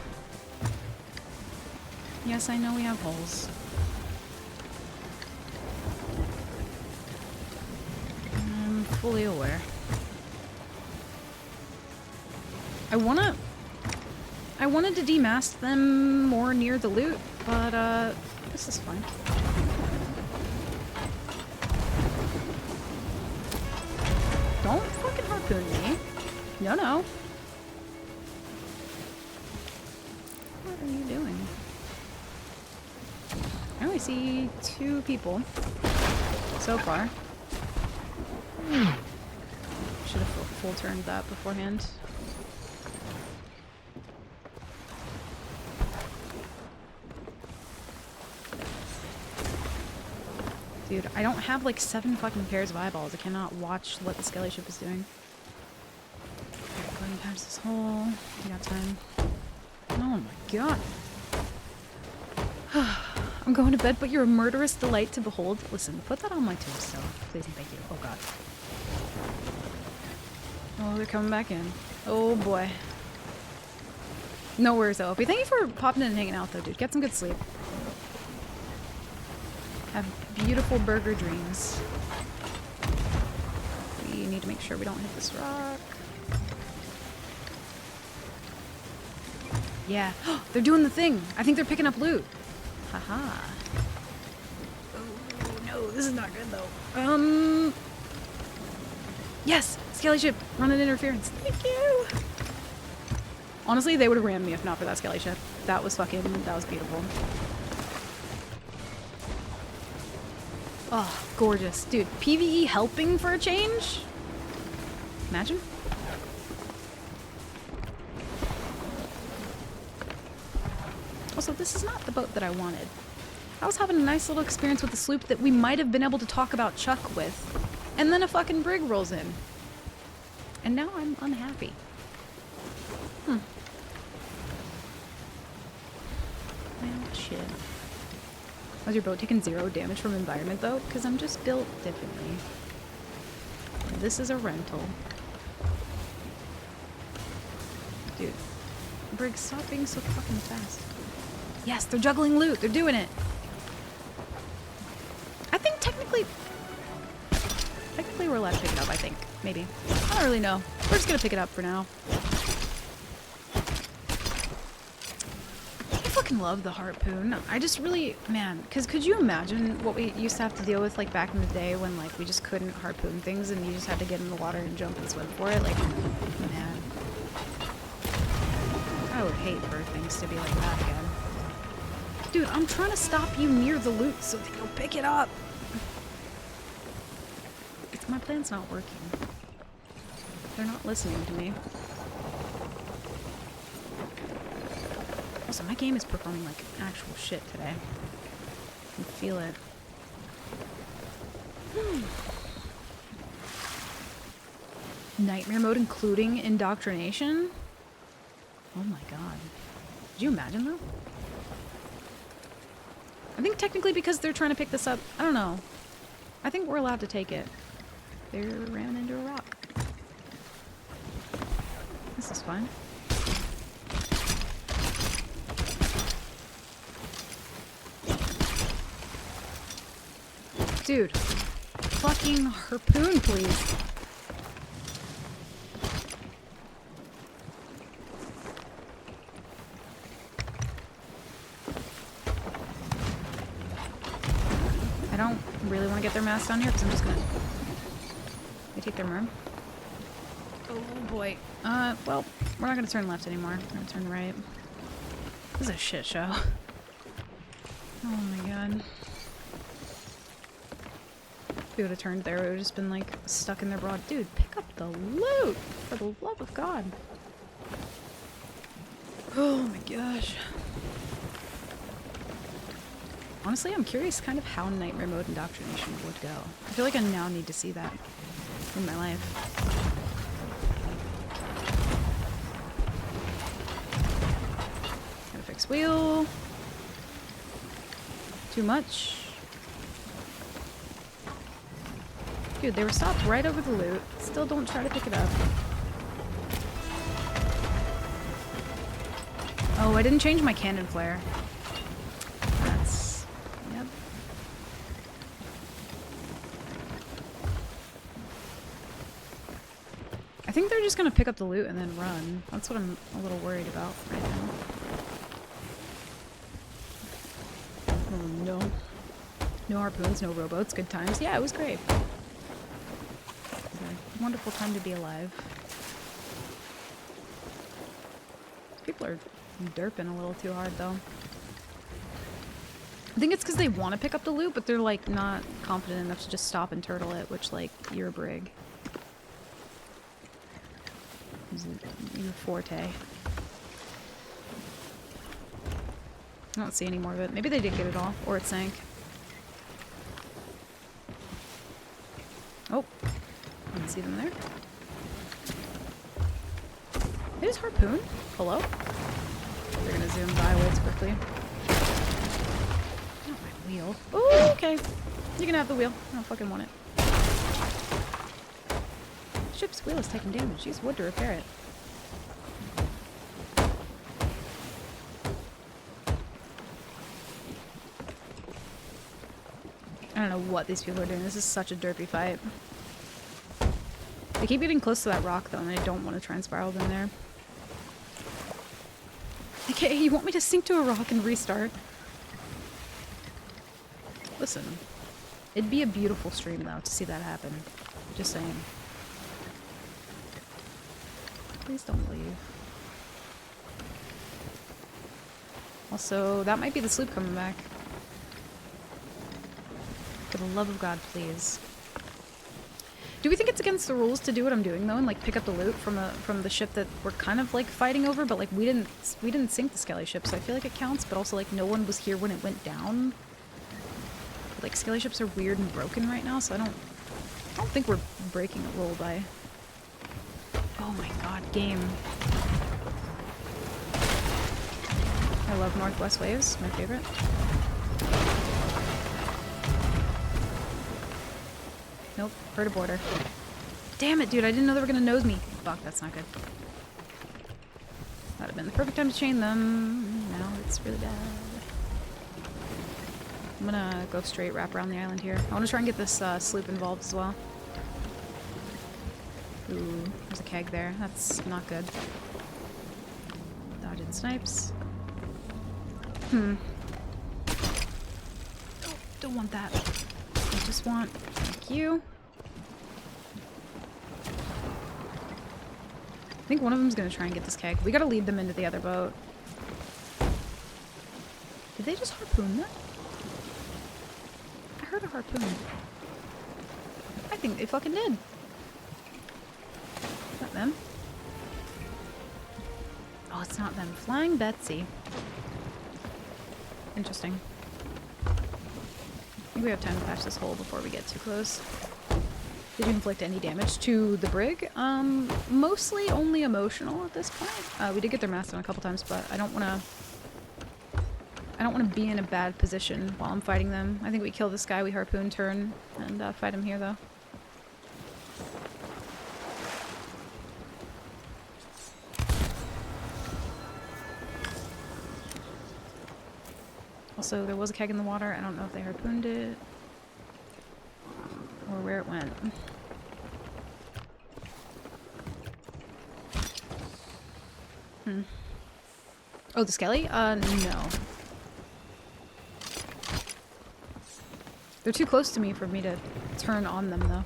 Yes, I know we have holes. I'm fully aware. I wanted to demast them more near the loot, but this is fine. Don't fucking harpoon me. No. What are you doing? I only see 2 people so far. Should have full turned that beforehand. Dude, I don't have like 7 fucking pairs of eyeballs. I cannot watch what the Skelly ship is doing. Alright, go ahead and patch this hole. We got time. Oh my god. I'm going to bed, but you're a murderous delight to behold. Listen, put that on my tombstone. Please and thank you. Oh god. Oh, they're coming back in. Oh boy. No worries though. Opie, thank you for popping in and hanging out though, dude. Get some good sleep. Have beautiful burger dreams. We need to make sure we don't hit this rock. Yeah. They're doing the thing. I think they're picking up loot. Haha. Oh no, this is not good though. Yes! Skelly ship! Run an interference. Thank you! Honestly, they would have rammed me if not for that Skelly ship. That was beautiful. Oh, gorgeous. Dude, PvE helping for a change? Imagine. Also, this is not the boat that I wanted. I was having a nice little experience with the sloop that we might have been able to talk about Chuck with, and then a fucking brig rolls in. And now I'm unhappy. Well, shit. Was your boat taking 0 damage from environment, though? Because I'm just built differently. And this is a rental. Dude. Brig, stop being so fucking fast. Yes, they're juggling loot. They're doing it. I think technically we're allowed to pick it up, I think. Maybe. I don't really know. We're just gonna pick it up for now. I fucking love the harpoon. I just really, man, because could you imagine what we used to have to deal with like back in the day when like we just couldn't harpoon things and you just had to get in the water and jump and swim for it? Like, man. I would hate for things to be like that again. Dude, I'm trying to stop you near the loot so that you'll pick it up. My plan's not working. They're not listening to me. Also, my game is performing like actual shit today. I can feel it. Nightmare mode including indoctrination? Oh my god. Did you imagine that? I think technically because they're trying to pick this up, I don't know. I think we're allowed to take it. They ran into a rock. This is fun. Dude, fucking harpoon, please. I don't really want to get their mast down here because I'm just gonna... They take their merm. Oh boy. Well, we're not gonna turn left anymore. We're gonna turn right. This is a shit show. Oh my god. If we would have turned there, we would have just been like stuck in their broad. Dude, pick up the loot! For the love of God. Oh my gosh. Honestly, I'm curious kind of how Nightmare Mode indoctrination would go. I feel like I now need to see that in my life. Gotta fix wheel. Too much. Dude, they were stopped right over the loot. Still don't try to pick it up. Oh, I didn't change my cannon flare. That's... yep. I think they're just gonna pick up the loot and then run. That's what I'm a little worried about right now. Oh no. No harpoons, no rowboats, good times. Yeah, it was great. It was a wonderful time to be alive. People are derping a little too hard though. I think it's because they want to pick up the loot, but they're like not confident enough to just stop and turtle it, which like, you're a brig. Your forte. I don't see any more of it. Maybe they did get it all, or it sank. Oh, I can see them there. There's harpoon. Hello? They're gonna zoom by way quickly. Not my wheel. Oh, okay. You can have the wheel. I don't fucking want it. Ship's wheel is taking damage. Use wood to repair it. I don't know what these people are doing. This is such a derpy fight. They keep getting close to that rock though, and I don't want to try and spiral them there. Okay, you want me to sink to a rock and restart? Listen, it'd be a beautiful stream though to see that happen. Just saying. Please don't leave. Also, that might be the sloop coming back. For the love of God, please. Do we think it's against the rules to do what I'm doing though, and like pick up the loot from the ship that we're kind of like fighting over, but like we didn't sink the Skelly ship, so I feel like it counts. But also like no one was here when it went down. But, like Skelly ships are weird and broken right now, so I don't think we're breaking a rule by. Oh my God, game! I love Northwest Waves, my favorite. Nope, heard a border. Damn it, dude, I didn't know they were gonna nose me. Fuck, that's not good. That'd have been the perfect time to chain them. Now it's really bad. I'm gonna go straight, wrap around the island here. I wanna try and get this sloop involved as well. Ooh, there's a keg there. That's not good. Dodging snipes. Don't want that. I just want... Thank you. I think one of them's gonna try and get this keg. We gotta lead them into the other boat. Did they just harpoon that? I heard a harpoon. I think they fucking did. Not them. Oh, it's not them. Flying Betsy. Interesting. I think we have time to patch this hole before we get too close. Did you inflict any damage to the brig? Mostly only emotional at this point. We did get their mast down a couple times, but I don't want to be in a bad position while I'm fighting them. I think we kill this guy, we harpoon turn, and fight him here though. Also, there was a keg in the water. I don't know if they harpooned it or where it went. Oh, the Skelly? No. They're too close to me for me to turn on them, though.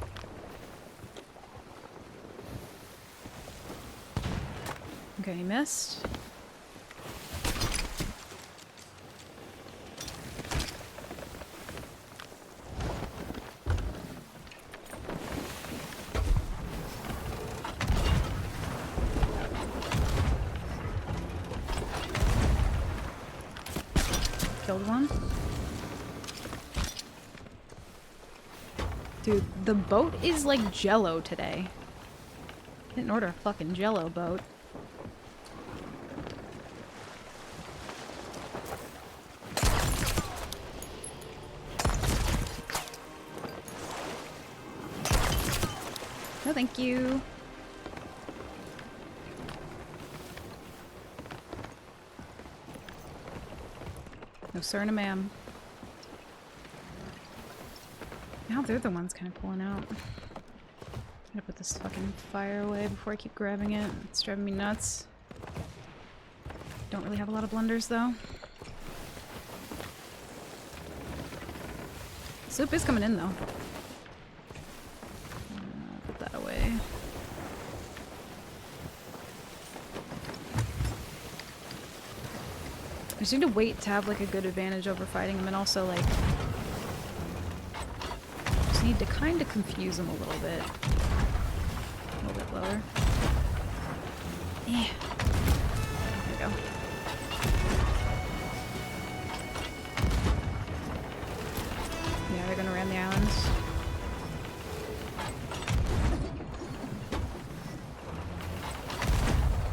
Okay, he missed. Killed one. Dude, the boat is like Jello today. Didn't order a fucking Jello boat. No, thank you. No sir, no ma'am. Now they're the ones kind of pulling out. I'm gonna put this fucking fire away before I keep grabbing it. It's driving me nuts. Don't really have a lot of blunders though. Soup is coming in though. Put that away. I just need to wait to have like a good advantage over fighting him, and also like just need to kind of confuse him a little bit. A little bit lower. Yeah. There we go. Yeah, they're gonna ram the islands.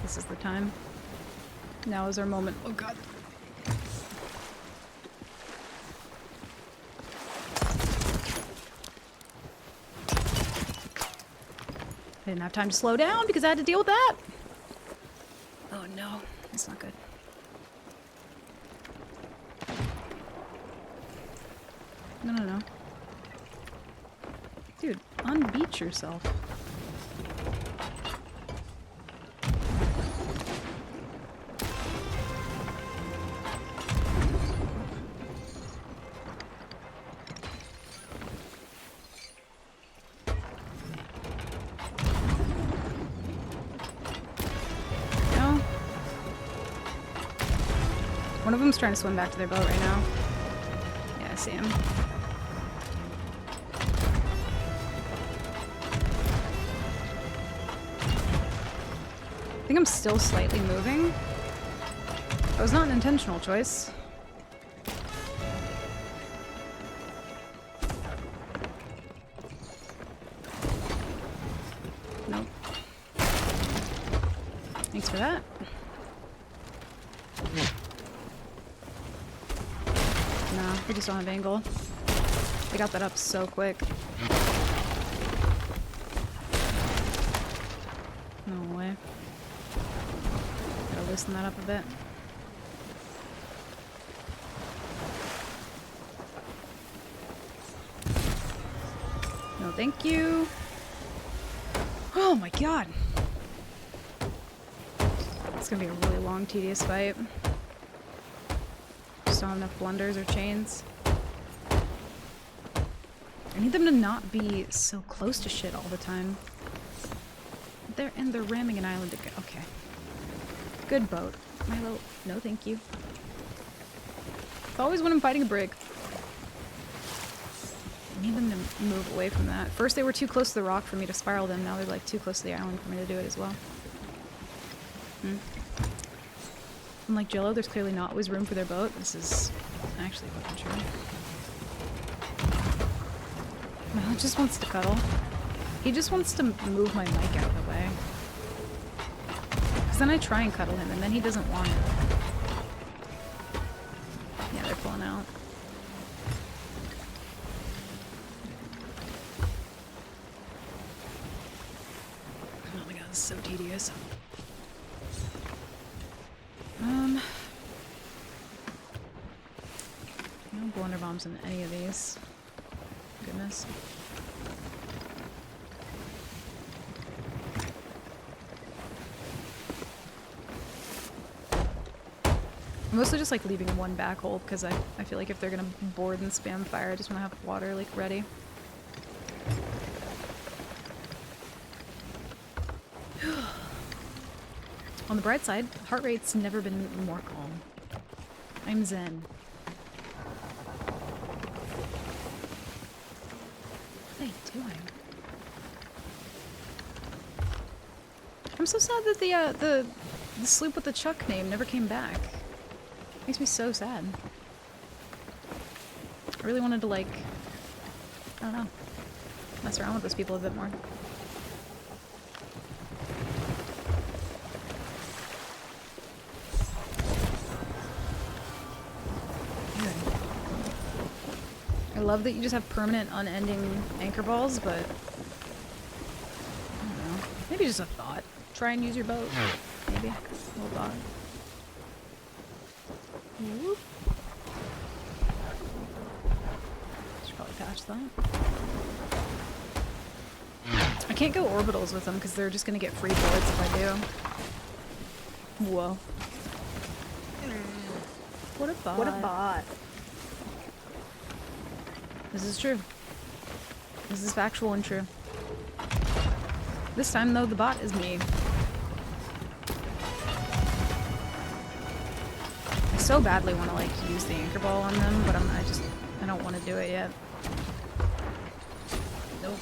This is the time. Now is our moment. Oh god. I didn't have time to slow down because I had to deal with that. Oh no, that's not good. No, no, no. Dude, unbeat yourself. One of them's trying to swim back to their boat right now. Yeah, I see him. think I'm still slightly moving. That was not an intentional choice. Nope. Thanks for that. Nah, we just don't have angle. They got that up so quick. No way. Gotta loosen that up a bit. No, thank you. Oh my god. It's gonna be a really long, tedious fight. Just don't have enough blunders or chains. I need them to not be so close to shit all the time. They're ramming an island again. Okay. Good boat. Milo, no thank you. It's always when I'm fighting a brig. I need them to move away from that. First they were too close to the rock for me to spiral them, now they're like too close to the island for me to do it as well. Unlike Jello, there's clearly not always room for their boat. This is actually fucking true. Milo just wants to cuddle. He just wants to move my mic out of the way. Because then I try and cuddle him, and then he doesn't want it. Yeah, they're pulling out. Oh my god, this is so tedious. No blunder bombs in any of these. Goodness. I'm mostly just like leaving one back hole because I feel like if they're gonna board and spam fire, I just want to have water like ready. On the bright side, heart rate's never been more calm. I'm zen. What are they doing? I'm so sad that the sloop with the Chuck name never came back. Makes me so sad. I really wanted to, like, I don't know, mess around with those people a bit more. I love that you just have permanent, unending anchor balls, but I don't know. Maybe just a thought. Try and use your boat. Maybe. A little thought. Whoop. Should probably patch that. I can't go orbitals with them because they're just gonna get free bullets if I do. Whoa. What a bot. What a bot. This is true. This is factual and true. This time, though, the bot is me. I so badly want to, like, use the anchor ball on them, but I don't want to do it yet. Nope.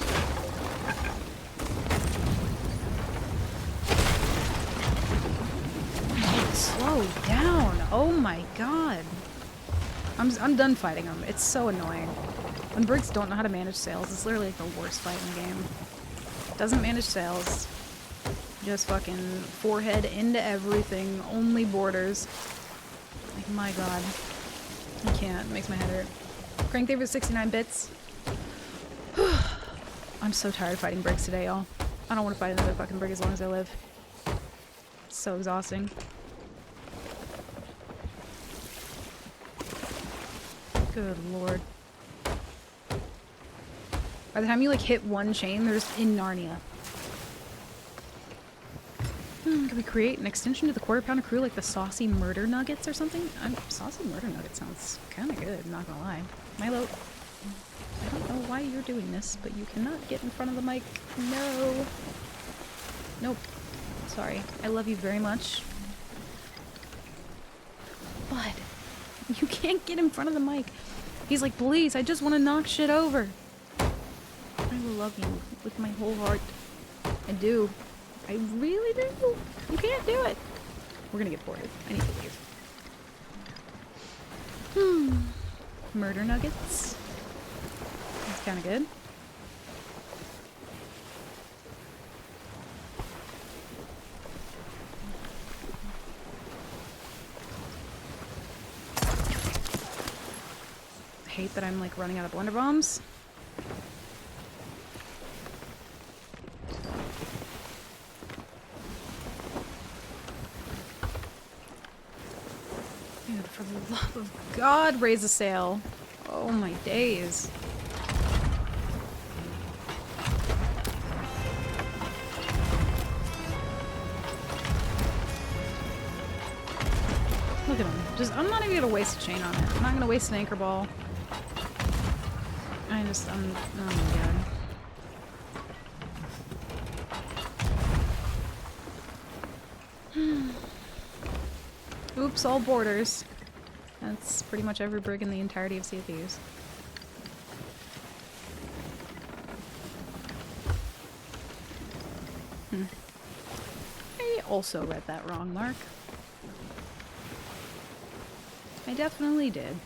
Slow down. Oh my god. I'm done fighting them. It's so annoying. When brigs don't know how to manage sails, it's literally like the worst fight in the game. Doesn't manage sails. Just fucking forehead into everything. Only borders. Like, my god. I can't. It makes my head hurt. Cranked over 69 bits. I'm so tired of fighting brigs today, y'all. I don't want to fight another fucking brig as long as I live. It's so exhausting. Good lord. By the time you like hit one chain, they're just in Narnia. Can we create an extension to the Quarter Pounder crew like the Saucy Murder Nuggets or something? Saucy Murder Nuggets sounds kind of good, I'm not gonna lie. Milo, I don't know why you're doing this, but you cannot get in front of the mic. No. Nope. Sorry. I love you very much. Bud, you can't get in front of the mic. He's like, please, I just want to knock shit over. I love you with my whole heart. I do. I really do. You can't do it. We're gonna get boarded. I need to leave. Murder nuggets. That's kind of good. I hate that I'm like running out of blender bombs. Dude, for the love of God, raise a sail. Oh my days. Look at him. Just, I'm not even gonna waste a chain on it. I'm not gonna waste an anchor ball. Oh my god. Oops, all borders. That's pretty much every brig in the entirety of Sea of Thieves. I also read that wrong, Mark. I definitely did.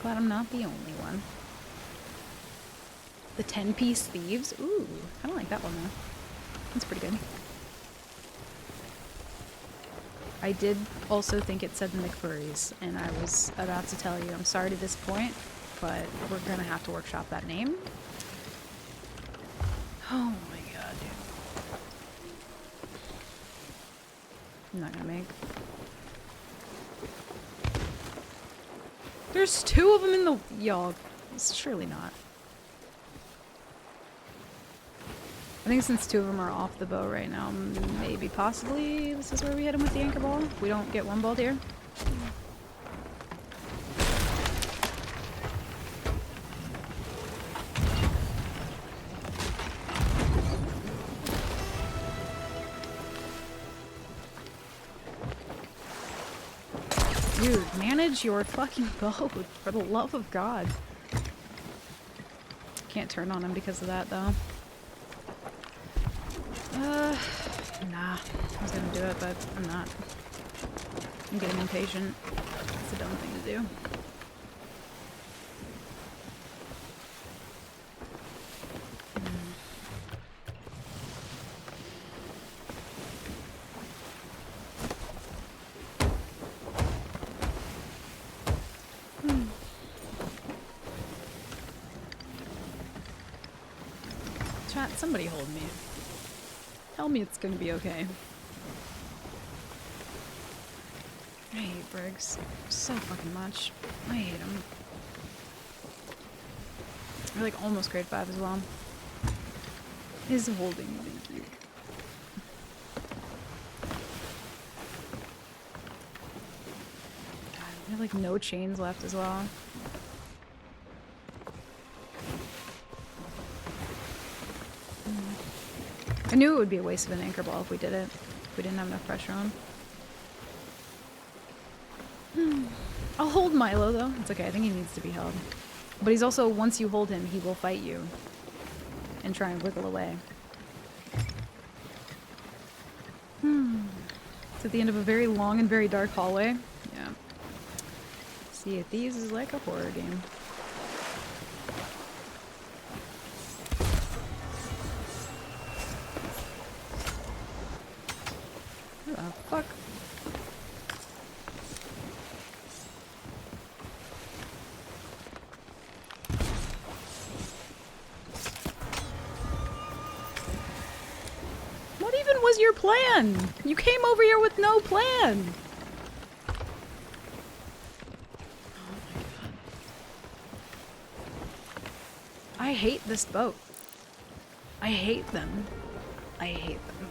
Glad I'm not the only one. The 10-piece thieves? Ooh, I don't like that one though. That's pretty good. I did also think it said McFurries, and I was about to tell you I'm sorry to disappoint, but we're gonna have to workshop that name. Oh my god, dude. I'm not gonna make. There's 2 of them in the... Y'all, surely not. I think since 2 of them are off the boat right now, maybe possibly this is where we hit them with the anchor ball. We don't get one balled here. Dude, manage your fucking boat, for the love of God. Can't turn on him because of that, though. Nah. I was gonna do it, but I'm not. I'm getting impatient. It's a dumb thing to do. Chat, somebody hold me. Tell me it's gonna be okay. I hate brigs so fucking much. I hate them. They're like almost grade 5 as well. Is holding me, thank you. God, we have like no chains left as well. I knew it would be a waste of an anchor ball if we did it. If we didn't have enough pressure on. I'll hold Milo though. It's okay, I think he needs to be held. But he's also, once you hold him, he will fight you. And try and wiggle away. It's at the end of a very long and very dark hallway. Yeah. Sea of Thieves is like a horror game. What the fuck? What even was your plan? You came over here with no plan. Oh my god. I hate this boat. I hate them. I hate them.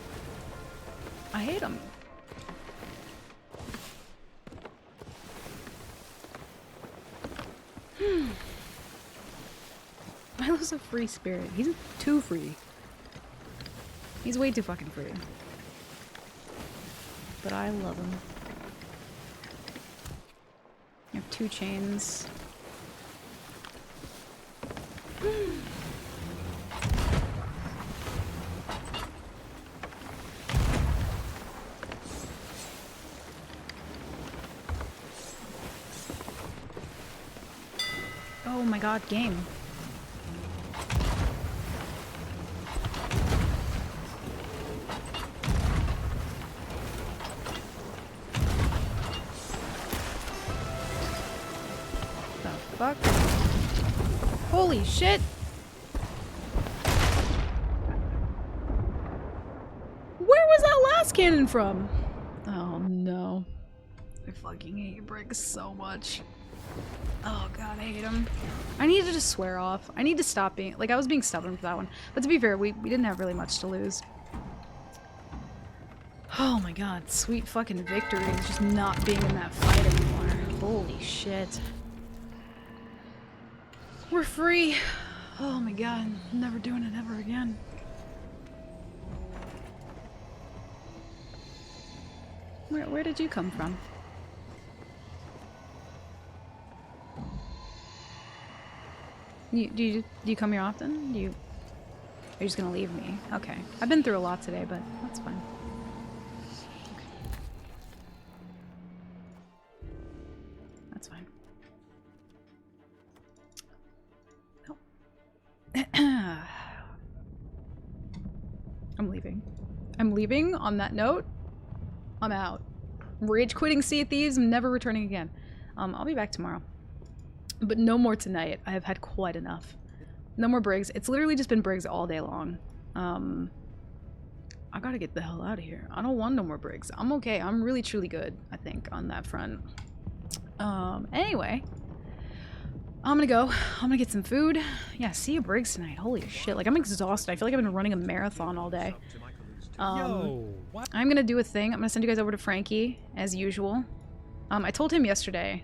I hate them. Milo's a free spirit. He's too free. He's way too fucking free. But I love him. I have 2 chains. god, game. The fuck? Holy shit! Where was that last cannon from? Oh no. I fucking hate Briggs so much. Oh god, I hate him. I need to just swear off. I need to stop being- like, I was being stubborn for that one. But to be fair, we didn't have really much to lose. Oh my god, sweet fucking victory is just not being in that fight anymore. Holy shit. We're free. Oh my god, I'm never doing it ever again. Where did you come from? Do you come here often? Are you just gonna leave me? Okay. I've been through a lot today, but that's fine. Okay. That's fine. Oh. I'm leaving. I'm leaving on that note. I'm out. Rage quitting Sea of Thieves. I'm never returning again. I'll be back tomorrow. But no more tonight. I have had quite enough. No more Briggs. It's literally just been Briggs all day long. I gotta get the hell out of here. I don't want no more Briggs. I'm okay. I'm really truly good, I think, on that front. Anyway. I'm gonna go. I'm gonna get some food. Yeah, see you Briggs tonight. Holy shit. Like, I'm exhausted. I feel like I've been running a marathon all day. I'm gonna do a thing. I'm gonna send you guys over to Frankie, as usual. I told him yesterday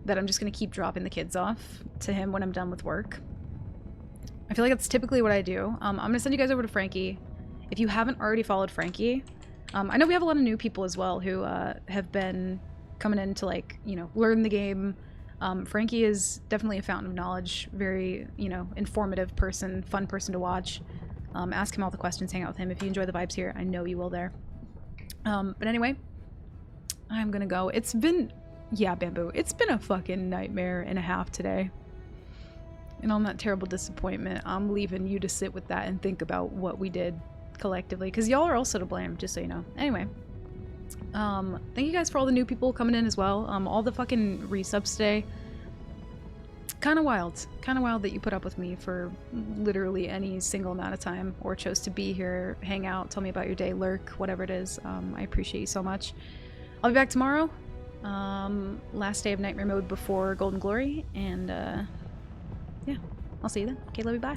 that I'm just gonna keep dropping the kids off to him when I'm done with work. I feel like that's typically what I do. I'm gonna send you guys over to Frankie. If you haven't already followed Frankie, I know we have a lot of new people as well who have been coming in to, like, you know, learn the game. Frankie is definitely a fountain of knowledge, very, you know, informative person, fun person to watch. Ask him all the questions, hang out with him. If you enjoy the vibes here, I know you will there. But anyway, I'm gonna go. It's been, yeah, Bamboo, it's been a fucking nightmare and a half today. And on that terrible disappointment, I'm leaving you to sit with that and think about what we did collectively, because y'all are also to blame, just so you know. Anyway, thank you guys for all the new people coming in as well. All the fucking resubs today. Kind of wild that you put up with me for literally any single amount of time, or chose to be here, hang out, tell me about your day, lurk, whatever it is. I appreciate you so much. I'll be back tomorrow. Last day of Nightmare Mode before Golden Glory, and yeah, I'll see you then. Okay, love you, bye.